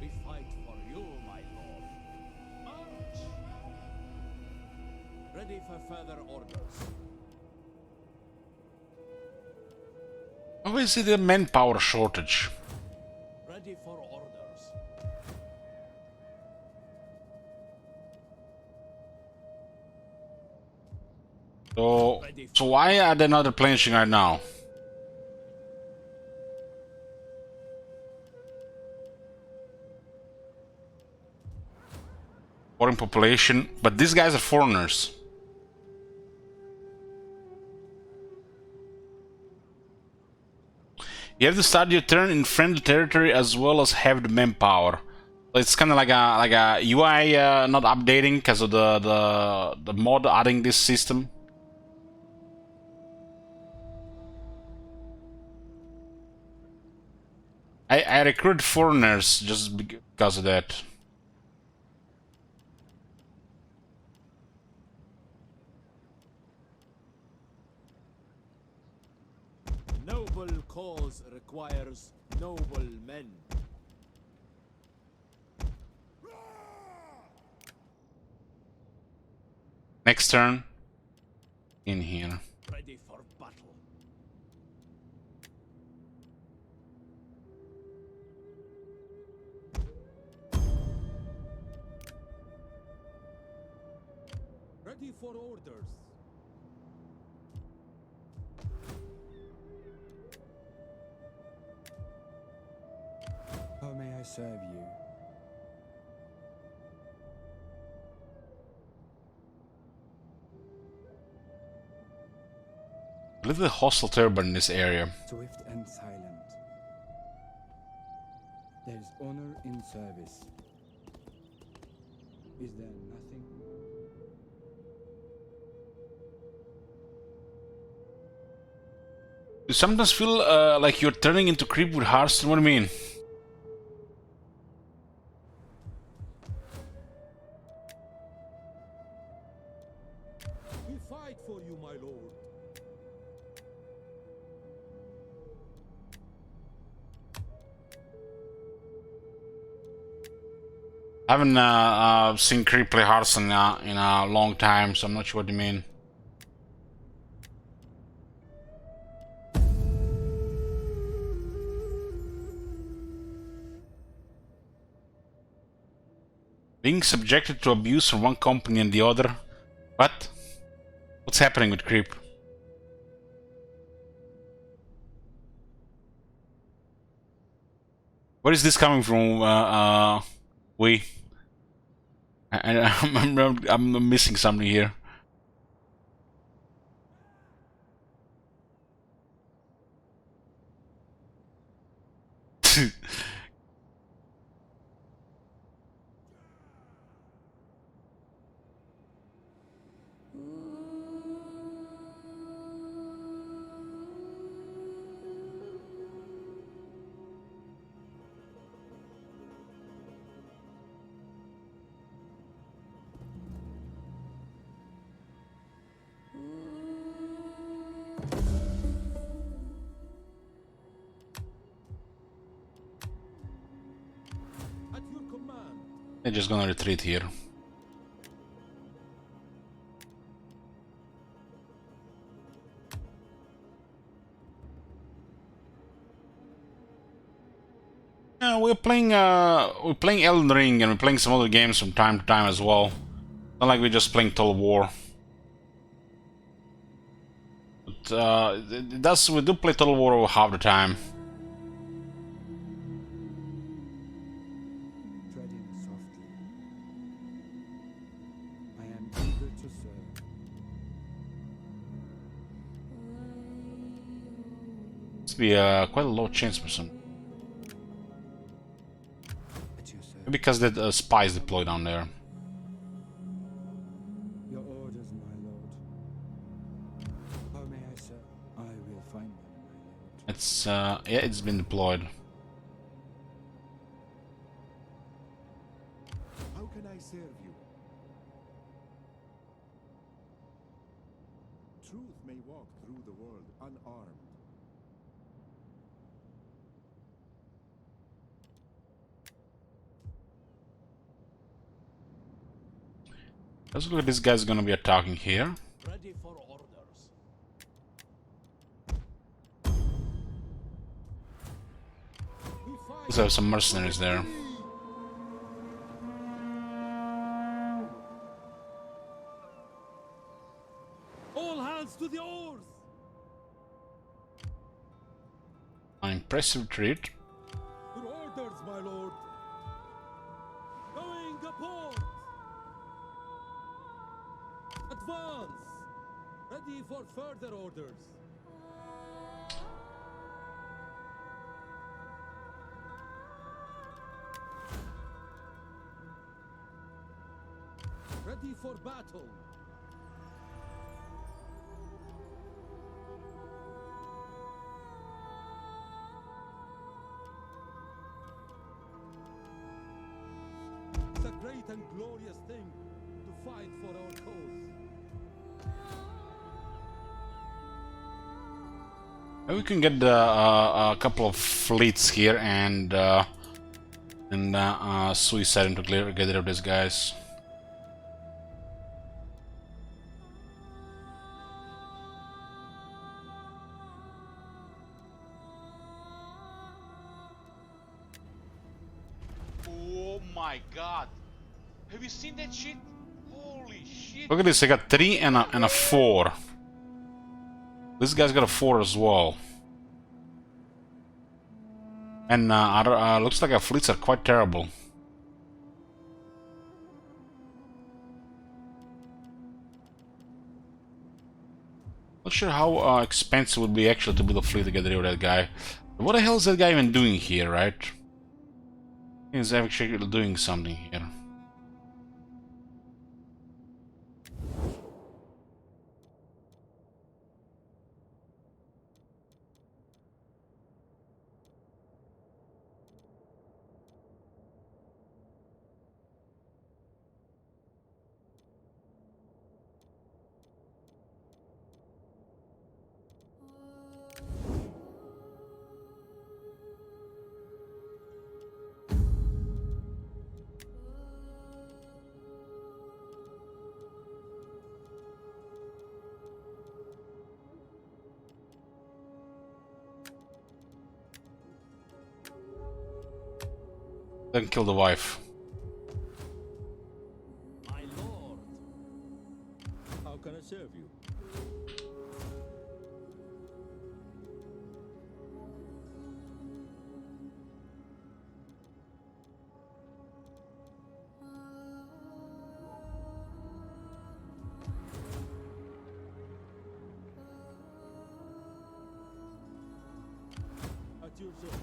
We fight for you, my lord. March! Ready for further orders. Why is it a manpower shortage? Ready for orders. So why are they not replenishing right now? Foreign population, but these guys are foreigners. You have to start your turn in friendly territory as well as have the manpower. It's kind of like a UI not updating because of the mod adding this system. I recruit foreigners just because of that. Noble cause requires noble men. Next turn, in here. Ready for battle. Ready for orders. How may I serve you? A little hostile turban in this area. Swift and silent. There's honor in service. Is there nothing? You sometimes feel like you're turning into creep with Hearthstone. What do you mean? We fight for you, my lord. I haven't seen creep play Hearthstone in a long time, so I'm not sure what you mean. Being subjected to abuse from one company and the other. What? What's happening with creep? Where is this coming from? I'm missing something here. They're just gonna retreat here. Yeah, we're playing Elden Ring and we're playing some other games from time to time as well. Not like we're just playing Total War. But we do play Total War half the time. Treading softly. I am eager to serve. Must be quite a low chance for some. At your service. Because the spies deployed down there. Your orders, my lord. How may I serve? I will find them, my lord. It's yeah, it's been deployed. How can I serve you? Truth may walk through the world unarmed. Let's look at this guy's gonna be attacking here. Ready for orders. We fight. Let's have some mercenaries there. All hands to the oars. An impressive retreat. Your orders, my lord. Going upon. Advance. Ready for further orders. Ready for battle. It's a great and glorious thing to fight for our cause. Maybe we can get a couple of fleets here and suicide him to get rid of these guys. Oh my god. Have you seen that shit? Holy shit. Look at this, I got 3 and a 4. This guy's got a 4 as well. And looks like our fleets are quite terrible. Not sure how expensive it would be actually to build a fleet to get rid of that guy. What the hell is that guy even doing here, right? He's actually doing something here. Then kill the wife. My lord. How can I serve you? At your service.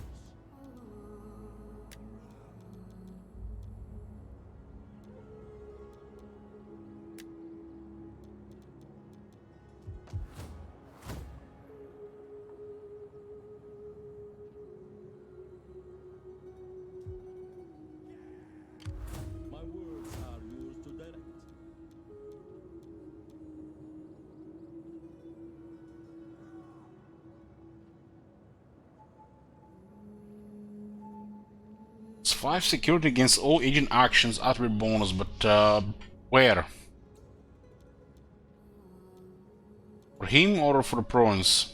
My words are yours to direct. 5 security against all agent actions, attribute bonus, but where? For him or for the province?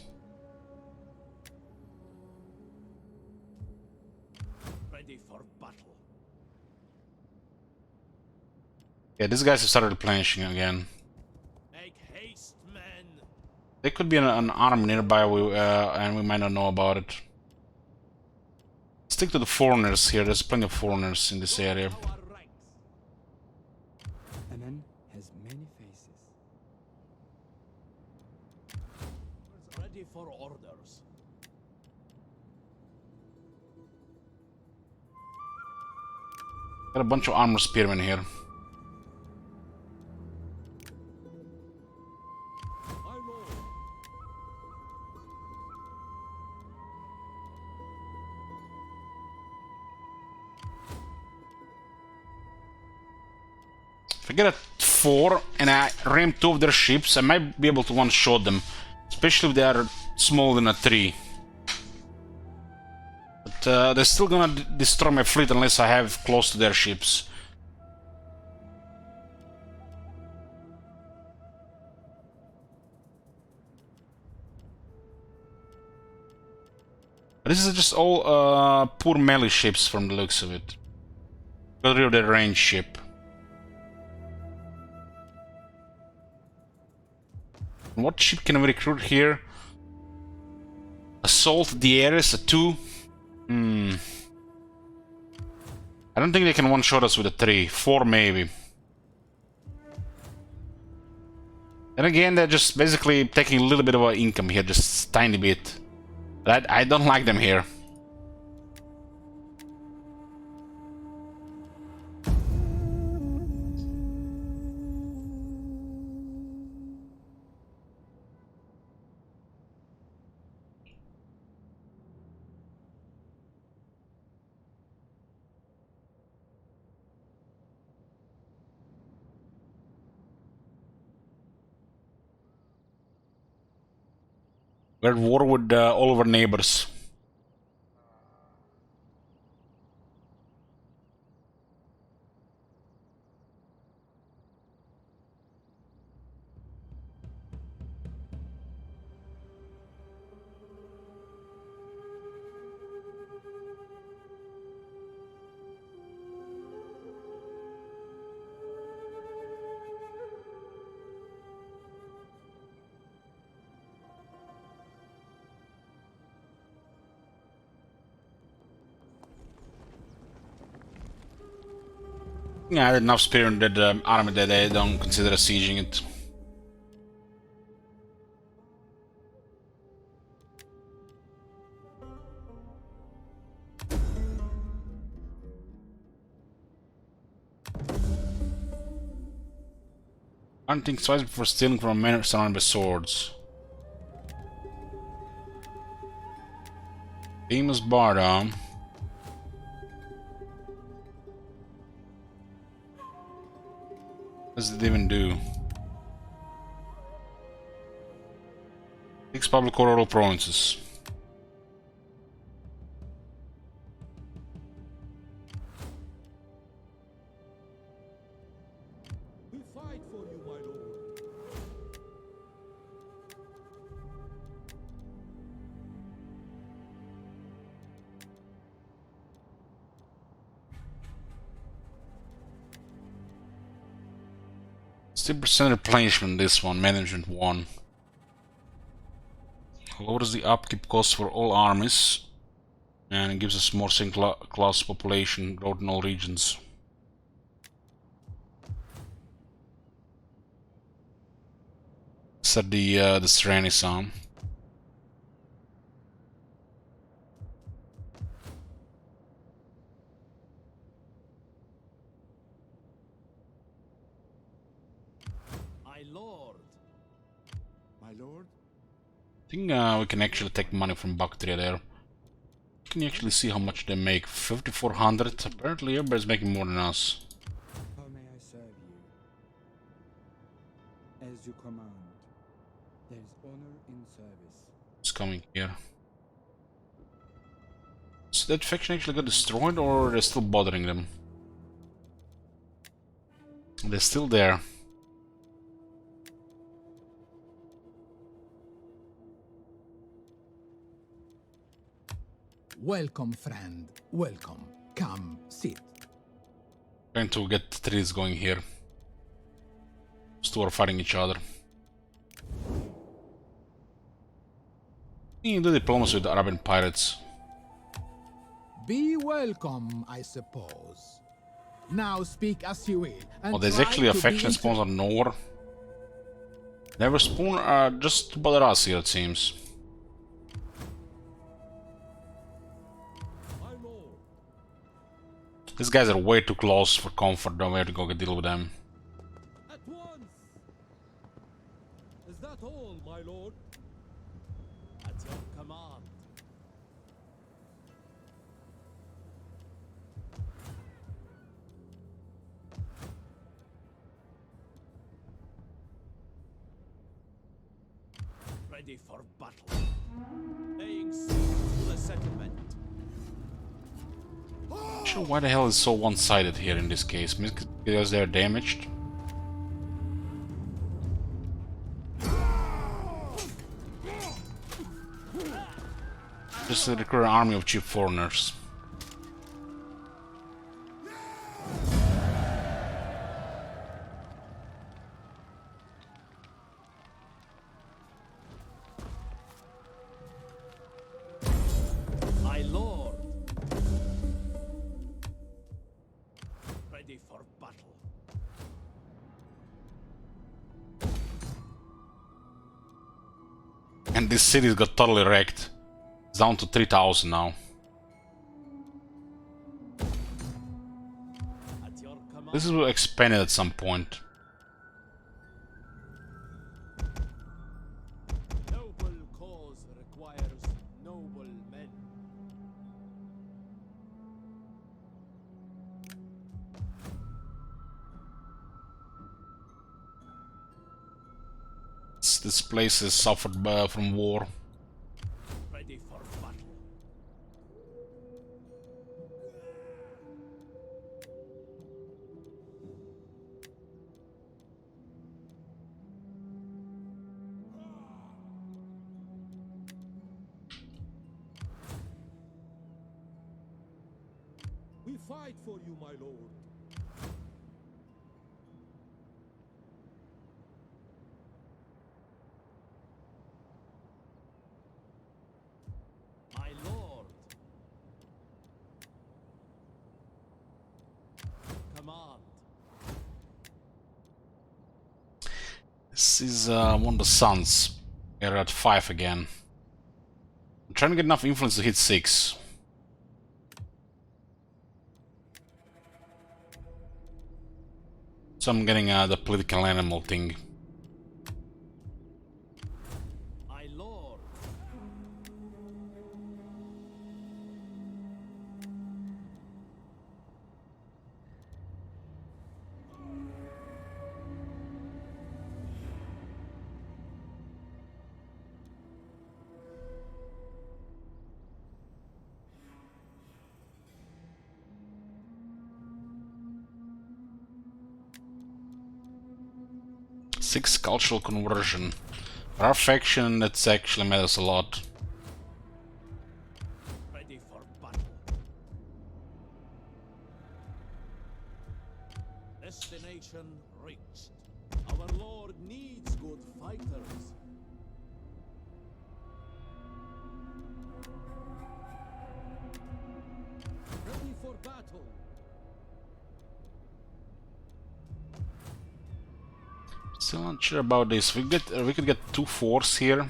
Ready for battle. Yeah, these guys have started replenishing again. Make haste, men. There could be an army nearby, and we might not know about it. Stick to the foreigners here. There's plenty of foreigners in this area. Our ranks. A man has many faces. Ready for orders. Got a bunch of armor spearmen here. My lord. If I get a 4 and I ram 2 of their ships, I might be able to one-shot them. Especially if they are smaller than a 3. But they're still gonna destroy my fleet unless I have close to their ships. This is just all poor melee ships from the looks of it. Got rid of their range ship. And what ship can we recruit here? Assault the Ares, a 2. I don't think they can one-shot us with a 3. 4 maybe. Then again, they're just basically taking a little bit of our income here, just a tiny bit. But I don't like them here. We're at war with all of our neighbors. Yeah, I had enough spirit in that army that they don't consider sieging it. I don't think twice before stealing from a man surrounded by swords. Famous Barda. What does it even do? 6 public or oral provinces. We fight for you, my lord. %, replenishment, this one, management 1. Lowers the upkeep cost for all armies, and it gives us more single class population growth in all regions. Set the Serenis on. My lord. My lord? I think we can actually take money from Bactria there. Can you actually see how much they make? 5,400. Apparently everybody's making more than us. How may I serve you? As you command. There's honor in service. It's coming here. that faction actually got destroyed, or they're still bothering them? They're still there. Welcome, friend. Welcome. Come, sit. Trying to get trees going here. Those two are fighting each other. You can do diplomacy with the Arabian pirates. Be welcome, I suppose. Now speak as you will. And Oh, there's try actually a to be faction that spawns on nowhere. Never spawn, just to bother us here, it seems. My lord. These guys are way too close for comfort, though. We have to go deal with them. At once. Is that all, my lord? At your command. Ready for battle. Laying siege to the settlement. Not sure why the hell is so one-sided here in this case. Because they're damaged. Just recruit an army of cheap foreigners. My lord. Ready for battle. And this city's got totally wrecked. It's down to 3,000 now. At your command. This will expand it at some point. Noble cause requires noble men. This place has suffered from war. Ready for battle. We fight for you, my lord. My lord. Command. This is one of the sons. We're at 5 again. I'm trying to get enough influence to hit 6. So I'm getting the political animal thing. My lord. Six cultural conversion. For our faction, that's actually matters a lot. Ready for battle. Destination reached. Our lord needs good fighters. Ready for battle. Still not sure about this. We could get 2 forts here.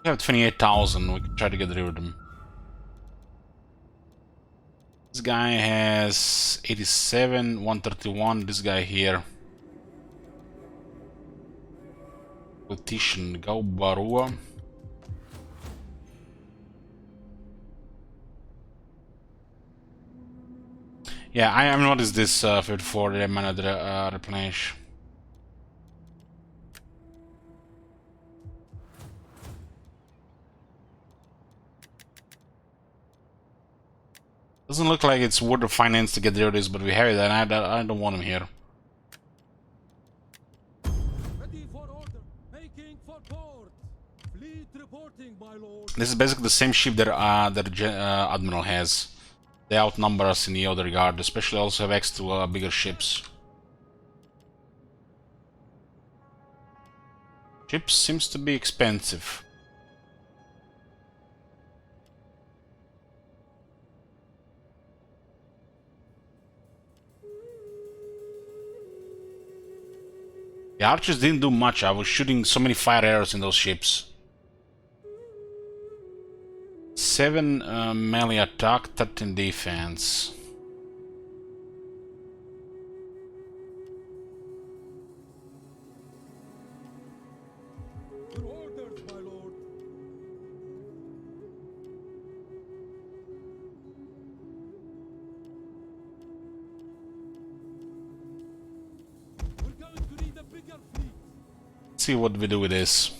We have 28,000. We could try to get rid of them. This guy has 87, 131. This guy here. Politician Gaubarua. Yeah, I have noticed this 54 they managed to replenish. Doesn't look like it's worth the finance to get rid of this, but we have it, and I don't want him here. Ready for order. Making for port. Fleet reporting, my lord. This is basically the same ship that Admiral has. They outnumber us in the other regard, especially also have access to bigger ships. Ships seems to be expensive. The archers didn't do much. I was shooting so many fire arrows in those ships. 7 melee attack, 13 defense. Your orders, my lord. We're going to need a bigger fleet. Let's see what we do with this.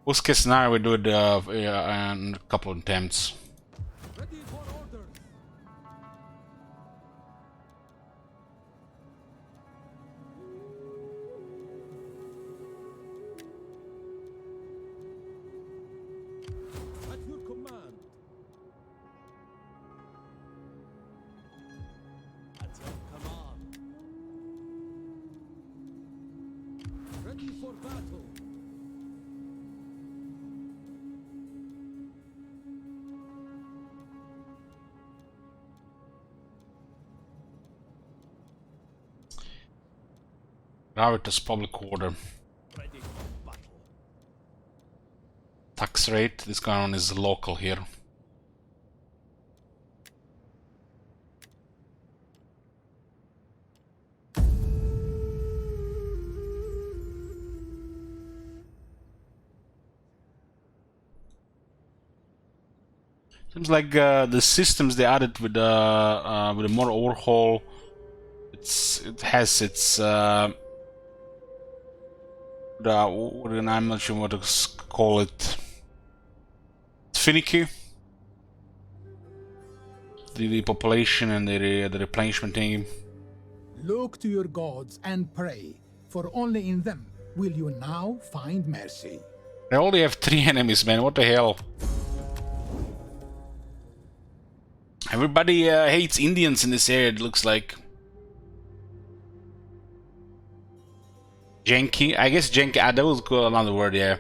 Worst case scenario, we do it in a couple of attempts. Ready for orders. At your command. At your command. Ready for battle. Gravitas public order. Ready for battle. Tax rate, this going on is local here. Seems like the systems they added with a more overhaul. It has its I'm not sure what to call it. It's finicky. The population and the replenishment thing. Look to your gods and pray, for only in them will you now find mercy. I only have 3 enemies, man. What the hell? Everybody hates Indians in this area, it looks like. Janky? I guess janky. That was cool, another word, yeah.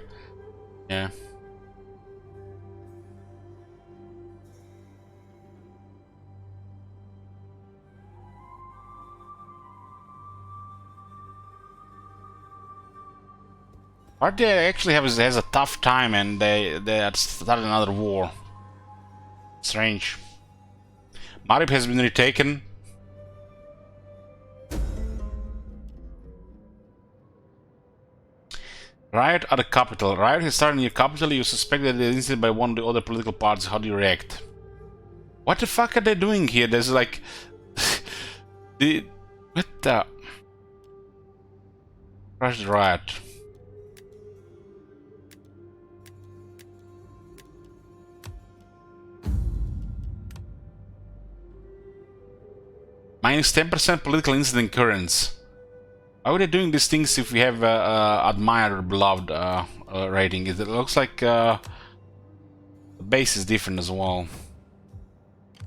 Yeah. Maurya actually has a tough time, and they had started another war. Strange. Marib has been retaken. Riot at the capital. Riot has started in your capital. You suspect that they're instigated by one of the other political parties. How do you react? What the fuck are they doing here? There's like... What the... Crash the riot. Minus 10% political incident occurrence. Why are they doing these things if we have admired or beloved rating? It looks like the base is different as well.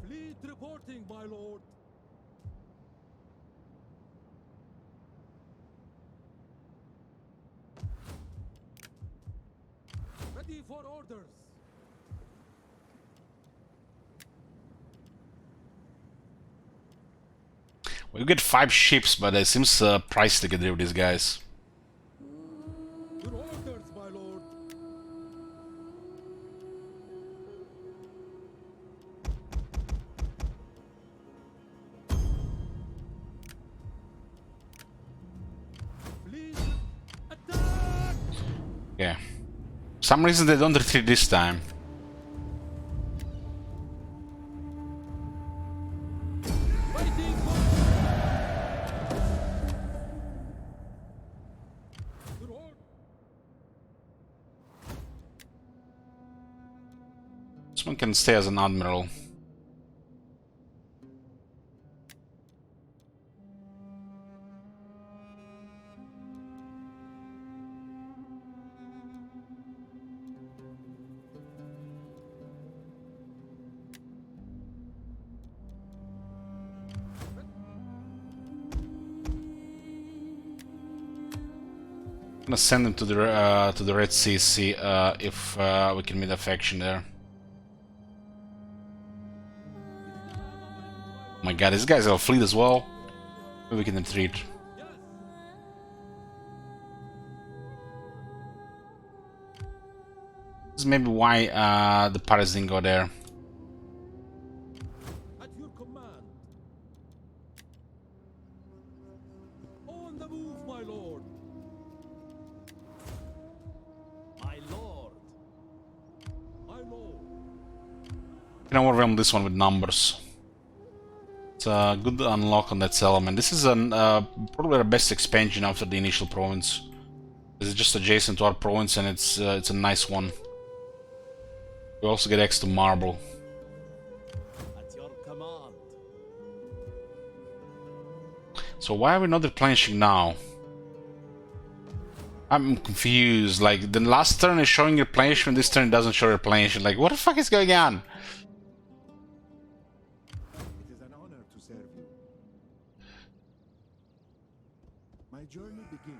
Fleet reporting, my lord. Ready for orders. We get 5 ships, but it seems pricey to get rid of these guys. Your orders, my lord. Fleet attack! Yeah. For some reason they don't retreat this time. Waiting for your order. This one can stay as an admiral. I'm gonna send him to the Red Sea, see if we can meet a faction there. Oh my god, these guys have a fleet as well. Maybe we can retreat. This is maybe why the pirates didn't go there. At your command. On the move, my lord. My lord. My lord. Can overwhelm this one with numbers. It's a good unlock on that settlement. This is probably our best expansion after the initial province. This is just adjacent to our province, and it's a nice one. We also get extra marble. At your command. So why are we not replenishing now? I'm confused. Like, the last turn is showing replenishment, this turn doesn't show replenishment. Like, what the fuck is going on? It is an honor to serve you. My journey begins.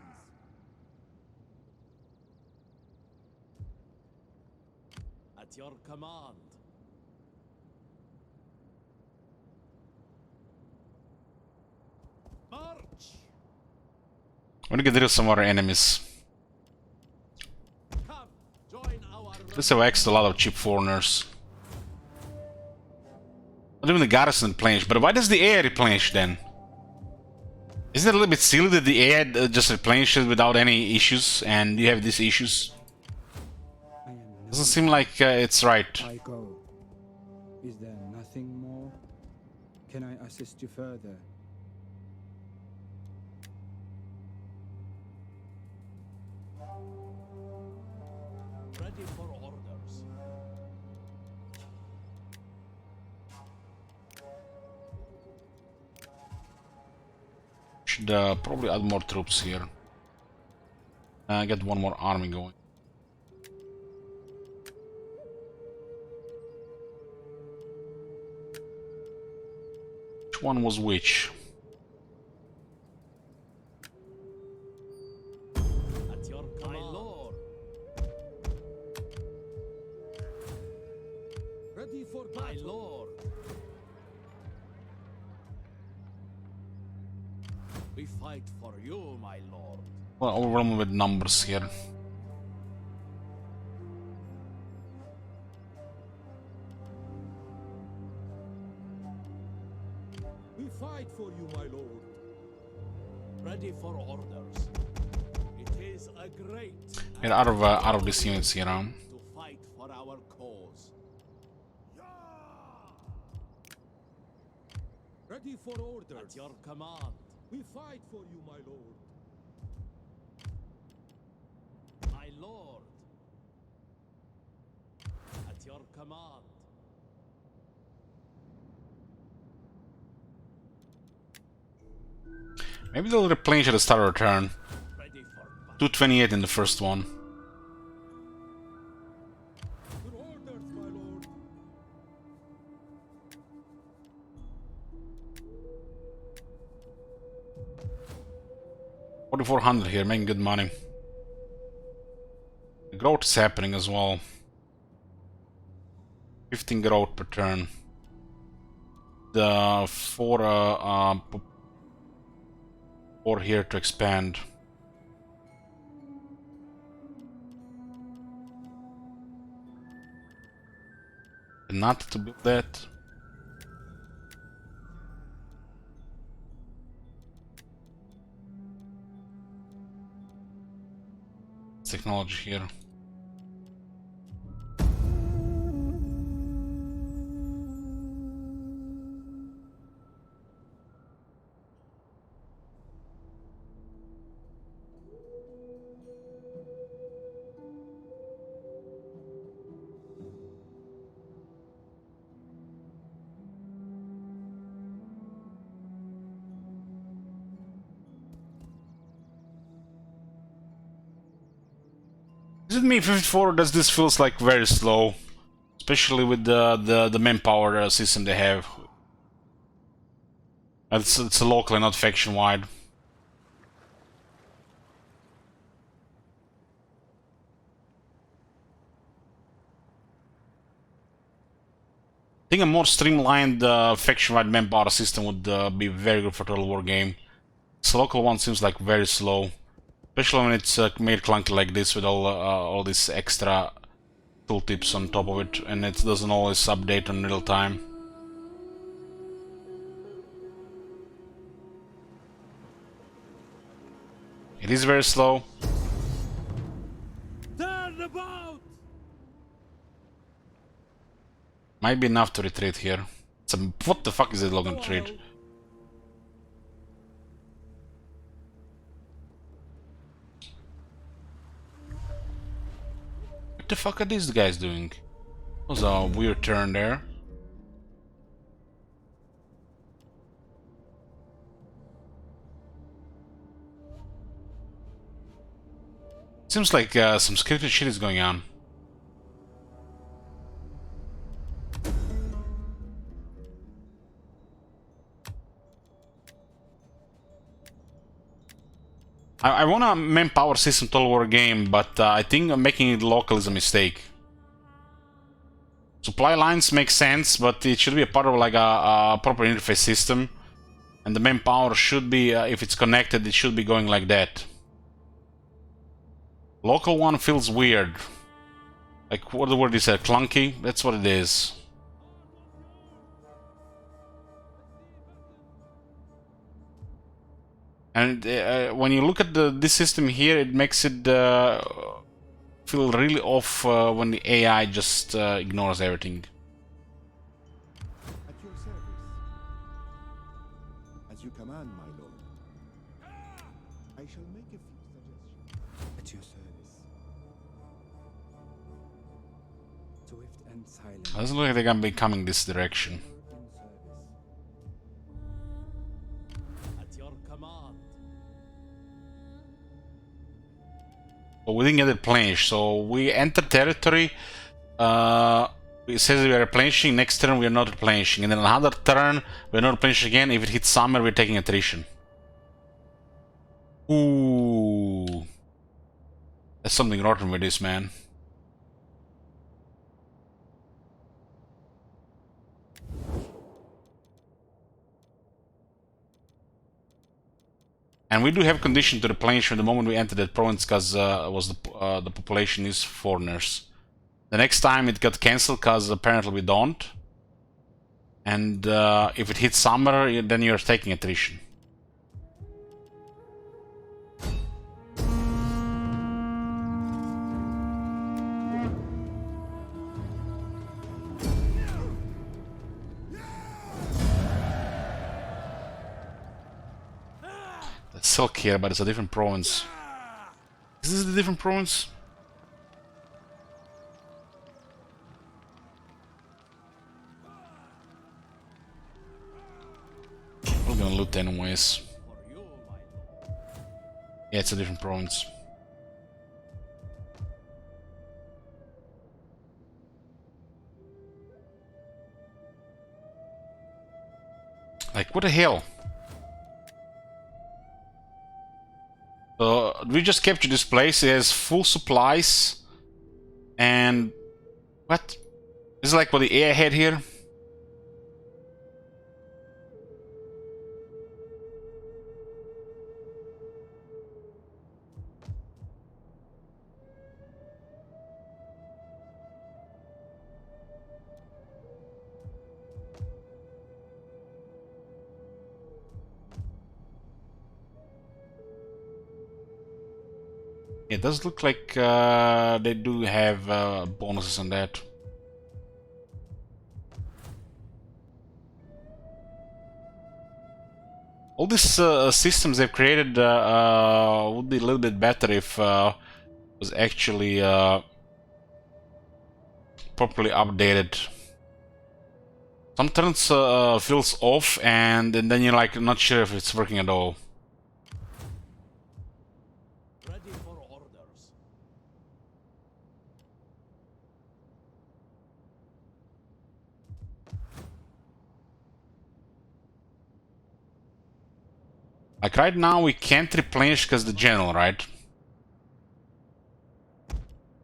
At your command. March! I want to get rid of some other enemies. Come, join our This have extra a lot of cheap foreigners. Not even the garrison replenish, but why does the air replenish then? Isn't it a little bit silly that the air just replenishes without any issues, and you have these issues? Doesn't seem like it's right. I go. Is there nothing more? Can I assist you further? ready for orders. Should probably add more troops here. Get one more army going. Which one was which? At your command. My lord. Ready for My battle. lord. We fight for you, my lord. Well, overwhelmed with numbers here. We fight for you, my lord. Ready for orders. It is a great Get out of these units here, huh? to fight for our cause. Ready for orders. At your command. We fight for you, my lord. My lord. At your command. Maybe they'll replenish at the start of the turn. Ready for battle. 228 in the first one. Your orders, my lord. 4,400 here, making good money. The growth is happening as well. 15 growth per turn. The four here to expand. Not to build that. Technology here. with me 54, this feels like very slow, especially with the manpower system they have. It's locally, not faction wide. I think a more streamlined faction-wide manpower system would be very good for Total War game. This local one seems like very slow, especially when it's made clunky like this with all these extra tooltips on top of it, and it doesn't always update in real time. It is very slow. Turn about! Might be enough to retreat here. What the fuck is it looking retreat? What the fuck are these guys doing? Was a weird turn there. Seems like some scripted shit is going on. I want a manpower system Total War game, but I think making it local is a mistake. Supply lines make sense, but it should be a part of like a proper interface system. And the manpower should be, if it's connected, it should be going like that. Local one feels weird. Like, what the word is that? Clunky? That's what it is. And when you look at this system here, it makes it feel really off when the AI just ignores everything. At your service. As you command, my lord. I shall make a few suggestions. At your service. Swift and silent. Doesn't look like they're gonna be coming this direction. At your command. But we didn't get replenished, so we enter territory. It says we are replenishing. Next turn we are not replenishing, and then another turn we're not replenishing again. If it hits summer, we're taking attrition. Ooh, there's something rotten with this, man. And we do have condition to replenish the moment we enter that province, because the population is foreigners. The next time it got cancelled because apparently we don't. And if it hits summer, then you're taking attrition. Silk here, but it's a different province. Is this a different province? We're gonna loot anyways. Yeah, it's a different province. Like, what the hell? So we just captured this place. It has full supplies, and what? This is like what the AI had here. It does look like they do have bonuses on that. All these systems they've created would be a little bit better if it was actually properly updated. Some turns feels off, and then you're like not sure if it's working at all. Like right now we can't replenish because the general, right?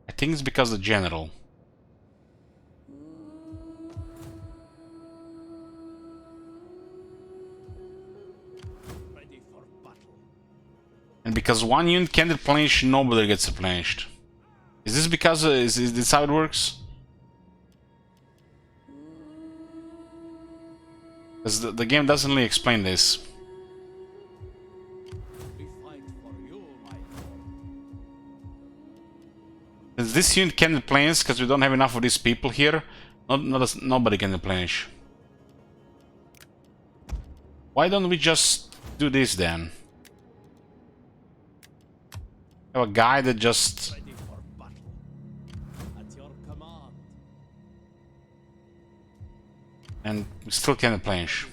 I think it's because the general. Ready for battle. And because one unit can't replenish, nobody gets replenished. Is this because is this how it works? Because the game doesn't really explain this. We fight for you, my lord. Since this unit can replenish because we don't have enough of these people here, nobody can replenish. Why don't we just do this then? Have a guy that just... Ready for battle. At your command. and we still can replenish.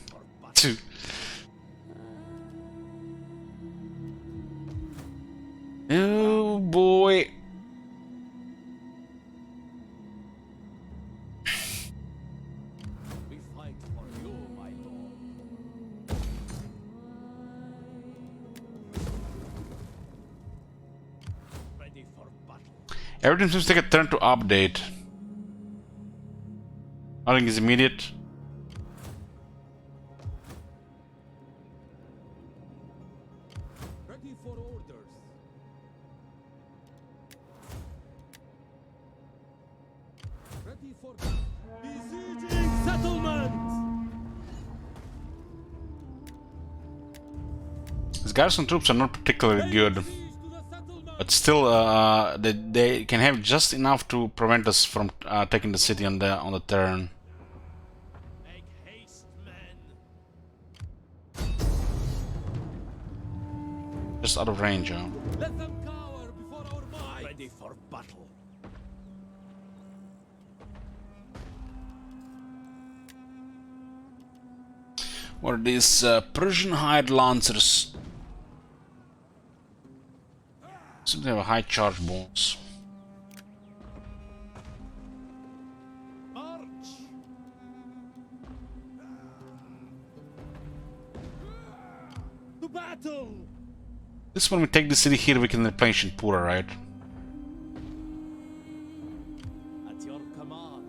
Two. Oh boy. We fight for you, my lord. Ready for battle. Everything seems to take a turn to update. Nothing is immediate. Ready for orders. Ready for besieging settlement. These garrison troops are not particularly good, but still, they can have just enough to prevent us from taking the city on the turn. Make haste, men. Just out of range, huh? Let them cower before our might. Ready for battle. What are these Persian hired lancers? Seem to have a high charge bonus. March. To battle. This when we take the city here, we can replenish Impera, right? At your command.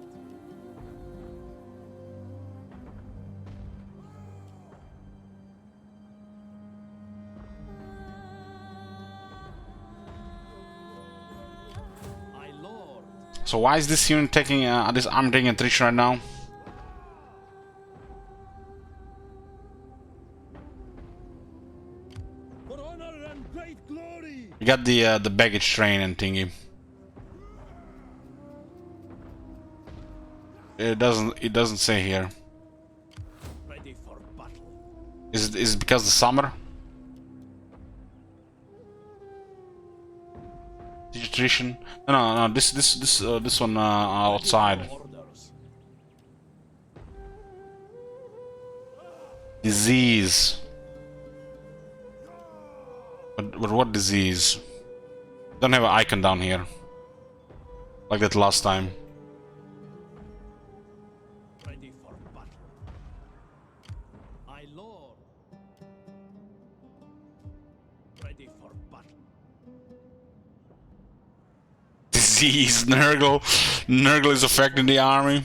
My lord. So why is this unit taking this army taking attrition right now? For honor and great glory. We got the baggage train and thingy. It doesn't say here. Ready for battle. Is it because the summer? Attrition? No, this one outside. Orders. Disease. But what disease? Don't have an icon down here. Like that last time. Ready for battle. My lord. Ready for battle. Disease, Nurgle. Nurgle is affecting the army.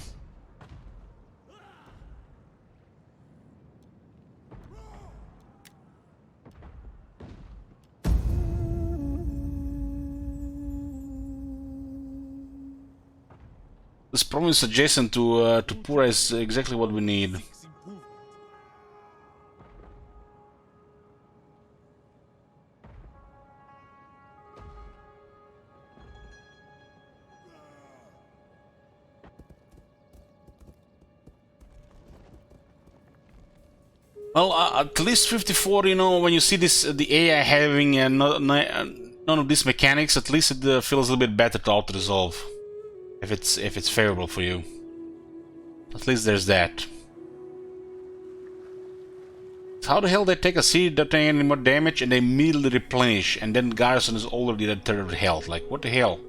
This problem is adjacent to Pura is exactly what we need. Well, at least 54, you know, when you see this, the AI having none of these mechanics, at least it feels a little bit better to auto-resolve. If it's favorable for you. At least there's that. How the hell they take a city, don't take any more damage, and they immediately replenish, and then garrison is already at third health? Like, what the hell?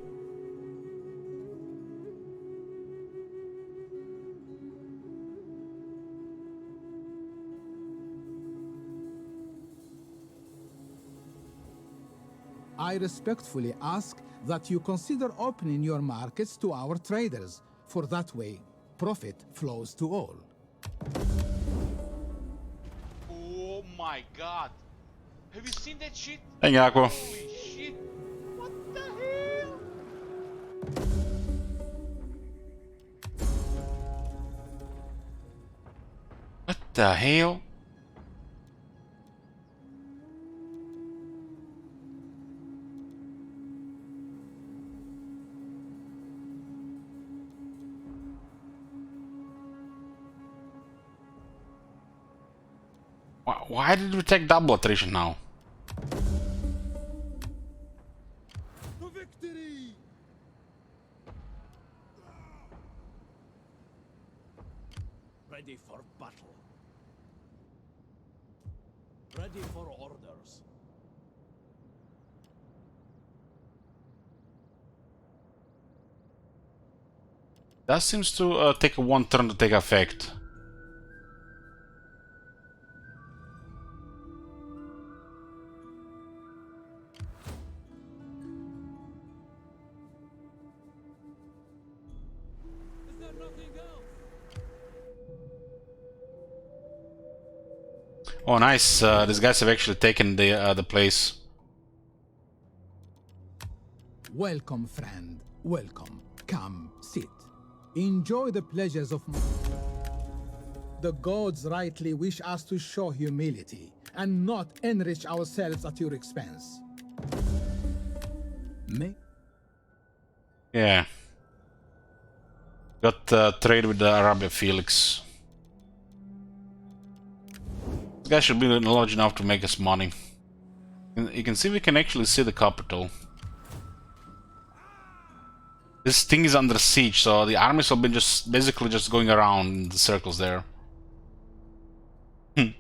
I respectfully ask that you consider opening your markets to our traders, for that way, profit flows to all. Oh my god. Have you seen that shit? Thank you, Aqua. Holy shit. What the hell? What the hell? Why did we take double attrition now? To victory! Ready for battle. Ready for orders. That seems to take one turn to take effect. Is there nothing else? Oh, nice! These guys have actually taken the place. Welcome, friend. Welcome. Come, sit. Enjoy the pleasures of... The gods rightly wish us to show humility and not enrich ourselves at your expense. May... Yeah. Got trade with the Arabia Felix. This guy should be large enough to make us money. You can see we can actually see the capital. This thing is under siege, so the armies have been just basically just going around in the circles there. Ready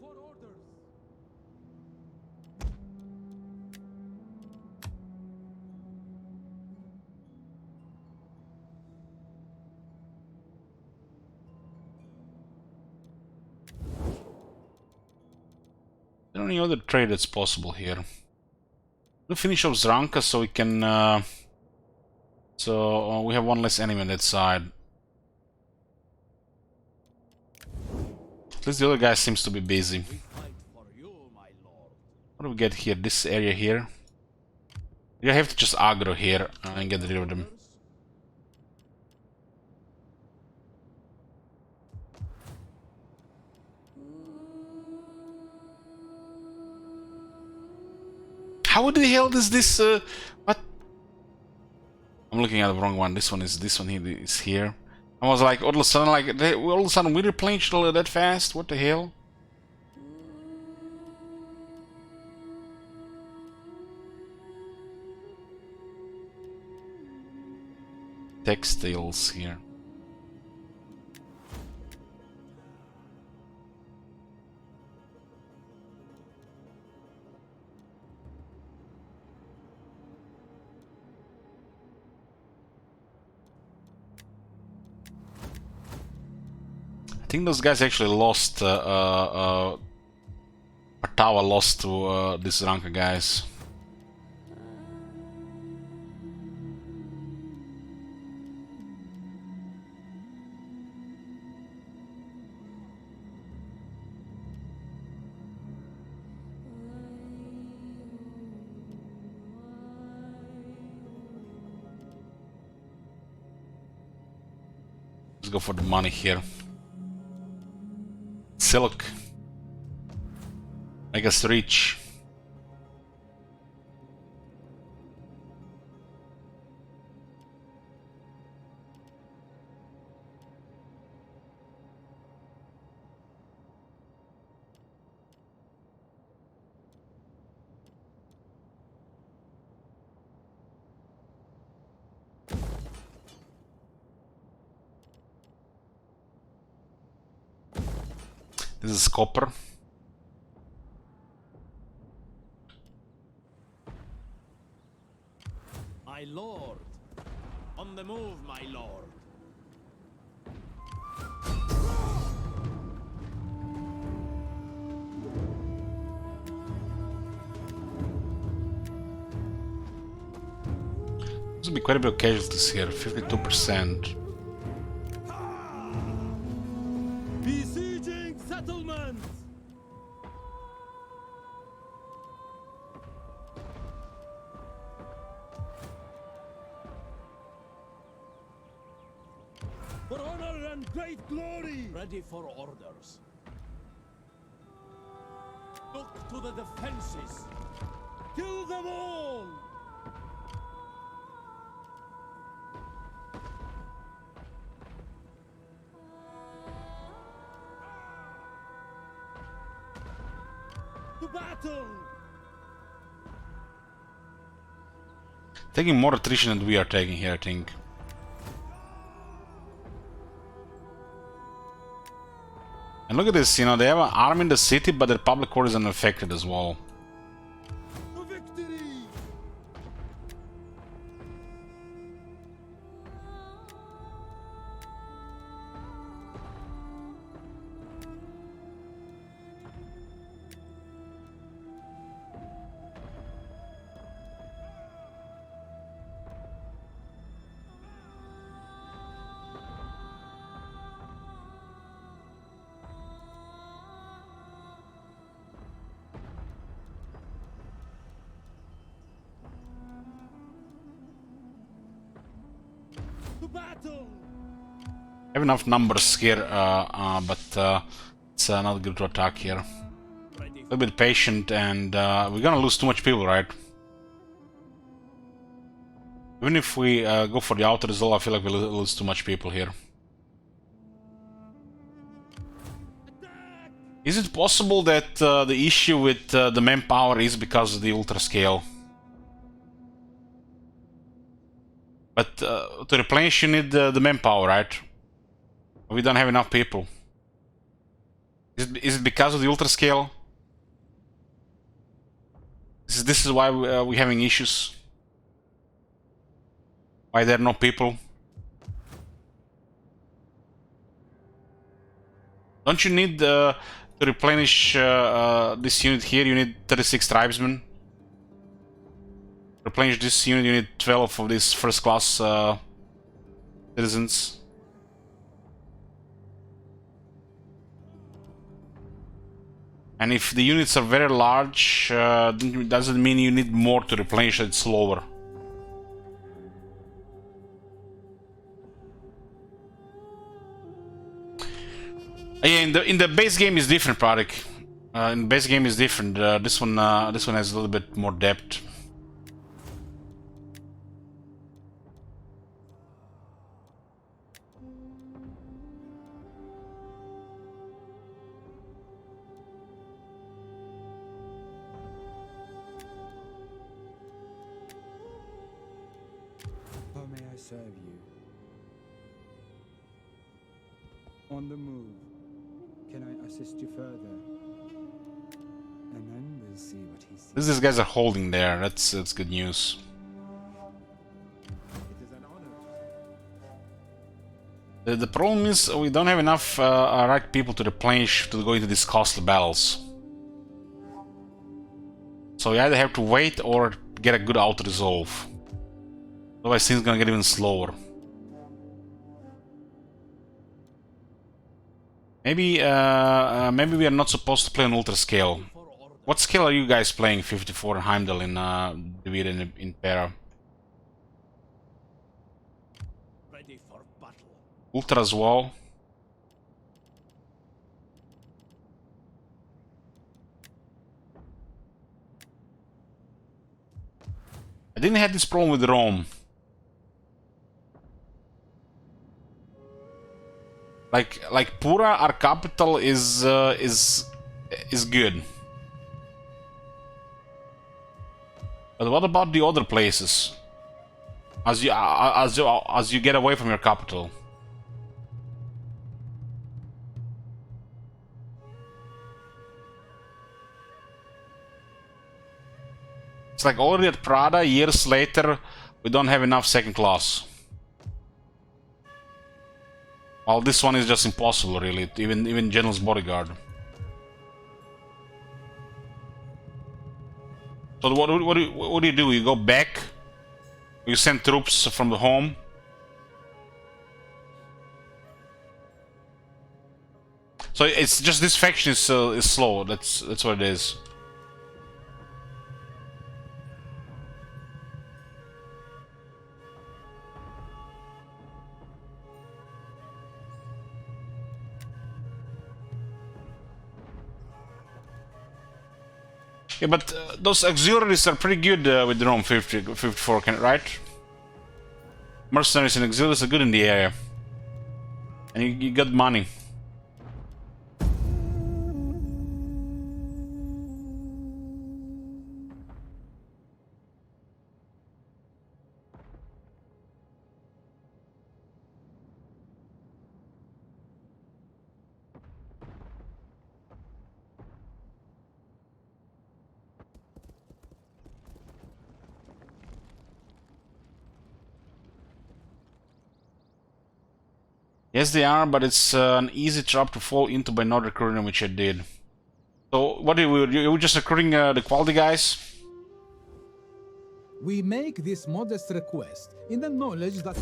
for orders. Is there any other trade that's possible here? We'll finish off Zranka so we can... we have one less enemy on that side. At least the other guy seems to be busy. What do we get here? This area here? You have to just aggro here and get rid of them. How the hell does this what? I'm looking at the wrong one. This one is here. I was like, all of a sudden we replenished that fast? What the hell? Textiles here. I think those guys actually lost, Patawa lost to these Ranka guys. Let's go for the money here. Silk. Make us rich. This is copper. My lord. On the move, my lord. There's be quite a bit of casualties here, 52%. Besieging settlements! For honor and great glory! Ready for orders. Look to the defenses! Kill them all! To battle! Taking more attrition than we are taking here, I think. And look at this, you know, they have an army in the city, but their public order is unaffected as well. To victory! To battle! Have enough numbers here, but it's not good to attack here. A little bit patient, and we're gonna lose too much people, right? Even if we go for the outer result, I feel like we'll lose too much people here. Is it possible that the issue with the manpower is because of the ultra scale? But to replenish you need the manpower, right? We don't have enough people. Is it because of the ultra scale? This is why we're having issues? Why there are no people? Don't you need to replenish this unit here? You need 36 tribesmen. Replenish this unit, you need 12 of these first class citizens. And if the units are very large, doesn't mean you need more to replenish it slower. Yeah, in the base game is different, Pradik. In the base game is different. This one has a little bit more depth. How may I serve you? On the move. Can I assist you further? And then we'll see what he sees. These guys are holding there. That's good news. It is an honor. The problem is we don't have enough right people to replenish to go into these costly battles. So we either have to wait or get a good auto resolve. Otherwise things are gonna get even slower. Maybe maybe we are not supposed to play on ultra scale. What scale are you guys playing? 54 in Heimdall, in Divide and Impera. Ready for battle. Ultra as well. I didn't have this problem with Rome. Like Pura, our capital, is good. But what about the other places? As you get away from your capital. It's like already at Prada, years later, we don't have enough second class. Well, this one is just impossible, really. Even General's Bodyguard. So what do you do? You go back You send troops from the home. So it's just this faction is slow. That's what it is. Yeah, but those auxiliaries are pretty good with Rome 54, right? Mercenaries and auxiliaries are good in the area. And you got money. Yes, they are, but it's an easy trap to fall into by not recruiting, which I did. So, what do you were just recruiting the quality guys? We make this modest request in the knowledge that...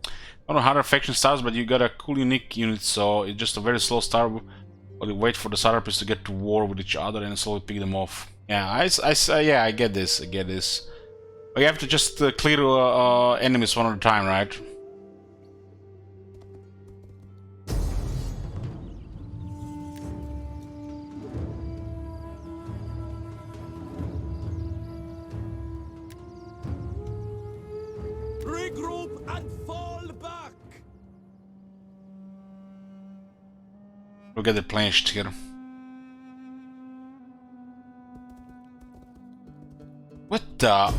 I don't know how the faction starts, but you got a cool unique unit, so it's just a very slow start. While you wait for the Sarapis to get to war with each other and slowly pick them off. Yeah, yeah, I get this, But you have to just clear enemies one at a time, right? Regroup and fall back! We'll get replenished here. What the?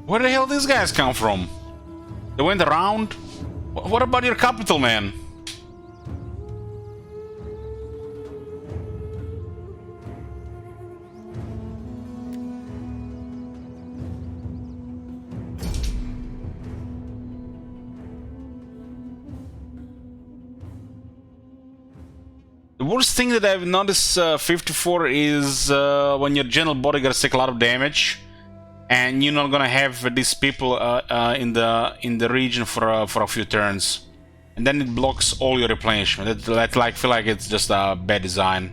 Where the hell these guys come from? They went around? What about your capital, man? The worst thing that I've noticed 54 is when your general bodyguards take a lot of damage, and you're not gonna have these people in the region for a few turns, and then it blocks all your replenishment. That like feel like it's just a bad design.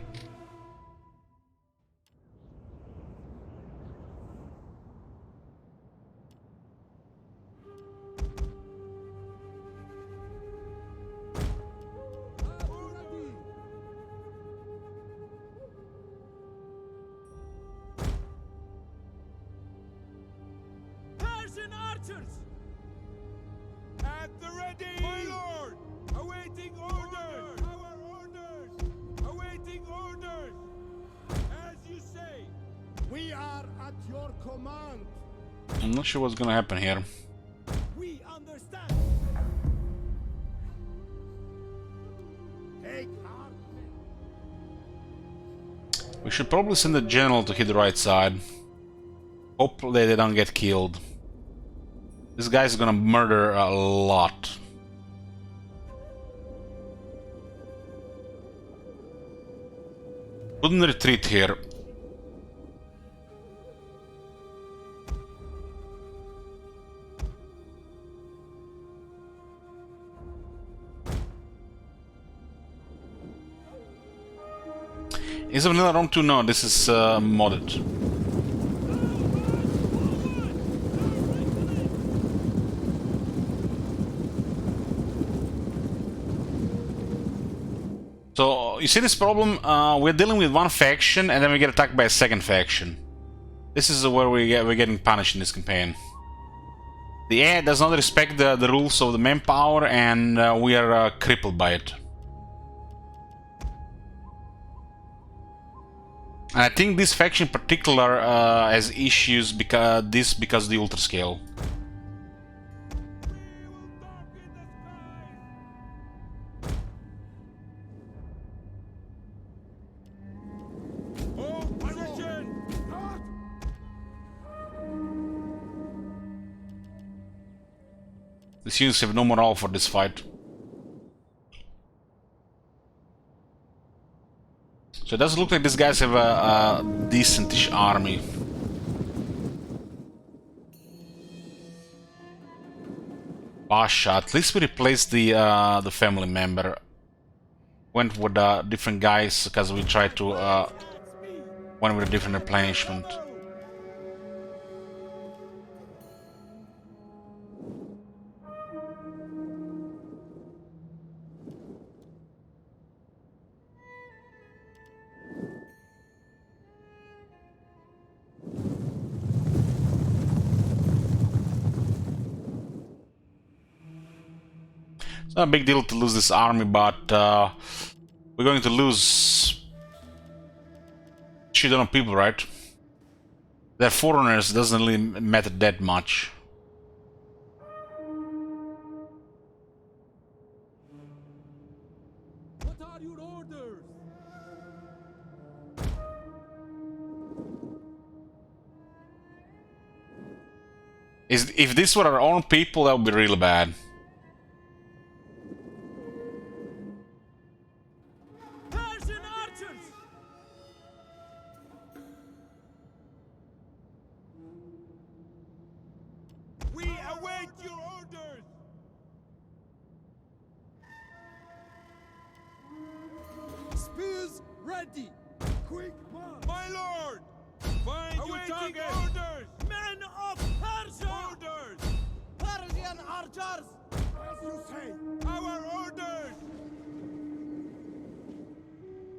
At the ready! My lord! Awaiting orders! Our orders! Awaiting orders! As you say! We are at your command! I'm not sure what's gonna happen here. We understand! Take heart! We should probably send the general to hit the right side. Hopefully they don't get killed. This guy's gonna murder a lot. Couldn't retreat here. Is it vanilla ROM 2? No, this is modded. So, you see this problem? We're dealing with one faction and then we get attacked by a second faction. This is where we're getting punished in this campaign. The AI does not respect the rules of the manpower, and we are crippled by it. And I think this faction in particular has issues because of the ultra scale. These units have no morale for this fight. So it does look like these guys have a decentish army. Pasha. At least we replaced the family member. Went with different guys because we tried to went with a different replenishment. It's not a big deal to lose this army, but we're going to lose shit ton of people, right? They're foreigners, doesn't really matter that much. What are your orders? If this were our own people, that would be really bad. Spears ready! Quick march! My lord! Find your target! Orders! Men of Persia! Orders! Persian archers! As you say! Our orders!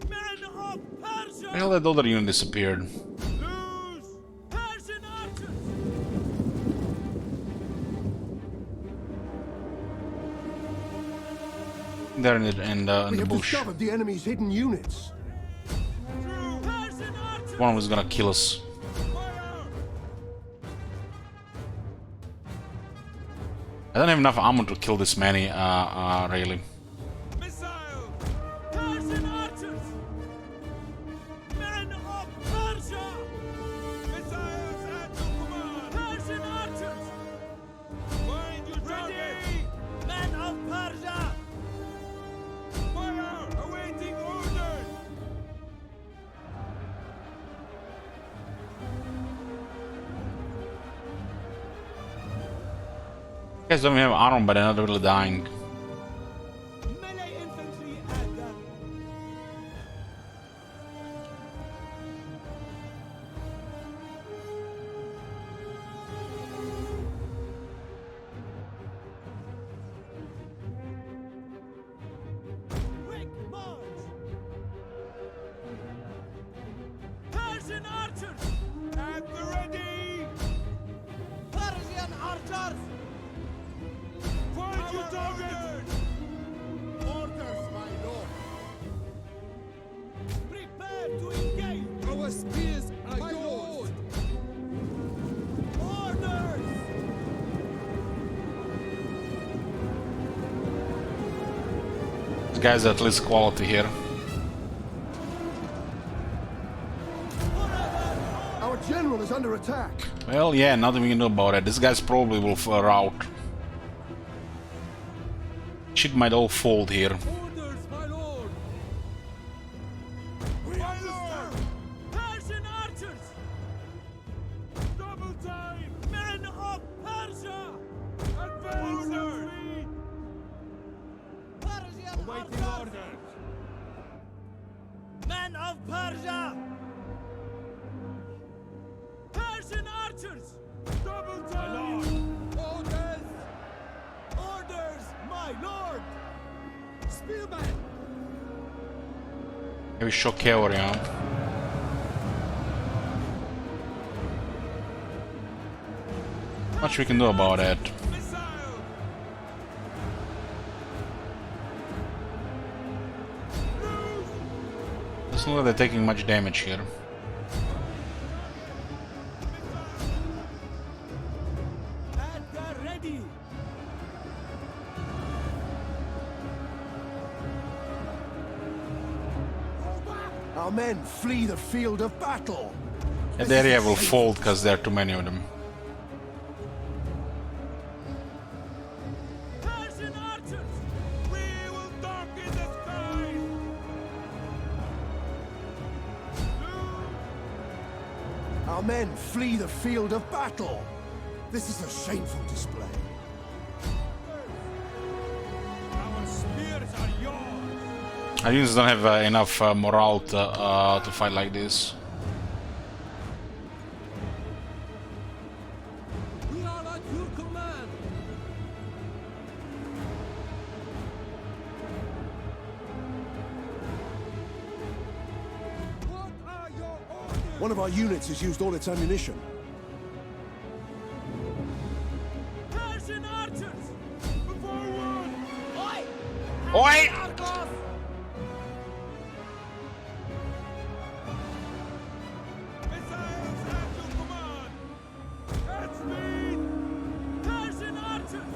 Men of Persia! Well, that other unit disappeared. Lose! Persian archers! They're in We the have bush. discovered the enemy's hidden units. Persian archers! One was gonna kill us. I don't have enough ammo to kill this many, really. Missile! Persian archers! Men of Persia! Missiles at your command! Persian archers! Find your target! Men of Persia! Fire! Awaiting orders! You guys don't even have armor, but they're not really dying. Melee infantry at them! Quick march! Persian archers! At the ready! Persian archers! Find your target! Orders, my lord! Prepare to engage! Our spears are yours! Orders! This guy's at least quality here. Our general is under attack. Well, yeah, nothing we can do about it. This guy's probably will rout. Shit might all fold here. Orders, my lord! My lord! Persian archers! Double time! Men of Persia! Advance! Orders! Persian archers! Men of Persia! Persian archers! Double time! Orders! Orders, my lord! Spearman! Maybe shock cavalry, huh? Much we can do about it. Missile! Doesn't look like they're taking much damage here. At the ready! Our men flee the field of battle. That area will fold because there are too many of them. Persian archers! We will darken the skies! Our men flee the field of battle. This is a shameful display. Our units don't have enough morale to fight like this. We are at your command. What are your orders? One of our units has used all its ammunition. Persian archers! Forward! Oi! Oi! Argos! Missiles at your command! At speed! Persian archers!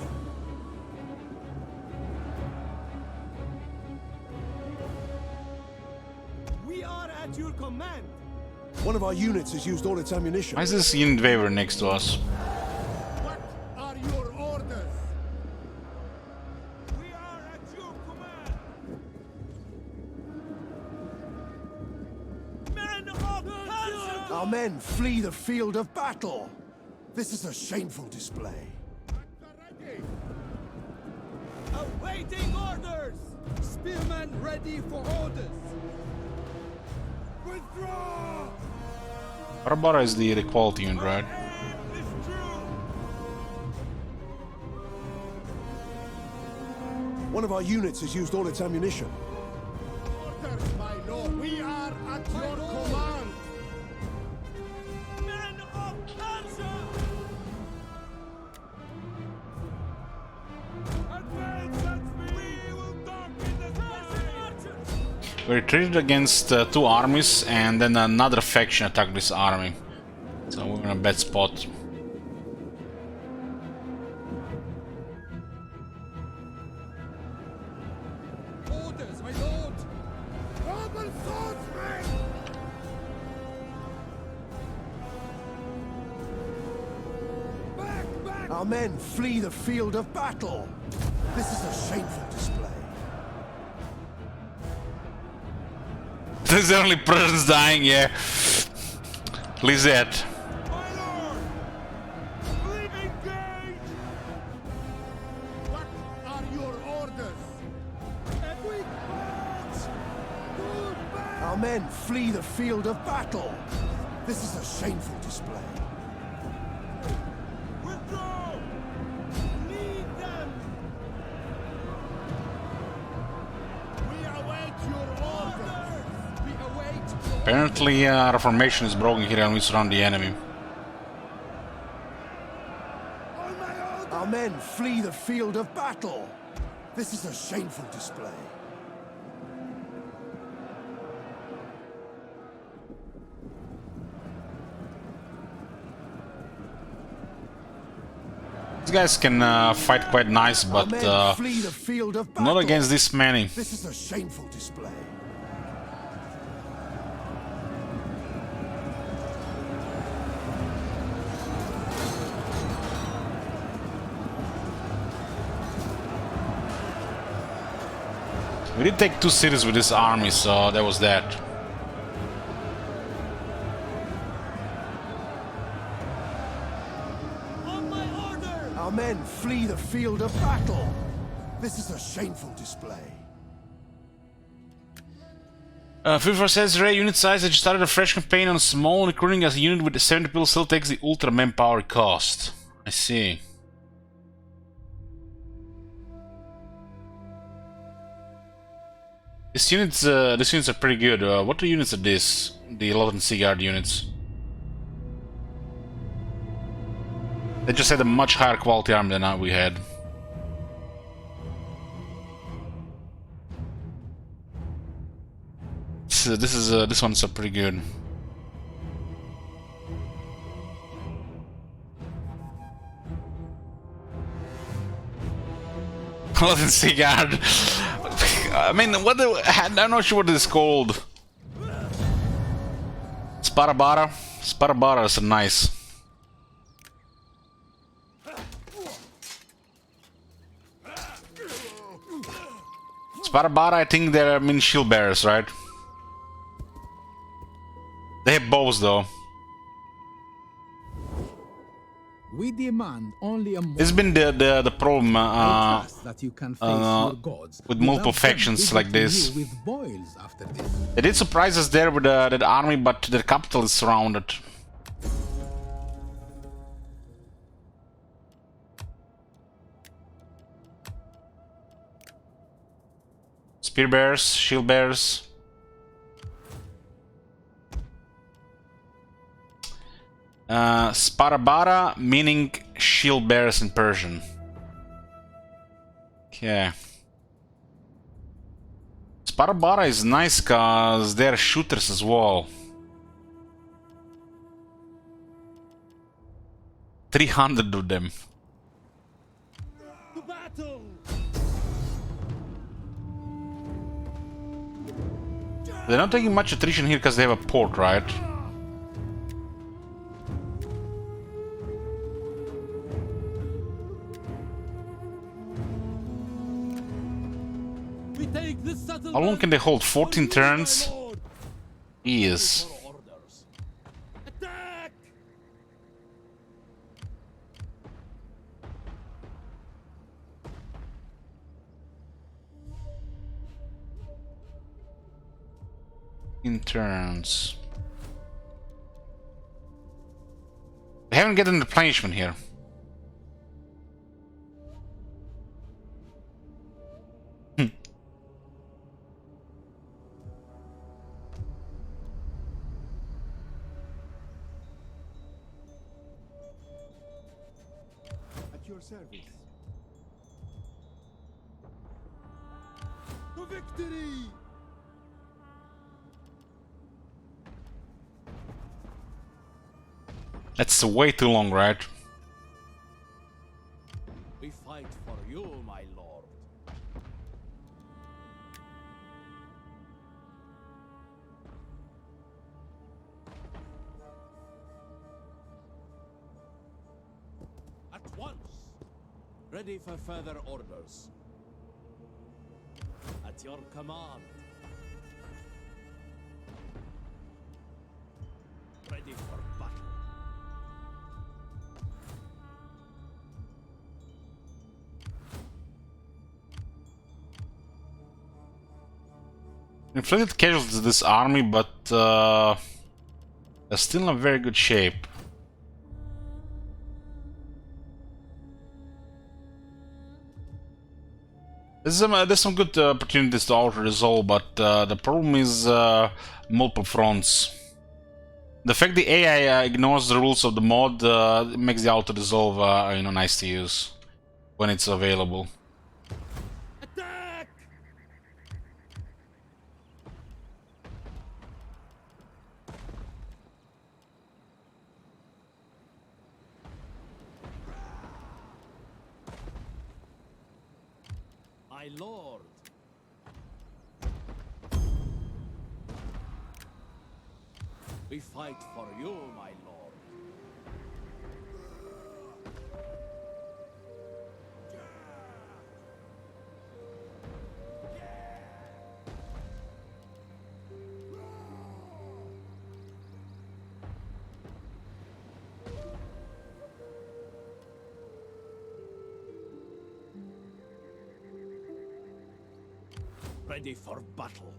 We are at your command! One of our units has used all its ammunition. Why is this unit waver next to us? What are your orders? We are at your command! Men of Persia! Our men flee the field of battle. This is a shameful display. Ready! Awaiting orders! Spearmen ready for orders! Withdraw! Barbara is the quality unit, right? Aim is true! One of our units has used all its ammunition. Orders, my lord! We are at your command! Men of Persia! Advance at speed! We will darken the sky! We retreated against two armies, and then another faction attacked this army. So we're in a bad spot. Orders, my lord! Roman swordsmen! Back, back! Our men flee the field of battle. This is a shameful display. This is the only person's dying, yeah. Lizette. My lord! Please engage! What are your orders? A quick march! Move back! Our men flee the field of battle. This is a shameful display. Withdraw! Lead them! We await your orders! We await your Apparently our formation is broken here and we surround the enemy. on my orders! Our men flee the field of battle. This is a shameful display. These guys can fight quite nice, Our but men flee the field of battle. not against this many. This is a shameful display. We did take two cities with this army, so that was that. On my order! Our men flee the field of battle. This is a shameful display. 54 says Ray unit size that started a fresh campaign on small, recruiting as a unit with 70 people still takes the ultra manpower cost. I see. These units are pretty good. What units are this? The 11 Sea Guard units. They just had a much higher quality army than we had. This one's pretty good. Eleven Sea Guard. I mean, I'm not sure what this is called. Sparabara? Sparabara is nice. Sparabara, I think they're shield bearers, right? They have bows though. We demand only a It's been the problem I trust that you can face your gods with without multiple them factions like visiting this. you with boils after this. They did surprise us there with that army, but their capital is surrounded. Spear bears, shield bears. Sparabara, meaning shield bearers in Persian. Okay. Sparabara is nice cause they're shooters as well. 300 of them. To battle! They're not taking much attrition here because they have a port, right? We take the settlement. How long can they hold? 14 turns? Yes. Attack! In turns. They haven't gotten replenishment here. At your service. To victory! That's way too long, right? We fight for you, my lord. At once. Ready for further orders. At your command. Ready for battle. Inflicted casualties to this army, but they're still in a very good shape. There's some good opportunities to auto-resolve, but the problem is multiple fronts. The fact the AI ignores the rules of the mod makes the auto-resolve you know, nice to use when it's available. Attack! My lord. We fight for you, my lord. Ready for battle.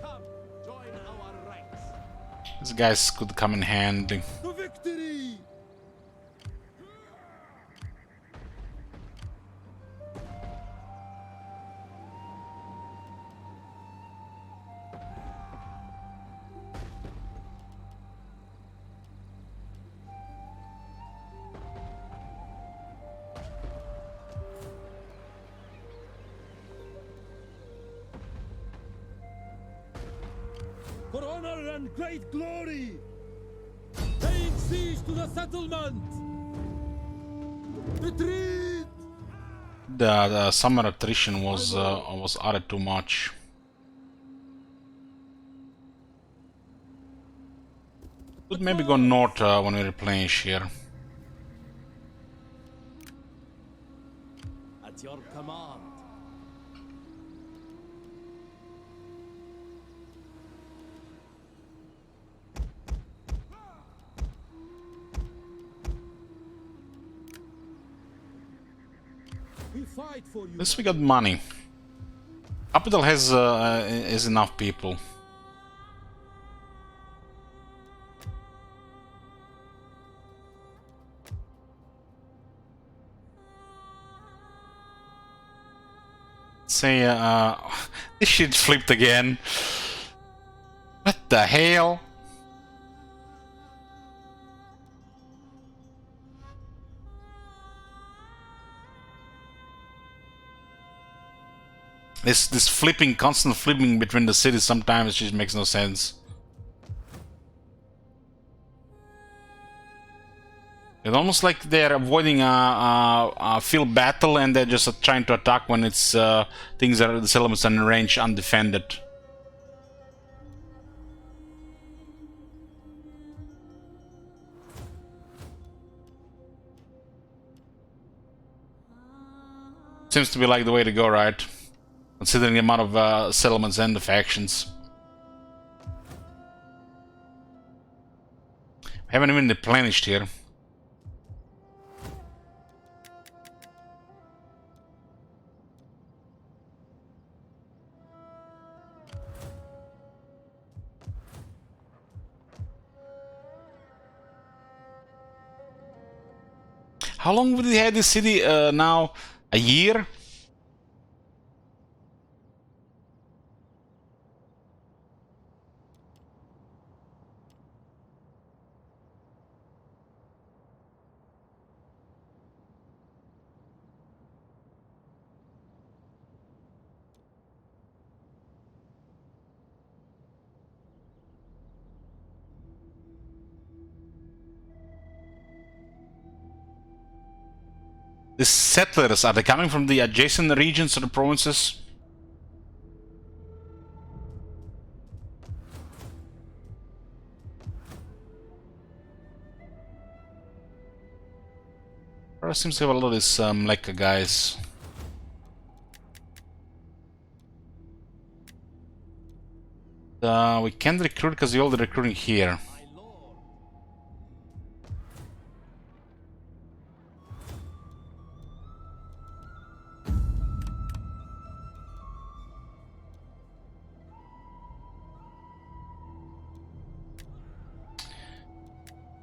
Come, join our ranks. These guys could come in handy. To victory! For honor and great glory! Laying siege to the settlement! Retreat! The summer attrition was added too much. Could maybe go north when we replenish here. At your command. We fight for you. At least we got money. Capital has enough people. Say, this shit flipped again. What the hell? This flipping, constant flipping between the cities sometimes just makes no sense. It's almost like they're avoiding a field battle and they're just trying to attack when it's things are the settlements are in range undefended. Seems to be like the way to go, right? Considering the amount of settlements and the factions. Haven't even replenished here. How long will we have this city now? A year? The settlers, are they coming from the adjacent regions or the provinces? There seems to have a lot of these Mleka guys. We can't recruit because we're all recruiting here.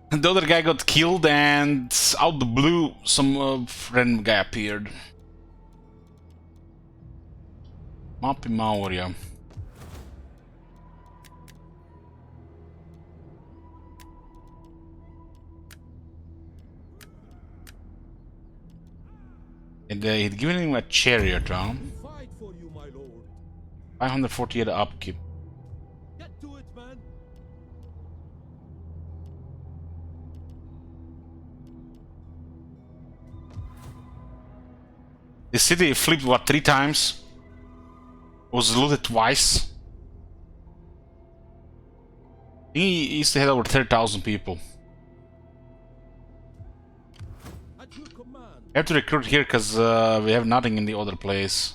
The other guy got killed and out the blue some random guy appeared. Maurya. And he'd given him a chariot, huh? 548 upkeep. Get to it, man. The city flipped, what, 3 times? Was looted twice? He used to have over 30,000 people. We have to recruit here because we have nothing in the other place.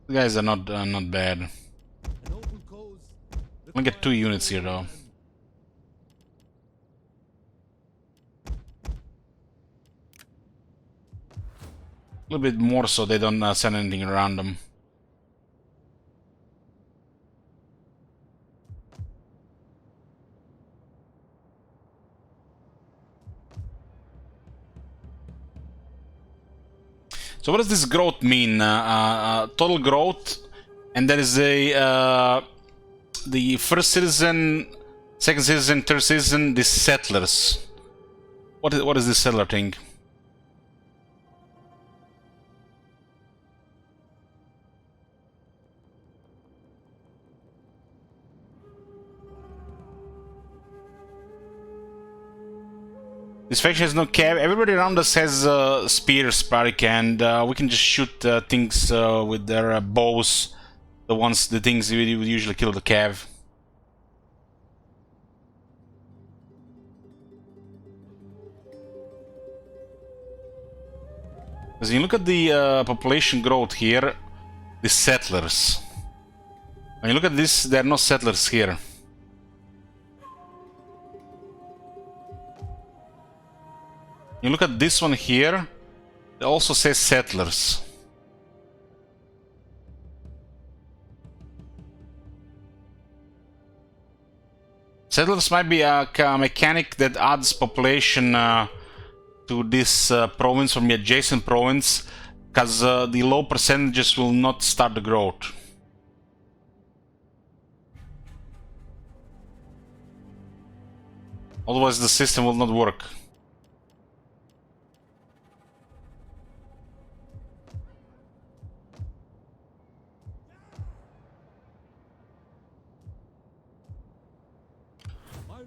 The guys are not bad. I'll get 2 units here though. A little bit more so they don't send anything around them. So what does this growth mean? Total growth, and there is a the first citizen, second citizen, third citizen, the settlers. What is this settler thing? This faction has no cav. Everybody around us has spears, Sparik, and we can just shoot things with their bows. The things we would usually kill the cav. Because you look at the population growth here, the settlers. When you look at this, there are no settlers here. You look at this one here, it also says settlers. Settlers might be a mechanic that adds population to this province from the adjacent province, because the low percentages will not start the growth. Otherwise the system will not work.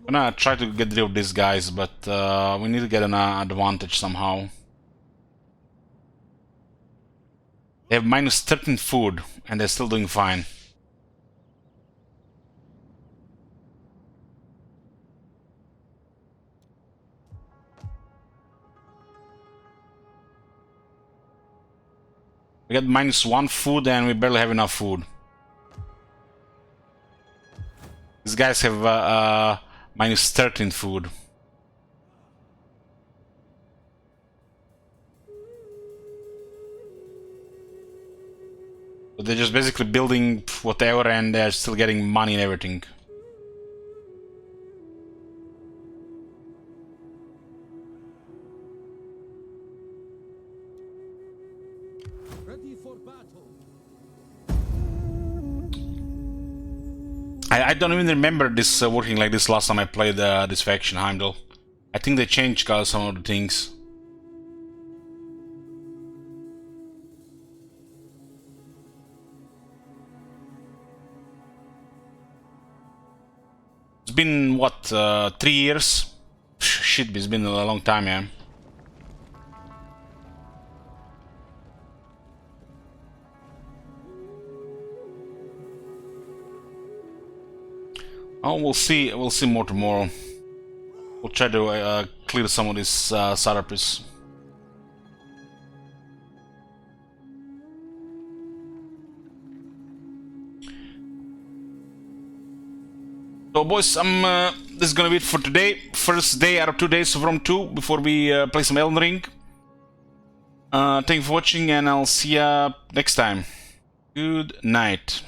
I'm gonna try to get rid of these guys, but we need to get an advantage somehow. They have minus 13 food, and they're still doing fine. We got minus 1 food, and we barely have enough food. These guys have minus 13 food. But they're just basically building whatever, and they're still getting money and everything. Ready for battle. I don't even remember this working like this last time I played this faction, Heimdall. I think they changed some of the things. It's been, what, 3 years? Shit, it's been a long time, yeah. Oh, we'll see more tomorrow. We'll try to clear some of these satrapies. So boys, this is gonna be it for today. First day out of 2 days from 2 before we play some Elden Ring. Thank you for watching, and I'll see ya next time. Good night.